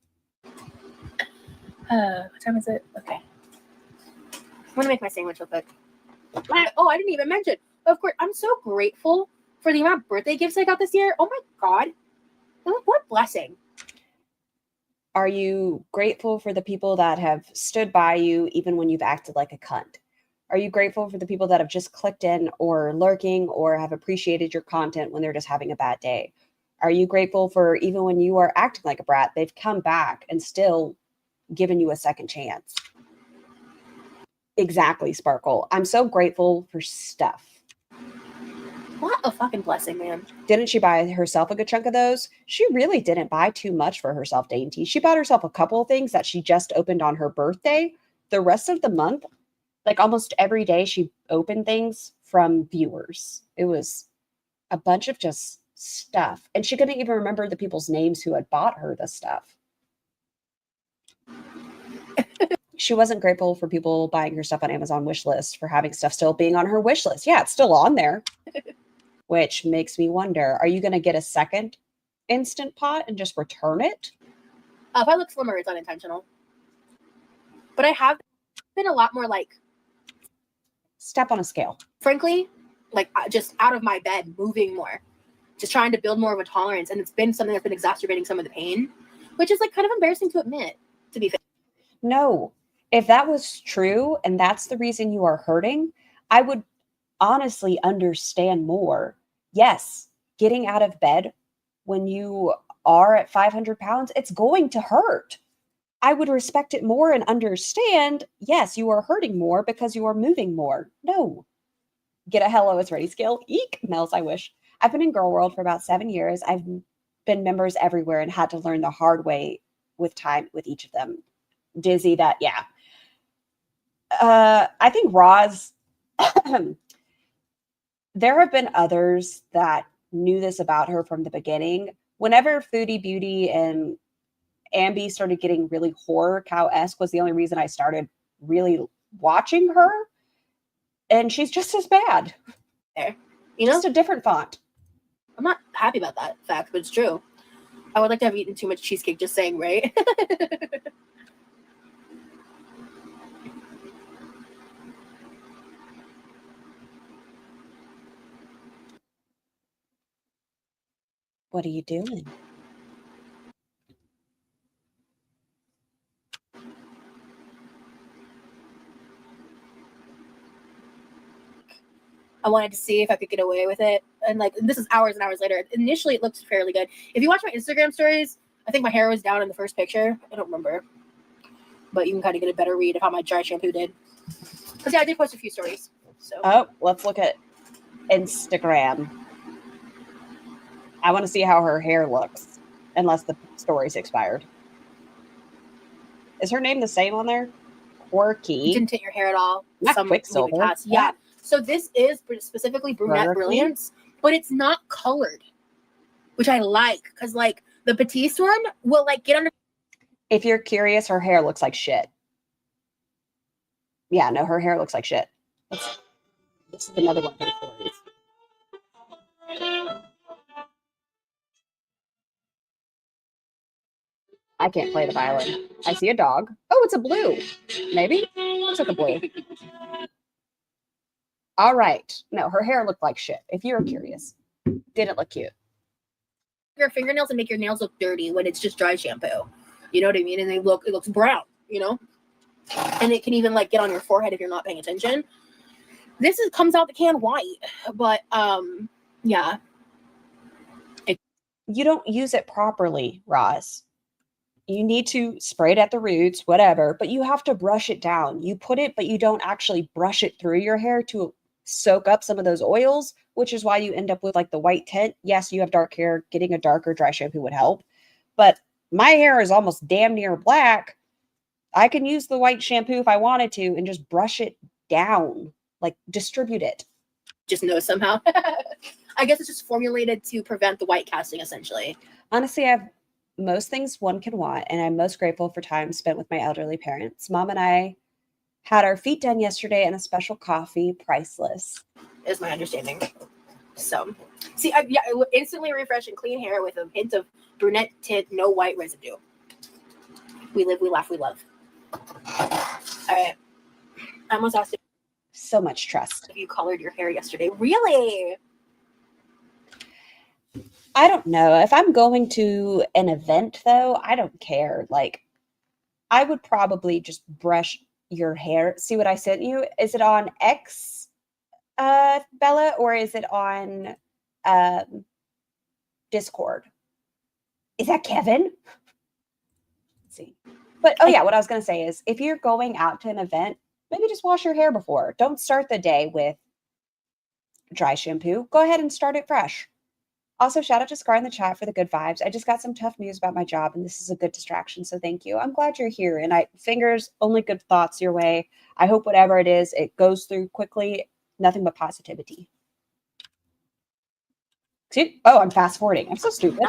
What time is it? Okay. I'm gonna make my sandwich real quick. I didn't even mention. Of course, I'm so grateful for the amount of birthday gifts I got this year. Oh my god. What a blessing. Are you grateful for the people that have stood by you even when you've acted like a cunt? Are you grateful for the people that have just clicked in or lurking or have appreciated your content when they're just having a bad day? Are you grateful for even when you are acting like a brat, they've come back and still given you a second chance? Exactly, Sparkle. I'm so grateful for stuff. What a fucking blessing, man. Didn't she buy herself a good chunk of those? She really didn't buy too much for herself, Dainty. She bought herself a couple of things that she just opened on her birthday. The rest of the month, like almost every day, she opened things from viewers. It was a bunch of just stuff. And she couldn't even remember the people's names who had bought her the stuff. She wasn't grateful for people buying her stuff on Amazon wish list, for having stuff still being on her wish list. Yeah, it's still on there. Which makes me wonder, are you going to get a second Instant Pot and just return it? If I look slimmer, it's unintentional. But I have been a lot more like, Step on a scale. frankly, like just out of my bed, moving more, just trying to build more of a tolerance. And it's been something that's been exacerbating some of the pain, which is like kind of embarrassing to admit, to be fair. No, if that was true and that's the reason you are hurting, I would honestly understand more. Yes, getting out of bed when you are at 500 pounds, it's going to hurt. I would respect it more and understand, yes, you are hurting more because you are moving more. No. Get a hello, it's ready scale. Eek, Mel's, I wish. I've been in Girl World for about 7 years. I've been members everywhere and had to learn the hard way with time with each of them. Dizzy, that, yeah. I think Roz, there have been others that knew this about her from the beginning. Whenever Foodie Beauty and Ambi started getting really horror cow-esque was the only reason I started really watching her. And she's just as bad. There. You know, Just a different font. I'm not happy about that fact, but it's true. I would like to have eaten too much cheesecake, just saying, right? What are you doing? I wanted to see if I could get away with it. And like, this is hours and hours later. Initially, it looks fairly good. If you watch my Instagram stories, I think my hair was down in the first picture. I don't remember. But you can kind of get a better read of how my dry shampoo did. Because yeah, I did post a few stories. So Oh, let's look at Instagram. I want to see how her hair looks, unless the story's expired. Is her name the same on there? you Quirky. didn't tint your hair at all. Not Some Quicksilver. maybe past. Yeah. So this is specifically brunette Quirky? brilliance, but it's not colored, which I like. Because like the Batiste one will like get under. If you're curious, her hair looks like shit. Yeah, no, her hair looks like shit. This is another one of her stories. I can't play the violin. I see a dog. Oh, it's a blue. Maybe? Looks like a blue. All right. No, her hair looked like shit. If you're curious. Didn't look cute. Your fingernails and make your nails look dirty when it's just dry shampoo. You know what I mean? And it looks brown, you know? And it can even like get on your forehead if you're not paying attention. Comes out the can white, but yeah. You don't use it properly, Roz. You need to spray it at the roots, whatever, but you have to brush it down. You put it, but you don't actually brush it through your hair to soak up some of those oils, which is why you end up with like the white tint. Yes, you have dark hair. Getting a darker dry shampoo would help, but my hair is almost damn near black. I can use the white shampoo if I wanted to and just brush it down, like distribute it. Just know somehow. I guess it's just formulated to prevent the white casting, essentially. Honestly, I have most things one can want, and I'm most grateful for time spent with my elderly parents. Mom and I had our feet done yesterday and a special coffee, priceless. Is my understanding. So, see, instantly refreshing, clean hair with a hint of brunette tint, no white residue. We live, we laugh, we love. All right. I almost asked So much trust. if you colored your hair yesterday. Really? I don't know. If I'm going to an event, though, I don't care. Like, I would probably just brush your hair. See what I sent you? Is it on X, Bella, or is it on Discord? Is that Kevin? Let's see. But, oh yeah, what I was going to say is if you're going out to an event, maybe just wash your hair before. Don't start the day with dry shampoo. Go ahead and start it fresh. Also, shout out to Scar in the chat for the good vibes. I just got some tough news about my job, and this is a good distraction, so thank you. I'm glad you're here, and fingers, only good thoughts your way. I hope whatever it is, it goes through quickly. Nothing but positivity. See? Oh, I'm fast forwarding. I'm so stupid.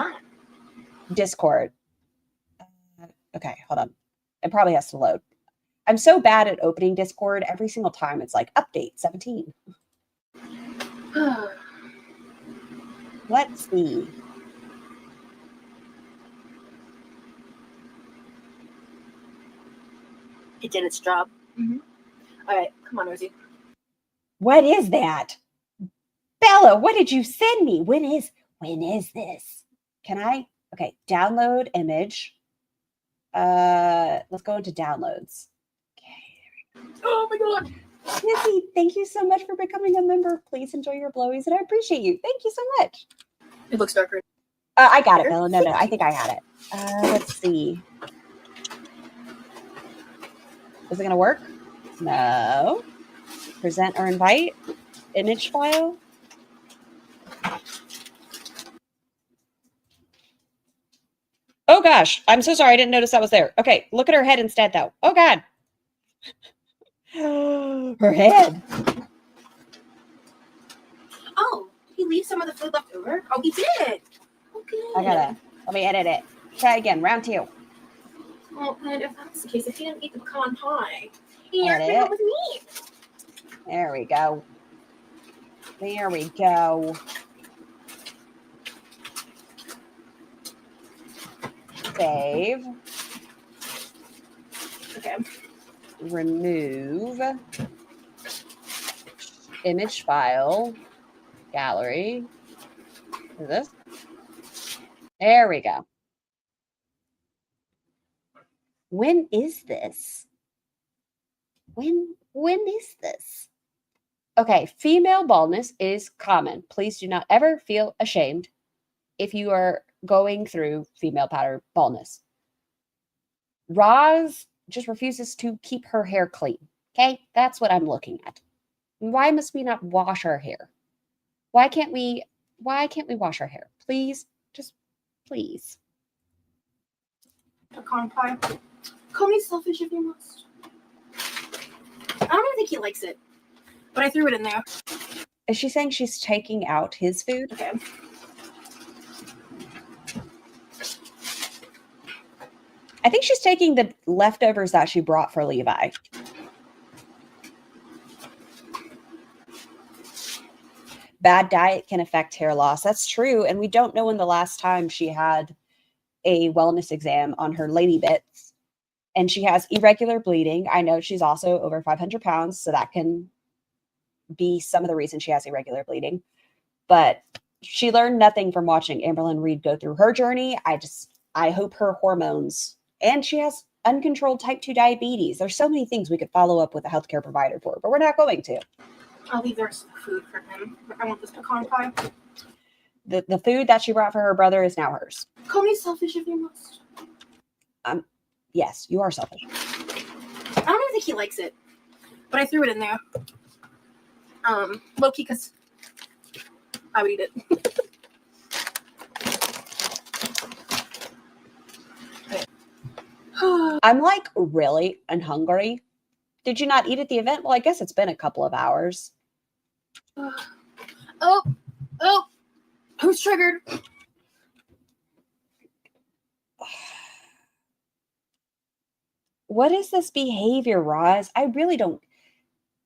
Discord. Okay, hold on. It probably has to load. I'm so bad at opening Discord. Every single time it's like, update 17. Let's see. It did its job. Mm-hmm. All right, come on, Rosie. What is that? Bella, what did you send me? When is this? Can I? Okay, download image. Let's go into downloads. Okay. Oh my god. Missy, thank you so much for becoming a member. Please enjoy your blowies, and I appreciate you. Thank you so much. It looks darker. I got it, Bella. No, I think I had it. Let's see. Is it going to work? No. Present or invite. Image file. Oh, gosh. I'm so sorry. I didn't notice that was there. Okay. Look at her head instead, though. Oh, God. Her head. Oh, did he leave some of the food left over? Oh, he did. Okay. Let me edit it. Try again. Round 2. Well, and if that's the case, if he didn't eat the pecan pie, he Edit. had it with me. There we go. There we go. Save. Okay. Remove. Image file. Gallery. Is this? There we go. When is this? When is this? Okay, female baldness is common. Please do not ever feel ashamed if you are going through female pattern baldness. Roz just refuses to keep her hair clean. Okay, that's what I'm looking at. Why must we not wash our hair? Why can't we wash our hair? Please, just please. Pecan pie. Call me selfish if you must. I don't even think he likes it, but I threw it in there. Is she saying she's taking out his food? Okay. I think she's taking the leftovers that she brought for Levi. Bad diet can affect hair loss. That's true. And we don't know when the last time she had a wellness exam on her lady bits. And she has irregular bleeding. I know she's also over 500 pounds, so that can be some of the reason she has irregular bleeding. But she learned nothing from watching Amberlynn Reed go through her journey. I hope her hormones, and she has uncontrolled type 2 diabetes. There's so many things we could follow up with a healthcare provider for, but we're not going to. I'll leave the rest of the food for him. I want this pecan pie. The food that she brought for her brother is now hers. Call me selfish if you must. Yes, you are selfish. I don't even think he likes it, but I threw it in there. Low key, because I would eat it. I'm like really hungry. Did you not eat at the event? Well, I guess it's been a couple of hours. Oh, Who's triggered? What is this behavior, Roz? I really don't.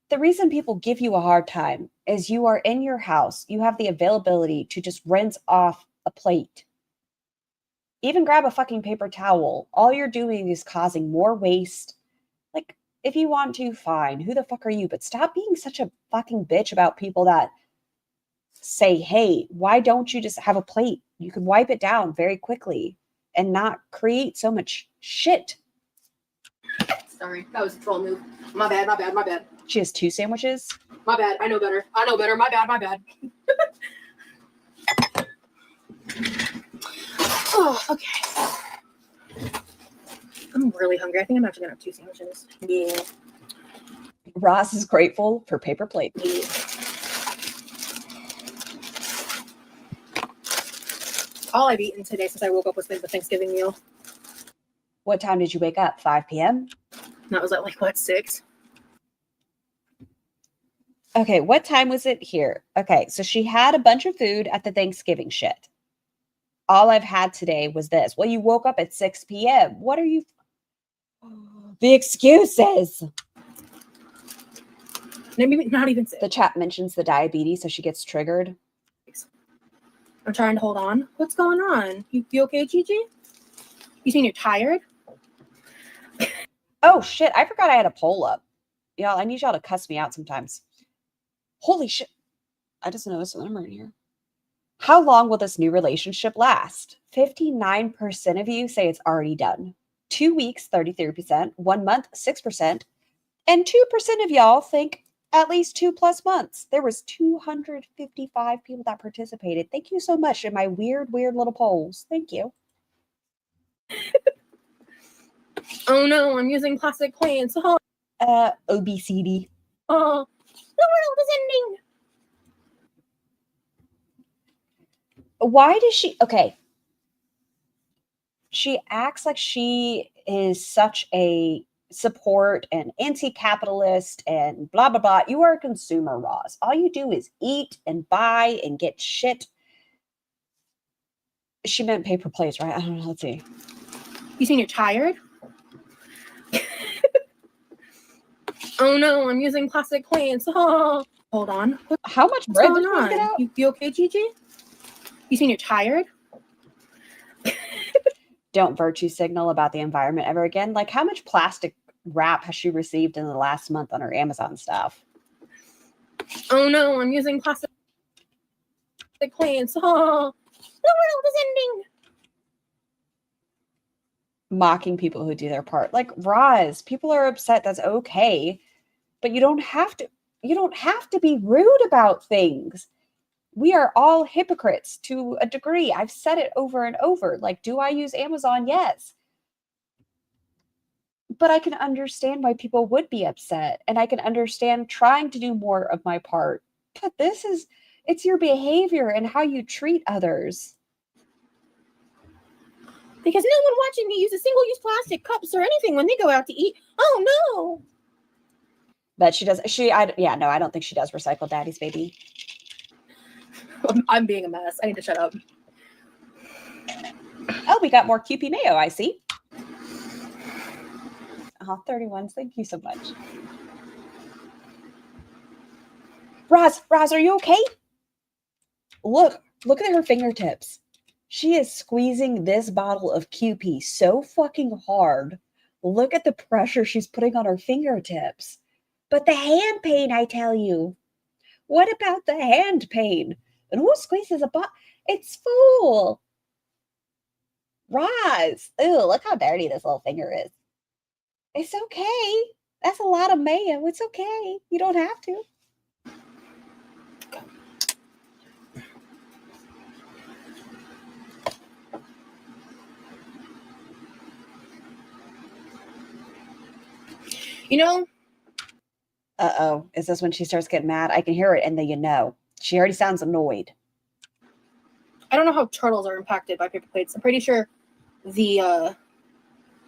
The reason people give you a hard time is you are in your house. You have the availability to just rinse off a plate. Even grab a fucking paper towel. All you're doing is causing more waste. Like, if you want to, fine. Who the fuck are you? But stop being such a fucking bitch about people that say, hey, why don't you just have a plate? You can wipe it down very quickly and not create so much shit. Sorry, that was a troll move. My bad, my bad, my bad. She has 2 sandwiches. My bad, I know better. I know better, my bad, my bad. Oh, okay. I'm really hungry. I think I'm actually gonna have 2 sandwiches. Yeah. Ross is grateful for paper plate. Yeah. All I've eaten today since I woke up was the Thanksgiving meal. What time did you wake up? 5 p.m.? That was at like, what, 6? Okay, what time was it here? Okay, so she had a bunch of food at the Thanksgiving shit. All I've had today was this. Well, you woke up at 6 p.m. What are you? The excuses. Maybe not even 6. The chat mentions the diabetes, so she gets triggered. I'm trying to hold on. What's going on? You okay, Gigi? You mean you're tired? Oh, shit. I forgot I had a poll up. Y'all, I need y'all to cuss me out sometimes. Holy shit. I just noticed a number in here. How long will this new relationship last? 59% of you say it's already done. 2 weeks, 33%. 1 month, 6%. And 2% of y'all think at least 2+ months. There was 255 people that participated. Thank you so much in my weird little polls. Thank you. Oh no, I'm using plastic plates. Oh, OBCD. oh, the world is ending. Why does she? Okay. She acts like she is such a support and anti-capitalist and blah, blah, blah. You are a consumer, Roz. All you do is eat and buy and get shit. She meant paper plates, right? I don't know. Let's see. You saying you're tired? Oh no, I'm using plastic plates. Oh, hold on. How much What's bread going did you get on? out? You okay, Gigi? You saying you're tired? Don't virtue signal about the environment ever again. Like, how much plastic wrap has she received in the last month on her Amazon stuff? Oh no, I'm using plastic plates. Oh, the world is ending. Mocking people who do their part. Like, Roz, people are upset. That's okay. But you don't have to be rude about things. We are all hypocrites to a degree. I've said it over and over. Like, do I use Amazon? Yes. But I can understand why people would be upset. And I can understand trying to do more of my part. But it's your behavior and how you treat others. Because no one watching me use a single-use plastic cups or anything when they go out to eat. Oh no. But she does. I don't think she does recycle Daddy's baby. I'm being a mess. I need to shut up. Oh, we got more QP mayo, I see. 31s. Thank you so much. Roz, are you okay? Look at her fingertips. She is squeezing this bottle of QP so fucking hard. Look at the pressure she's putting on her fingertips. But the hand pain, I tell you. What about the hand pain? And who squeezes a bottle? It's full. Roz. Ew, look how dirty this little finger is. It's okay. That's a lot of mayo. It's okay. You don't have to. You know? Uh-oh. Is this when she starts getting mad? I can hear it and then you know. She already sounds annoyed. I don't know how turtles are impacted by paper plates. I'm pretty sure the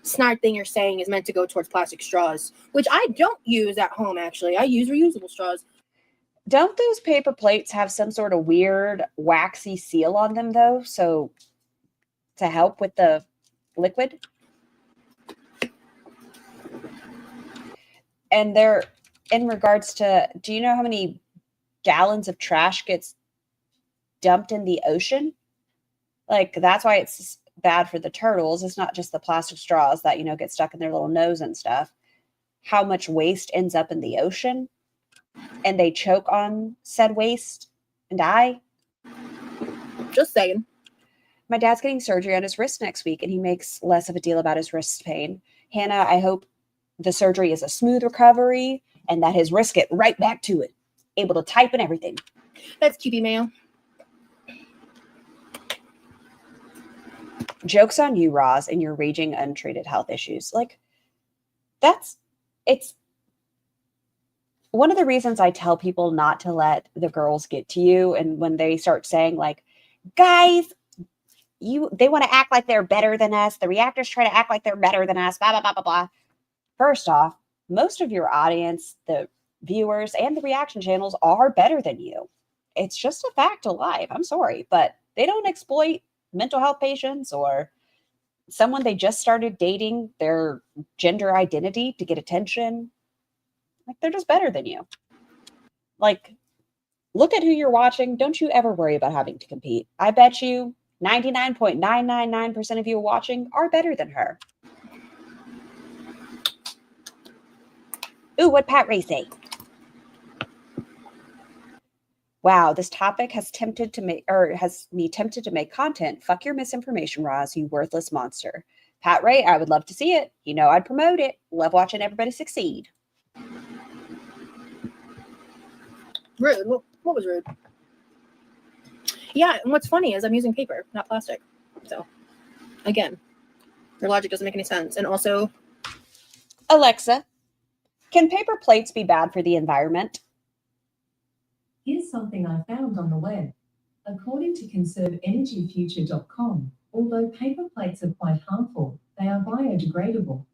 snide thing you're saying is meant to go towards plastic straws, which I don't use at home, actually. I use reusable straws. Don't those paper plates have some sort of weird waxy seal on them though? So to help with the liquid? And they're in regards to, do you know how many gallons of trash gets dumped in the ocean? Like, that's why it's bad for the turtles. It's not just the plastic straws that, get stuck in their little nose and stuff. How much waste ends up in the ocean and they choke on said waste and die. Just saying. My dad's getting surgery on his wrist next week and he makes less of a deal about his wrist pain. Hannah, I hope the surgery is a smooth recovery and that his wrists get right back to it, able to type and everything. That's QB mail. Joke's on you, Roz, and your raging untreated health issues. Like, it's one of the reasons I tell people not to let the girls get to you. And when they start saying like, guys, they want to act like they're better than us. The reactors try to act like they're better than us, blah, blah, blah, blah, blah. First off, most of your audience, the viewers and the reaction channels are better than you. It's just a fact of life. I'm sorry, but they don't exploit mental health patients or someone they just started dating, their gender identity to get attention. Like, they're just better than you. Like, look at who you're watching. Don't you ever worry about having to compete. I bet you 99.999% of you watching are better than her. Ooh, what Pat Ray say? Wow, this topic has me tempted to make content. Fuck your misinformation, Roz, you worthless monster. Pat Ray, I would love to see it. I'd promote it. Love watching everybody succeed. Rude. What was rude? Yeah, and what's funny is I'm using paper, not plastic. So, again, your logic doesn't make any sense. And also, Alexa, can paper plates be bad for the environment? Here's something I found on the web. According to conserveenergyfuture.com, although paper plates are quite harmful, they are biodegradable.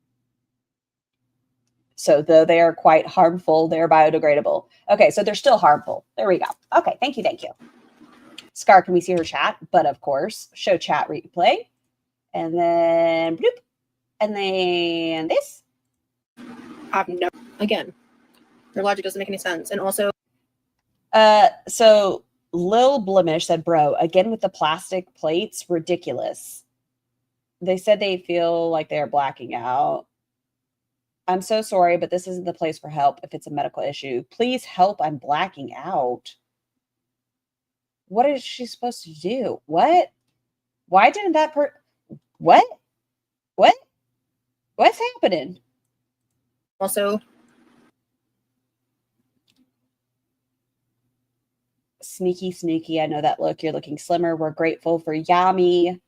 So though they are quite harmful, they're biodegradable. Okay, so they're still harmful. There we go. Okay, thank you. Scar, can we see her chat? But of course, show chat replay. And then bloop. And then this. Again, your logic doesn't make any sense. And also, so Lil Blemish said, bro, again with the plastic plates, ridiculous. They said they feel like they're blacking out. I'm so sorry, but this isn't the place for help if it's a medical issue. Please help, I'm blacking out. What is she supposed to do? What? Why didn't that What? What's happening? also, Sneaky. I know that look. You're looking slimmer. We're grateful for Yami.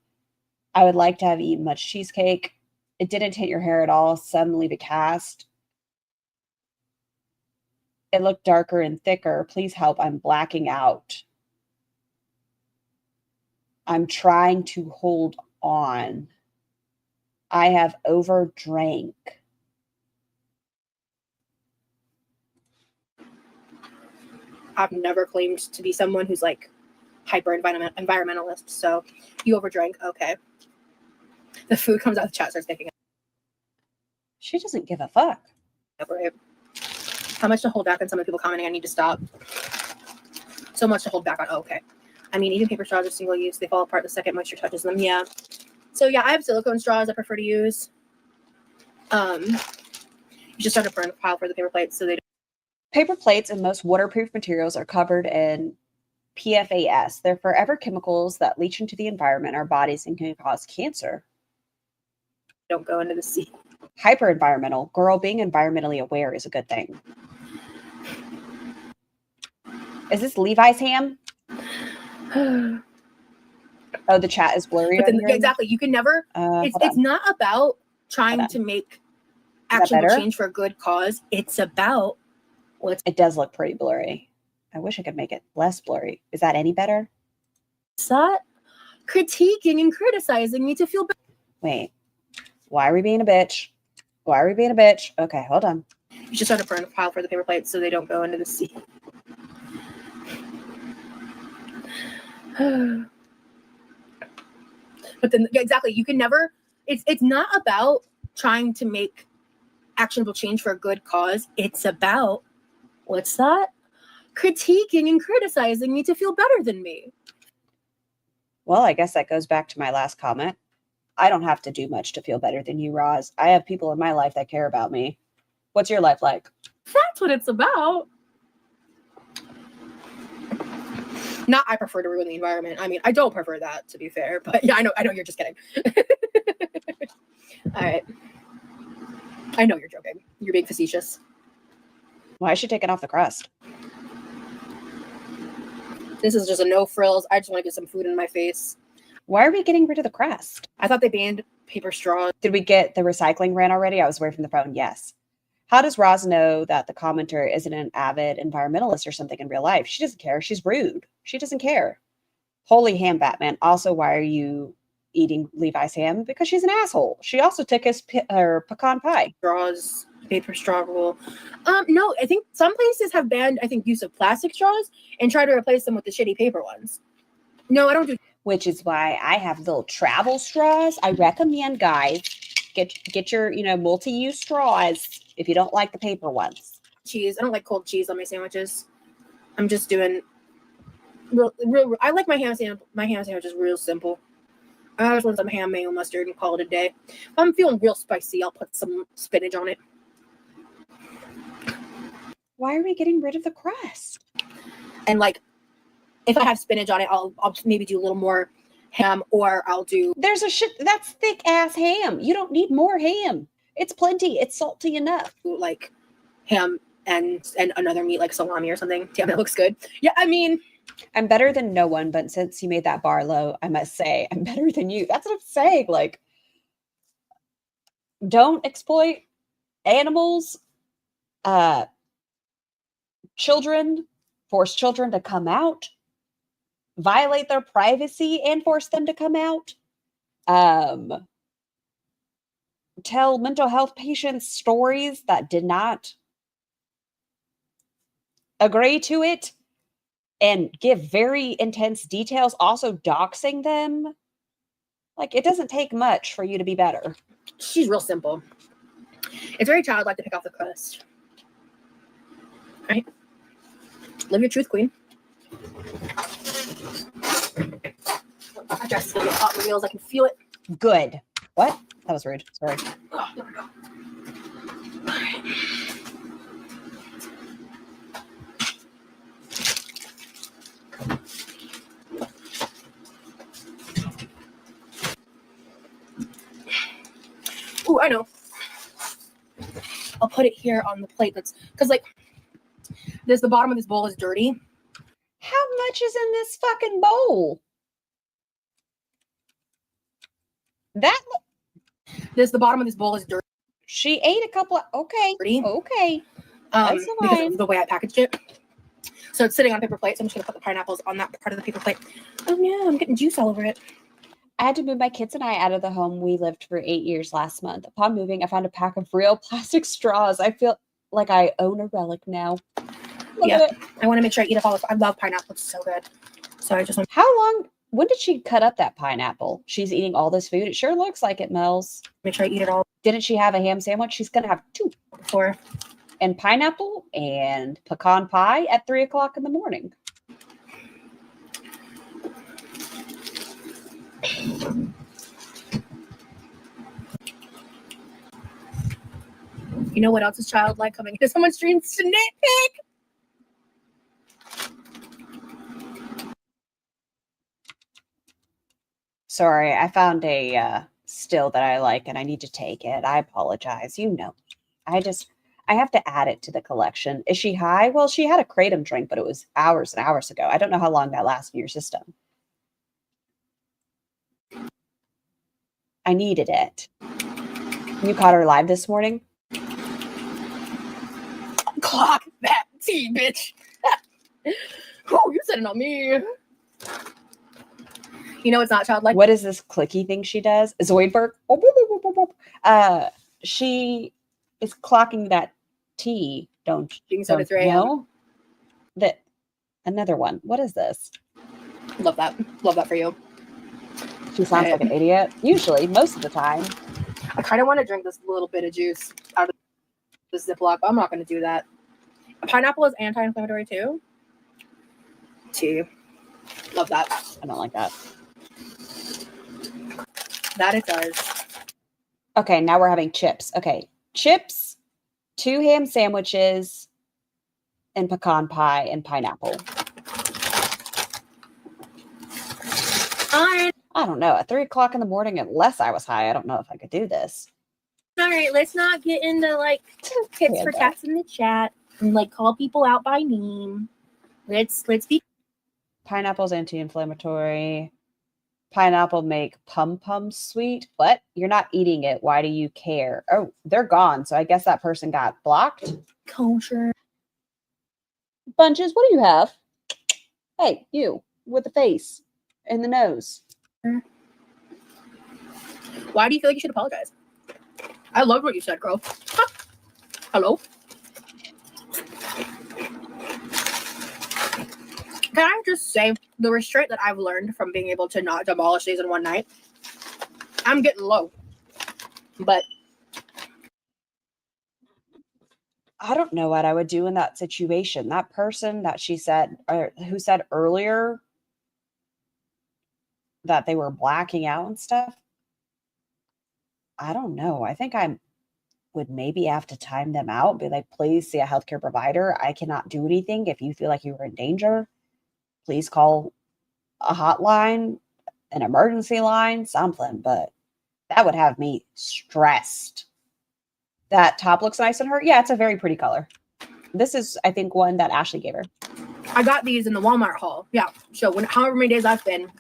I would like to have eaten much cheesecake. It didn't hit your hair at all. Some leave a cast. It looked darker and thicker. Please help. I'm blacking out. I'm trying to hold on. I have overdrank. I've never claimed to be someone who's like hyper environmentalist. So you overdrank. Okay. The food comes out, the chat starts picking She doesn't give a fuck. up. Right? How much to hold back on some of the people commenting? I need to stop. So much to hold back on. Oh, okay. I mean, even paper straws are single use. They fall apart the second moisture touches them. Yeah. So yeah, I have silicone straws I prefer to use. You just start to burn a pile for the paper plates so they don't. Paper plates and most waterproof materials are covered in PFAS. They're forever chemicals that leach into the environment, our bodies, and can cause cancer. Don't go into the sea. Hyper environmental. Girl, being environmentally aware is a good thing. Is this Levi's ham? Oh, the chat is blurry. But then, exactly. You can never. It's not about trying to make actual change for a good cause. It's about it does look pretty blurry. I wish I could make it less blurry. Is that any better? Stop critiquing and criticizing me to feel better. Wait. Why are we being a bitch? Okay, hold on. You just start to burn a pile for the paper plates so they don't go into the sea. But then, yeah, exactly. You can never. It's not about trying to make actionable change for a good cause. It's about what's that? Critiquing and criticizing me to feel better than me. Well, I guess that goes back to my last comment. I don't have to do much to feel better than you, Roz. I have people in my life that care about me. What's your life like? That's what it's about. Not I prefer to ruin the environment. I mean, I don't prefer that, to be fair. But yeah, I know you're just kidding. All right. I know you're joking. You're being facetious. Why is she taking off the crust? This is just a no frills. I just want to get some food in my face. Why are we getting rid of the crust? I thought they banned paper straws. Did we get the recycling ran already? I was away from the phone. Yes. How does Roz know that the commenter isn't an avid environmentalist or something in real life? She doesn't care. She's rude. She doesn't care. Holy ham, Batman. Also, why are you eating Levi's ham? Because she's an asshole. She also took her pecan pie. Straws, paper straw rule. No, I think some places have banned, use of plastic straws and try to replace them with the shitty paper ones. No, I don't do. Which is why I have little travel straws. I recommend, guys, get your multi-use straws if you don't like the paper ones. Cheese. I don't like cold cheese on my sandwiches. I'm just doing real. I like my ham sandwich. My ham sandwich is real simple. I just want some ham, mayo, mustard, and call it a day. If I'm feeling real spicy, I'll put some spinach on it. Why are we getting rid of the crust? And if I have spinach on it, I'll maybe do a little more ham, or I'll do. There's that's thick ass ham. You don't need more ham. It's plenty. It's salty enough. Like ham and another meat like salami or something. Damn, that looks good. Yeah, I mean, I'm better than no one, but since you made that bar low, I must say I'm better than you. That's what I'm saying. Like, don't exploit animals, children, force children to come out, violate their privacy and force them to come out, tell mental health patients stories that did not agree to it, and give very intense details, also doxing them. Like, it doesn't take much for you to be better. She's real simple. It's very childlike to pick off the crust. Right? Live your truth, queen. I just feel it hot in the wheels. I can feel it. Good. What? That was rude. Sorry. Oh, there we go. All right. Ooh, I know. I'll put it here on the plate. That's because the bottom of this bowl is dirty. How much is in this fucking bowl? The bottom of this bowl is dirty. She ate a couple of, okay. That's Because fine. of the way I packaged it. So it's sitting on a paper plate. So I'm just gonna put the pineapples on that part of the paper plate. Oh yeah, I'm getting juice all over it. I had to move my kids and I out of the home we lived for 8 years last month. Upon moving, I found a pack of real plastic straws. I feel like I own a relic now. Look at it. I want to make sure I eat up all of it. I love pineapple. It's so good. So I just want. How long? When did she cut up that pineapple? She's eating all this food. It sure looks like it, Mel's. Make sure I eat it all Didn't she have a ham sandwich? She's going to have 2. before. And pineapple and pecan pie at 3 o'clock in the morning. You know what else is childlike coming into someone's dreams to nitpick? Sorry, I found a still that I like and I need to take it. I apologize. I have to add it to the collection. Is she high? Well, she had a kratom drink, but it was hours and hours ago. I don't know how long that lasts in your system. I needed it. You caught her live this morning? Clock that tea, bitch. Oh, you said it on me. You know it's not childlike. What is this clicky thing she does? Zoidberg? She is clocking that tea, don't So you know? That another one. What is this? Love that. Love that for you. She sounds like an idiot. Usually, most of the time. I kind of want to drink this little bit of juice out of the Ziploc, but I'm not going to do that. Pineapple is anti-inflammatory too. Tea. Love that. I don't like that. That it does. Okay, now we're having chips. Okay, chips, 2 ham sandwiches, and pecan pie and pineapple. I don't know. At 3 o'clock in the morning, unless I was high, I don't know if I could do this. All right, let's not get into like tips for tats in the chat and like call people out by name. Let's be. Pineapple's anti-inflammatory. Pineapple make pum sweet. What? You're not eating it. Why do you care? Oh, they're gone. So I guess that person got blocked. Kosher. Bunches, what do you have? Hey, you with the face and the nose. Why do you feel like you should apologize? I love what you said, girl. Hello? Can I just say the restraint that I've learned from being able to not demolish these in one night? I'm getting low. But I don't know what I would do in that situation. That person that she said, or who said earlier that they were blacking out and stuff. I don't know. I think I would maybe have to time them out, be like, please see a healthcare provider. I cannot do anything. If you feel like you are in danger, please call a hotline, an emergency line, something. But that would have me stressed. That top looks nice on her. Yeah, it's a very pretty color. This is, I think, one that Ashley gave her. I got these in the Walmart haul. Yeah. So however many days I've been,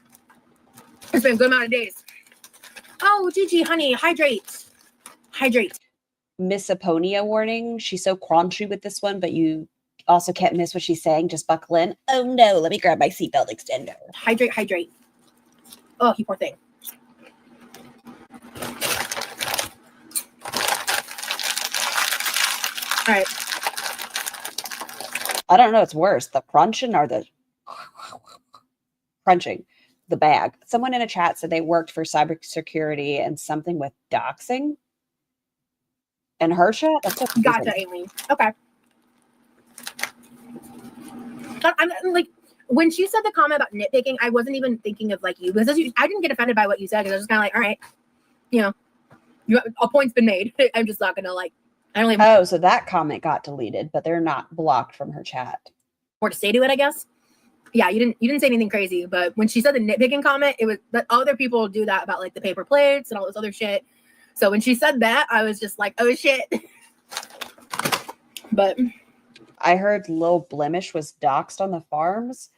it's been a good amount of days. Oh, Gigi, honey, hydrate. Hydrate. Misophonia warning. She's so crunchy with this one, but you also can't miss what she's saying. Just buckle in. Oh no, let me grab my seatbelt extender. Hydrate, hydrate. Oh, you poor thing. All right. I don't know. It's worse. The crunching or the crunching. The bag. Someone in a chat said they worked for cybersecurity and something with doxing. And her chat? That's so Gotcha, Aileen. Okay. I'm like, when she said the comment about nitpicking, I wasn't even thinking of like you, because I didn't get offended by what you said, because I was just kind of like, all right, you know, a point's been made. I'm just not gonna like. I don't even. Oh, so that comment got deleted, but they're not blocked from her chat. More to say to it, I guess. Yeah, you didn't say anything crazy, but when she said the nitpicking comment, it was that other people do that about like the paper plates and all this other shit. So when she said that, I was just like, oh shit. But I heard Lil Blemish was doxxed on the farms.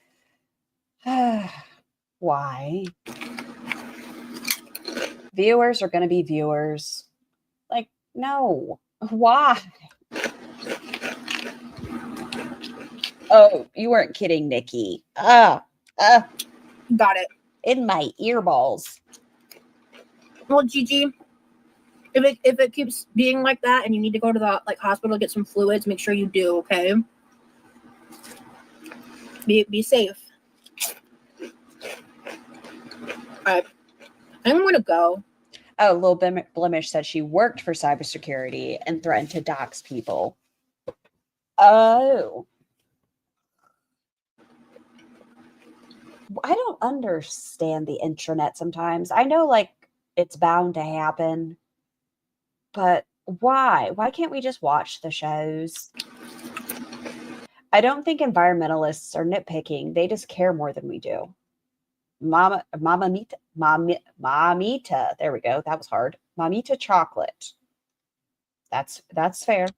Why? Viewers are going to be viewers. Like, no. Why? Oh, you weren't kidding, Nikki. got it. In my earballs. Well, Gigi, if it keeps being like that and you need to go to the like hospital to get some fluids, make sure you do, okay? Be safe. All right. I'm gonna go. Oh, Lil Blemish said she worked for cybersecurity and threatened to dox people. Oh. I don't understand the intranet sometimes. I know like it's bound to happen, but why? Why can't we just watch the shows? I don't think environmentalists are nitpicking. They just care more than we do. Mamita. There we go. That was hard. Mamita chocolate. That's fair.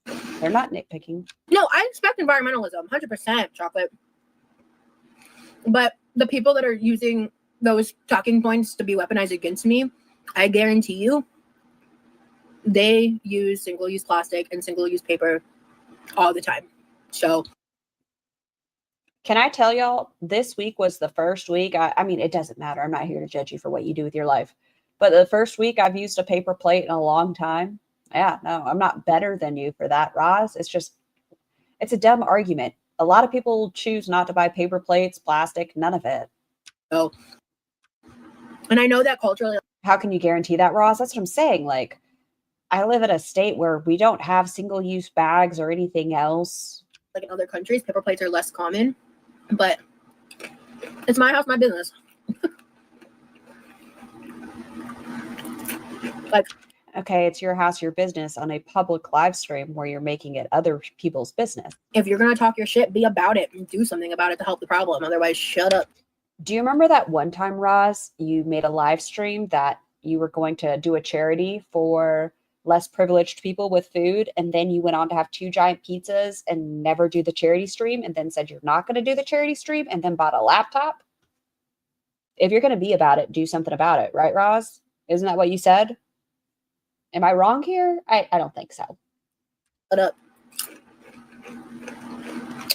They're not nitpicking. No, I expect environmentalism, 100% chocolate. But the people that are using those talking points to be weaponized against me, I guarantee you, they use single-use plastic and single-use paper all the time. So, can I tell y'all, this week was the first week. I mean, it doesn't matter. I'm not here to judge you for what you do with your life. But the first week I've used a paper plate in a long time. Yeah, no, I'm not better than you for that, Roz. It's a dumb argument. A lot of people choose not to buy paper plates, plastic, none of it. So, and I know that culturally, How can you guarantee that, Ross? That's what I'm saying. Like, I live in a state where we don't have single-use bags or anything else. like in other countries, paper plates are less common. But it's my house, my business. Like, okay, it's your house, your business on a public live stream where you're making it other people's business. if you're gonna talk your shit, be about it and do something about it to help the problem. Otherwise, shut up. Do you remember that one time, Roz, you made a live stream that you were going to do a charity for less privileged people with food, and then you went on to have 2 giant pizzas and never do the charity stream, and then said you're not going to do the charity stream, and then bought a laptop? If you're going to be about it, do something about it, right, Roz? Isn't that what you said? Am I wrong here? I don't think so. Shut up.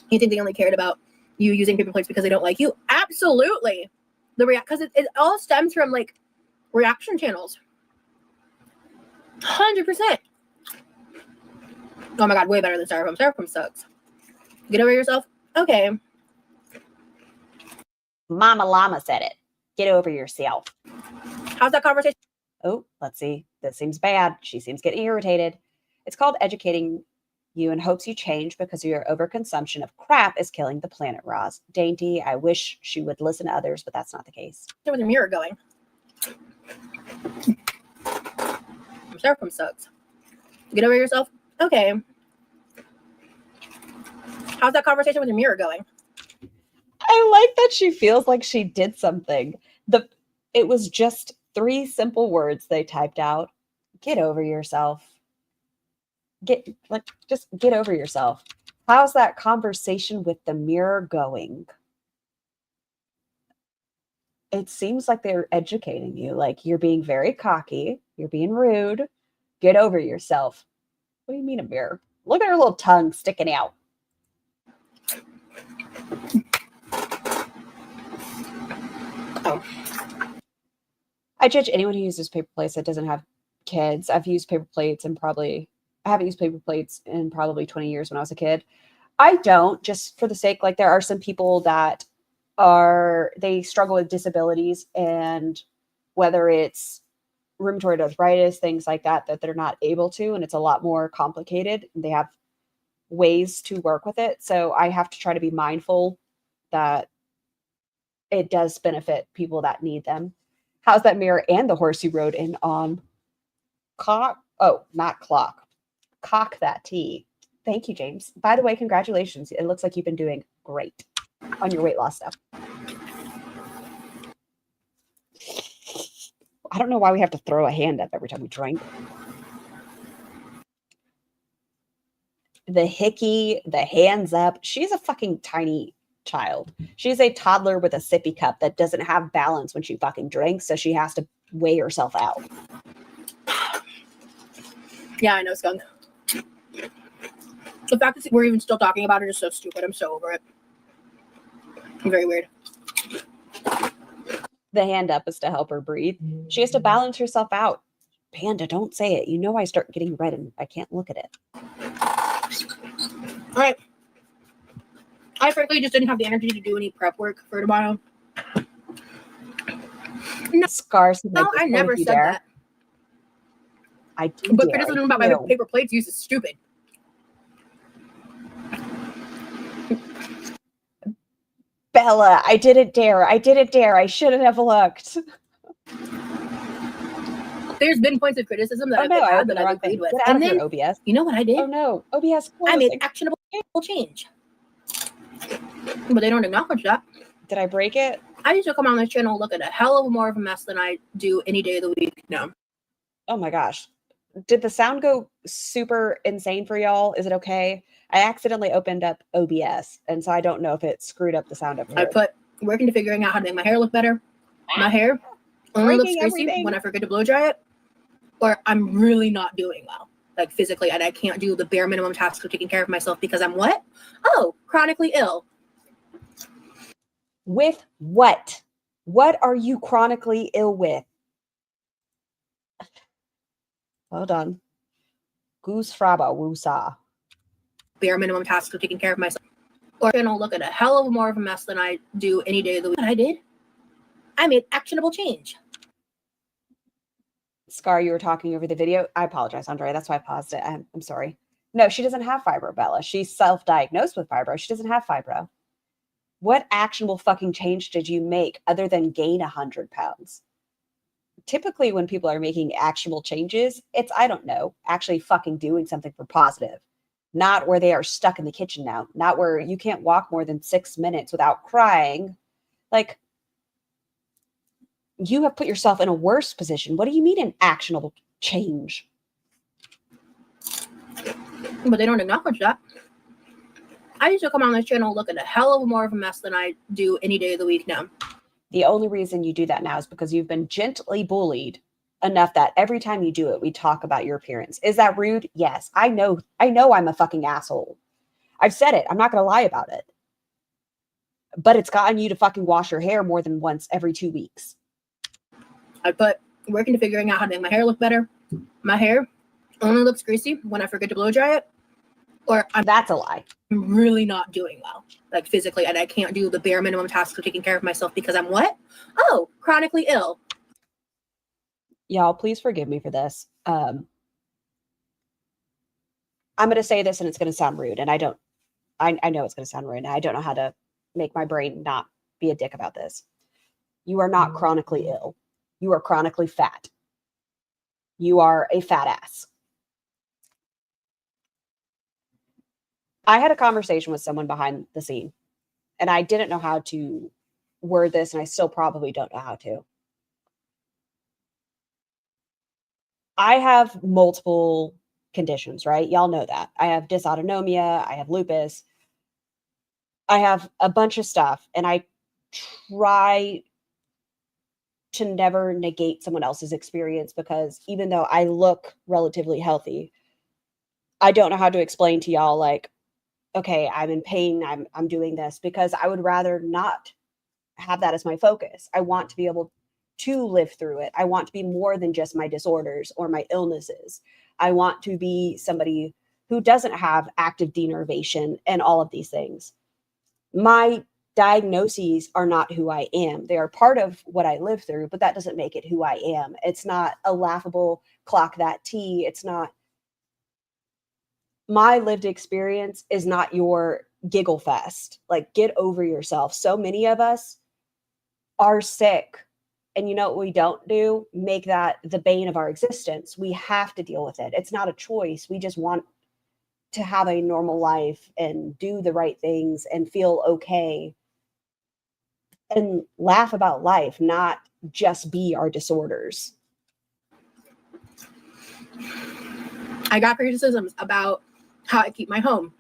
You think they only cared about you using paper plates because they don't like you? Absolutely. Because it all stems from like reaction channels. 100%. Oh my god, way better than styrofoam. Styrofoam sucks. Get over yourself. Okay. Mama Llama said it. Get over yourself. How's that conversation? Oh, let's see. This seems bad. She seems getting irritated. It's called educating you in hopes you change because your overconsumption of crap is killing the planet, Roz. Dainty, I wish she would listen to others, but that's not the case. With your mirror going. Styrofoam sucks. Get over yourself. Okay. How's that conversation with your mirror going? I like that she feels like she did something. It was just 3 simple words they typed out. Get over yourself. Just get over yourself. How's that conversation with the mirror going? It seems like they're educating you. Like, you're being very cocky. You're being rude. Get over yourself. What do you mean a mirror? Look at her little tongue sticking out. Oh. I judge anyone who uses paper plates that doesn't have kids. I've used paper plates and I haven't used paper plates in probably 20 years when I was a kid. I don't, just for the sake, like, there are some people that they struggle with disabilities, and whether it's rheumatoid arthritis, things like that they're not able to, and it's a lot more complicated. They have ways to work with it. So I have to try to be mindful that it does benefit people that need them. How's that mirror and the horse you rode in on? Cock that tea. Thank you, James. By the way, congratulations. It looks like you've been doing great on your weight loss stuff. I don't know why we have to throw a hand up every time we drink. The hickey, the hands up. She's a fucking tiny child. She's a toddler with a sippy cup that doesn't have balance when she fucking drinks, so she has to weigh herself out. Yeah, I know, skunk. The fact that we're even still talking about it is so stupid. I'm so over it. Very weird. The hand up is to help her breathe. She has to balance herself out. Panda, don't say it. You know I start getting red and I can't look at it. All right. I frankly just didn't have the energy to do any prep work for tomorrow. No, Scars. no, I never said that. I do. But criticism about my paper plates use is stupid. Bella, I didn't dare. I shouldn't have looked. There's been points of criticism that I've had that I've agreed with. And then OBS. You know what I did? Oh no, OBS. I made actionable change. But they don't acknowledge that. Did I break it? I used to come on this channel look at a hell of more of a mess than I do any day of the week now. Oh my gosh. Did the sound go super insane for y'all? Is it okay? I accidentally opened up OBS, and so I don't know if it screwed up the sound up here. I put work into figuring out how to make my hair look better. My hair only looks greasy when I forget to blow dry it, or I'm really not doing well, like physically, and I can't do the bare minimum tasks of taking care of myself because I'm what? Oh, chronically ill. With what? What are you chronically ill with? Hold on. Goose fraba woosa. Bare minimum tasks of taking care of myself. Or channel look at a hell of more of a mess than I do any day of the week. What I did? I made actionable change. Scar, you were talking over the video. I apologize, Andre. That's why I paused it. I'm sorry. No, she doesn't have fibro, Bella. She's self-diagnosed with fibro. She doesn't have fibro. What actionable fucking change did you make other than gain 100 pounds? Typically, when people are making actionable changes, it's, I don't know, actually fucking doing something for positive. Not where they are stuck in the kitchen now. Not where you can't walk more than 6 minutes without crying. Like, you have put yourself in a worse position. What do you mean an actionable change? But they don't acknowledge that. I used to come on this channel looking a hell of more of a mess than I do any day of the week now. The only reason you do that now is because you've been gently bullied enough that every time you do it, we talk about your appearance. Is that rude? Yes. I know I'm a fucking asshole. I've said it. I'm not going to lie about it. But it's gotten you to fucking wash your hair more than once every 2 weeks. I put work into figuring out how to make my hair look better. My hair only looks greasy when I forget to blow dry it, or I'm That's a lie. really not doing well, like physically, and I can't do the bare minimum tasks of taking care of myself because I'm what? Oh, chronically ill. Y'all, please forgive me for this. I'm going to say this and it's going to sound rude. And I know it's going to sound rude. And I don't know how to make my brain not be a dick about this. You are not chronically ill. You are chronically fat. You are a fat ass. I had a conversation with someone behind the scene, and I didn't know how to word this, and I still probably don't know how to. I have multiple conditions, right? Y'all know that. I have dysautonomia. I have lupus. I have a bunch of stuff, and I try to never negate someone else's experience because even though I look relatively healthy, I don't know how to explain to y'all, like, okay, I'm in pain, I'm doing this, because I would rather not have that as my focus. I want to be able to live through it. I want to be more than just my disorders or my illnesses. I want to be somebody who doesn't have active denervation and all of these things. My diagnoses are not who I am. They are part of what I live through, but that doesn't make it who I am. It's not a laughable clock that T. It's not. My lived experience is not your giggle fest. Like, get over yourself. So many of us are sick. And you know what we don't do? Make that the bane of our existence. We have to deal with it. It's not a choice. We just want to have a normal life and do the right things and feel okay and laugh about life, not just be our disorders. I got criticisms about how I keep my home.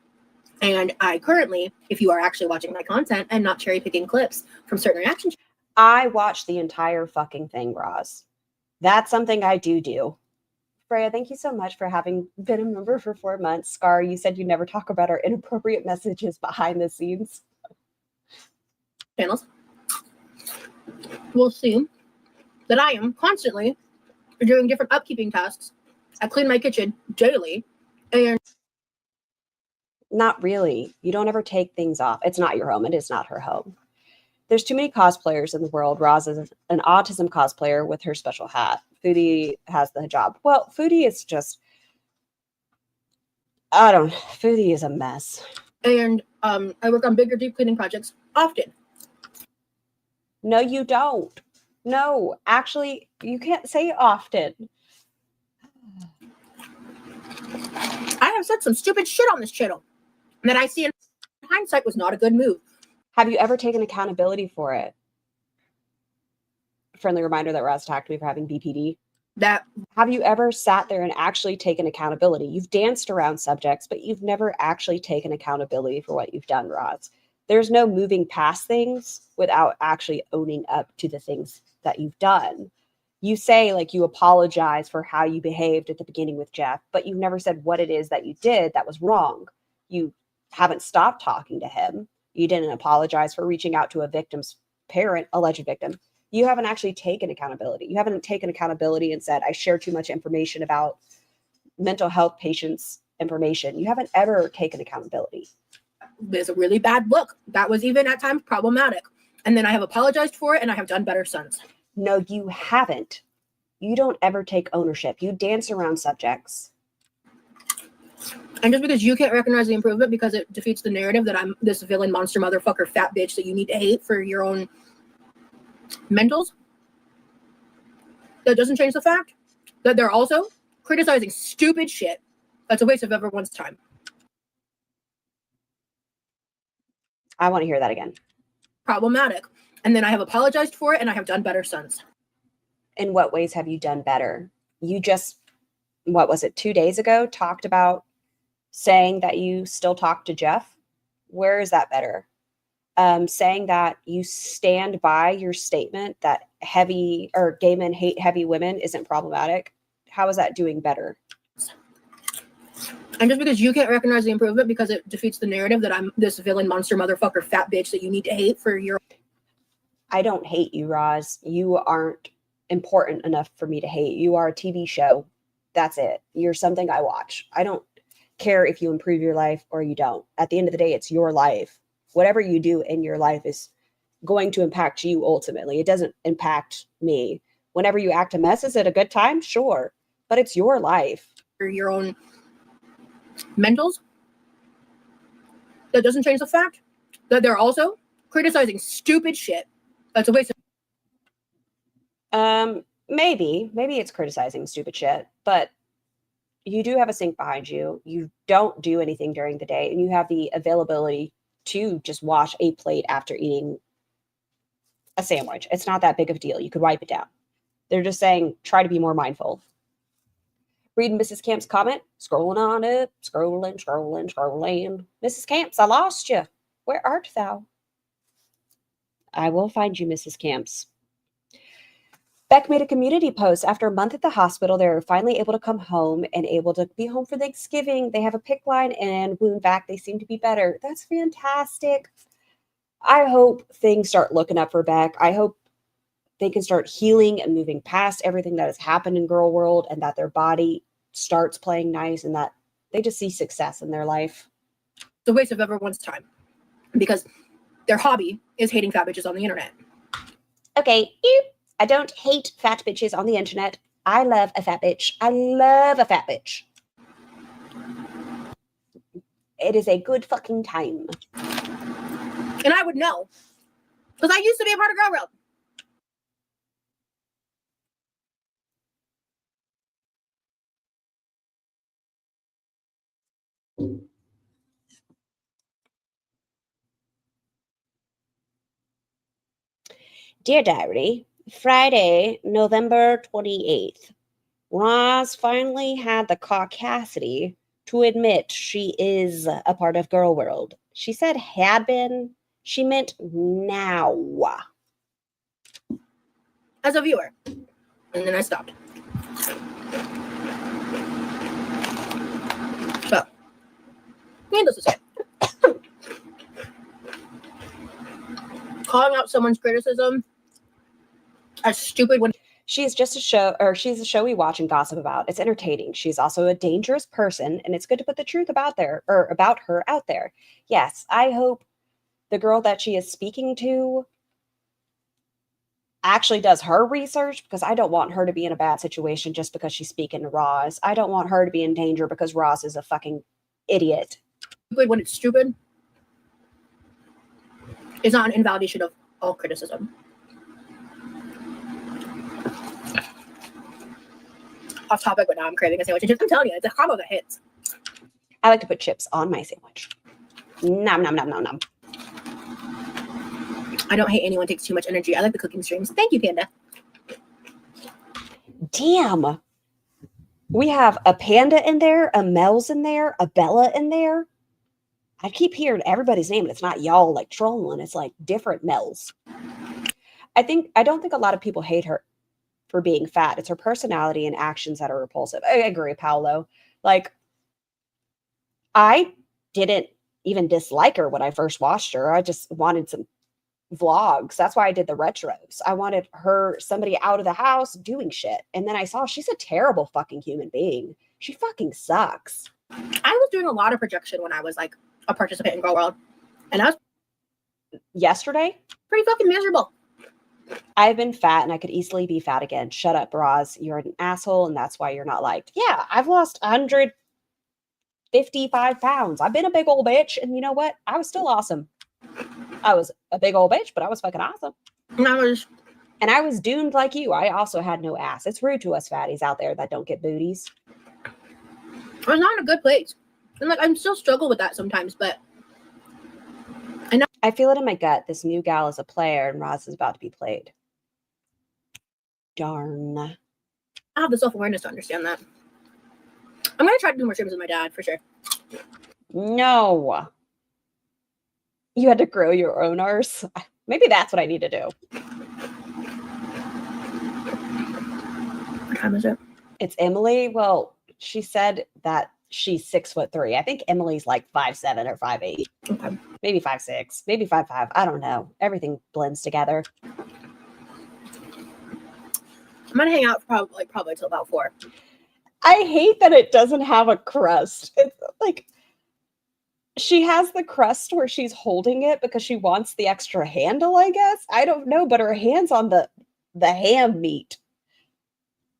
And I currently, if you are actually watching my content and not cherry picking clips from certain reactions, I watch the entire fucking thing, Roz. That's something I do. Freya, thank you so much for having been a member for 4 months. Scar, you said you never talk about our inappropriate messages behind the scenes channels will see that I am constantly doing different upkeeping tasks. I clean my kitchen daily, and Not really. You don't ever take things off. It's not your home. It is not her home. There's too many cosplayers in the world. Roz is an autism cosplayer with her special hat. Foodie has the hijab. Well, Foodie is just, Foodie is a mess. I work on bigger deep cleaning projects often. No, you don't. No, actually, you can't say often. I have said some stupid shit on this channel that I see in hindsight was not a good move. Have you ever taken accountability for it? Friendly reminder that Roz attacked me for having BPD. Have you ever sat there and actually taken accountability? You've danced around subjects, but you've never actually taken accountability for what you've done, Roz. There's no moving past things without actually owning up to the things that you've done. You say, like, you apologize for how you behaved at the beginning with Jeff, but you've never said what it is that you did that was wrong. You haven't stopped talking to him. You didn't apologize for reaching out to a victim's parent, alleged victim. You haven't actually taken accountability. You haven't taken accountability and said, I share too much information about mental health patients' information. You haven't ever taken accountability. There's a really bad look. That was even at times problematic. And then I have apologized for it, and I have done better since. No, you haven't. You don't ever take ownership. You dance around subjects. And just because you can't recognize the improvement because it defeats the narrative that I'm this villain, monster, motherfucker, fat bitch that you need to hate for your own mentals, that doesn't change the fact that they're also criticizing stupid shit that's a waste of everyone's time. I want to hear that again. Problematic. And then I have apologized for it, and I have done better since. In what ways have you done better? You just, what was it, 2 days ago, talked about saying that you still talk to Jeff. Where is that better? Saying that you stand by your statement that heavy or gay men hate heavy women isn't problematic. How is that doing better? And just because you can't recognize the improvement because it defeats the narrative that I'm this villain, monster, motherfucker, fat bitch that you need to hate for your... I don't hate you, Roz. You aren't important enough for me to hate. You are a TV show. That's it. You're something I watch. I don't care if you improve your life or you don't. At the end of the day, it's your life. Whatever you do in your life is going to impact you ultimately. It doesn't impact me. Whenever you act a mess, is it a good time? Sure. But it's your life. For your own mentals, that doesn't change the fact that they're also criticizing stupid shit that's a waste of... Maybe it's criticizing stupid shit, but you do have a sink behind you. You don't do anything during the day, and you have the availability to just wash a plate after eating a sandwich. It's not that big of a deal. You could wipe it down. They're just saying, try to be more mindful. Reading Mrs. Camp's comment, scrolling on up, scrolling. Mrs. Camps, I lost you. Where art thou? I will find you, Mrs. Camps. Beck made a community post. After a month at the hospital, they're finally able to come home and able to be home for Thanksgiving. They have a PICC line and wound vac. They seem to be better. That's fantastic. I hope things start looking up for Beck. I hope they can start healing and moving past everything that has happened in girl world, and that their body starts playing nice, and that they just see success in their life. It's a waste of everyone's time because their hobby is hating fat bitches on the internet. Okay, I don't hate fat bitches on the internet. I love a fat bitch. I love a fat bitch. It is a good fucking time. And I would know because I used to be a part of Girl World. Dear Diary, Friday, November 28th. Roz finally had the caucasity to admit she is a part of Girl World. She said had been. She meant now. As a viewer. And then I stopped. So, needless to say, calling out someone's criticism as stupid when she's just a show, or she's a show we watch and gossip about. It's entertaining. She's also a dangerous person, and it's good to put the truth about her out there. Yes, I hope the girl that she is speaking to actually does her research, because I don't want her to be in a bad situation just because she's speaking to Roz. I don't want her to be in danger because Roz is a fucking idiot. when it's stupid is not an invalidation of all criticism. Off topic, but now I'm craving a sandwich. I'm telling you, it's a combo that hits. I like to put chips on my sandwich. Nom, nom, nom, nom, nom. I don't hate anyone takes too much energy. I like the cooking streams. Thank you, Panda. Damn. We have a Panda in there, a Mel's in there, a Bella in there. I keep hearing everybody's name, and it's not y'all like trolling. It's like different Mel's. I don't think a lot of people hate her for being fat. It's her personality and actions that are repulsive. I agree, Paolo. Like, I didn't even dislike her when I first watched her. I just wanted some vlogs. That's why I did the retros. I wanted somebody out of the house doing shit. And then I saw she's a terrible fucking human being. She fucking sucks. I was doing a lot of projection when I was like a participant in Girl World. And I was yesterday. Pretty fucking miserable. I've been fat and I could easily be fat again. Shut up, Roz. You're an asshole and that's why you're not liked. Yeah, I've lost 155 pounds. I've been a big old bitch. And you know what? I was still awesome. I was a big old bitch, but I was fucking awesome. And I was doomed like you. I also had no ass. It's rude to us fatties out there that don't get booties. I was not in a good place. And like, I'm still struggle with that sometimes, but I feel it in my gut. This new gal is a player and Roz is about to be played. Darn. I have the self-awareness to understand that. I'm going to try to do more trims with my dad, for sure. No. You had to grow your own arse. Maybe that's what I need to do. What time is it? It's Emily. Well, she said that she's 6'3". I think Emily's like 5'7" or 5'8". Okay. Maybe 5'6", maybe 5'5". I don't know. Everything blends together. I'm going to hang out for probably till about 4. I hate that it doesn't have a crust. It's like she has the crust where she's holding it because she wants the extra handle, I guess. I don't know, but her hand's on the ham meat.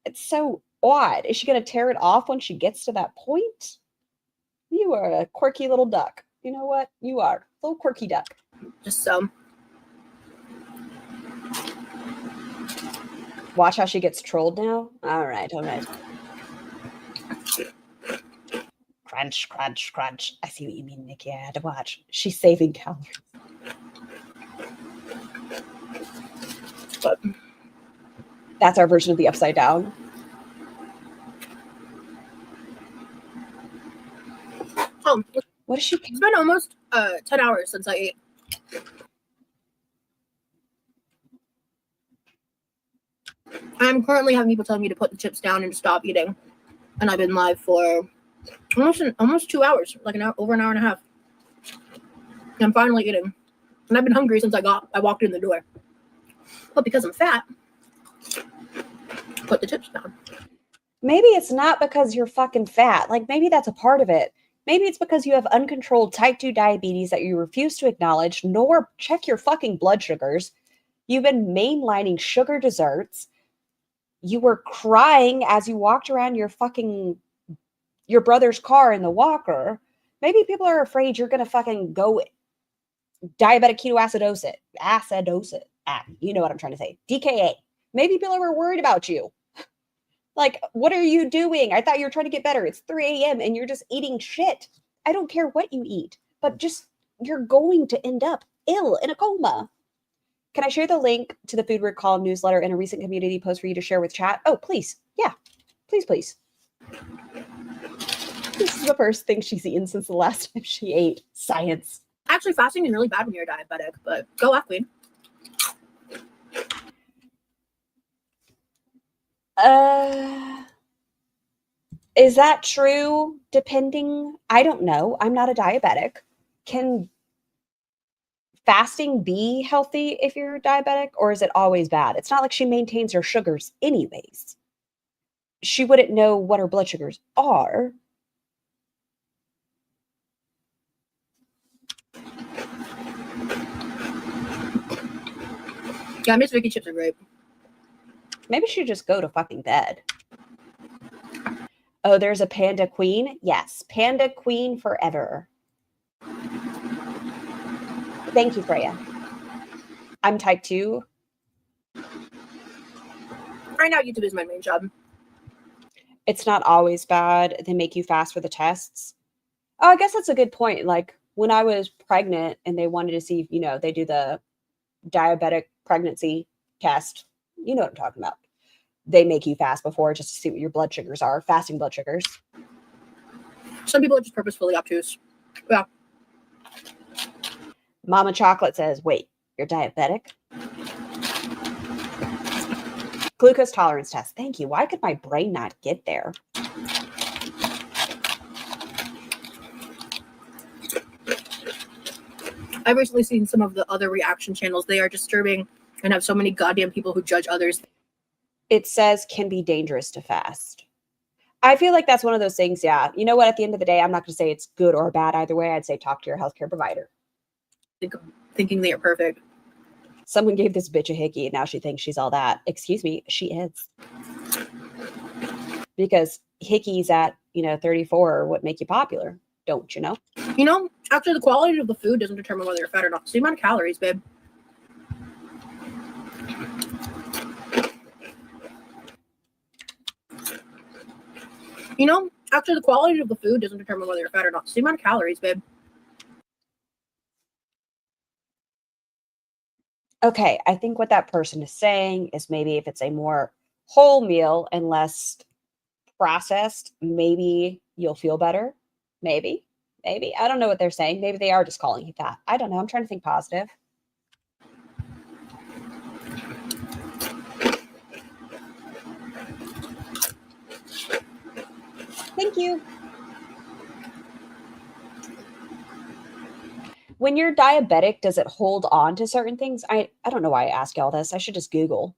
It's so odd. Is she going to tear it off when she gets to that point? You are a quirky little duck. You know what? You are a little quirky duck. Just so. Watch how she gets trolled now. All right. Crunch, crunch, crunch. I see what you mean, Nikki. I had to watch. She's saving calories. But that's our version of the upside down. Oh, what is she? It's been almost 10 hours since I ate. I'm currently having people telling me to put the chips down and to stop eating, and I've been live for almost 2 hours, like over an hour and a half. And I'm finally eating, and I've been hungry since I walked in the door. But because I'm fat, put the chips down. Maybe it's not because you're fucking fat. Like maybe that's a part of it. Maybe it's because you have uncontrolled type 2 diabetes that you refuse to acknowledge nor check your fucking blood sugars. You've been mainlining sugar desserts. You were crying as you walked around your brother's car in the walker. Maybe people are afraid you're going to fucking go diabetic ketoacidosis. You know what I'm trying to say. DKA. Maybe people are worried about you. Like, what are you doing? I thought you were trying to get better. It's 3 a.m. and you're just eating shit. I don't care what you eat, but just you're going to end up ill in a coma. Can I share the link to the Food Recall newsletter in a recent community post for you to share with chat? Oh, please. Yeah. Please, please. This is the first thing she's eaten since the last time she ate. Science. Actually, fasting is really bad when you're diabetic, but go off, Queen. Is that true? Depending, I don't know. I'm not a diabetic. Can fasting be healthy if you're diabetic, or is it always bad? It's not like she maintains her sugars anyways. She wouldn't know what her blood sugars are. Yeah, Miss Vicky chips are great. Maybe she should just go to fucking bed. Oh, there's a panda queen? Yes, panda queen forever. Thank you, Freya. I'm type 2. Right now, YouTube is my main job. It's not always bad. They make you fast for the tests. Oh, I guess that's a good point. Like when I was pregnant and they wanted to see, they do the diabetic pregnancy test. You know what I'm talking about. They make you fast before just to see what your blood sugars are, fasting blood sugars. Some people are just purposefully obtuse. Yeah. Mama Chocolate says, wait, you're diabetic? Glucose tolerance test. Thank you. Why could my brain not get there? I've recently seen some of the other reaction channels. They are disturbing and have so many goddamn people who judge others. It says can be dangerous to fast. I feel like that's one of those things, yeah. You know what? At the end of the day, I'm not going to say it's good or bad either way. I'd say talk to your healthcare provider. thinking they are perfect. Someone gave this bitch a hickey, and now she thinks she's all that. Excuse me, she is. Because hickeys at 34 are what make you popular, don't you know? Actually, the quality of the food doesn't determine whether you're fat or not. It's the amount of calories, babe. Actually, the quality of the food doesn't determine whether you're fat or not. It's the amount of calories, babe. Okay, I think what that person is saying is maybe if it's a more whole meal and less processed, maybe you'll feel better. Maybe. I don't know what they're saying. Maybe they are just calling you fat. I don't know. I'm trying to think positive. Thank you. When you're diabetic, does it hold on to certain things? I don't know why I ask y'all this. I should just Google.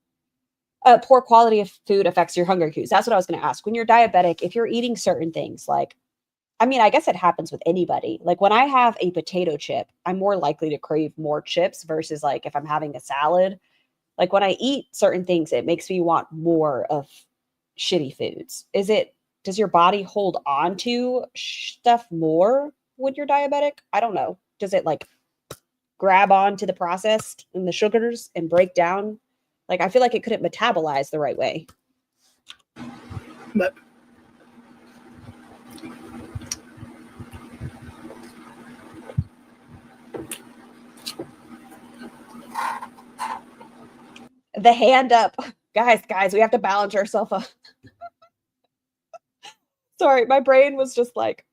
Poor quality of food affects your hunger cues. That's what I was going to ask. When you're diabetic, if you're eating certain things, like, I guess it happens with anybody. Like when I have a potato chip, I'm more likely to crave more chips versus like if I'm having a salad. Like when I eat certain things, it makes me want more of shitty foods. Does your body hold on to stuff more when you're diabetic? I don't know. Does it like grab onto the processed and the sugars and break down? Like I feel like it couldn't metabolize the right way. But the hand up. Guys, we have to balance ourselves up. Sorry, my brain was just like,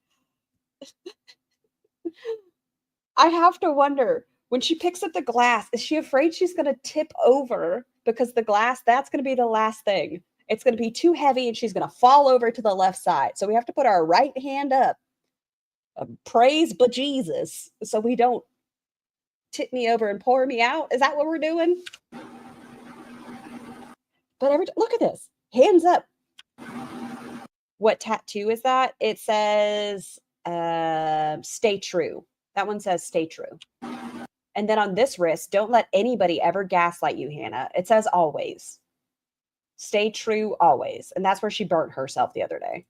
I have to wonder, when she picks up the glass, is she afraid she's going to tip over because the glass, that's going to be the last thing. It's going to be too heavy and she's going to fall over to the left side. So we have to put our right hand up. Praise bejesus. So we don't tip me over and pour me out. Is that what we're doing? But look at this. Hands up. What tattoo is that? It says, stay true. That one says stay true. And then on this wrist, don't let anybody ever gaslight you, Hannah. It says always. Stay true always. And that's where she burnt herself the other day.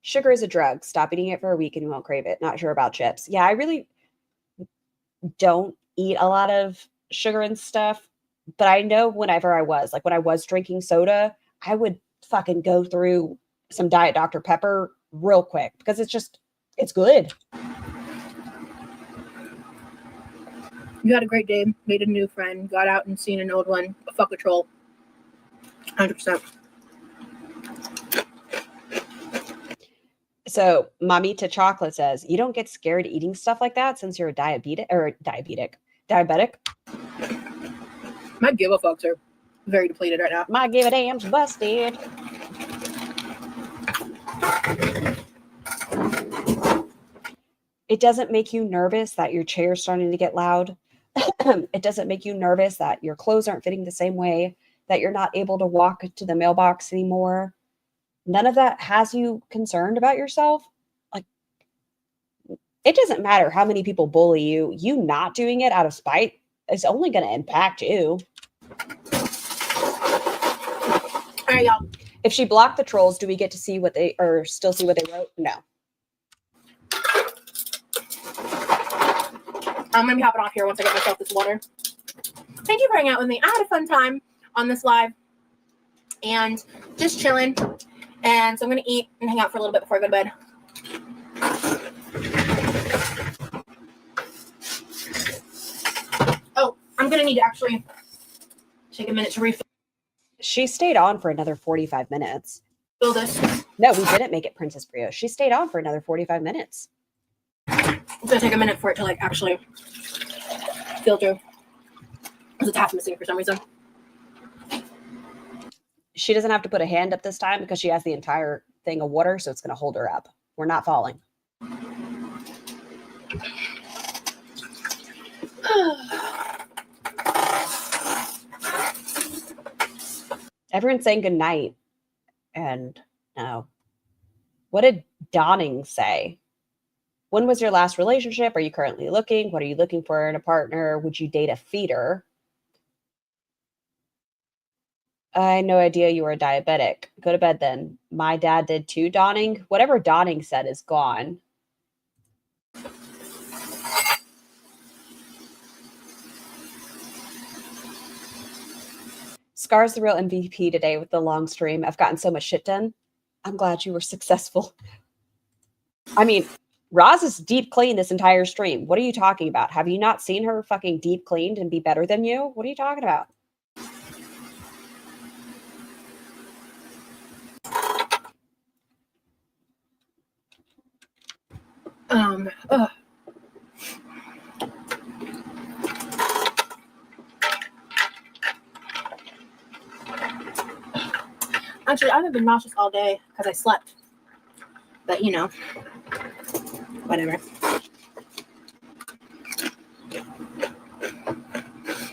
Sugar is a drug. Stop eating it for a week and you won't crave it. Not sure about chips. Yeah, I really don't eat a lot of sugar and stuff. But I know whenever I was drinking soda, I would fucking go through some Diet Dr. Pepper real quick because it's good. you had a great day, made a new friend, got out and seen an old one. Fuck a troll. 100%. So Mamita Chocolate says, you don't get scared eating stuff like that since you're a diabetic. My give a fucks are very depleted right now. My give a damn's busted. It doesn't make you nervous that your chair's starting to get loud. It doesn't make you nervous that your clothes aren't fitting the same way, that you're not able to walk to the mailbox anymore. None of that has you concerned about yourself. Like, it doesn't matter how many people bully you. You not doing it out of spite is only going to impact you. All right, y'all. If she blocked the trolls, do we get to see what they still see what they wrote? No. I'm going to be hopping off here once I get myself this water. Thank you for hanging out with me. I had a fun time on this live and just chilling. And so I'm going to eat and hang out for a little bit before I go to bed. Oh, I'm going to need to actually take a minute to refill She stayed on for another 45 minutes. this. No, we didn't make it Princess Brioche. She stayed on for another 45 minutes. It's going to take a minute for it to actually filter. Because it's half missing for some reason. She doesn't have to put a hand up this time because she has the entire thing of water, so it's going to hold her up. We're not falling. Everyone's saying good night, and know. What did Donning say? When was your last relationship? Are you currently looking? What are you looking for in a partner? Would you date a feeder? I had no idea you were a diabetic. Go to bed then. My dad did too, Donning. Whatever Donning said is gone. Scar's the real MVP today with the long stream. I've gotten so much shit done. I'm glad you were successful. I mean, Roz is deep clean this entire stream. What are you talking about? Have you not seen her fucking deep cleaned and be better than you? What are you talking about? Actually, I haven't been nauseous all day because I slept. But, you know, whatever.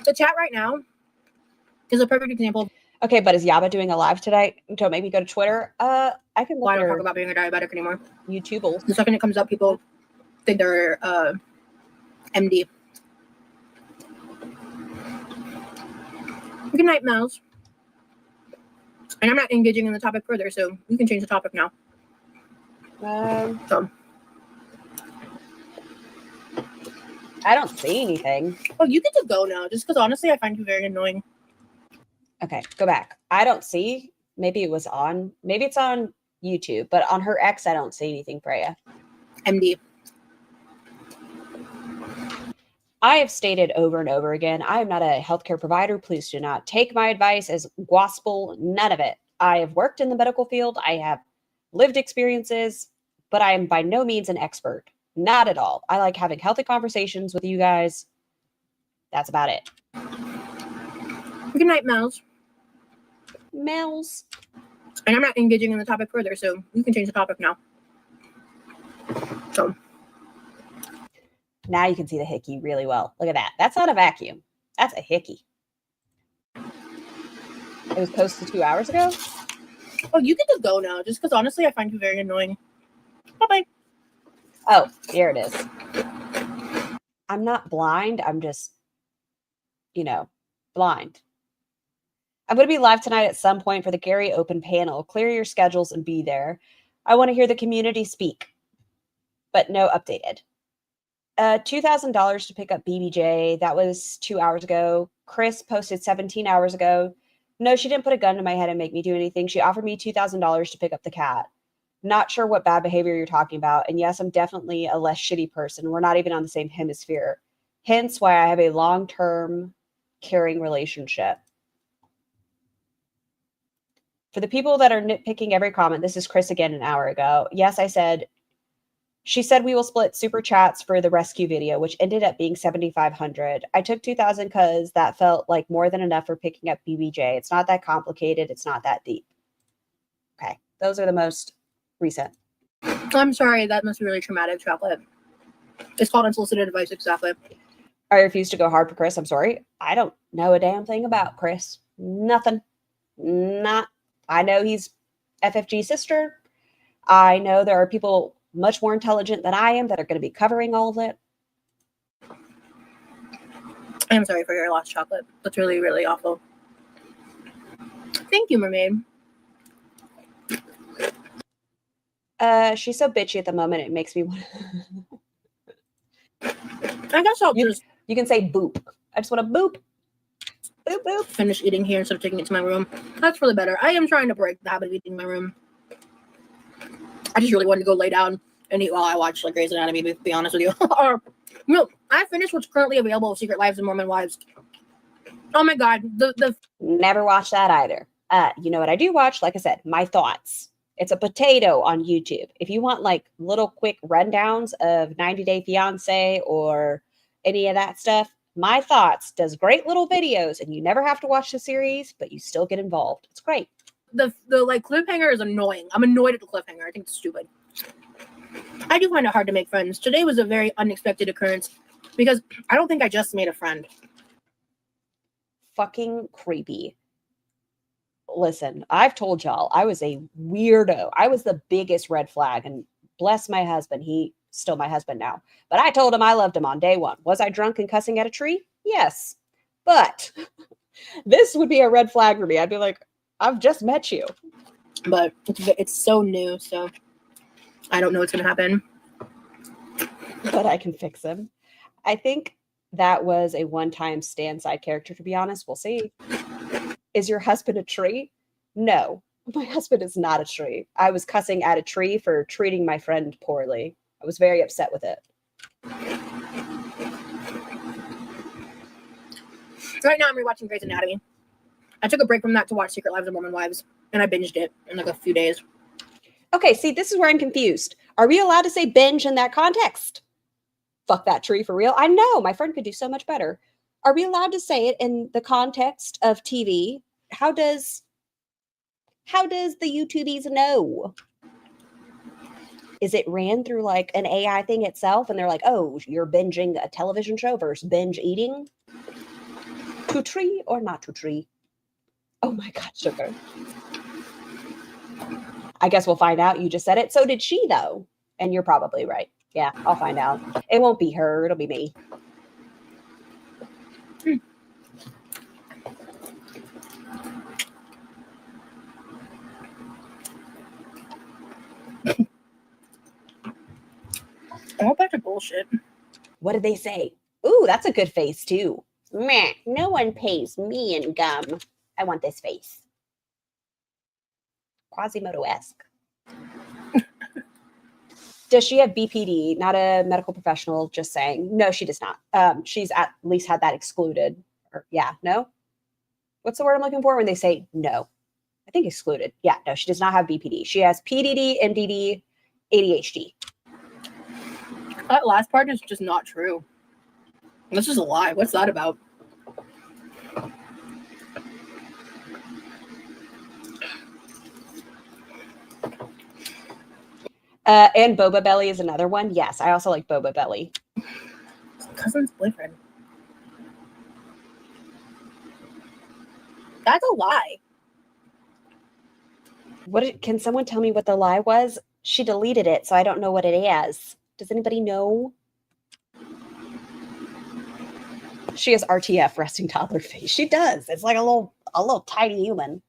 The chat right now is a perfect example. Okay, but is Yaba doing a live tonight? Don't make me go to Twitter. I can look Why I at don't her talk about being a diabetic anymore. YouTube'll. The second it comes up, people think they're MD. Good night, Mouse. And I'm not engaging in the topic further, so we can change the topic now. So. I don't see anything. Oh, you get to go now, just because honestly, I find you very annoying. Okay, go back. I don't see. Maybe it was on. Maybe it's on YouTube, but on her X, I don't see anything, Freya. MD. I have stated over and over again, I am not a healthcare provider. Please do not take my advice as gospel. None of it. I have worked in the medical field. I have lived experiences, but I am by no means an expert. Not at all. I like having healthy conversations with you guys. That's about it. Good night, Mouse. Mel's. And I'm not engaging in the topic further, so we can change the topic now. So. Now you can see the hickey really well. Look at that. That's not a vacuum. That's a hickey. It was posted 2 hours ago. Oh, you get to go now, just because honestly, I find you very annoying. Bye-bye. Oh, here it is. I'm not blind. I'm just, blind. I'm going to be live tonight at some point for the Gary Open panel. Clear your schedules and be there. I want to hear the community speak, but no updated. $2,000 to pick up BBJ. That was 2 hours ago. Chris posted 17 hours ago. No, she didn't put a gun to my head and make me do anything. She offered me $2,000 to pick up the cat. Not sure what bad behavior you're talking about. And yes, I'm definitely a less shitty person. We're not even on the same hemisphere. Hence why I have a long-term caring relationship. For the people that are nitpicking every comment, this is Chris again an hour ago. Yes, she said we will split super chats for the rescue video, which ended up being 7,500. I took 2,000 because that felt like more than enough for picking up BBJ. It's not that complicated. It's not that deep. Okay, those are the most recent. I'm sorry, that must be really traumatic, Chocolate. It's called unsolicited advice, exactly. I refuse to go hard for Chris. I'm sorry. I don't know a damn thing about Chris. Nothing. I know he's FFG's sister. I know there are people much more intelligent than I am that are going to be covering all of it. I'm sorry for your lost, Chocolate. That's really, really awful. Thank you, Mermaid. She's so bitchy at the moment. It makes me want. I guess I'll just. You can say boop. I just want to boop. Boop, boop. Finish eating here instead of taking it to my room. That's for the better. I am trying to break the habit of eating in my room. I just really wanted to go lay down and eat while I watch like Grey's Anatomy, to be honest with you. No, I finished what's currently available of Secret Lives of Mormon Wives. Oh my god. Never watched that either. You know what I do watch? Like I said, My Thoughts. It's a potato on YouTube. If you want like little quick rundowns of 90 Day Fiance or any of that stuff, My Thoughts does great little videos and you never have to watch the series, but you still get involved. It's great. The like cliffhanger is annoying. I'm annoyed at the cliffhanger. I think it's stupid. I do find it hard to make friends. Today was a very unexpected occurrence because I don't think I just made a friend. Fucking creepy. listen, I've told y'all I was a weirdo. I was the biggest red flag, and bless my husband. He's still my husband now. But I told him I loved him on day one. Was I drunk and cussing at a tree? Yes. But this would be a red flag for me. I'd be like, I've just met you. But it's so new, so I don't know what's going to happen. But I can fix him. I think that was a one-time stand side character, to be honest. We'll see. Is your husband a tree? No, my husband is not a tree. I was cussing at a tree for treating my friend poorly. I was very upset with it. Right now I'm rewatching Grey's Anatomy. I took a break from that to watch Secret Lives of Mormon Wives, and I binged it in like a few days. Okay, see, this is where I'm confused. Are we allowed to say binge in that context? Fuck that tree for real. I know my friend could do so much better. Are we allowed to say it in the context of TV? How does the YouTubies know? Is it ran through like an AI thing itself? And they're like, oh, you're binging a television show versus binge eating? To tree or not to tree? Oh my God, sugar. I guess we'll find out. You just said it. So did she, though. And you're probably right. Yeah, I'll find out. It won't be her. It'll be me. A whole bunch of bullshit. What did they say? Ooh, that's a good face, too. Meh, no one pays me in gum. I want this face. Quasimodo-esque. Does she have BPD? Not a medical professional, just saying. No, she does not. She's at least had that excluded. Or, yeah, no? What's the word I'm looking for when they say no? I think excluded. Yeah, no, she does not have BPD. She has PDD, MDD, ADHD. That last part is just not true. That's just a lie. What's that about? And Boba Belly is another one. Yes, I also like Boba Belly. Cousin's boyfriend. That's a lie. Can someone tell me what the lie was? She deleted it, so I don't know what it is. Does anybody know? She has RTF, resting toddler face. She does. It's like a little tiny human.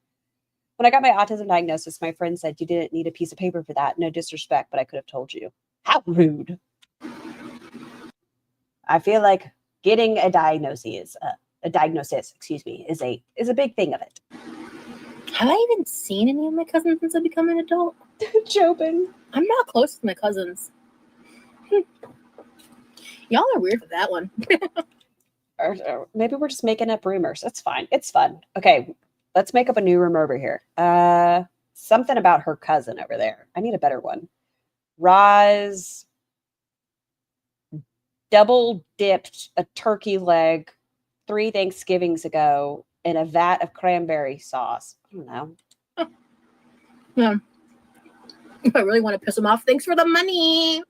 When I got my autism diagnosis, my friend said you didn't need a piece of paper for that. No disrespect, but I could have told you. How rude. I feel like getting a diagnosis, is a big thing of it. Have I even seen any of my cousins since I've become an adult? Jobin. I'm not close to my cousins. Y'all are weird with that one. Or maybe we're just making up rumors. It's fine. It's fun. Okay, let's make up a new rumor over here. Something about her cousin over there. I need a better one. Roz double dipped a turkey leg 3 Thanksgivings ago in a vat of cranberry sauce. I don't know. Yeah. If I really want to piss them off, thanks for the money.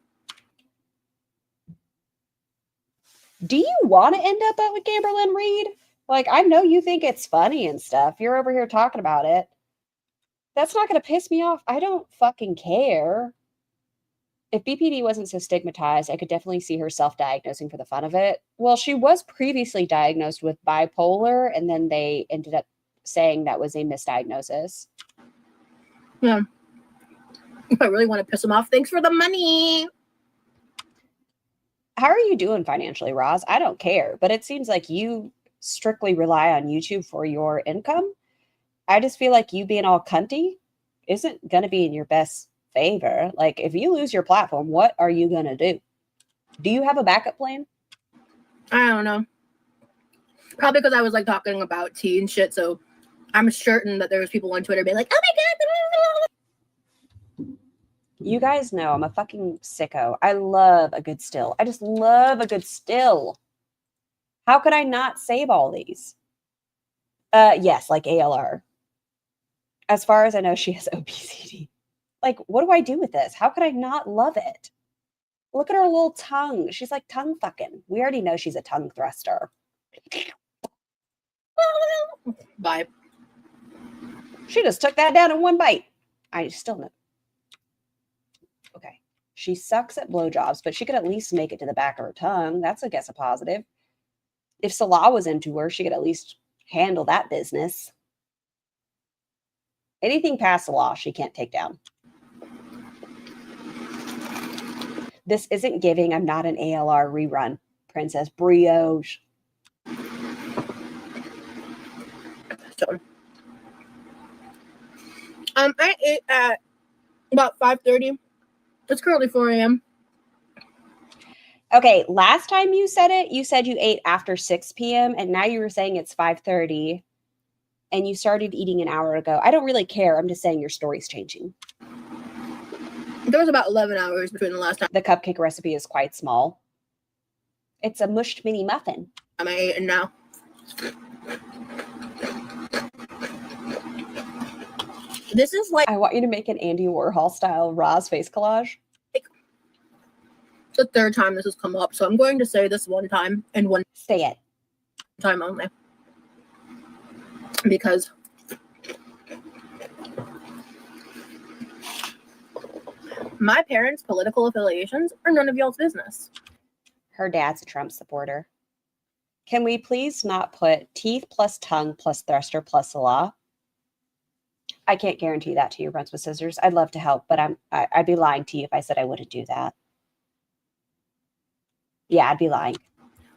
Do you want to end up with Gamberlyn Reed? Like, I know you think it's funny and stuff. You're over here talking about it. That's not going to piss me off. I don't fucking care. If BPD wasn't so stigmatized, I could definitely see her self-diagnosing for the fun of it. Well, she was previously diagnosed with bipolar, and then they ended up saying that was a misdiagnosis. Yeah. If I really want to piss them off, thanks for the money. How are you doing financially, Roz? I don't care, but it seems like you strictly rely on YouTube for your income. I just feel like you being all cunty isn't going to be in your best favor. Like, if you lose your platform, what are you going to do? Do you have a backup plan? I don't know. Probably because I was like talking about tea and shit, so I'm certain that there was people on Twitter being like, oh my God. You guys know I'm a fucking sicko. I love a good still. I just love a good still. How could I not save all these? Yes, like ALR. As far as I know, she has obesity. Like, what do I do with this? How could I not love it? Look at her little tongue. She's like tongue fucking. We already know she's a tongue thruster. Bye. She just took that down in one bite. I still know. Okay. She sucks at blowjobs, but she could at least make it to the back of her tongue. That's, I guess, a positive. If Salah was into her, she could at least handle that business. Anything past Salah, she can't take down. This isn't giving. I'm not an ALR rerun. Princess Brioche. So, I ate at about 5:30. It's currently 4 a.m. Okay, last time you said it, you said you ate after 6 p.m. and now you were saying it's 5:30 and you started eating an hour ago. I don't really care. I'm just saying your story's changing. There was about 11 hours between the last time The cupcake recipe is quite small. It's a mushed mini muffin. I ate and now. This is like I want you to make an Andy Warhol style Roz face collage. the third time this has come up, so I'm going to say this one time and one Say it. time only. Because my parents' political affiliations are none of y'all's business. Her dad's a Trump supporter. Can we please not put teeth plus tongue plus thruster plus Salah? I can't guarantee that to you, Runs with Scissors. I'd love to help, but I'd be lying to you if I said I wouldn't do that. Yeah, I'd be lying.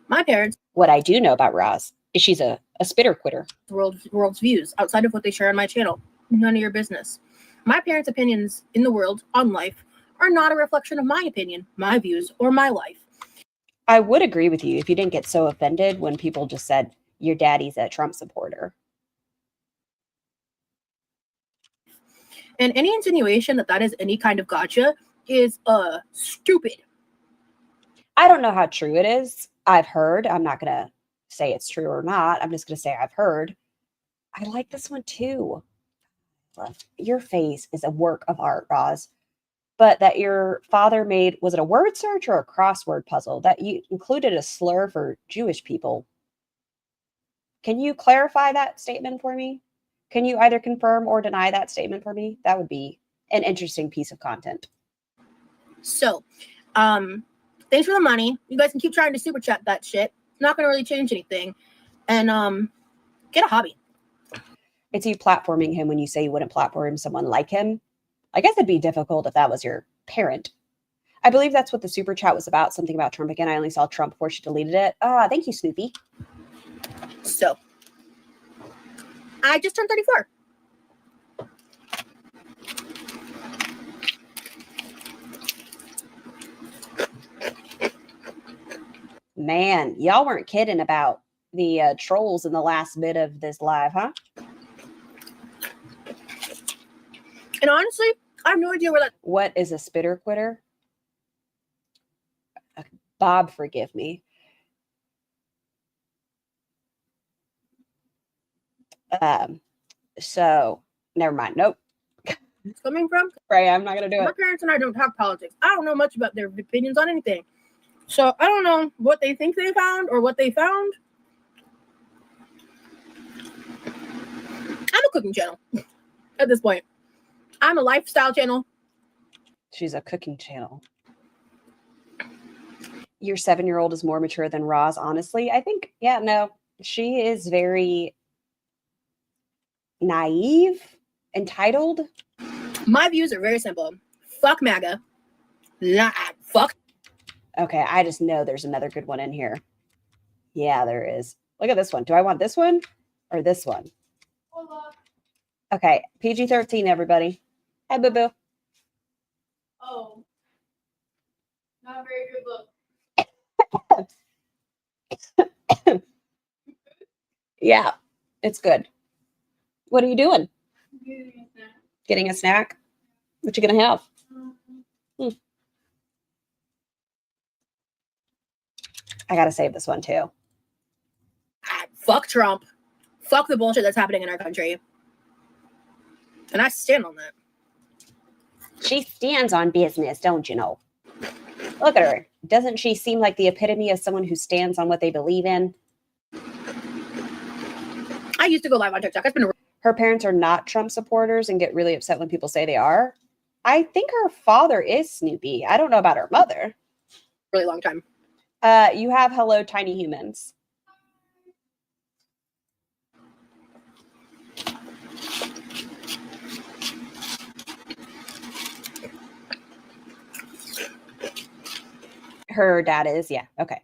My parents' What I do know about Roz is she's a spitter quitter. world's views outside of what they share on my channel. None of your business. My parents' opinions in the world on life are not a reflection of my opinion, my views, or my life. I would agree with you if you didn't get so offended when people just said your daddy's a Trump supporter. And any insinuation that that is any kind of gotcha is stupid. I don't know how true it is. I've heard. I'm not going to say it's true or not. I'm just going to say I've heard. I like this one too. Your face is a work of art, Roz. But that your father made, was it a word search or a crossword puzzle? That you included a slur for Jewish people. Can you clarify that statement for me? Can you either confirm or deny that statement for me? That would be an interesting piece of content. So, thanks for the money. You guys can keep trying to super chat that shit. It's not going to really change anything. And get a hobby. It's you platforming him when you say you wouldn't platform someone like him. I guess it'd be difficult if that was your parent. I believe that's what the super chat was about. Something about Trump again. I only saw Trump before she deleted it. Thank you, Snoopy. So, I just turned 34. Man, y'all weren't kidding about the trolls in the last bit of this live, huh? And honestly, I have no idea where that. What is a spitter quitter? Bob, forgive me. So never mind. Nope. It's coming from. Right, I'm not gonna do My it. parents and I don't talk politics. I don't know much about their opinions on anything. So I don't know what they think they found or what they found. I'm a cooking channel at this point. I'm a lifestyle channel. She's a cooking channel. Your 7-year-old is more mature than Roz, honestly. I think, yeah, no. She is very naive, entitled. My views are very simple. Fuck MAGA. Fuck. Okay, I just know there's another good one in here. Yeah, there is. Look at this one. Do I want this one or this one? Hola. Okay, PG-13, everybody. Hi, boo-boo. Oh. Not a very good look. Yeah, it's good. What are you doing? Getting a snack. Getting a snack? What you gonna have? I gotta save this one too. Fuck Trump. Fuck the bullshit that's happening in our country. And I stand on that. She stands on business, don't you know? Look at her. Doesn't she seem like the epitome of someone who stands on what they believe in? I used to go live on TikTok. It's been her parents are not Trump supporters and get really upset when people say they are. I think her father is Snoopy. I don't know about her mother. Really long time. You have Hello Tiny Humans. Her dad is, yeah. Okay.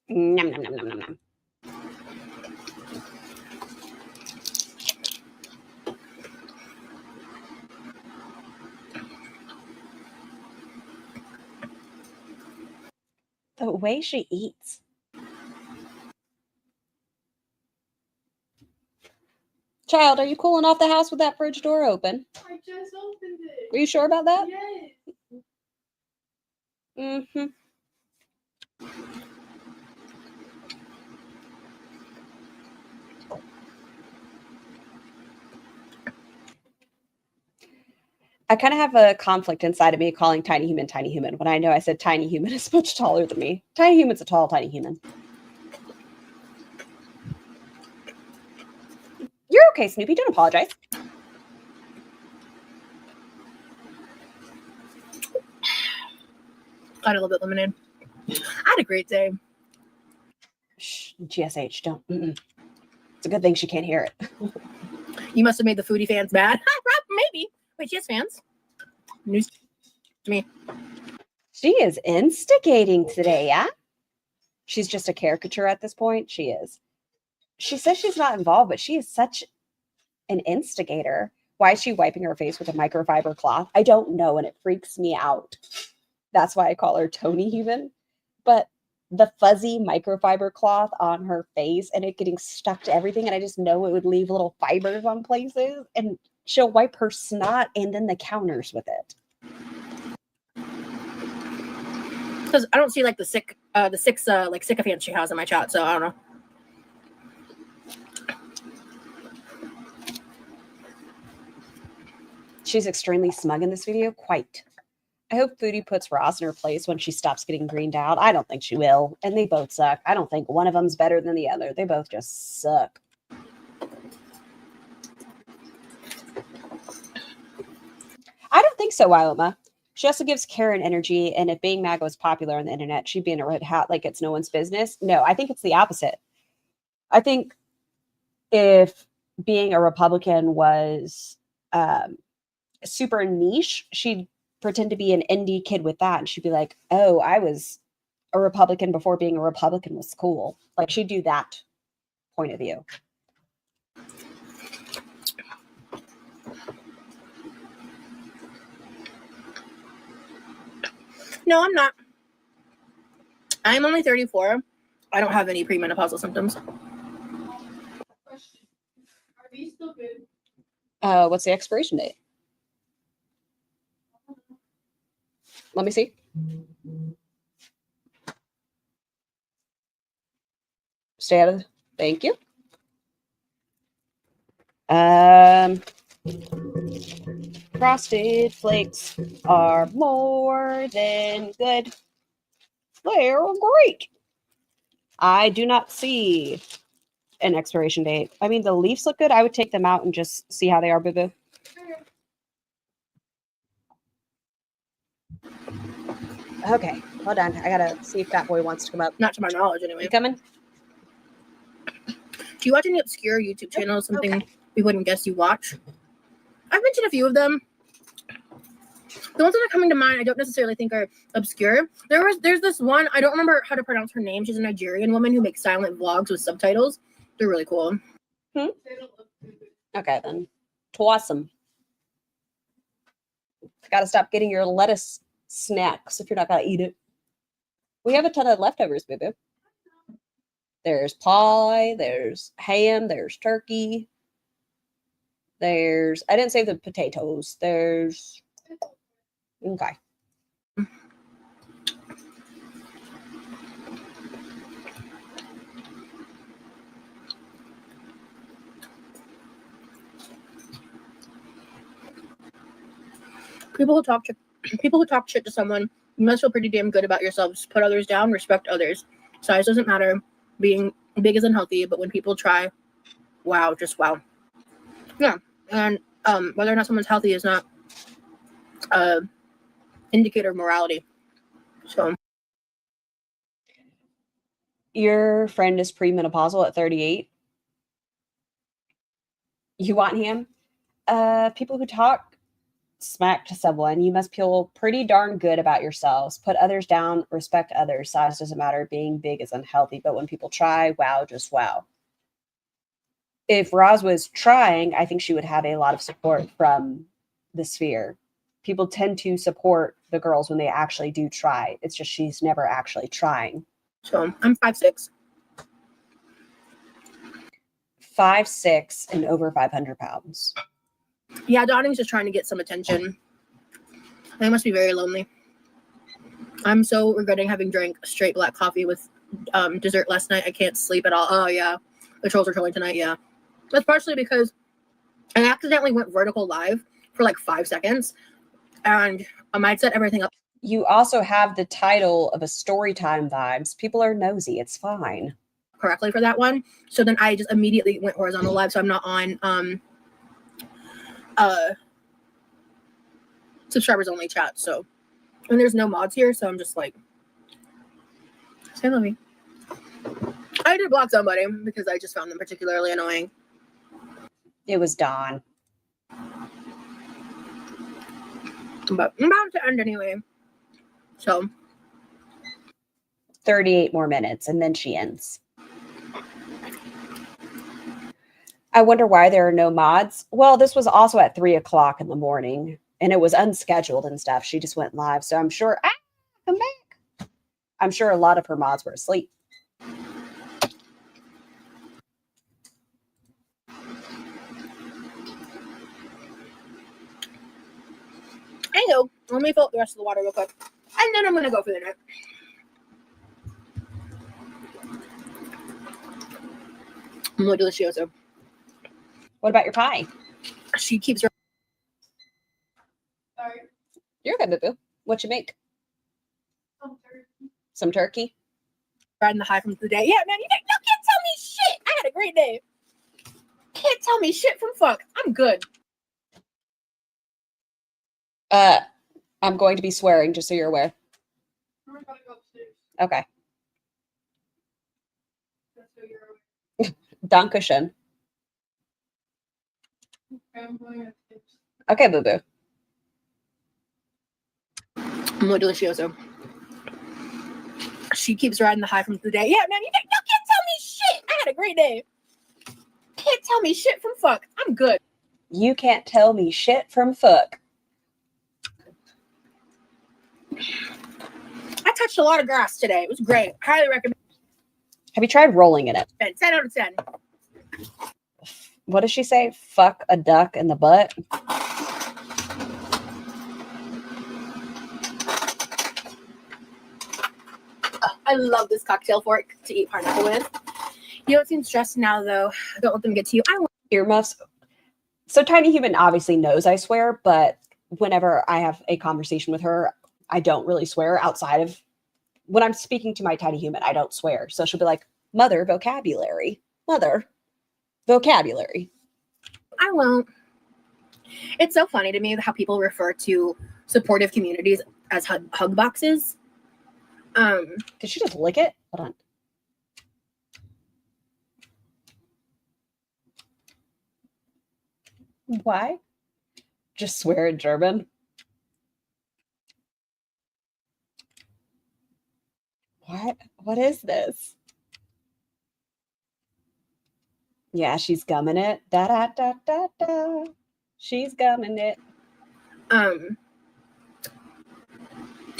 Nom, nom, nom, nom, nom, nom. The way she eats. Child, are you cooling off the house with that fridge door open? I just opened it. Are you sure about that? Yes. Mm-hmm. I kind of have a conflict inside of me calling tiny human when I know I said tiny human is much taller than me. Tiny human's a tall tiny human. You're okay, Snoopy. Don't apologize. I had a little bit of lemonade. I had a great day. Shh, GSH, don't. It's a good thing she can't hear it. You must have made the foodie fans mad. Maybe. Wait, she has fans? News to me. She is instigating today, yeah? She's just a caricature at this point. She is. She says she's not involved, but she is such an instigator. Why is she wiping her face with a microfiber cloth? I don't know, and it freaks me out. That's why I call her Tony Human. But the fuzzy microfiber cloth on her face and it getting stuck to everything, and I just know it would leave little fibers on places, and she'll wipe her snot and then the counters with it. Because I don't see like the six like sycophants she has in my chat, so I don't know. She's extremely smug in this video. Quite. I hope Foodie puts Ross in her place when she stops getting greened out. I don't think she will. And they both suck. I don't think one of them's better than the other. They both just suck. I don't think so, Wyoma. She also gives Karen energy, and if being MAGA was popular on the internet, she'd be in a red hat like it's no one's business. No, I think it's the opposite. I think if being a Republican was super niche, she'd pretend to be an indie kid with that, and she'd be like, oh, I was a Republican before being a Republican was cool. Like, she'd do that point of view. No, I'm not. I'm only 34. I don't have any premenopausal symptoms. Question. Are these still good? What's the expiration date? Let me see. Stay out of. Thank you. Frosted Flakes are more than good. They're great. I do not see an expiration date. I mean, the leaves look good. I would take them out and just see how they are, boo-boo. Okay, hold on. I gotta see if Fat Boy wants to come up. Not to my knowledge, anyway. You coming? Do you watch any obscure YouTube channels? Something Okay. we wouldn't guess you watch? I've mentioned a few of them. The ones that are coming to mind, I don't necessarily think are obscure. There's this one, I don't remember how to pronounce her name. She's a Nigerian woman who makes silent vlogs with subtitles. They're really cool. They don't look good. Okay, then. Twasome. Gotta stop getting your lettuce snacks if you're not gonna eat it. We have a ton of leftovers, boo-boo. There's pie, there's ham, there's turkey. I didn't save the potatoes. Okay. People who talk People who talk shit to someone, you must feel pretty damn good about yourselves. Put others down, respect others. Size doesn't matter. Being big is unhealthy, but when people try, wow, just wow. Yeah, and whether or not someone's healthy is not a indicator of morality. So Your friend is premenopausal at 38. You want him? People who talk smack to someone, you must feel pretty darn good about yourselves. Put others down, respect others. Size doesn't matter. Being big is unhealthy, but when people try, wow, just wow. If Roz was trying, I think she would have a lot of support from the sphere. People tend to support the girls when they actually do try. It's just she's never actually trying. So I'm 5'6". 5'6" and over 500 pounds. Yeah, Donning's just trying to get some attention. They must be very lonely. I'm so regretting having drank straight black coffee with dessert last night. I can't sleep at all. Oh yeah, the trolls are trolling tonight. Yeah, that's partially because I accidentally went vertical live for like 5 seconds, and I'd set everything up You also have the title of a Storytime Vibes. People are nosy. It's fine. correctly for that one. So then I just immediately went horizontal live, so I'm not on subscribers only chat. So, and there's no mods here, so I'm just like, say let me. I did block somebody because I just found them particularly annoying. It was Dawn. But I'm about to end anyway. So 38 more minutes and then she ends. I wonder why there are no mods. Well, this was also at 3 o'clock in the morning and it was unscheduled and stuff. She just went live. So I'm sure, come back. I'm sure a lot of her mods were asleep. anywho, let me fill up the rest of the water real quick. And then I'm gonna go for the night. Muy delicioso. What about your pie? She keeps her Sorry. You're good, boo-boo. What you make? Some turkey? riding the high from the day. Yeah, man, you can't tell me shit. I had a great day. Can't tell me shit from fuck. I'm good. I'm going to be swearing, just so you're aware. We're gonna go upstairs. Okay. Just so you're aware. Dankeschön. Okay, I'm going upstairs. Okay, boo-boo. Muy delicioso. She keeps riding the high from the day. Yeah, man, you can't tell me shit. I had a great day. Can't tell me shit from fuck. I'm good. You can't tell me shit from fuck. I touched a lot of grass today. It was great. Highly recommend. Have you tried rolling in it? 10 out of 10. What does she say? Fuck a duck in the butt? I love this cocktail fork to eat pineapple with. You don't seem stressed now, though. Don't let them get to you. I won't. Earmuffs. So Tiny Human obviously knows I swear, but whenever I have a conversation with her, I don't really swear outside of when I'm speaking to my Tiny Human. I don't swear. So she'll be like, mother vocabulary. Mother vocabulary. I won't. It's so funny to me how people refer to supportive communities as hug boxes. Did she just lick it? Hold on. Why? Just swear in German. What? What is this? Yeah, she's gumming it. Da da da da da. She's gumming it.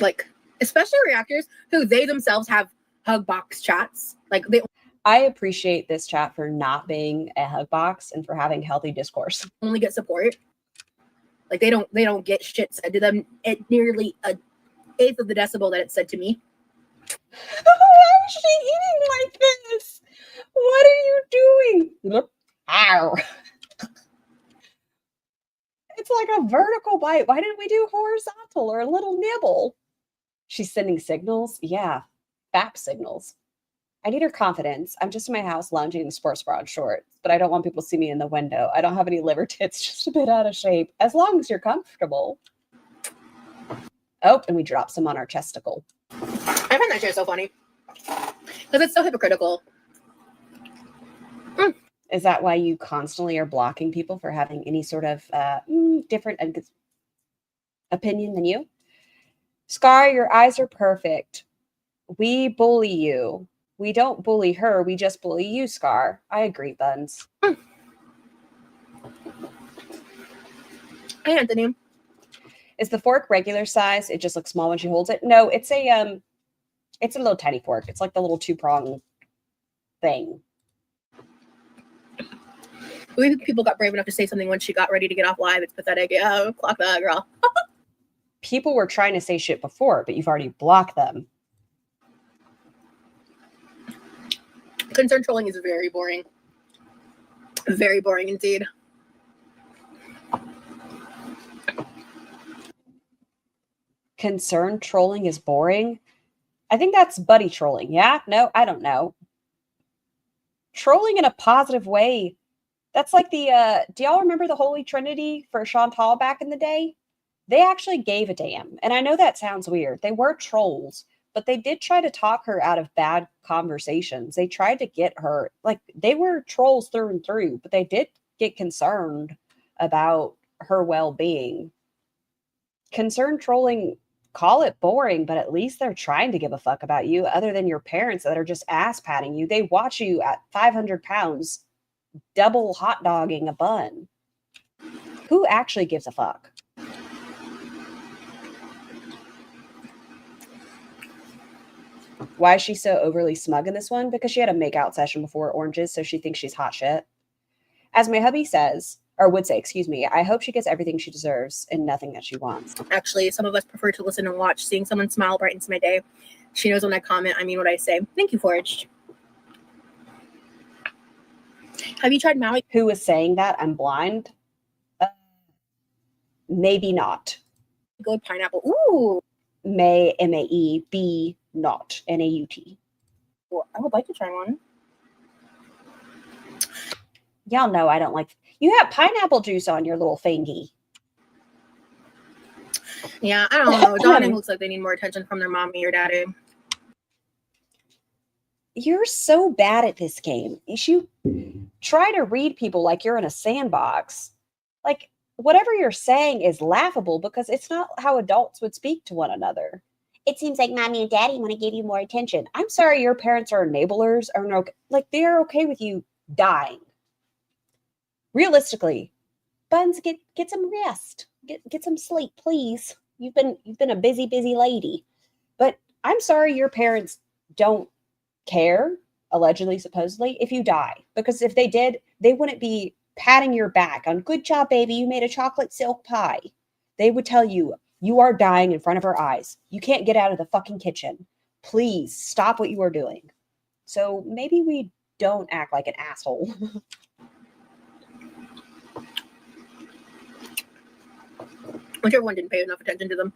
Like especially reactors who they themselves have hug box chats. Like they I appreciate this chat for not being a hug box and for having healthy discourse. only get support. Like they don't get shit said to them at nearly a eighth of the decibel that it's said to me. Why is she eating like this? What are you doing? Ow. It's like a vertical bite. Why didn't we do horizontal or a little nibble? She's sending signals. Yeah, FAP signals. I need her confidence. I'm just in my house lounging in sports bra and shorts, but I don't want people to see me in the window. I don't have any liver tits, just a bit out of shape. As long as you're comfortable. Oh, and we dropped some on our chesticle. I find that shit so funny. Because it's so hypocritical. Is that why you constantly are blocking people for having any sort of different opinion than you? Scar, your eyes are perfect. We bully you. We don't bully her. We just bully you, Scar. I agree, Buns. Hey, Anthony. Is the fork regular size? It just looks small when she holds it. No, it's a little tiny fork. It's like the little 2-prong thing. People got brave enough to say something when she got ready to get off live. It's pathetic. Yeah, clock that, girl. People were trying to say shit before, but you've already blocked them. Concern trolling is very boring. Very boring indeed. Concern trolling is boring? I think that's buddy trolling. Yeah? No, I don't know. Trolling in a positive way. That's like the, do y'all remember the Holy Trinity for Chantal back in the day? They actually gave a damn. And I know that sounds weird. They were trolls, but they did try to talk her out of bad conversations. They tried to get her, like, they were trolls through and through, but they did get concerned about her well-being. Concern trolling, call it boring, but at least they're trying to give a fuck about you other than your parents that are just ass-patting you. They watch you at 500 pounds double hot dogging a bun. Who actually gives a fuck? Why is she so overly smug in this one? Because she had a make-out session before Oranges, so she thinks she's hot shit. As my hubby says, or would say, excuse me, I hope she gets everything she deserves and nothing that she wants. Actually, some of us prefer to listen and watch. Seeing someone smile brightens my day. She knows when I comment, I mean what I say. Thank you, Forged. Have you tried Maui? Who is saying that? I'm blind? Maybe not. Good pineapple. Ooh. May, M-A-E, B, not, N-A-U-T. Well, I would like to try one. Y'all know I don't like... You have pineapple juice on your little thingy. Yeah, I don't know. Dawning looks like they need more attention from their mommy or daddy. You're so bad at this game. You try to read people like you're in a sandbox. Like, whatever you're saying is laughable because it's not how adults would speak to one another. It seems like mommy and daddy want to give you more attention. I'm sorry your parents are enablers or no, like they're okay with you dying. Realistically, Buns, get some rest. Get some sleep, please. You've been a busy lady. But I'm sorry your parents don't care, allegedly, supposedly, if you die. Because if they did, they wouldn't be patting your back on, good job, baby, you made a chocolate silk pie. They would tell you, you are dying in front of our eyes. You can't get out of the fucking kitchen. Please stop what you are doing. So maybe we don't act like an asshole. Whichever one didn't pay enough attention to them.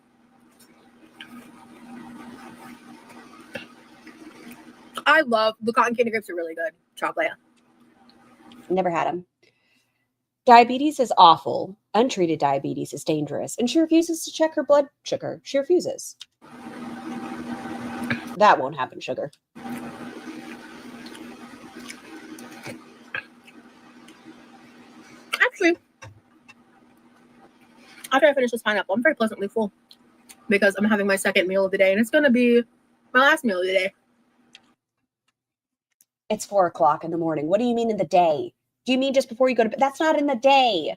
I love the cotton candy grapes are really good. Chocolate. Never had them. Diabetes is awful. Untreated diabetes is dangerous. And she refuses to check her blood sugar. She refuses. That won't happen, sugar. Actually, after I finish this pineapple, I'm very pleasantly full because I'm having my second meal of the day and it's going to be my last meal of the day. It's 4:00 in the morning. What do you mean in the day? Do you mean just before you go to bed? That's not in the day.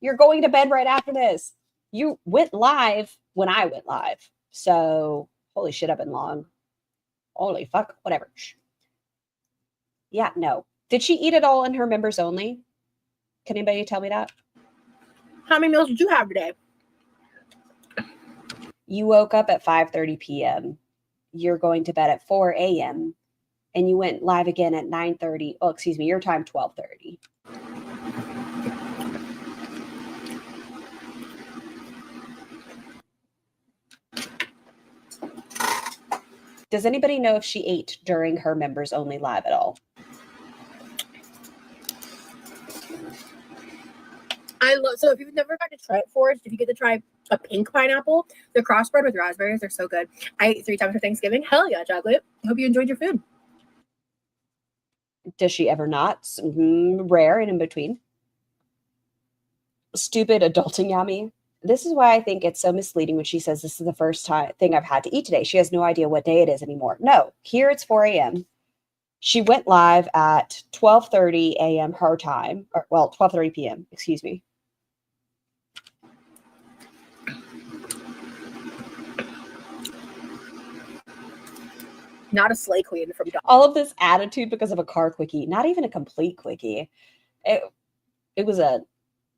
You're going to bed right after this. You went live when I went live. So, holy shit, I've been long. Holy fuck, whatever. Yeah, no. Did she eat it all in her members only? Can anybody tell me that? How many meals did you have today? You woke up at 5:30 p.m. You're going to bed at 4 a.m. And you went live again at 9:30. Oh, excuse me, your time 12:30. Does anybody know if she ate during her members only live at all? So if you've never got to try it, Forrest, if you get to try a pink pineapple, they're crossbred with raspberries. They're so good. I ate 3 times for Thanksgiving. Hell yeah, chocolate. Hope you enjoyed your food. Does she ever not? Rare and in between. Stupid adulting yummy. This is why I think it's so misleading when she says this is the first thing I've had to eat today. She has no idea what day it is anymore. No, here it's 4 a.m. She went live at 12:30 a.m. her time, or 12:30 p.m. Excuse me. Not a slay queen from Dog. All of this attitude because of a car quickie, not even a complete quickie. It was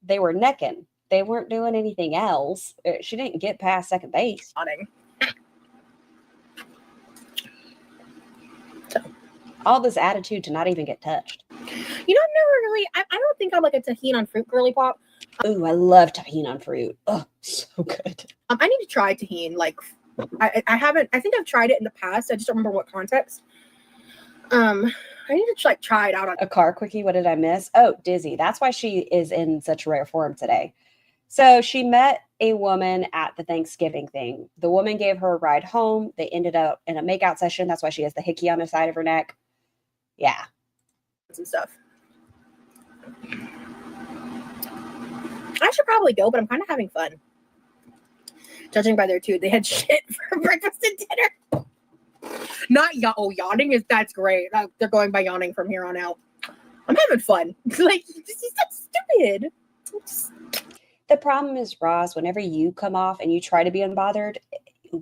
they were necking. They weren't doing anything else. She didn't get past second base. All this attitude to not even get touched. You know, I've never really, I don't think I'm like a tahini on fruit girly pop. Ooh, I love tahini on fruit. Oh, so good. I need to try tahini. Like, I haven't, I think I've tried it in the past. I just don't remember what context. I need to like try it out on a car quickie. What did I miss? Oh, Dizzy. That's why she is in such rare form today. So she met a woman at the Thanksgiving thing. The woman gave her a ride home. They ended up in a makeout session. That's why she has the hickey on the side of her neck. Yeah. And stuff. I should probably go, but I'm kind of having fun. Judging by their too, they had shit for breakfast and dinner. Not yawning is that's great. They're going by yawning from here on out. I'm having fun. Like, that's stupid. The problem is, Roz, whenever you come off and you try to be unbothered,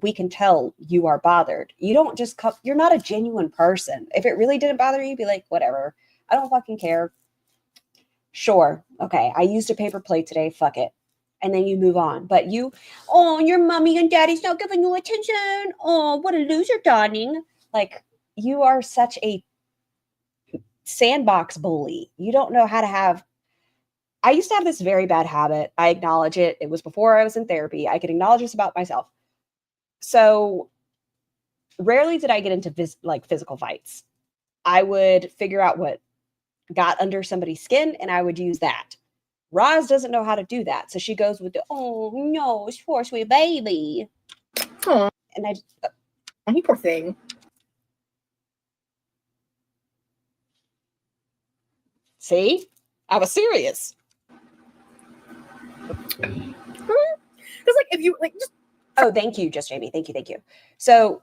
we can tell you are bothered. You don't just come, you're not a genuine person. If it really didn't bother you, be like, whatever. I don't fucking care. Sure. Okay. I used a paper plate today. Fuck it. And then you move on. But you, oh, your mommy and daddy's not giving you attention. Oh, what a loser, darling. Like, you are such a sandbox bully. You don't know how to have. I used to have this very bad habit. I acknowledge it. It was before I was in therapy. I could acknowledge this about myself. So rarely did I get into physical fights. I would figure out what got under somebody's skin and I would use that. Roz doesn't know how to do that. So she goes with the, oh no, it's poor sweet baby. Aww. And you poor thing. See? I was serious. Because like if you like just oh, thank you, just Jamie. Thank you. So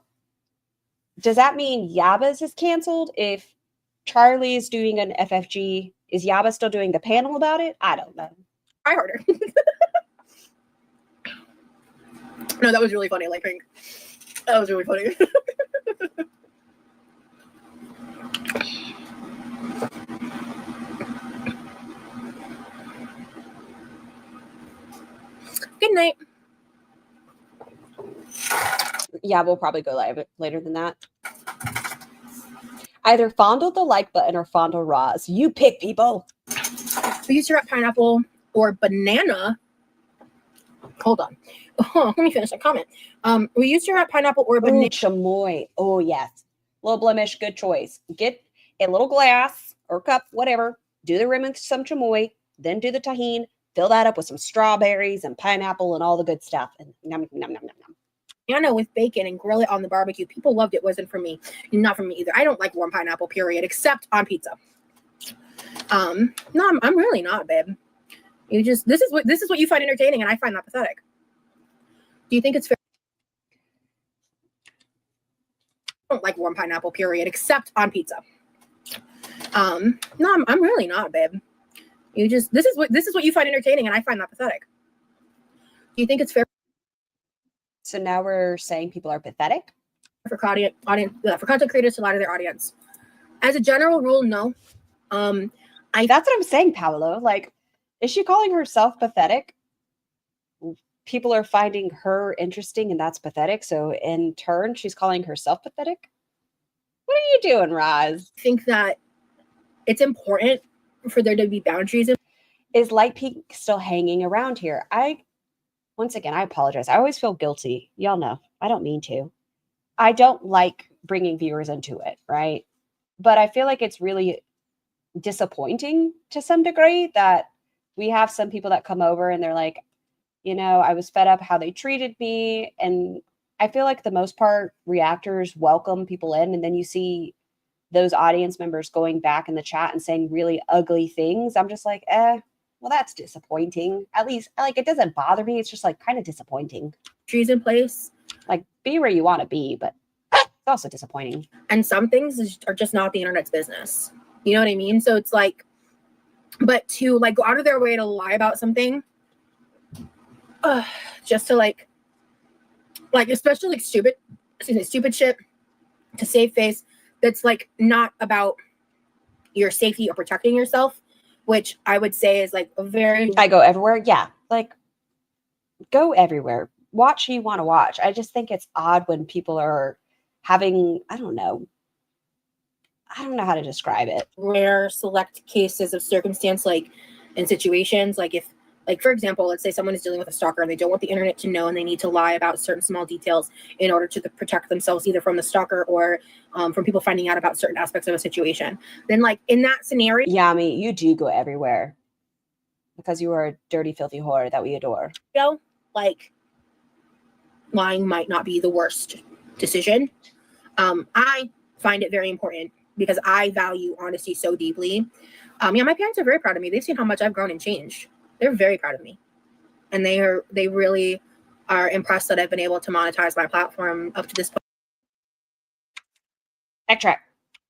does that mean Yabba's is canceled if Charlie is doing an FFG? Is Yabba still doing the panel about it? I don't know. Try harder. No, that was really funny. Like, that was really funny. Good night. Yeah, we'll probably go live later than that. Either fondle the like button or fondle Roz. You pick, people. We used to wrap pineapple or banana. Hold on. Oh, let me finish that comment. We used to wrap pineapple or banana. Chamoy. Oh, yes. Little blemish. Good choice. Get a little glass or cup, whatever. Do the rim with some chamoy. Then do the tahini. Fill that up with some strawberries and pineapple and all the good stuff. And nom, nom, nom, nom, nom. Banana with bacon and grill it on the barbecue. People loved it. Wasn't for me. Not for me either. I don't like warm pineapple, period, except on pizza. No, I'm really not, babe. You just this is what you find entertaining, and I find that pathetic. Do you think it's fair? I don't like warm pineapple, period, except on pizza. No, I'm really not, babe. You just this is what you find entertaining, and I find that pathetic. Do you think it's fair? So now we're saying people are pathetic? For content creators to lie to their audience. As a general rule, no. That's what I'm saying, Paolo. Like, is she calling herself pathetic? People are finding her interesting and that's pathetic. So in turn, she's calling herself pathetic? What are you doing, Roz? I think that it's important for there to be boundaries. Is Light Pink still hanging around here? Once again, I apologize. I always feel guilty. Y'all know. I don't mean to. I don't like bringing viewers into it, right? But I feel like it's really disappointing to some degree that we have some people that come over and they're like, I was fed up how they treated me. And I feel like the most part, reactors welcome people in. And then you see those audience members going back in the chat and saying really ugly things. I'm just like, well, that's disappointing. At least, like, it doesn't bother me. It's just like kind of disappointing. Trees in place. Like, be where you want to be, but it's also disappointing. And some things are just not the internet's business. You know what I mean? So it's like, but to like go out of their way to lie about something, just to like especially like stupid shit to save face that's like not about your safety or protecting yourself, which I would say is like a very. I go everywhere. Yeah. Like, go everywhere. Watch who you want to watch. I just think it's odd when people are having, I don't know how to describe it. Rare select cases of circumstance, like in situations, like if, like, for example, let's say someone is dealing with a stalker and they don't want the internet to know and they need to lie about certain small details in order to protect themselves either from the stalker or from people finding out about certain aspects of a situation. Then like in that scenario. Yami, you do go everywhere because you are a dirty, filthy whore that we adore. Like lying might not be the worst decision. I find it very important because I value honesty so deeply. Yeah, my parents are very proud of me. They've seen how much I've grown and changed. They're very proud of me. And they really are impressed that I've been able to monetize my platform up to this point. Backtrack.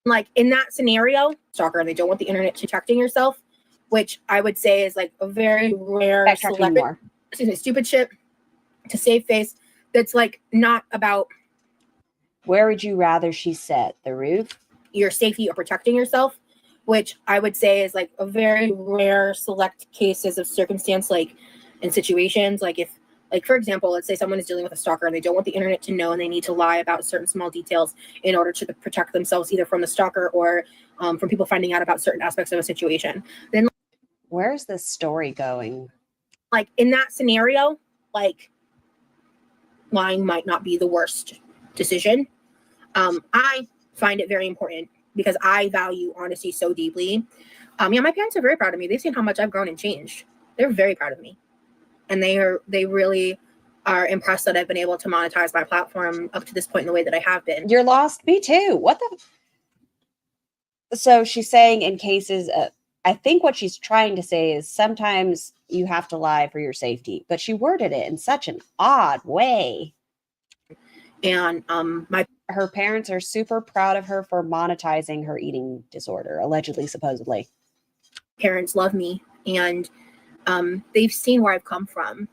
Like in that scenario, stalker, and they don't want the internet protecting yourself, which I would say is like a very rare stupid shit to save face that's like not about. Where would you rather she sit? The roof? Your safety or protecting yourself, which I would say is like a very rare select cases of circumstance, like in situations, like if, like, for example, let's say someone is dealing with a stalker and they don't want the internet to know and they need to lie about certain small details in order to protect themselves either from the stalker or from people finding out about certain aspects of a situation. Then where's this story going? Like in that scenario, like lying might not be the worst decision. I find it very important because I value honesty so deeply. Yeah, my parents are very proud of me. They've seen how much I've grown and changed. They're very proud of me. And they really are impressed that I've been able to monetize my platform up to this point in the way that I have been. You're lost. Me too. What the? So she's saying in cases, I think what she's trying to say is sometimes you have to lie for your safety, but she worded it in such an odd way. And her parents are super proud of her for monetizing her eating disorder, allegedly, supposedly. Parents love me, and they've seen where I've come from.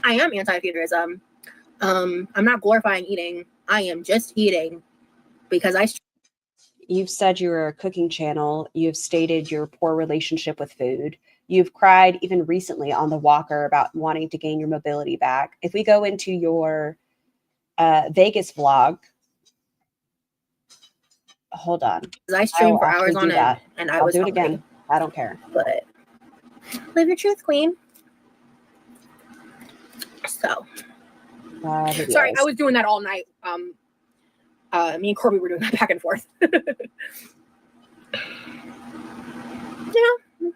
I am anti-feudalism. I'm not glorifying eating. I am just eating because You've said you're a cooking channel. You've stated your poor relationship with food. You've cried even recently on the walker about wanting to gain your mobility back. If we go into your Vegas vlog, hold on. I streamed for hours on end, and I'll do it again. I don't care. But live your truth, queen. So, sorry, I was doing that all night. Me and Corby were doing that back and forth. Yeah.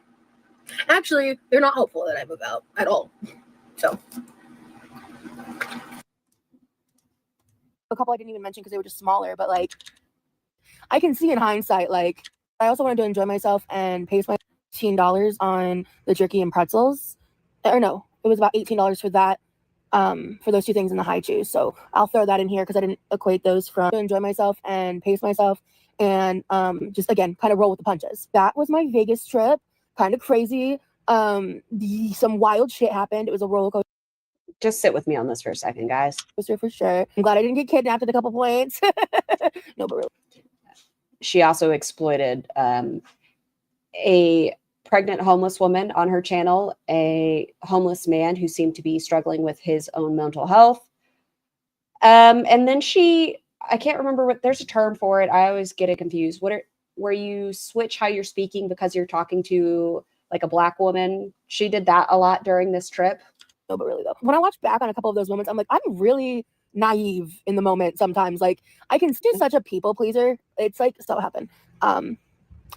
Actually, they're not hopeful that I move out at all. So, a couple I didn't even mention because they were just smaller, but like, I can see in hindsight, like, I also wanted to enjoy myself and pay my $18 on the jerky and pretzels. Or no, it was about $18 for that. For those two things in the high chews. So I'll throw that in here because I didn't equate those from to enjoy myself and pace myself and just again kind of roll with the punches. That was my Vegas trip. Kind of crazy. Some wild shit happened. It was a roller coaster. Just sit with me on this for a second, guys. For sure. I'm glad I didn't get kidnapped at a couple points. No, but really. She also exploited a pregnant homeless woman on her channel, a homeless man who seemed to be struggling with his own mental health. And then I can't remember there's a term for it. I always get it confused. Where you switch how you're speaking because you're talking to like a Black woman. She did that a lot during this trip. No, but really though, when I watch back on a couple of those moments, I'm like, I'm really naive in the moment sometimes. Like, I can do such a people pleaser. It's like so happened. And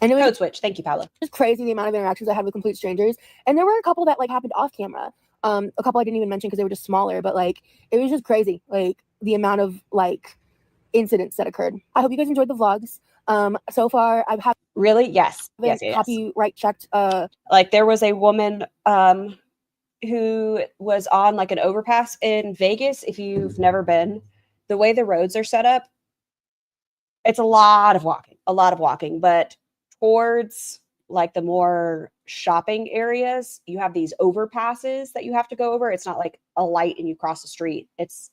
it was Code switch. Thank you, Paolo. just crazy the amount of interactions I had with complete strangers. And there were a couple that like happened off camera. A couple I didn't even mention because they were just smaller, but like it was just crazy. Like the amount of like incidents that occurred. I hope you guys enjoyed the vlogs. So far I've had Really? Yes. Yes. copyright checked. Like there was a woman who was on like an overpass in Vegas. If you've never been, the way the roads are set up, it's a lot of walking, but towards like the more shopping areas, you have these overpasses that you have to go over. It's not like a light and you cross the street. It's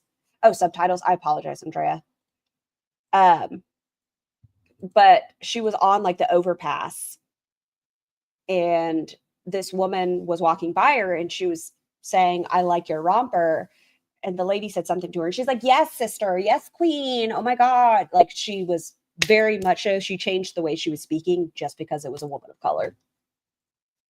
subtitles. I apologize, Andrea. But she was on like the overpass and this woman was walking by her and she was saying, "I like your romper." And the lady said something to her and she's like, "Yes, sister. Yes, queen. Oh my God." Like she was very much so. She changed the way she was speaking just because it was a woman of color.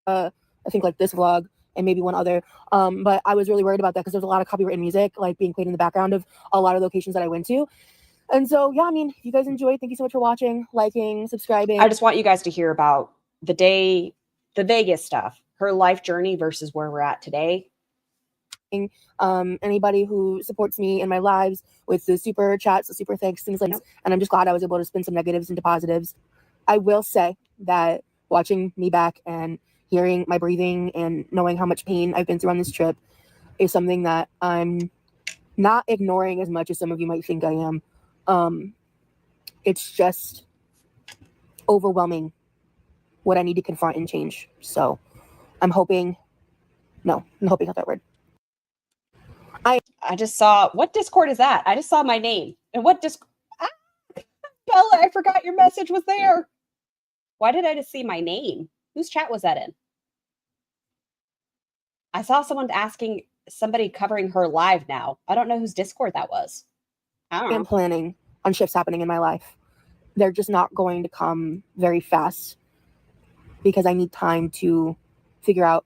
I think like this vlog and maybe one other. But I was really worried about that because there's a lot of copyrighted music like being played in the background of a lot of locations that I went to. And so, yeah, I mean, if you guys enjoyed, thank you so much for watching, liking, subscribing. I just want you guys to hear about the Vegas stuff, her life journey versus where we're at today. Anybody who supports me in my lives with the super chats, the super thanks, things like that. And I'm just glad I was able to spin some negatives into positives. I will say that watching me back and hearing my breathing and knowing how much pain I've been through on this trip is something that I'm not ignoring as much as some of you might think I am. It's just overwhelming what I need to confront and change. So I'm hoping not that word. I just saw, what Discord is that? I just saw my name. And what Bella, I forgot your message was there. Why did I just see my name? Whose chat was that in? I saw someone asking somebody covering her live now. I don't know whose Discord that was. I don't know. I'm planning on shifts happening in my life. They're just not going to come very fast because I need time to figure out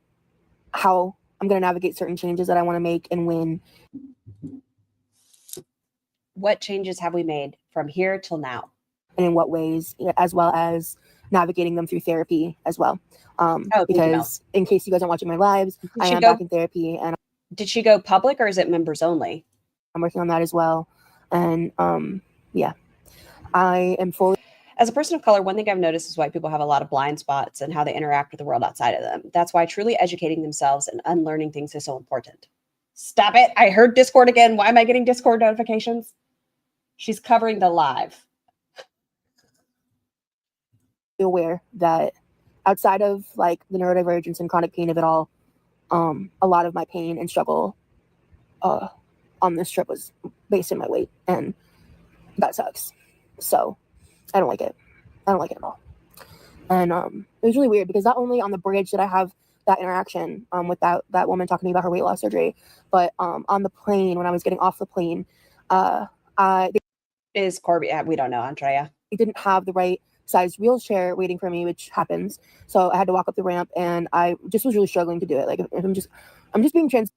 how I'm going to navigate certain changes that I want to make and when. What changes have we made from here till now? And in what ways, as well as navigating them through therapy as well. Because in case you guys aren't watching my lives, I am back in therapy. And did she go public or is it members only? I'm working on that as well. And yeah, I am fully. As a person of color, one thing I've noticed is white people have a lot of blind spots and how they interact with the world outside of them. That's why truly educating themselves and unlearning things is so important. Stop it. I heard Discord again. Why am I getting Discord notifications? She's covering the live. Aware that outside of like the neurodivergence and chronic pain of it all, a lot of my pain and struggle on this trip was based in my weight, and that sucks. So I don't like it. I don't like it at all. And it was really weird because not only on the bridge did I have that interaction with that woman talking to me about her weight loss surgery, but on the plane, when I was getting off the plane, is Corby? We don't know, Andrea. They didn't have the right size wheelchair waiting for me, which happens. So I had to walk up the ramp, and I just was really struggling to do it. Like if I'm just being trans.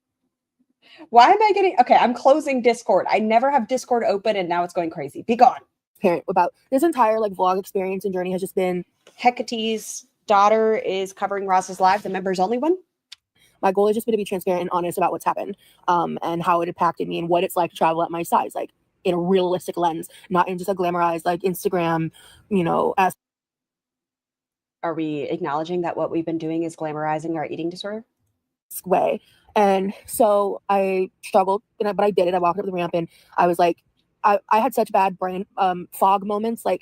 Why am I getting? Okay, I'm closing Discord. I never have Discord open, and now it's going crazy. Be gone. About this entire like vlog experience and journey has just been. Hecatie's daughter is covering Ross's live, the members only one. My goal has just been to be transparent and honest about what's happened, and how it impacted me and what it's like to travel at my size, like in a realistic lens, not in just a glamorized like Instagram, as. Are we acknowledging that what we've been doing is glamorizing our eating disorder? Way. And so I struggled, but I did it. I walked up the ramp and I was like, I had such bad brain fog moments. Like,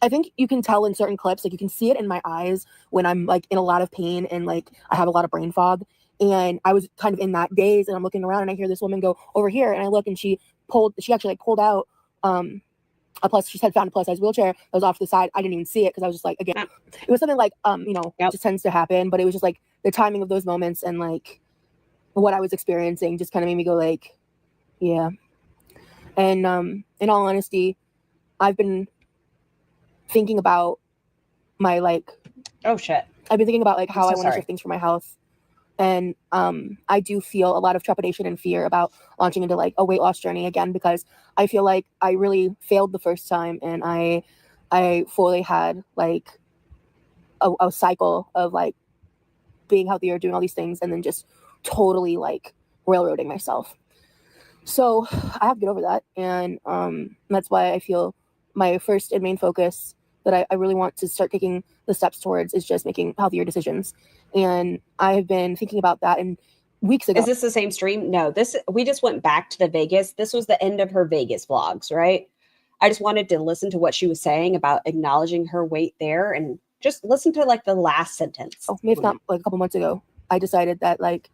I think you can tell in certain clips, like you can see it in my eyes when I'm like in a lot of pain and like I have a lot of brain fog. And I was kind of in that daze, and I'm looking around and I hear this woman go over here, and I look and she actually like pulled out she had found a plus size wheelchair that was off to the side. I didn't even see it because I was just like, again, it was something like it just tends to happen, but it was just like the timing of those moments and like what I was experiencing just kind of made me go like, yeah. And in all honesty, I've been thinking about my like, oh shit, I've been thinking about like how I want to shift things for my health And I do feel a lot of trepidation and fear about launching into like a weight loss journey again, because I feel like I really failed the first time, and I fully had like a cycle of like being healthier, doing all these things, and then just totally like railroading myself. So I have to get over that. And that's why I feel my first and main focus that I really want to start taking the steps towards is just making healthier decisions. And I have been thinking about that, and weeks ago. Is this the same stream? No, we just went back to the Vegas. This was the end of her Vegas vlogs, right? I just wanted to listen to what she was saying about acknowledging her weight there, and just listen to like the last sentence. Oh, maybe not like a couple months ago. I decided that like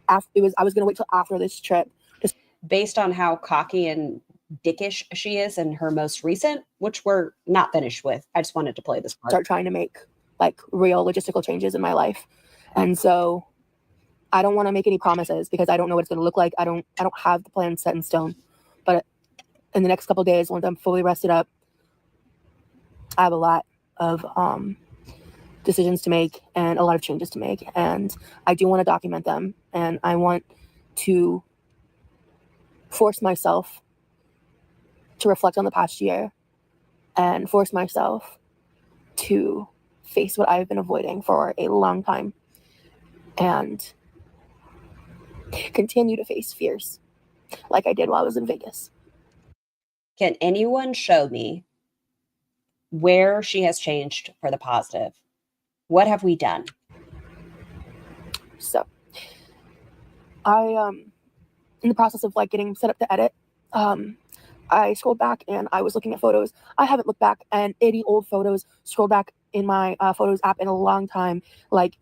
I was gonna wait till after this trip, just based on how cocky and dickish she is in her most recent, which we're not finished with. I just wanted to play this part. Start trying to make like real logistical changes in my life. And so I don't want to make any promises because I don't know what it's going to look like. I don't have the plan set in stone. But in the next couple of days, once I'm fully rested up, I have a lot of decisions to make and a lot of changes to make. And I do want to document them. And I want to force myself to reflect on the past year and force myself to face what I've been avoiding for a long time and continue to face fears like I did while I was in Vegas. Can anyone show me where she has changed for the positive? What have we done? So I in the process of like getting set up to edit, I scrolled back and I was looking at photos. I haven't looked back at any old photos, scrolled back in my photos app in a long time, like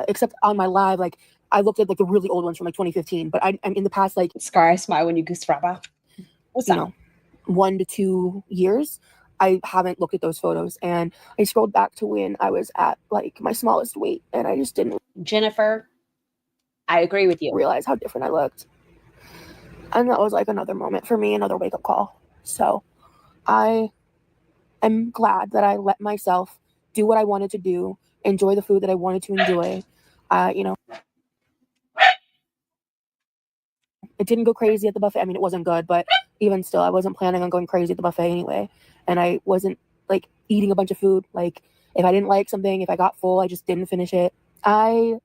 except on my live. Like I looked at like the really old ones from like 2015, but I'm in the past like Scar, I smile when you goose frappa. What's you that? know 1 to 2 years. I haven't looked at those photos, and I scrolled back to when I was at like my smallest weight, and I just didn't Jennifer, I agree with you. realize how different I looked. And that was like another moment for me, another wake-up call. So I am glad that I let myself do what I wanted to do, enjoy the food that I wanted to enjoy. It didn't go crazy at the buffet. I mean, it wasn't good, but even still, I wasn't planning on going crazy at the buffet anyway. And I wasn't like eating a bunch of food. Like if I didn't like something, if I got full, I just didn't finish it. That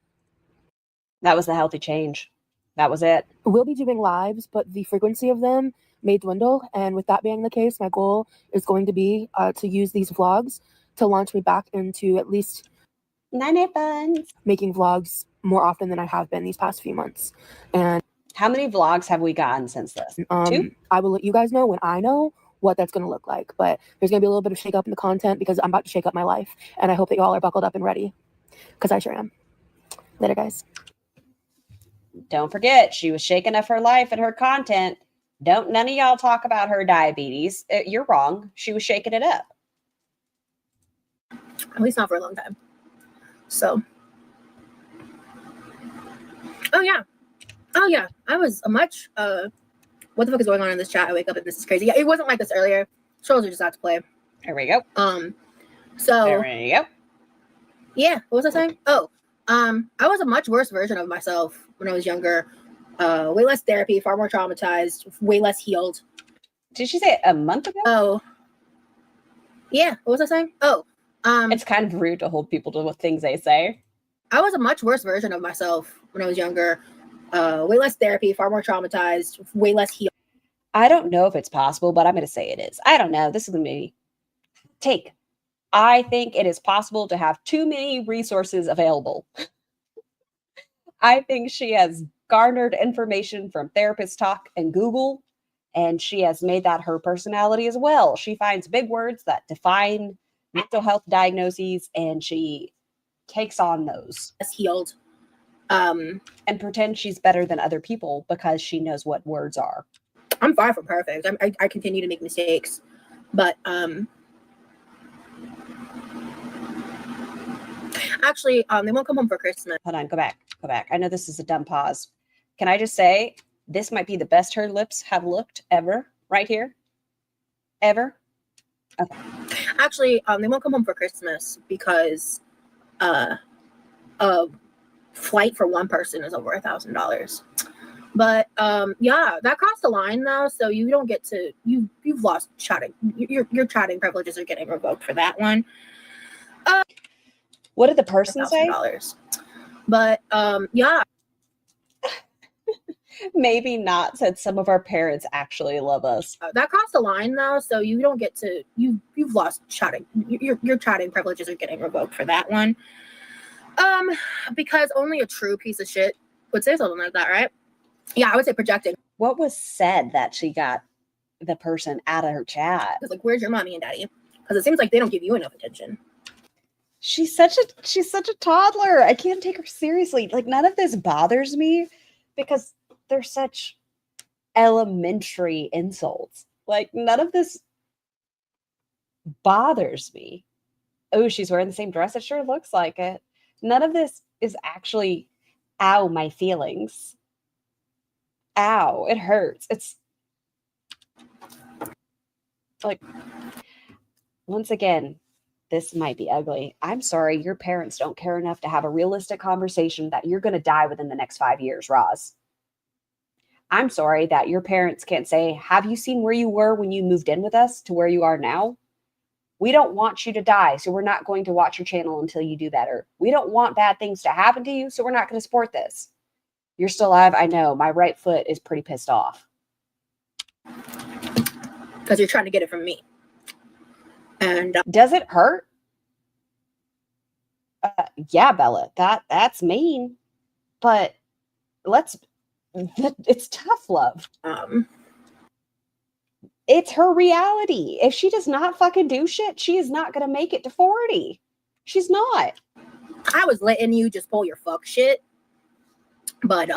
was the healthy change. That was it. We'll be doing lives, but the frequency of them may dwindle. And with that being the case, my goal is going to be to use these vlogs to launch me back into at least 9 buns. Making vlogs more often than I have been these past few months. And how many vlogs have we gotten since this? 2? I will let you guys know when I know what that's going to look like. But there's going to be a little bit of shake up in the content because I'm about to shake up my life. And I hope that y'all are buckled up and ready because I sure am. Later, guys. Don't forget, she was shaking up her life and her content. Don't none of y'all talk about her diabetes. You're wrong. She was shaking it up. At least not for a long time. So. Oh, yeah. I was a much, what the fuck is going on in this chat? I wake up and this is crazy. Yeah, it wasn't like this earlier. Trolls are just out to play. There we go. So. There we go. Yeah, what was I saying? Oh, I was a much worse version of myself when I was younger. Way less therapy, far more traumatized, way less healed. Did she say it a month ago? Oh. Yeah, what was I saying? Oh. It's kind of rude to hold people to what things they say. I was a much worse version of myself when I was younger. Way less therapy, far more traumatized, way less healed. I don't know if it's possible, but I'm going to say it is. I don't know. This is going to be take. I think it is possible to have too many resources available. I think she has garnered information from Therapist Talk and Google, and she has made that her personality as well. She finds big words that define mental health diagnoses, and she takes on those. Healed. And pretend she's better than other people because she knows what words are. I'm far from perfect. I continue to make mistakes, but actually, they won't come home for Christmas. Hold on, go back. I know this is a dumb pause. Can I just say this might be the best her lips have looked ever, right here, ever. Okay. Actually, they won't come home for Christmas because flight for one person is over $1,000. But yeah, that crossed the line though, so you don't get to you've lost chatting. Your chatting privileges are getting revoked for that one. What did the person say? $1,000. But yeah, Maybe not, said some of our parents actually love us. that crossed the line though, so you don't get to you've lost chatting. Your chatting privileges are getting revoked for that one. Because only a true piece of shit would say something like that, right? Yeah, I would say projecting. What was said that she got the person out of her chat? It's like, where's your mommy and daddy? Because it seems like they don't give you enough attention. She's such a toddler. I can't take her seriously. Like, none of this bothers me because they're such elementary insults. Like, none of this bothers me. Oh, she's wearing the same dress. It sure looks like it. None of this is actually, ow, my feelings. Ow, it hurts. It's like, once again, this might be ugly. I'm sorry, your parents don't care enough to have a realistic conversation that you're going to die within the next 5 years, Roz. I'm sorry that your parents can't say, have you seen where you were when you moved in with us to where you are now? We don't want you to die, so we're not going to watch your channel until you do better. We don't want bad things to happen to you, so we're not going to support this. You're still alive? I know. My right foot is pretty pissed off. Because you're trying to get it from me. And does it hurt? Yeah, Bella, that's mean. But it's tough love. It's her reality. If she does not fucking do shit, she is not going to make it to 40. She's not. I was letting you just pull your fuck shit. But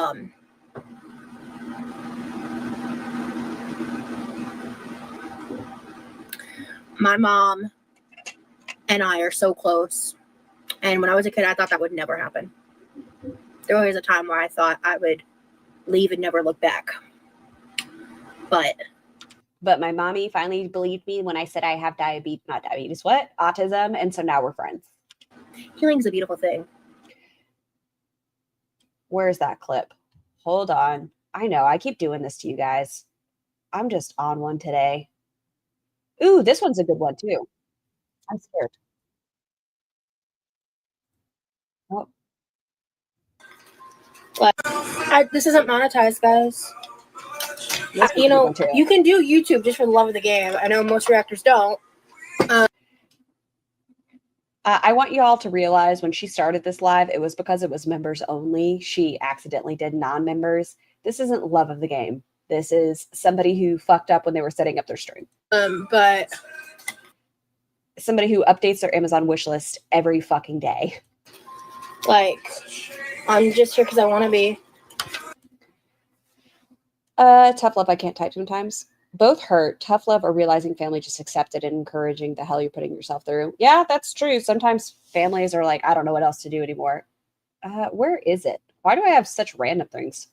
my mom and I are so close. And when I was a kid, I thought that would never happen. There was a time where I thought I would leave and never look back. But my mommy finally believed me when I said I have autism. And so now we're friends. Healing's a beautiful thing. Where's that clip? Hold on. I know, I keep doing this to you guys. I'm just on one today. Ooh, this one's a good one too. I'm scared. Oh. But this isn't monetized, guys. You know, you can do YouTube just for the love of the game. I know most reactors don't. I want you all to realize when she started this live, it was because it was members only. She accidentally did non-members. This isn't love of the game. This is somebody who fucked up when they were setting up their stream. But somebody who updates their Amazon wish list every fucking day. Like, I'm just here because I want to be. Tough love, I can't type sometimes. Both hurt. Tough love or realizing family just accepted and encouraging the hell you're putting yourself through. Yeah, that's true. Sometimes families are like, I don't know what else to do anymore. Where is it? Why do I have such random things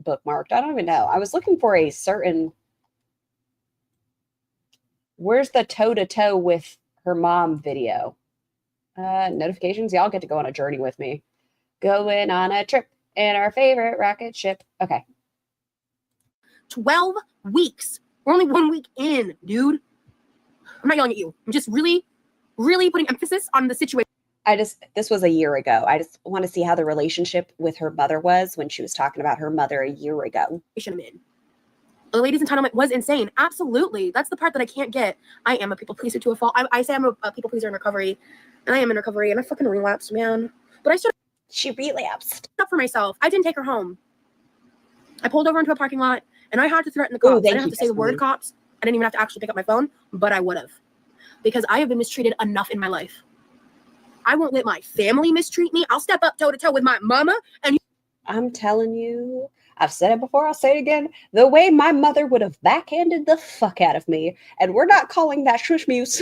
bookmarked? I don't even know. I was looking for a certain... Where's the toe-to-toe with her mom video? Notifications? Y'all get to go on a journey with me. Going on a trip in our favorite rocket ship. Okay. 12 weeks. We're only 1 week in, dude. I'm not yelling at you. I'm just really, really putting emphasis on the situation. This was a year ago. I just want to see how the relationship with her mother was when she was talking about her mother a year ago. The lady's entitlement was insane. Absolutely. That's the part that I can't get. I am a people pleaser to a fault. I say I'm a people pleaser in recovery, and I am in recovery, and I fucking relapsed, man. But she relapsed. Up for myself. I didn't take her home. I pulled over into a parking lot, and I had to threaten the cops. I didn't have to say the word cops. I didn't even have to actually pick up my phone, but I would have. Because I have been mistreated enough in my life. I won't let my family mistreat me. I'll step up toe-to-toe with my mama. And I'm telling you, I've said it before, I'll say it again. The way my mother would have backhanded the fuck out of me. And we're not calling that shushmuse.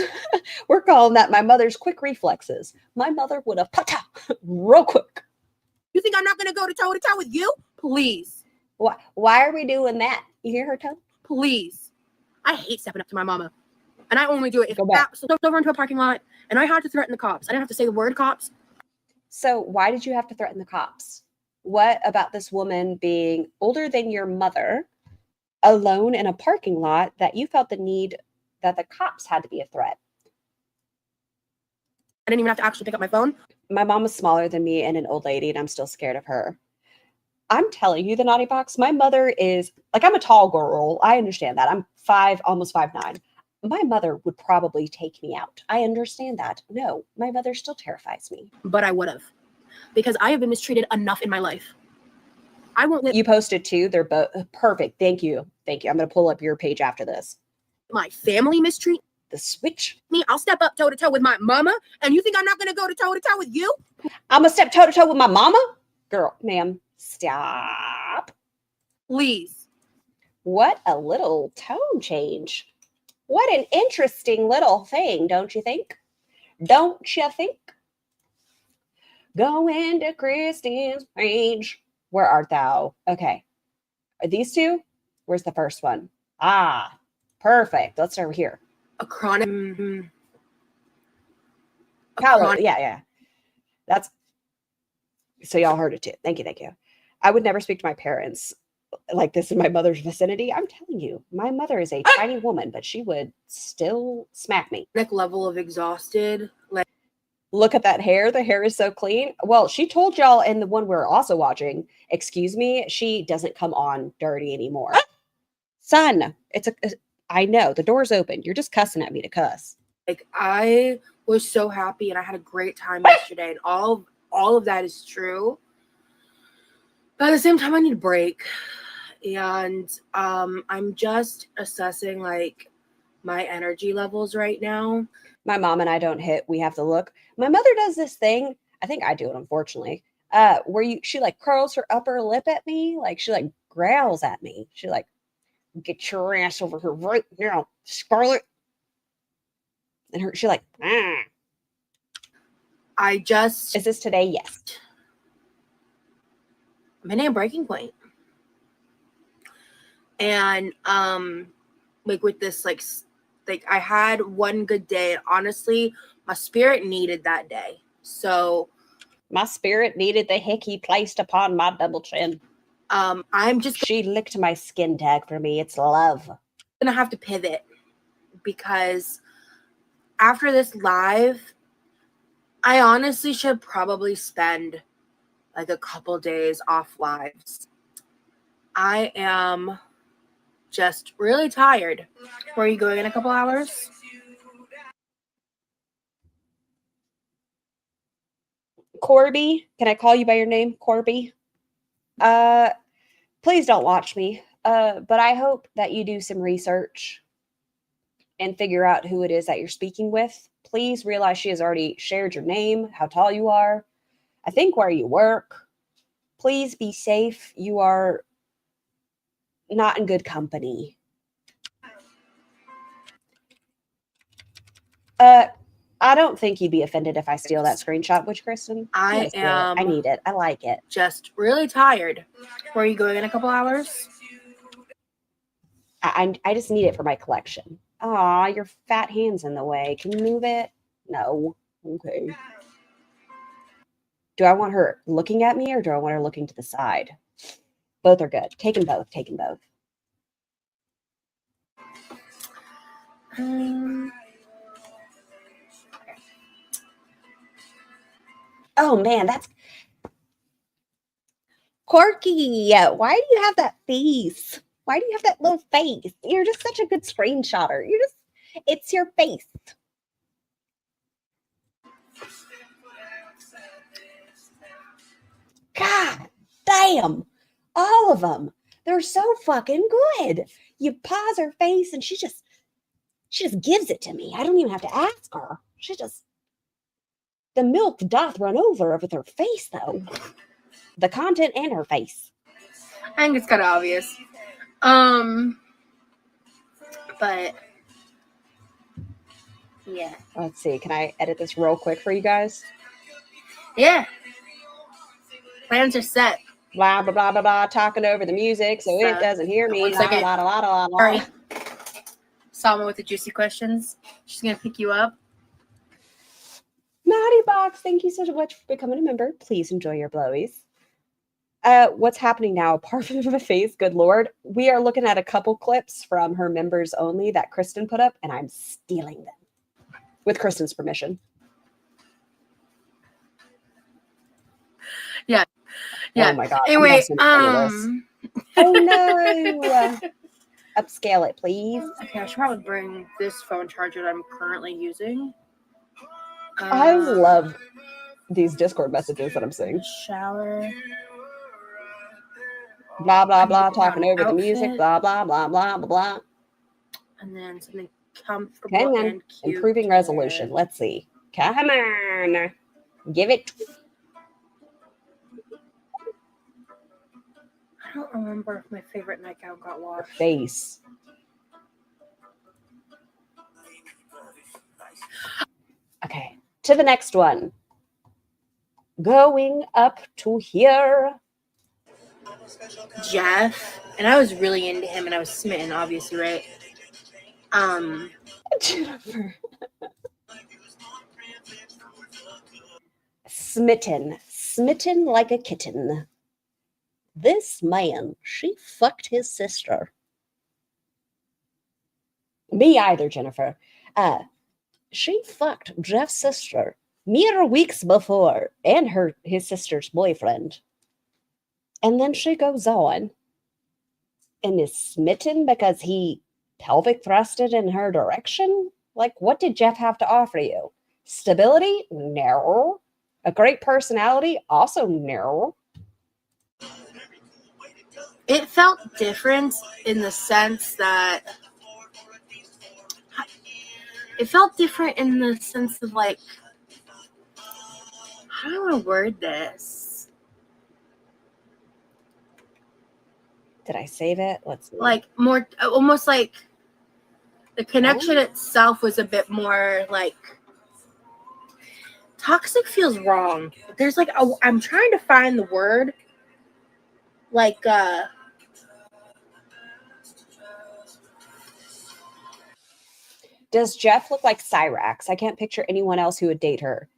We're calling that my mother's quick reflexes. My mother would have pata real quick. You think I'm not going to go toe-to-toe with you? Please. Why are we doing that? You hear her tone? Please. I hate stepping up to my mama. And I only do it if I over into a parking lot and I had to threaten the cops. I didn't have to say the word cops. So why did you have to threaten the cops? What about this woman being older than your mother, alone in a parking lot, that you felt the need that the cops had to be a threat? I didn't even have to actually pick up my phone. My mom was smaller than me and an old lady, and I'm still scared of her. I'm telling you, the naughty box. My mother is like, I'm a tall girl. I understand that. I'm 5, almost 5'9". My mother would probably take me out. I understand that. No, my mother still terrifies me. But I would have, because I have been mistreated enough in my life. I won't let You posted too. They're both perfect. Thank you. Thank you. I'm going to pull up your page after this. my family mistreat The switch. me. I'll step up toe to toe with my mama, and you think I'm not going to go to toe with you? I'm going to step toe to toe with my mama. Girl, ma'am, stop. Please. What a little tone change. What an interesting little thing, don't you think? Don't you think? Go into Kristen's page. Where art thou? Okay. Are these two? Where's the first one? Ah, perfect. Let's start over here. A chronic. Yeah. That's so y'all heard it too. Thank you. I would never speak to my parents like this in my mother's vicinity. I'm telling you, my mother is a tiny woman, but she would still smack me. Level of exhausted. Like, look at that hair. The hair is so clean. Well, she told y'all in the one we're also watching, excuse me, she doesn't come on dirty anymore. Son, I know the door's open. You're just cussing at me to cuss. Like, I was so happy and I had a great time yesterday, and all of that is true. But at the same time, I need a break. And I'm just assessing like my energy levels right now. My mom and I don't hit. We have to look. My mother does this thing. I think I do it, unfortunately. Where she like curls her upper lip at me. Like she like growls at me. She like, get your ass over here right now, Scarlett. And she like, Is this today? Yes. I'm hitting a breaking point. And like with this, like I had one good day, and honestly, my spirit needed that day. So my spirit needed the hickey placed upon my double chin. She licked my skin tag for me. It's love. I'm gonna have to pivot, because after this live, I honestly should probably spend like a couple days off lives. I am just really tired. Where are you going in a couple hours? Corby, can I call you by your name, Corby? Please don't watch me. But I hope that you do some research and figure out who it is that you're speaking with. Please realize she has already shared your name, how tall you are, I think where you work. Please be safe. You are not in good company. I don't think you'd be offended if I steal that screenshot, which Kristen? I need it. I like it. Just really tired. Where are you going in a couple hours? I just need it for my collection. Aw, your fat hand's in the way. Can you move it? No. Okay. Do I want her looking at me or do I want her looking to the side? Both are good. Taking both. Oh man, that's Quirky. Why do you have that face? Why do you have that little face? You're just such a good screenshotter. It's your face. God damn. All of them. They're so fucking good. You pause her face and she just gives it to me. I don't even have to ask her. The milk doth run over with her face, though. The content and her face. I think it's kind of obvious. But yeah. Let's see. Can I edit this real quick for you guys? Yeah. Plans are set. Blah, blah, blah, blah, blah. Talking over the music so it doesn't hear me. 1 second. Sorry. Salma with the juicy questions. She's going to pick you up. Maddie Box, thank you so much for becoming a member. Please enjoy your blowies. What's happening now? Apart from the face, good lord. We are looking at a couple clips from her members only that Kristen put up, and I'm stealing them with Kristen's permission. Yeah. Oh my god. Anyway, oh no. Upscale it, please. Okay, I should probably bring this phone charger that I'm currently using. I love these Discord messages that I'm seeing. Shower. Blah blah blah, talking over the outfit. music. Blah blah blah blah blah blah. And then something comfortable Hang on. and cute. Improving resolution. Let's see. Come on. Give it. I don't remember if my favorite nightgown got washed. Face. Okay. To the next one. Going up to here. Jeff. And I was really into him and I was smitten, obviously, right? Jennifer. Smitten like a kitten. This man, she fucked his sister. Me either, Jennifer. She fucked Jeff's sister mere weeks before, and his sister's boyfriend. And then she goes on and is smitten because he pelvic thrusted in her direction? Like, what did Jeff have to offer you? Stability? No. A great personality? Also no. It felt different in the sense that like, how do I want to word this? Did I save it? Let's see. Like more, almost like the connection itself was a bit more like toxic. Feels wrong. There's like I'm trying to find the word. Like does Jeff look like Cyrax? I can't picture anyone else who would date her.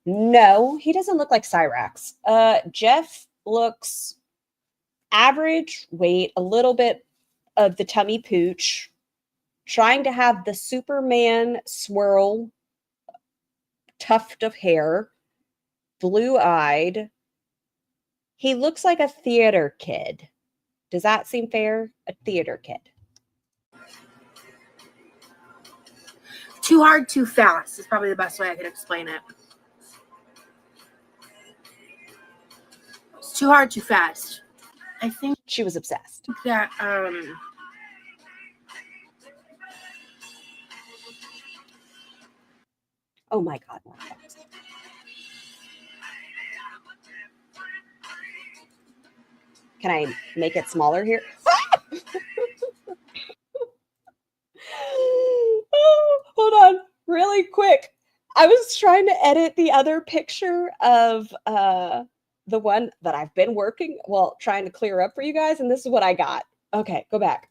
No, he doesn't look like Cyrax. Jeff looks average weight, a little bit of the tummy pooch, trying to have the Superman swirl tuft of hair, blue-eyed. He looks like a theater kid. Does that seem fair? A theater kid. too hard, too fast is probably the best way I could explain it. It's too hard, too fast. I think She was obsessed. that Oh my God. Can I make it smaller here? Oh, hold on, really quick. I was trying to edit the other picture of the one that I've been trying to clear up for you guys, and this is what I got. Okay, go back.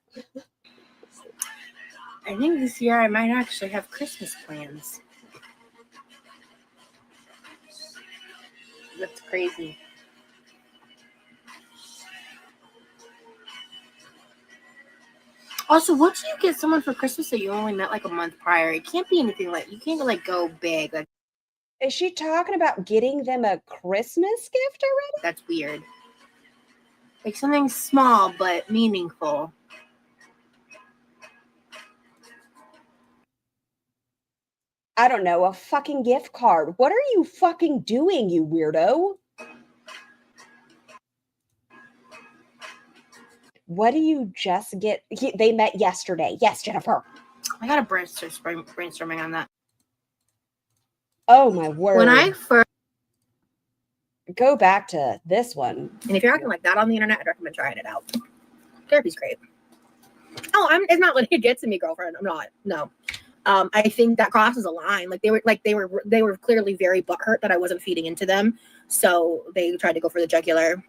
I think this year I might actually have Christmas plans. That's crazy. Also, what do you get someone for Christmas that you only met like a month prior? It can't be anything like, you can't like go big. Like, Is she talking about getting them a Christmas gift already? that's weird. Like something small but meaningful. I don't know, a fucking gift card. What are you fucking doing, you weirdo? What do you just get? They met yesterday. Yes, Jennifer. I got a brainstorming on that. Oh my word. When I first, Go back to this one. and if you're acting like that on the internet, I'd recommend trying it out. Therapy's great. Oh, it's not letting it get to me, girlfriend. I'm not. No. I think that crosses a line. They were clearly very butthurt that I wasn't feeding into them. So they tried to go for the jugular.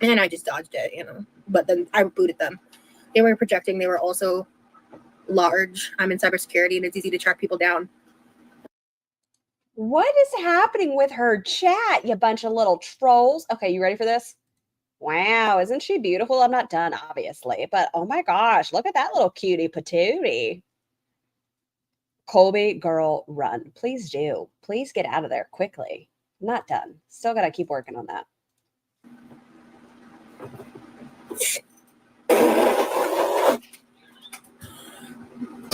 And I just dodged it, But then I booted them. They were projecting. They were also large. I'm in cybersecurity, and it's easy to track people down. What is happening with her chat, you bunch of little trolls? Okay, you ready for this? Wow, isn't she beautiful? I'm not done, obviously, but oh my gosh, look at that little cutie patootie. Colby, girl, run. Please do. Please get out of there quickly. I'm not done. Still got to keep working on that.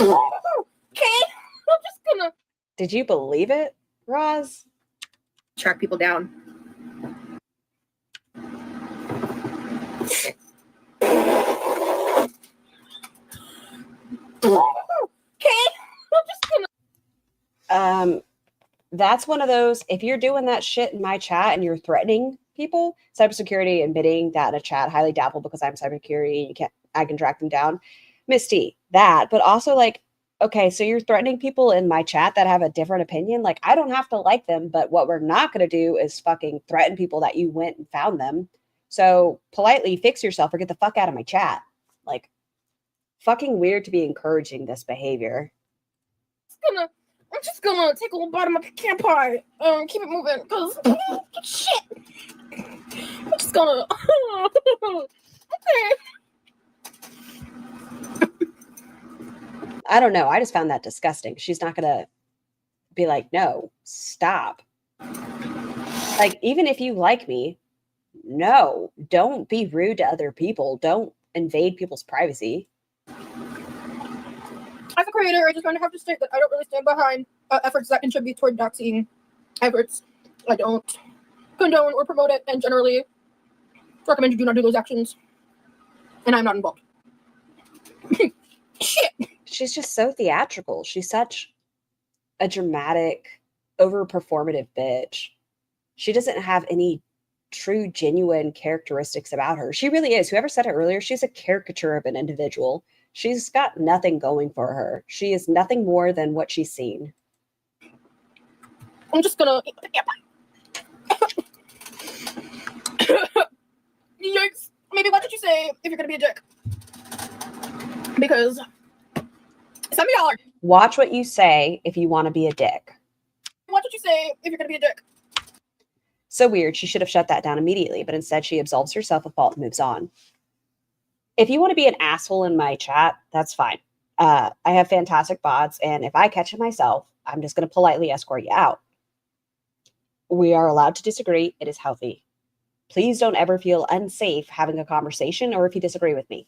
Okay, I'm just gonna Did you believe it, Roz? track people down. Okay, I'm just gonna. That's one of those, if you're doing that shit in my chat and you're threatening people, cybersecurity admitting that in a chat, highly doubtful because I'm cybersecurity, I can track them down. Misty, that, but also like, okay, so you're threatening people in my chat that have a different opinion. Like, I don't have to like them, but what we're not going to do is fucking threaten people that you went and found them. So politely fix yourself or get the fuck out of my chat. Like, fucking weird to be encouraging this behavior. I'm just gonna take a little bite of my pecan pie. Keep it moving, cause shit. I'm just gonna. Okay. I don't know. I just found that disgusting. She's not gonna be like, no, stop. Like, even if you like me, no, don't be rude to other people. Don't invade people's privacy. As a creator, I just kind of have to state that I don't really stand behind efforts that contribute toward doxing efforts. I don't condone or promote it, and generally recommend you do not do those actions. And I'm not involved. Shit. She's just so theatrical. She's such a dramatic, over-performative bitch. She doesn't have any true, genuine characteristics about her. She really is. Whoever said it earlier, she's a caricature of an individual. She's got nothing going for her. She is nothing more than what she's seen. I'm just gonna eat the Yikes. Maybe what did you say if you're gonna be a dick? Because send me $1. Watch what you say if you want to be a dick. What did you say if you're gonna be a dick? So weird. She should have shut that down immediately, but instead she absolves herself of fault and moves on. If you want to be an asshole in my chat, that's fine. I have fantastic bots, and if I catch it myself, I'm just going to politely escort you out. We are allowed to disagree. It is healthy. Please don't ever feel unsafe having a conversation or if you disagree with me.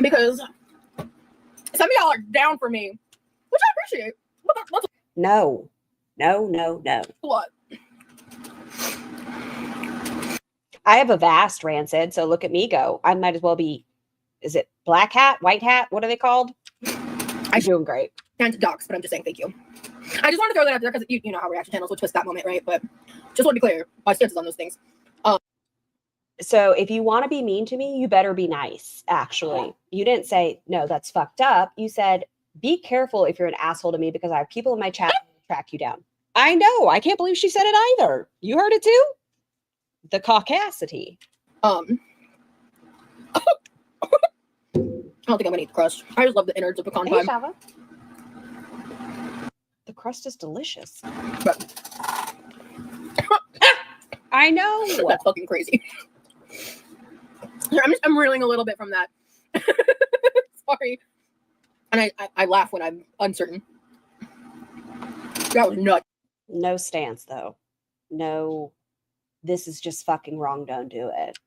Because send me $1 down for me, which I appreciate. That's No. No, no, no. a lot. I have a vast rancid, so look at me go. I might as well be, is it black hat, white hat? What are they called? I'm doing great. And docs, but I'm just saying thank you. I just wanted to throw that out there because you know how reaction channels will twist that moment, right? But just want to be clear, my stances on those things. So if you want to be mean to me, you better be nice, actually. You didn't say, no, that's fucked up. You said, be careful if you're an asshole to me because I have people in my chat to track you down. I know. I can't believe she said it either. You heard it too? The caucasity. I don't think I'm gonna eat the crust. I just love the innards of pecan Hey, pie. Shava. The crust is delicious. But I know. that's fucking crazy. I'm reeling a little bit from that. Sorry. And I laugh when I'm uncertain. That was nuts. No stance, though. No, this is just fucking wrong. Don't do it.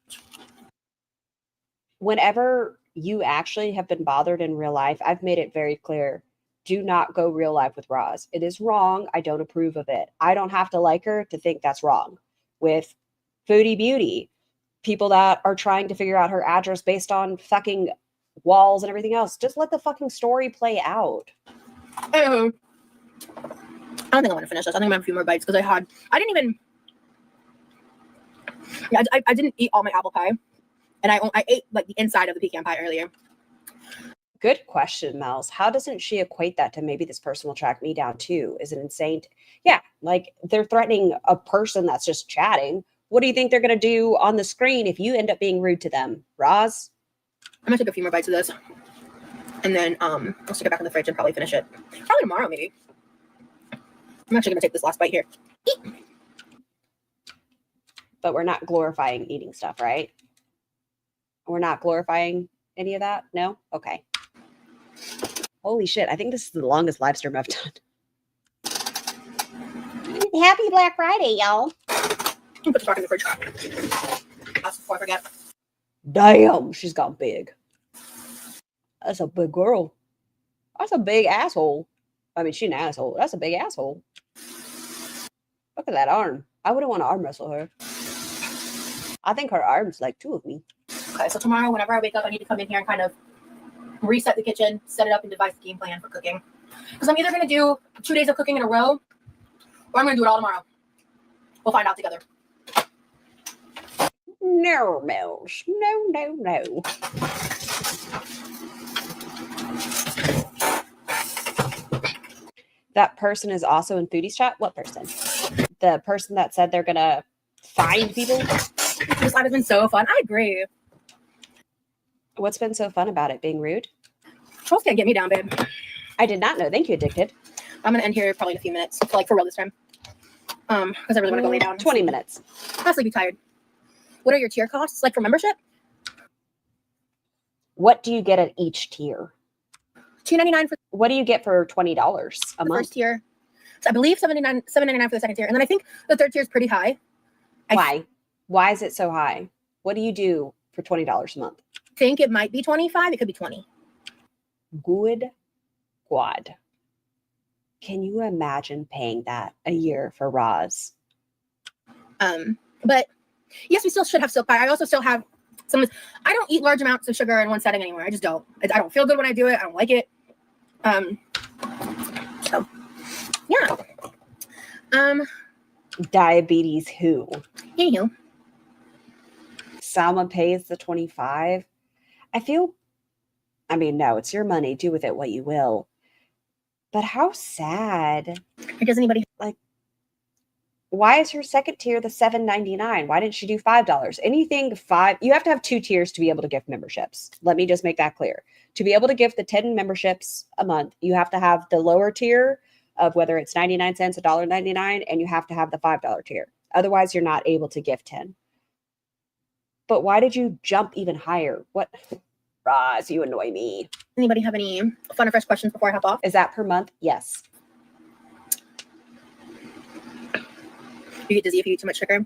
Whenever you actually have been bothered in real life, I've made it very clear. Do not go real life with Roz. It is wrong. I don't approve of it. I don't have to like her to think that's wrong. With Foodie Beauty, people that are trying to figure out her address based on fucking walls and everything else, just let the fucking story play out. I don't think I want to finish this. I think I'm gonna have a few more bites because I didn't eat all my apple pie, and I ate like the inside of the pecan pie earlier. Good question, Mels. How doesn't she equate that to maybe this person will track me down too? Is it insane? Yeah, like they're threatening a person that's just chatting. What do you think they're going to do on the screen if you end up being rude to them? Roz? I'm gonna take a few more bites of this, and then I'll stick it back in the fridge and probably finish it. Probably tomorrow, maybe. I'm actually gonna take this last bite here. But we're not glorifying eating stuff, right? We're not glorifying any of that? No? Okay. Holy shit. I think this is the longest live stream I've done. Happy Black Friday, y'all. Put this back in the fridge. That's before I forget. Damn, she's got big. That's a big girl. That's a big asshole. I mean, she's an asshole. That's a big asshole. Look at that arm. I wouldn't want to arm wrestle her. I think her arm's like two of me. Okay, so tomorrow, whenever I wake up, I need to come in here and kind of reset the kitchen, set it up, and devise a game plan for cooking. Because I'm either going to do 2 days of cooking in a row, or I'm going to do it all tomorrow. We'll find out together. No, Mills. No. That person is also in Foodies chat? What person? The person that said they're going to find people? This live has been so fun. I agree. What's been so fun about it? Being rude? Trolls can't get me down, babe. I did not know. Thank you, Addicted. I'm going to end here probably in a few minutes. Like, for real this time. Because I really want to go lay down. 20 minutes. Honestly, be tired. What are your tier costs, like for membership? What do you get at each tier? $2.99 for What do you get for $20 a the month? first tier. So I believe $7.99 for the second tier. And then I think the third tier is pretty high. Why? Why is it so high? What do you do for $20 a month? I think it might be 25. It could be 20. Good God. Can you imagine paying that a year for Roz? But yes, we still should have silk pie. I also still have some. I don't eat large amounts of sugar in one setting anymore. I just don't. I don't feel good when I do it. I don't like it. So yeah. Diabetes who? Anywho. Salma pays the 25. I mean, no, it's your money. Do with it what you will. But how sad. Does anybody Why is her second tier the $7.99? Why didn't she do $5? Anything $5. You have to have 2 tiers to be able to gift memberships. Let me just make that clear. To be able to gift the 10 memberships a month, you have to have the lower tier of whether it's 99 cents, $1.99, and you have to have the $5 tier. Otherwise, you're not able to gift 10. But why did you jump even higher? What? Roz, you annoy me. Anybody have any fun or fresh questions before I hop off? Is that per month? Yes. You get dizzy if you eat too much sugar.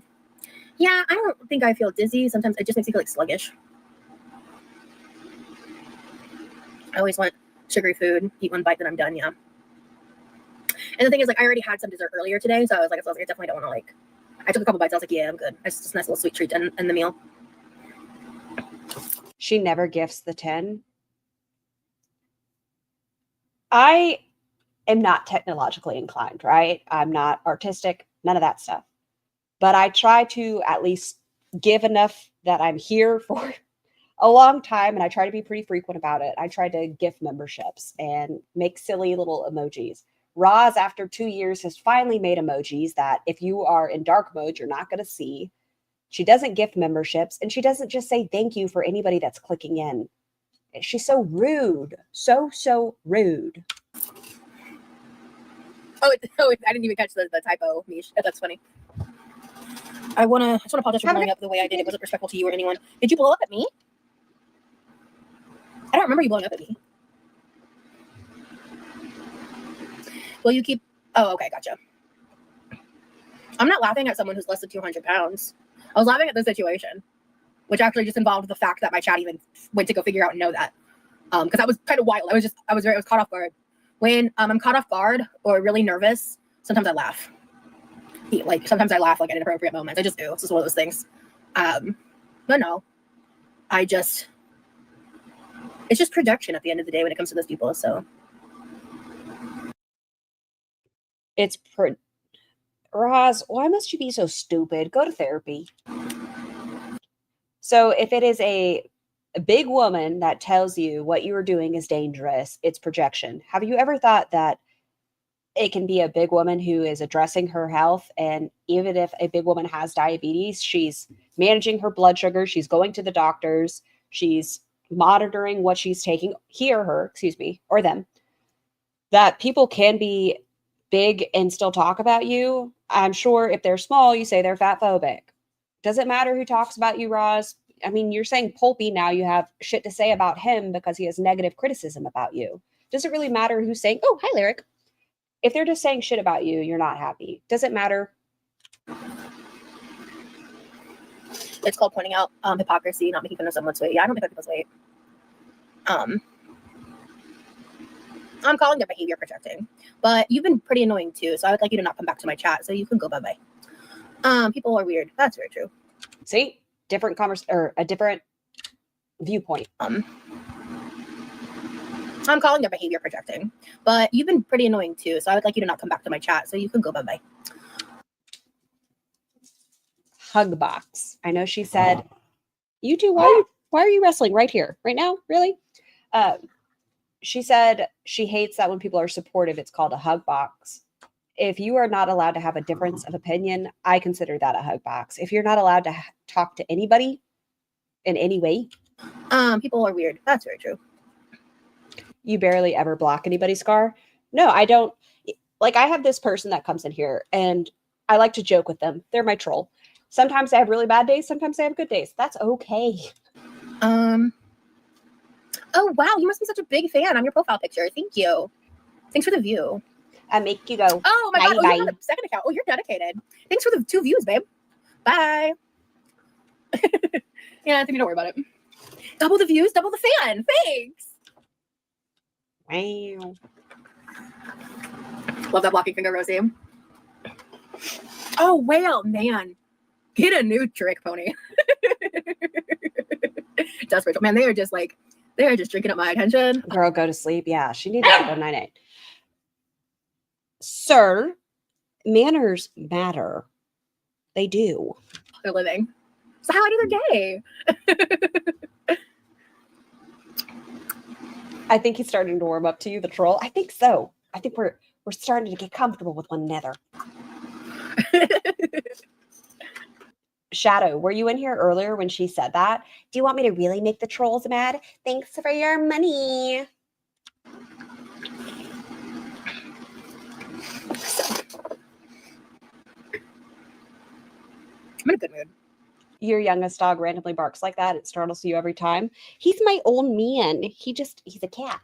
Yeah, I don't think I feel dizzy. Sometimes it just makes me feel like sluggish. I always want sugary food, eat one bite, then I'm done, yeah. And the thing is, like, I already had some dessert earlier today, so I was like, I definitely don't want to, like, I took a couple bites, I was like, yeah, I'm good. It's just a nice little sweet treat in the meal. She never gifts the 10. I am not technologically inclined, right? I'm not artistic, none of that stuff. But I try to at least give enough that I'm here for a long time, and I try to be pretty frequent about it. I try to gift memberships and make silly little emojis. Roz, after 2 years, has finally made emojis that if you are in dark mode, you're not going to see. She doesn't gift memberships, and she doesn't just say thank you for anybody that's clicking in. She's so rude. So rude. Oh, I didn't even catch the typo, Mish. That's funny. I just want to apologize for blowing up the way I did. It wasn't respectful to you or anyone. Did you blow up at me? I don't remember you blowing up at me. Will you keep... Oh, okay, gotcha. I'm not laughing at someone who's less than 200 pounds. I was laughing at the situation, which actually just involved the fact that my chat even went to go figure out and know that. Because that was kind of wild. I was caught off guard. When I'm caught off guard or really nervous, sometimes I laugh. Like, sometimes I laugh like at inappropriate moments. I just do. It's just one of those things. But no, it's just projection at the end of the day when it comes to those people. So It's Roz, why must you be so stupid? Go to therapy. So if it is a big woman that tells you what you are doing is dangerous, it's projection. Have you ever thought that it can be a big woman who is addressing her health, and even if a big woman has diabetes, she's managing her blood sugar, she's going to the doctors, she's monitoring what she's taking, or them, that people can be big and still talk about you. I'm sure if they're small, you say they're fat phobic. Does it matter who talks about you, Roz? I mean, you're saying Pulpy now, you have shit to say about him because he has negative criticism about you. Does it really matter who's saying, oh, hi, Lyric? If they're just saying shit about you, you're not happy. Does it matter? It's called pointing out hypocrisy, not making fun of someone's weight. Yeah, I don't make fun of people's weight. I'm calling their behavior projecting, but you've been pretty annoying too. So I would like you to not come back to my chat. So you can go bye-bye. People are weird. That's very true. See, different or a different viewpoint. I'm calling their behavior projecting, but you've been pretty annoying too. So I would like you to not come back to my chat. So you can go bye-bye. Hug box. I know she said, you two, why are you wrestling right here, right now? Really? She said she hates that when people are supportive, it's called a hug box. If you are not allowed to have a difference of opinion, I consider that a hug box. If you're not allowed to talk to anybody in any way. People are weird. That's very true. You barely ever block anybody's Scar. No, I don't. Like, I have this person that comes in here and I like to joke with them. They're my troll. Sometimes I have really bad days. Sometimes I have good days. That's okay. Oh, wow. You must be such a big fan on your profile picture. Thank you. Thanks for the view. I make you go. Oh, my bye, God. Oh, bye. you have a second account. Oh, you're dedicated. Thanks for the 2 views, babe. Bye. Yeah, I think you don't worry about it. Double the views, double the fan. Thanks. Wow. Love that blocking finger, Rosie. Oh, well, man. Get a new trick, pony. Desperate. Man, they are just drinking up my attention. Girl, go to sleep. Yeah, she needs to go night-night. Sir, manners matter. They do. They're living. So how I do their day? I think he's starting to warm up to you, the troll. I think so. I think we're starting to get comfortable with one another. Shadow, were you in here earlier when she said that? Do you want me to really make the trolls mad? Thanks for your money. I'm in a good mood. Your youngest dog randomly barks like that. It startles you every time. He's my old man. He's a cat.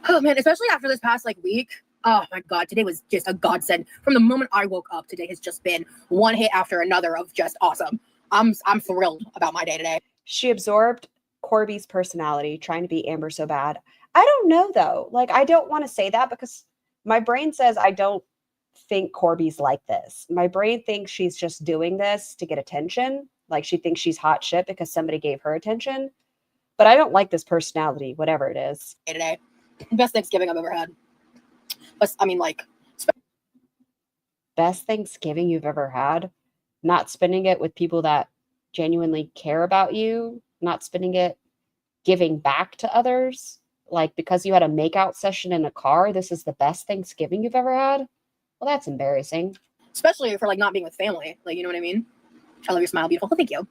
Oh, man, especially after this past week. Oh, my God. Today was just a godsend. From the moment I woke up, today has just been one hit after another of just awesome. I'm thrilled about my day today. She absorbed Corby's personality, trying to be Amber so bad. I don't know, though. I don't want to say that because my brain says I don't think Corby's like this. My brain thinks she's just doing this to get attention. She thinks she's hot shit because somebody gave her attention. But I don't like this personality, whatever it is. Today. Best Thanksgiving I've ever had. But, Best Thanksgiving you've ever had? Not spending it with people that genuinely care about you, not spending it giving back to others, because you had a makeout session in a car, this is the best Thanksgiving you've ever had? Well, that's embarrassing. Especially for not being with family. You know what I mean? I love your smile, beautiful. Thank you.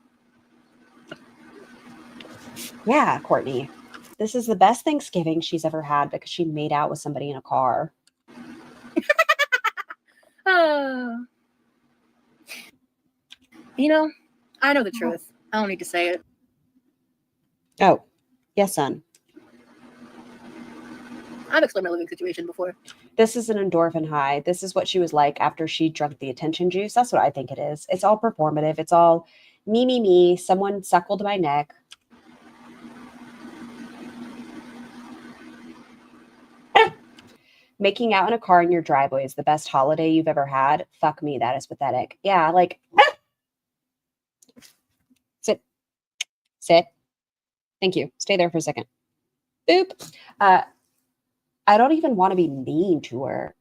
Yeah, Courtney. This is the best Thanksgiving she's ever had because she made out with somebody in a car. I know the truth. I don't need to say it. Oh, yes, son. I've explained my living situation before. This is an endorphin high. This is what she was like after she drank the attention juice. That's what I think it is. It's all performative. It's all me. Someone suckled my neck. Making out in a car in your driveway is the best holiday you've ever had. Fuck me, that is pathetic. Yeah, sit. Thank you. Stay there for a second. Boop. I don't even want to be mean to her.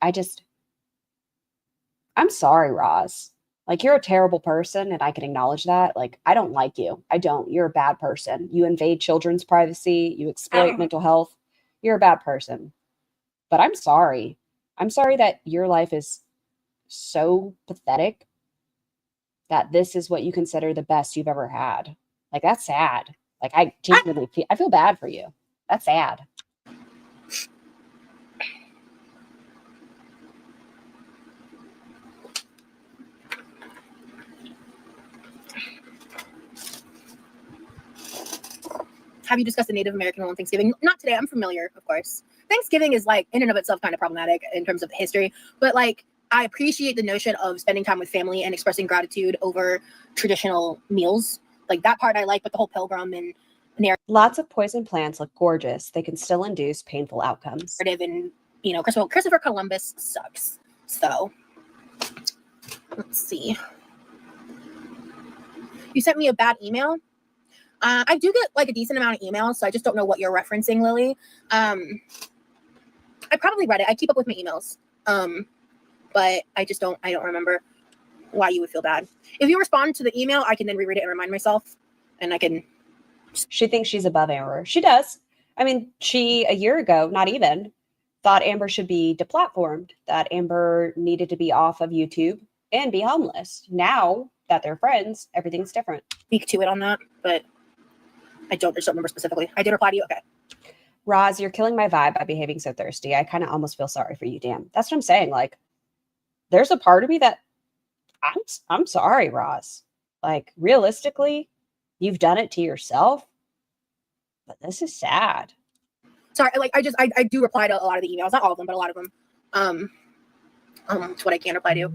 I'm sorry, Roz. You're a terrible person, and I can acknowledge that. I don't like you. I don't. You're a bad person. You invade children's privacy. You exploit mental health. You're a bad person. But I'm sorry. I'm sorry that your life is so pathetic that this is what you consider the best you've ever had. That's sad. I genuinely I feel bad for you. That's sad. Have you discussed the Native American role in Thanksgiving? Not today. I'm familiar, of course. Thanksgiving is like in and of itself kind of problematic in terms of history, but like I appreciate the notion of spending time with family and expressing gratitude over traditional meals. Like that part I like, but the whole pilgrim and Lots of poison plants look gorgeous. They can still induce painful outcomes. narrative and, you know, Christopher Columbus sucks. So let's see. You sent me a bad email. I do get like a decent amount of emails, so I just don't know what you're referencing, Lily. I probably read it. I keep up with my emails. But I don't remember why you would feel bad. If you respond to the email, I can then reread it and remind myself, and I can. She thinks she's above Amber. She does. I mean, she, a year ago, not even, thought Amber should be deplatformed, that Amber needed to be off of YouTube and be homeless. Now that they're friends, everything's different. Speak to it on that, but I just don't remember specifically. I did reply to you. Okay. Roz, you're killing my vibe by behaving so thirsty. I kind of almost feel sorry for you. Damn. That's what I'm saying. Like, there's a part of me that I'm sorry, Roz. Like, realistically, you've done it to yourself. But this is sad. Sorry, like I do reply to a lot of the emails, not all of them, but a lot of them. It's what I can reply to.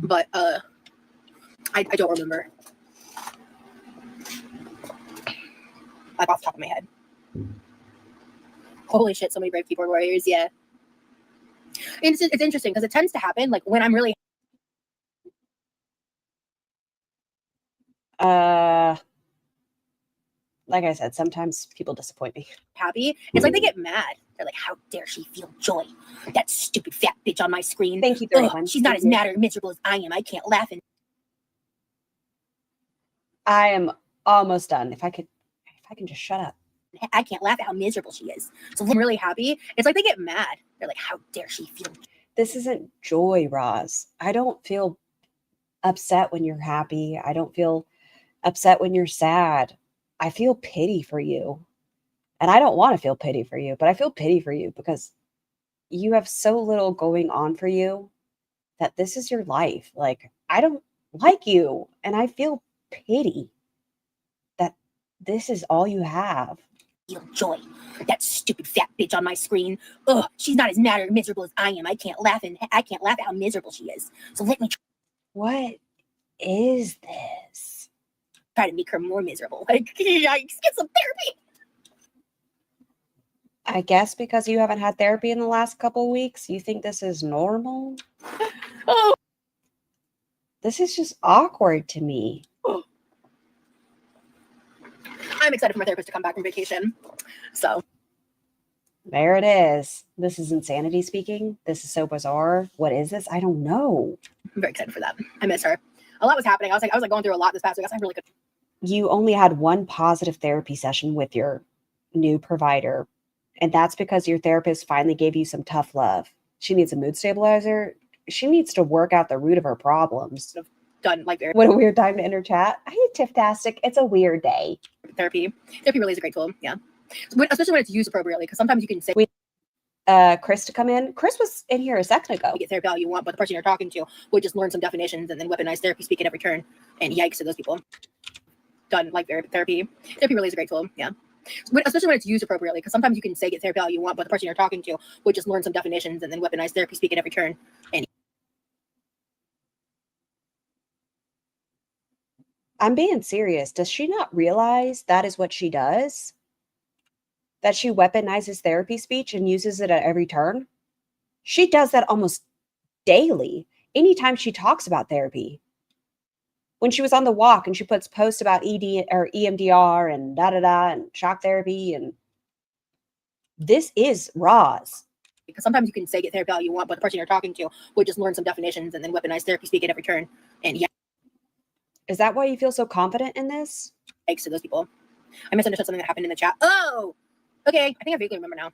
But I don't remember. Like off the top of my head. Holy shit, so many brave keyboard warriors, yeah. And it's interesting because it tends to happen like when I'm really like I said, sometimes people disappoint me. happy. It's like they get mad. They're like, how dare she feel joy? That stupid fat bitch on my screen. Thank you, Ugh, 31. she's not as mad or miserable as I am. I can't laugh. And I am almost done. If I can just shut up. I can't laugh at how miserable she is. So I'm really happy. It's like they get mad. They're like, how dare she feel? This isn't joy, Roz. I don't feel upset when you're happy. I don't feel upset when you're sad. I feel pity for you. And I don't want to feel pity for you, but I feel pity for you because you have so little going on for you that this is your life. Like, I don't like you. And I feel pity that this is all you have. Feel joy. That stupid fat bitch on my screen. Ugh, she's not as mad or miserable as I am. I can't laugh at how miserable she is. So let me What is this? try to make her more miserable. Like, yikes, get some therapy. I guess because you haven't had therapy in the last couple weeks, you think this is normal? Oh, This is just awkward to me. I'm excited for my therapist to come back from vacation. So There it is. This is insanity speaking. This is so bizarre. What is this? I don't know. I'm very excited for that. I miss her. A lot was happening. I was like going through a lot this past week. I really good. You only had one positive therapy session with your new provider, and that's because your therapist finally gave you some tough love. She needs a mood stabilizer. She needs to work out the root of her problems. Done like very What a weird time to enter chat. I hate Tifftastic. It's a weird day. therapy. Therapy really is a great tool. Yeah. Especially when it's used appropriately, because sometimes you can say Chris to come in. Chris was in here a second ago. you get therapy all you want, but the person you're talking to would just learn some definitions and then weaponize therapy speak at every turn. And yikes to those people. Done like therapy. Therapy really is a great tool. Yeah. Especially when it's used appropriately, because sometimes you can say get therapy all you want, but the person you're talking to would just learn some definitions and then weaponize therapy speak at every turn. And I'm being serious. Does she not realize that is what she does? That she weaponizes therapy speech and uses it at every turn? She does that almost daily. Anytime she talks about therapy. When she was on the walk and she puts posts about ED or EMDR and da-da-da and shock therapy, and this is Roz. because sometimes you can say get therapy all you want, but the person you're talking to would just learn some definitions and then weaponize therapy speak at every turn. And yeah, Is that why you feel so confident in this? yikes to those people. I misunderstood something that happened in the chat. Oh, okay. I think I vaguely remember now.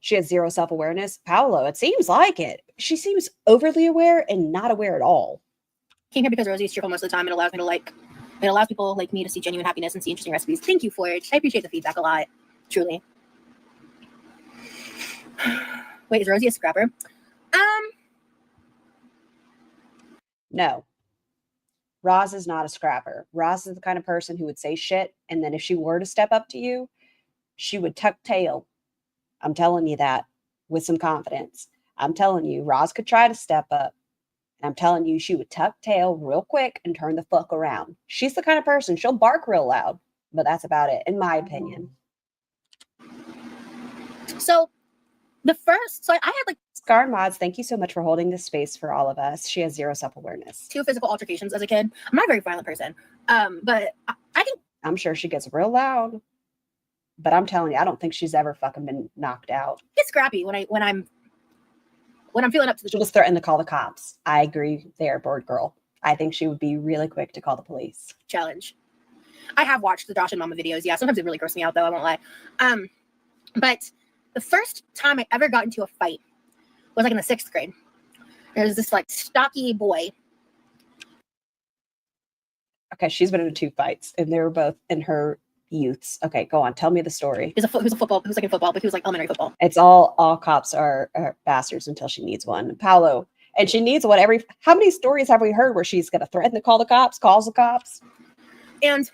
She has zero self-awareness. Paolo, it seems like it. She seems overly aware and not aware at all. Came here because Rosie is cheerful most of the time. It allows people like me to see genuine happiness and see interesting recipes. Thank you for it. I appreciate the feedback a lot. Truly. Wait, is Rosie a scrapper? No. Roz is not a scrapper. Roz is the kind of person who would say shit, and then if she were to step up to you, she would tuck tail. I'm telling you that with some confidence. I'm telling you, Roz could try to step up. And I'm telling you, she would tuck tail real quick and turn the fuck around. She's the kind of person, she'll bark real loud, but that's about it, in my opinion. So I had like Scar Mods, thank you so much for holding this space for all of us. She has zero self-awareness. 2 physical altercations as a kid. I'm not a very violent person. But I can. I'm sure she gets real loud, but I'm telling you, I don't think she's ever fucking been knocked out. Get scrappy when I'm feeling up to the. She'll just threaten to call the cops. I agree there, Board Girl. I think she would be really quick to call the police. Challenge. I have watched the Josh and Mama videos. Yeah, sometimes it really grosses me out though. I won't lie. But the first time I ever got into a fight was like in the 6th grade. There was this like stocky boy. Okay, she's been in 2 fights, and they were both in her youths. Okay, go on. Tell me the story. He was like in football, but he was like elementary football. It's all cops are bastards until she needs one. Paolo, and she needs one how many stories have we heard where she's going to threaten to call the cops, calls the cops? And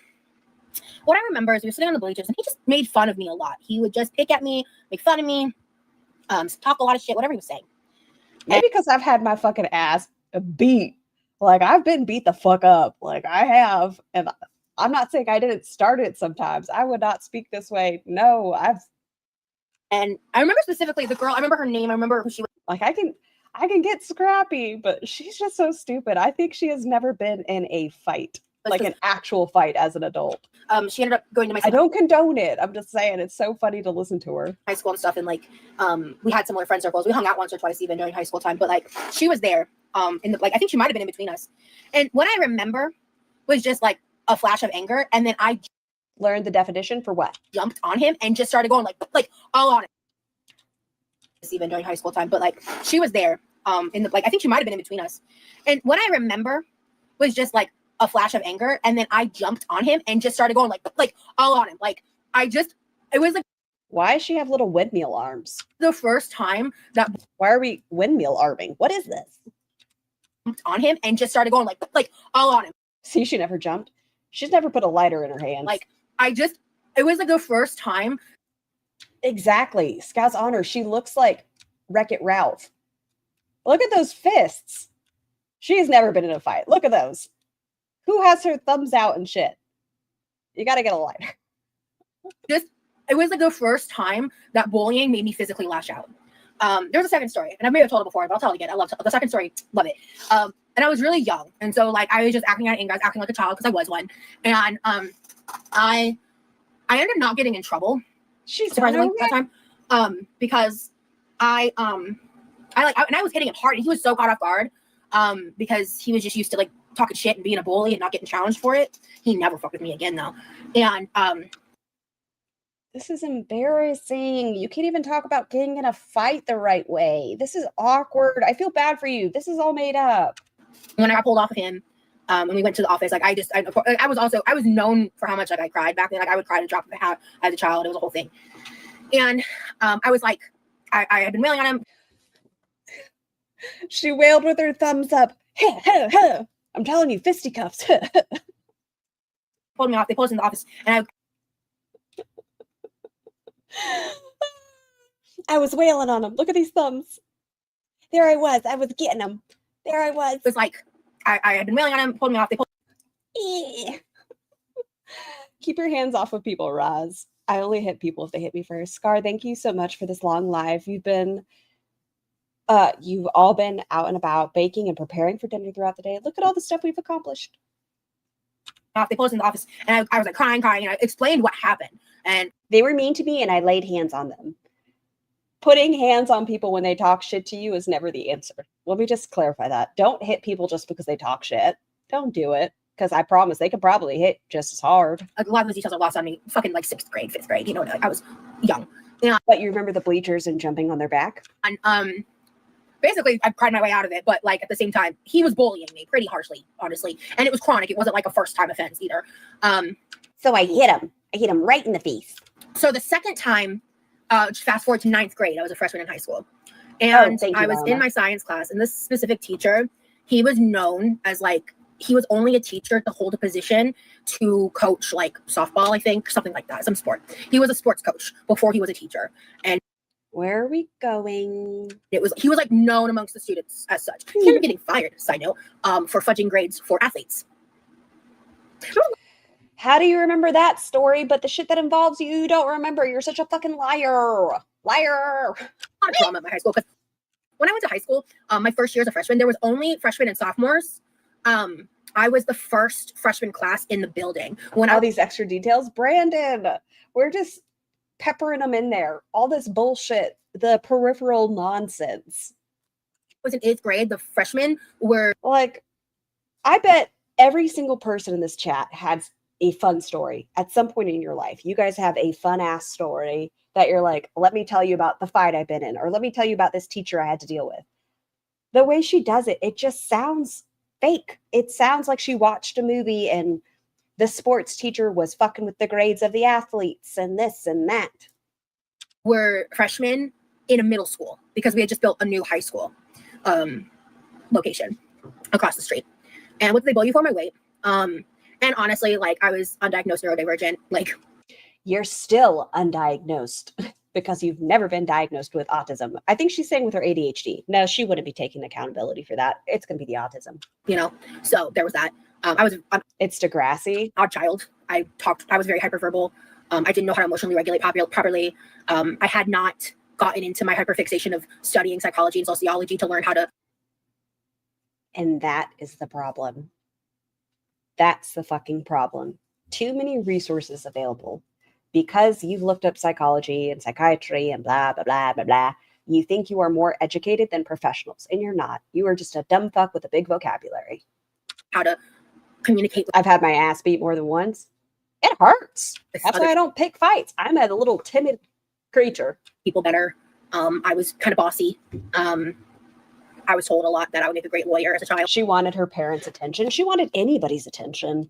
what I remember is we were sitting on the bleachers, and he just made fun of me a lot. He would just pick at me, make fun of me, talk a lot of shit, whatever he was saying. Maybe because I've had my fucking ass beat. Like, I've been beat the fuck up. Like, I have. And I'm not saying I didn't start it sometimes. I would not speak this way. No, And I remember specifically the girl. I remember her name. I remember who she was. like, I can get scrappy, but she's just so stupid. I think she has never been in a fight, like an actual fight as an adult. She ended up going to my. I don't condone it. I'm just saying it's so funny to listen to her. High school and stuff, and like, we had similar friend circles. We hung out once or twice even during high school time. But like, she was there. In the, like, I think she might have been in between us. And what I remember was just like a flash of anger, and then I learned the definition for what? Jumped on him and just started going like all on it. Even during high school time, but like, she was there. In the, like, I think she might have been in between us. And what I remember was just like a flash of anger, and then I jumped on him and just started going like all on him. Like, it was like. Why does she have little windmill arms? The first time that. Why are we windmill arming? What is this? On him and just started going like all on him. See, she never jumped. She's never put a lighter in her hands. Like, it was like the first time. Exactly. Scout's honor. She looks like Wreck-It Ralph. Look at those fists. She has never been in a fight. Look at those. Who has her thumbs out and shit? You got to get a lighter. It was like the first time that bullying made me physically lash out. There's a second story, and I may have told it before, but I'll tell it again. I love the second story. Love it. And I was really young, and so like I was just acting out of anger, I was acting like a child because I was one. And I ended up not getting in trouble. She's surprisingly that time. Because I was hitting him hard, and he was so caught off guard. Because he was just used to like talking shit and being a bully and not getting challenged for it. He never fucked with me again though. And this is embarrassing. You can't even talk about getting in a fight the right way. This is awkward. I feel bad for you. This is all made up. When I got pulled off of him, and we went to the office, like I was known for how much like I cried back then. Like I would cry to drop a hat as a child. It was a whole thing. And I was like, I had been wailing on him. She wailed with her thumbs up. I'm telling you, fisticuffs. Pulled me off. They pulled us in the office, and I was wailing on him. Look at these thumbs. There I was getting him. There I was. It was like I had been wailing on him. Pulled me off. They pulled. Keep your hands off of people, Roz. I only hit people if they hit me first. Scar, thank you so much for this long live. You've all been out and about baking and preparing for dinner throughout the day. Look at all the stuff we've accomplished. They pulled us in the office, and I was like crying, and I explained what happened. And they were mean to me, and I laid hands on them. Putting hands on people when they talk shit to you is never the answer. Let me just clarify that. Don't hit people just because they talk shit. Don't do it, because I promise they could probably hit just as hard. A lot of those details are lost on me. Fucking like 6th grade, 5th grade. You know, I was young. But you remember the bleachers and jumping on their back? And basically, I cried my way out of it. But like at the same time, he was bullying me pretty harshly, honestly, and it was chronic. It wasn't like a first-time offense either. So I hit him. I hit him right in the face. So the second time, fast forward to 9th grade, I was a freshman in high school. And I was in my science class, and this specific teacher, he was known as like he was only a teacher to hold a position to coach like softball, I think, something like that, some sport. He was a sports coach before he was a teacher. And Where are we going? he was like known amongst the students as such. He ended up getting fired, side note, for fudging grades for athletes. How do you remember that story? But the shit that involves you don't remember. You're such a fucking liar. Liar. A lot of drama in my high school, because when I went to high school, my first year as a freshman, there was only freshmen and sophomores. I was the first freshman class in the building. When All these extra details. Brandon, we're just peppering them in there. All this bullshit, the peripheral nonsense. was in 8th grade, the freshmen were Like, I bet every single person in this chat has a fun story at some point in your life. You guys have a fun ass story that you're like, let me tell you about the fight I've been in, or let me tell you about this teacher I had to deal with. The way she does it, it just sounds fake. It sounds like she watched a movie and the sports teacher was fucking with the grades of the athletes and this and that. were freshmen in a middle school, because we had just built a new high school location across the street. And what did they bill you for? My weight. And honestly, like, I was undiagnosed neurodivergent. Like, You're still undiagnosed because you've never been diagnosed with autism. I think she's saying with her ADHD. No, she wouldn't be taking accountability for that. It's going to be the autism. you know, so there was that. I was an It's Degrassi. odd child. I was very hyperverbal. I didn't know how to emotionally regulate properly. I had not gotten into my hyperfixation of studying psychology and sociology to learn how to. And that is the problem. That's the fucking problem. Too many resources available. Because you've looked up psychology and psychiatry and blah, blah, blah, blah, blah. You think you are more educated than professionals, and you're not. You are just a dumb fuck with a big vocabulary. How to communicate with I've had my ass beat more than once. It hurts. That's other why I don't pick fights. I'm a little timid creature. people better. I was kind of bossy. I was told a lot that I would make a great lawyer as a child. She wanted her parents' attention. She wanted anybody's attention.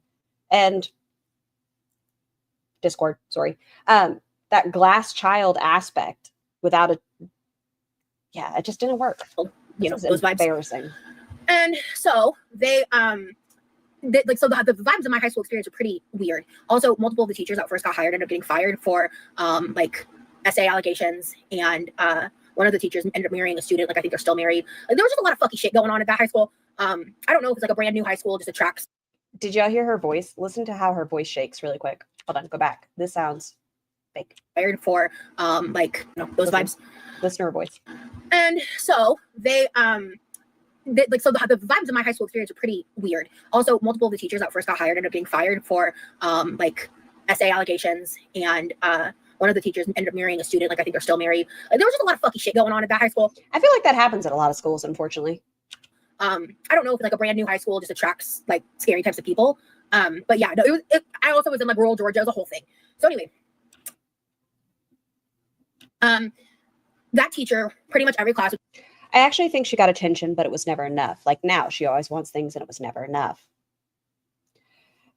And Discord, sorry. That glass child aspect without a, yeah, it just didn't work. You know, This is those vibes. embarrassing. And so the vibes in my high school experience were pretty weird. Also, multiple of the teachers that first got hired ended up getting fired for like essay allegations, and one of the teachers ended up marrying a student. Like, I think they're still married. Like, there was just a lot of fucky shit going on at that high school. I don't know if it's like a brand new high school, just attracts. Did y'all hear her voice? Listen to how her voice shakes really quick. Hold on, go back. This sounds fake. Fired for like, you know, those vibes. Listen to her voice. And so the vibes in my high school experience were pretty weird. Also, multiple of the teachers that first got hired ended up getting fired for like essay allegations, and one of the teachers ended up marrying a student. Like, I think they're still married. Like, there was just a lot of fucky shit going on at that high school. I feel like that happens at a lot of schools, unfortunately. I don't know if like a brand new high school just attracts like scary types of people. But yeah, no, I also was in like rural Georgia. It was a whole thing. So anyway, that teacher, pretty much every class. I actually think she got attention, but it was never enough. Like now, she always wants things and it was never enough.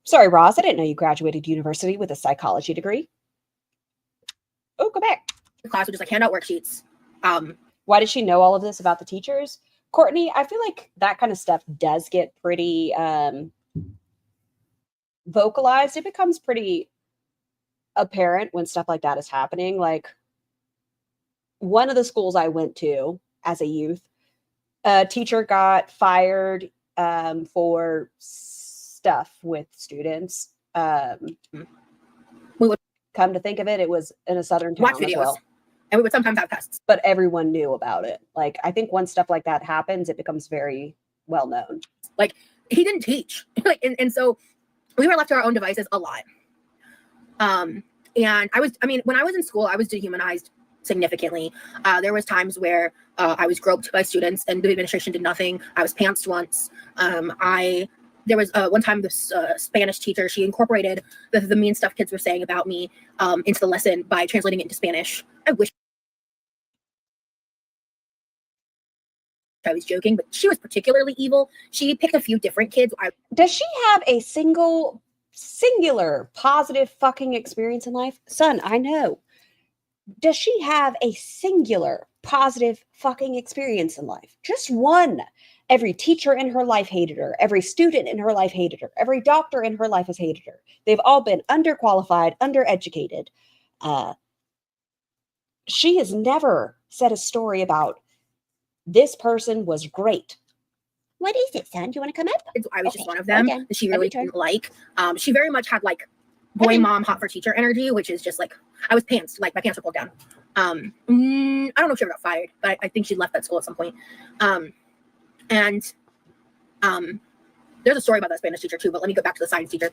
Sorry, Roz, I didn't know you graduated university with a psychology degree. Oh, go back. The class would just like hand out worksheets. Why did she know all of this about the teachers? Courtney, I feel like that kind of stuff does get pretty vocalized. It becomes pretty apparent when stuff like that is happening. Like, one of the schools I went to as a youth, a teacher got fired for stuff with students. We would come to think of it, it was in a southern town watch as videos, well. and we would sometimes have tests. But everyone knew about it. Like, I think once stuff like that happens, it becomes very well known. Like, he didn't teach. Like, and so we were left to our own devices a lot. And when I was in school, I was dehumanized significantly. There was times where I was groped by students and the administration did nothing. I was pantsed once. There was one time this Spanish teacher, she incorporated the mean stuff kids were saying about me into the lesson by translating it into Spanish. I wish I was joking, but she was particularly evil. She picked a few different kids. Does she have a singular positive fucking experience in life? Son, I know. does she have a singular positive fucking experience in life? Just one. Every teacher in her life hated her. Every student in her life hated her. Every doctor in her life has hated her. They've all been underqualified, undereducated. She has never said a story about this person was great. What is it, son? Do you want to come up? I was just one of them that she really didn't like. She very much had like boy mom hot for teacher energy, which is just like I was pants, like my pants were pulled down. I don't know if she ever got fired, but I think she left that school at some point. There's a story about that Spanish teacher too, but let me go back to the science teacher.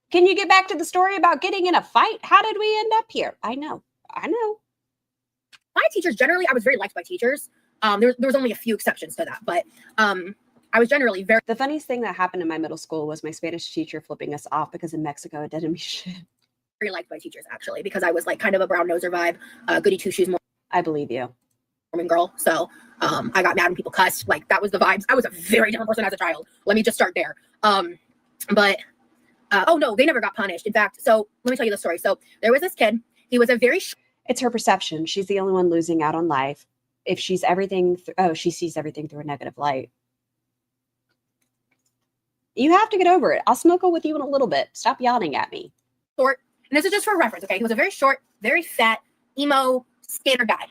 Can you get back to the story about getting in a fight? How did we end up here? I know. My teachers generally, I was very liked by teachers. There was only a few exceptions to that, but I was generally very. The funniest thing that happened in my middle school was my Spanish teacher flipping us off because in Mexico it didn't mean shit. Very liked by teachers actually, because I was like kind of a brown noser vibe, goody two shoes I believe you. Mormon girl. So I got mad when people cussed. Like that was the vibes. I was a very different person as a child. Let me just start there. But oh no, they never got punished. In fact, so let me tell you the story. So there was this kid. He was a very. It's her perception. She's the only one losing out on life. If she's everything, she sees everything through a negative light. You have to get over it. I'll snuggle with you in a little bit. Stop yawning at me. Short, and this is just for reference, okay? He was a very short, very fat, emo, skater guy.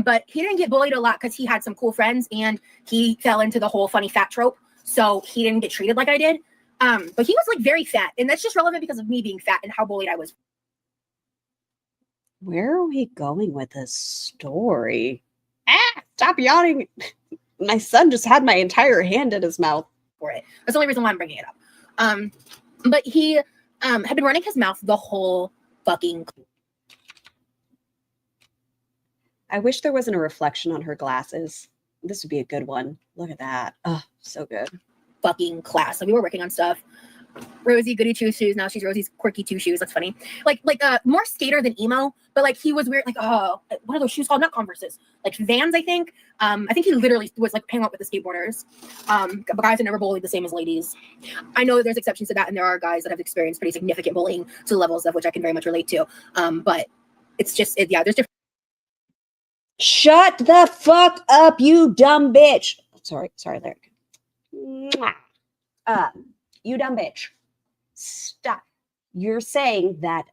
But he didn't get bullied a lot because he had some cool friends and he fell into the whole funny fat trope. So he didn't get treated like I did. But he was like very fat, and that's just relevant because of me being fat and how bullied I was. Where are we going with this story? Stop yawning. My son just had my entire hand in his mouth. For it. That's the only reason why I'm bringing it up. But he had been running his mouth the whole fucking. I wish there wasn't a reflection on her glasses. This would be a good one. Look at that. Oh, so good. Fucking class. So we were working on stuff. Rosie goody two shoes. Now she's Rosie's quirky two shoes. That's funny. Like more skater than emo, but like he was weird. Like what are those shoes called? Not Converses. Like Vans, I think. I think he literally was like hanging out with the skateboarders. But guys are never bullied the same as ladies. I know there's exceptions to that, and there are guys that have experienced pretty significant bullying to the levels of which I can very much relate to. But it's just there's different. Shut the fuck up, you dumb bitch. Sorry, Lyric. You dumb bitch. Stop. You're saying that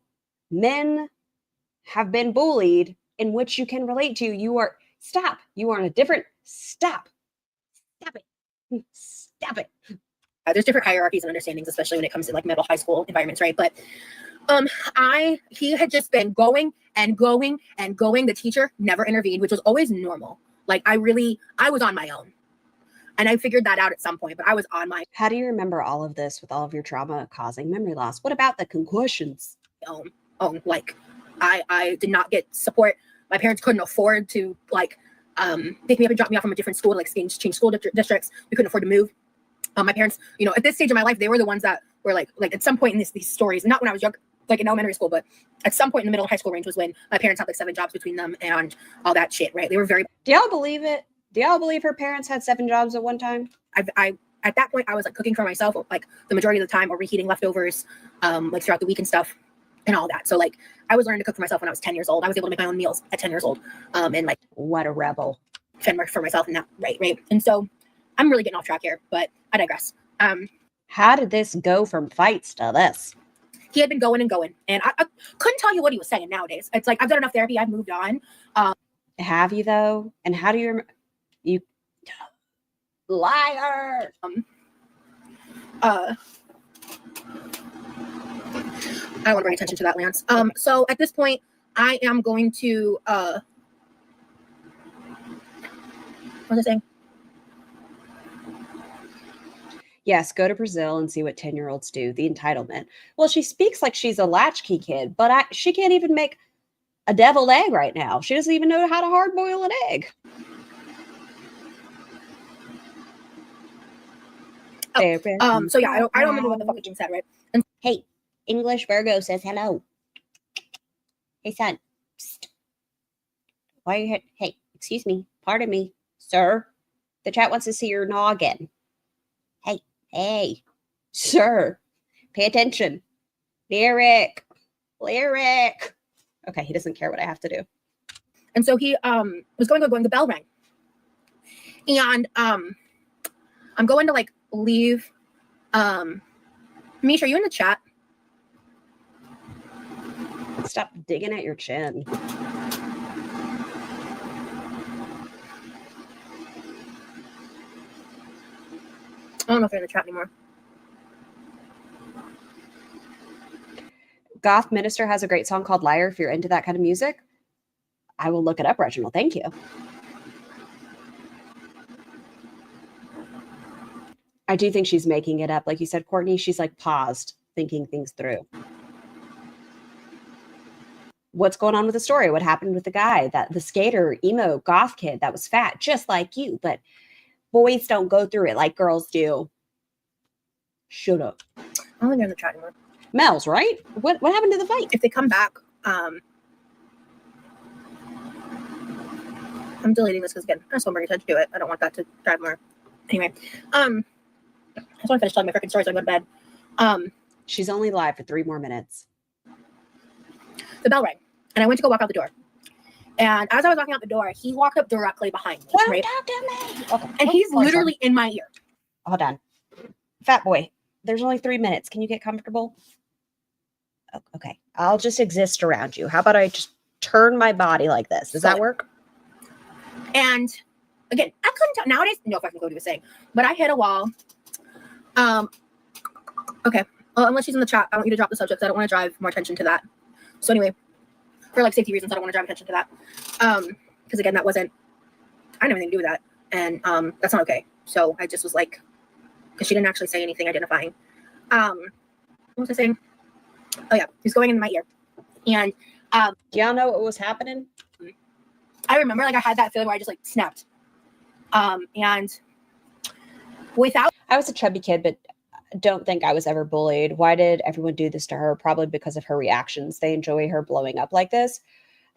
men have been bullied in which you can relate to. You are in a different Stop it. Stop it. There's different hierarchies and understandings, especially when it comes to like middle high school environments, right? But he had just been going and going and going. The teacher never intervened, which was always normal. Like I was on my own. And I figured that out at some point, but I was on my How do you remember all of this with all of your trauma causing memory loss? What about the concussions? own. Like I did not get support. My parents couldn't afford to like pick me up and drop me off from a different school, like change school districts. We couldn't afford to move. My parents, at this stage of my life, they were the ones that were like at some point in these stories, not when I was young, like in elementary school, but at some point in the middle of high school range was when my parents had like 7 jobs between them and all that shit, right? They were very. Do y'all believe it? Do y'all believe her parents had 7 jobs at one time? I at that point I was like cooking for myself like the majority of the time, or reheating leftovers like throughout the week and stuff and all that. So like I was learning to cook for myself when I was 10 years old. I was able to make my own meals at 10 years old. And like What a rebel. fend for myself and that right. And so I'm really getting off track here, but I digress. How did this go from fights to this? He had been going and going, and I couldn't tell you what he was saying nowadays. It's like I've done enough therapy. I've moved on. Have you though? And how do you remember? You liar. I don't want to bring attention to that, Lance. So at this point, I am going to what was I saying? Yes, go to Brazil and see what 10-year-olds do. The entitlement. Well, she speaks like she's a latchkey kid, but she can't even make a deviled egg right now. She doesn't even know how to hard boil an egg. So yeah, I don't remember what the fuck Jim said, right? And Hey, English Virgo says hello. Hey, son. Psst. Why are you here? Hey, excuse me. Pardon me, sir. The chat wants to see your noggin. Hey, sir. Pay attention. Lyric. Okay, he doesn't care what I have to do. And so he was going, the bell rang. And I'm going to like leave. Misha, are you in the chat? Stop digging at your chin. I don't know if you're in the chat anymore. Goth Minister has a great song called Liar if you're into that kind of music. I will look it up, Reginald. Thank you. I do think she's making it up. Like you said, Courtney, she's like paused, thinking things through. What's going on with the story? What happened with the guy, the skater, emo, goth kid that was fat, just like you, but boys don't go through it like girls do. Shut up. I don't think they're in the chat anymore. Mel's, right? What happened to the fight? If they come back, I'm deleting this because again, I just want to bring attention to it. I don't want that to drive more. Anyway, I just want to finish telling my freaking story so I go to bed. She's only live for 3 more minutes. The bell rang, and I went to go walk out the door. And as I was walking out the door, he walked up directly behind me. Don't Right? talk to me. Okay. And he's literally in my ear. Hold on. Fat boy, there's only 3 minutes. Can you get comfortable? Okay. I'll just exist around you. How about I just turn my body like this? Does that work? And again, I couldn't tell. Nowadays, no, if I can go do a saying, but I hit a wall. Okay. Well, unless she's in the chat, I want you to drop the subject. I don't want to drive more attention to that. So anyway, for like safety reasons, I don't want to drive attention to that. Because again, I didn't have anything to do with that. And that's not okay. So I just was like, because she didn't actually say anything identifying. What was I saying? Oh yeah, he's going in my ear. And do y'all know what was happening? I remember like I had that feeling where I just like snapped. And without, I was a chubby kid, but don't think I was ever bullied. Why did everyone do this to her? Probably because of her reactions. They enjoy her blowing up like this.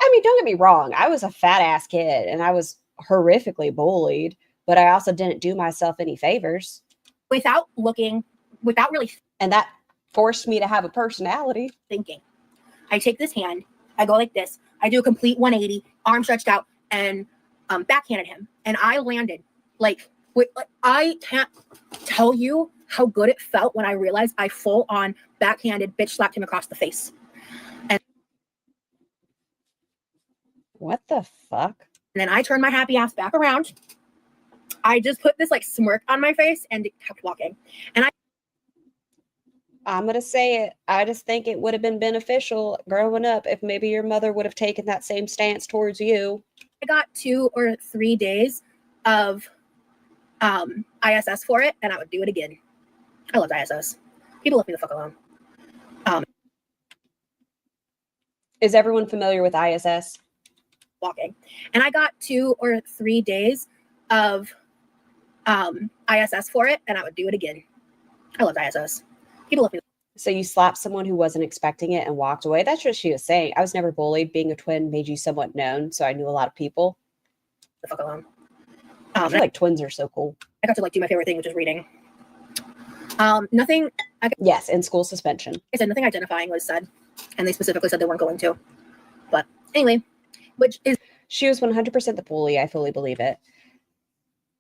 I mean, don't get me wrong. I was a fat ass kid and I was horrifically bullied, but I also didn't do myself any favors. Without really And that forced me to have a personality. thinking, I take this hand, I go like this, I do a complete 180, arm stretched out, and backhanded him. And I landed like I can't tell you how good it felt when I realized I full on backhanded bitch slapped him across the face. And what the fuck? then I turned my happy ass back around. I just put this like smirk on my face and kept walking. And I'm going to say it. I just think it would have been beneficial growing up if maybe your mother would have taken that same stance towards you. I got 2 or 3 days of ISS for it, and I would do it again. I loved ISS. People left me the fuck alone. Is everyone familiar with ISS? Walking. And I got 2 or 3 days of ISS for it, and I would do it again. I loved ISS. People left me. So you slapped someone who wasn't expecting it and walked away. That's what she was saying. I was never bullied. Being a twin made you somewhat known, so I knew a lot of people. The fuck alone. I feel like twins are so cool. I got to like do my favorite thing, which is reading. Nothing. Yes, in school suspension. I said nothing identifying was said, and they specifically said they weren't going to. But anyway, which is she was 100% the bully. I fully believe it.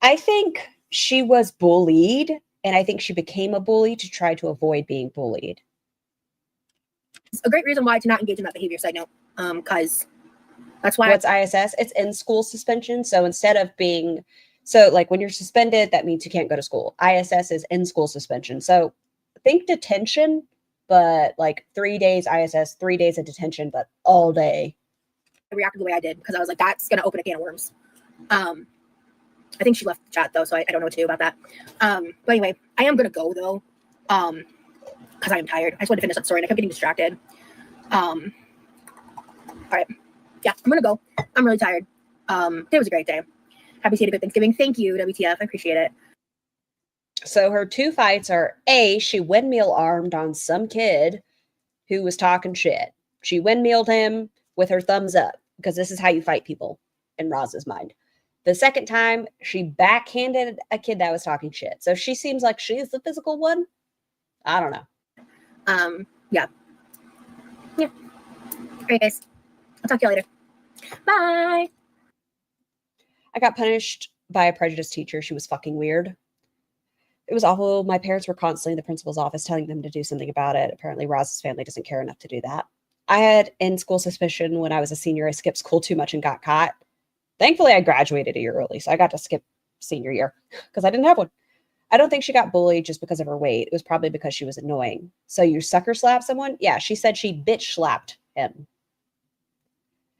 I think she was bullied, and I think she became a bully to try to avoid being bullied. a great reason why to not engage in that behavior. Side note, because that's why. What's ISS? It's in school suspension. So instead of being, so like when you're suspended, that means you can't go to school. ISS is in school suspension. So think detention, but like 3 days ISS, 3 days of detention, but all day. I reacted the way I did because I was like, that's going to open a can of worms. I think she left the chat though, so I don't know what to do about that. But anyway, I am going to go though, because I am tired. I just wanted to finish that story and I kept getting distracted. All right. Yeah, I'm going to go. I'm really tired. Today was a great day. Happy to see you had a good Thanksgiving. Thank you, WTF. I appreciate it. So her two fights are A, she windmill armed on some kid who was talking shit. She windmilled him with her thumbs up because this is how you fight people in Roz's mind. The second time, she backhanded a kid that was talking shit. So she seems like she's the physical one. I don't know. Yeah. All right, guys. I'll talk to you later. Bye. I got punished by a prejudiced teacher. She was fucking weird. It was awful. My parents were constantly in the principal's office telling them to do something about it. Apparently, Roz's family doesn't care enough to do that. I had in-school suspicion when I was a senior. I skipped school too much and got caught. Thankfully, I graduated a year early, so I got to skip senior year because I didn't have one. I don't think she got bullied just because of her weight. It was probably because she was annoying. So you sucker slap someone? Yeah, she said she bitch slapped him.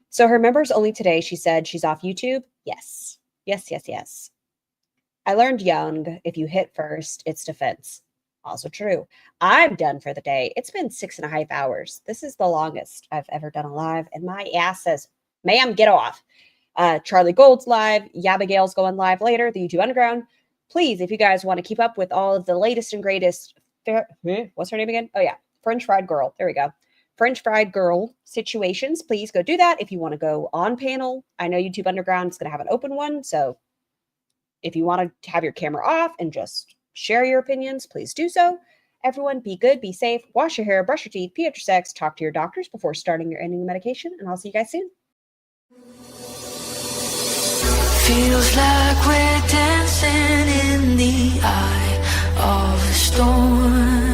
So her members only today, she said she's off YouTube? Yes. Yes, yes, yes. I learned young, if you hit first, it's defense. Also true. I'm done for the day. It's been 6.5 hours. This is the longest I've ever done a live, and my ass says, ma'am, get off. Charlie Gold's live. Yabigail's going live later, the YouTube Underground. Please, if you guys want to keep up with all of the latest and greatest, what's her name again? Oh, yeah. French Fried Girl. There we go. French Fried Girl situations. Please go do that. If you want to go on panel, I know YouTube Underground is going to have an open one. So if you want to have your camera off and just share your opinions, please do so. Everyone, be good, be safe, wash your hair, brush your teeth, pee after sex, talk to your doctors before starting your ending medication, and I'll see you guys soon. Feels like we're dancing in the eye of the storm.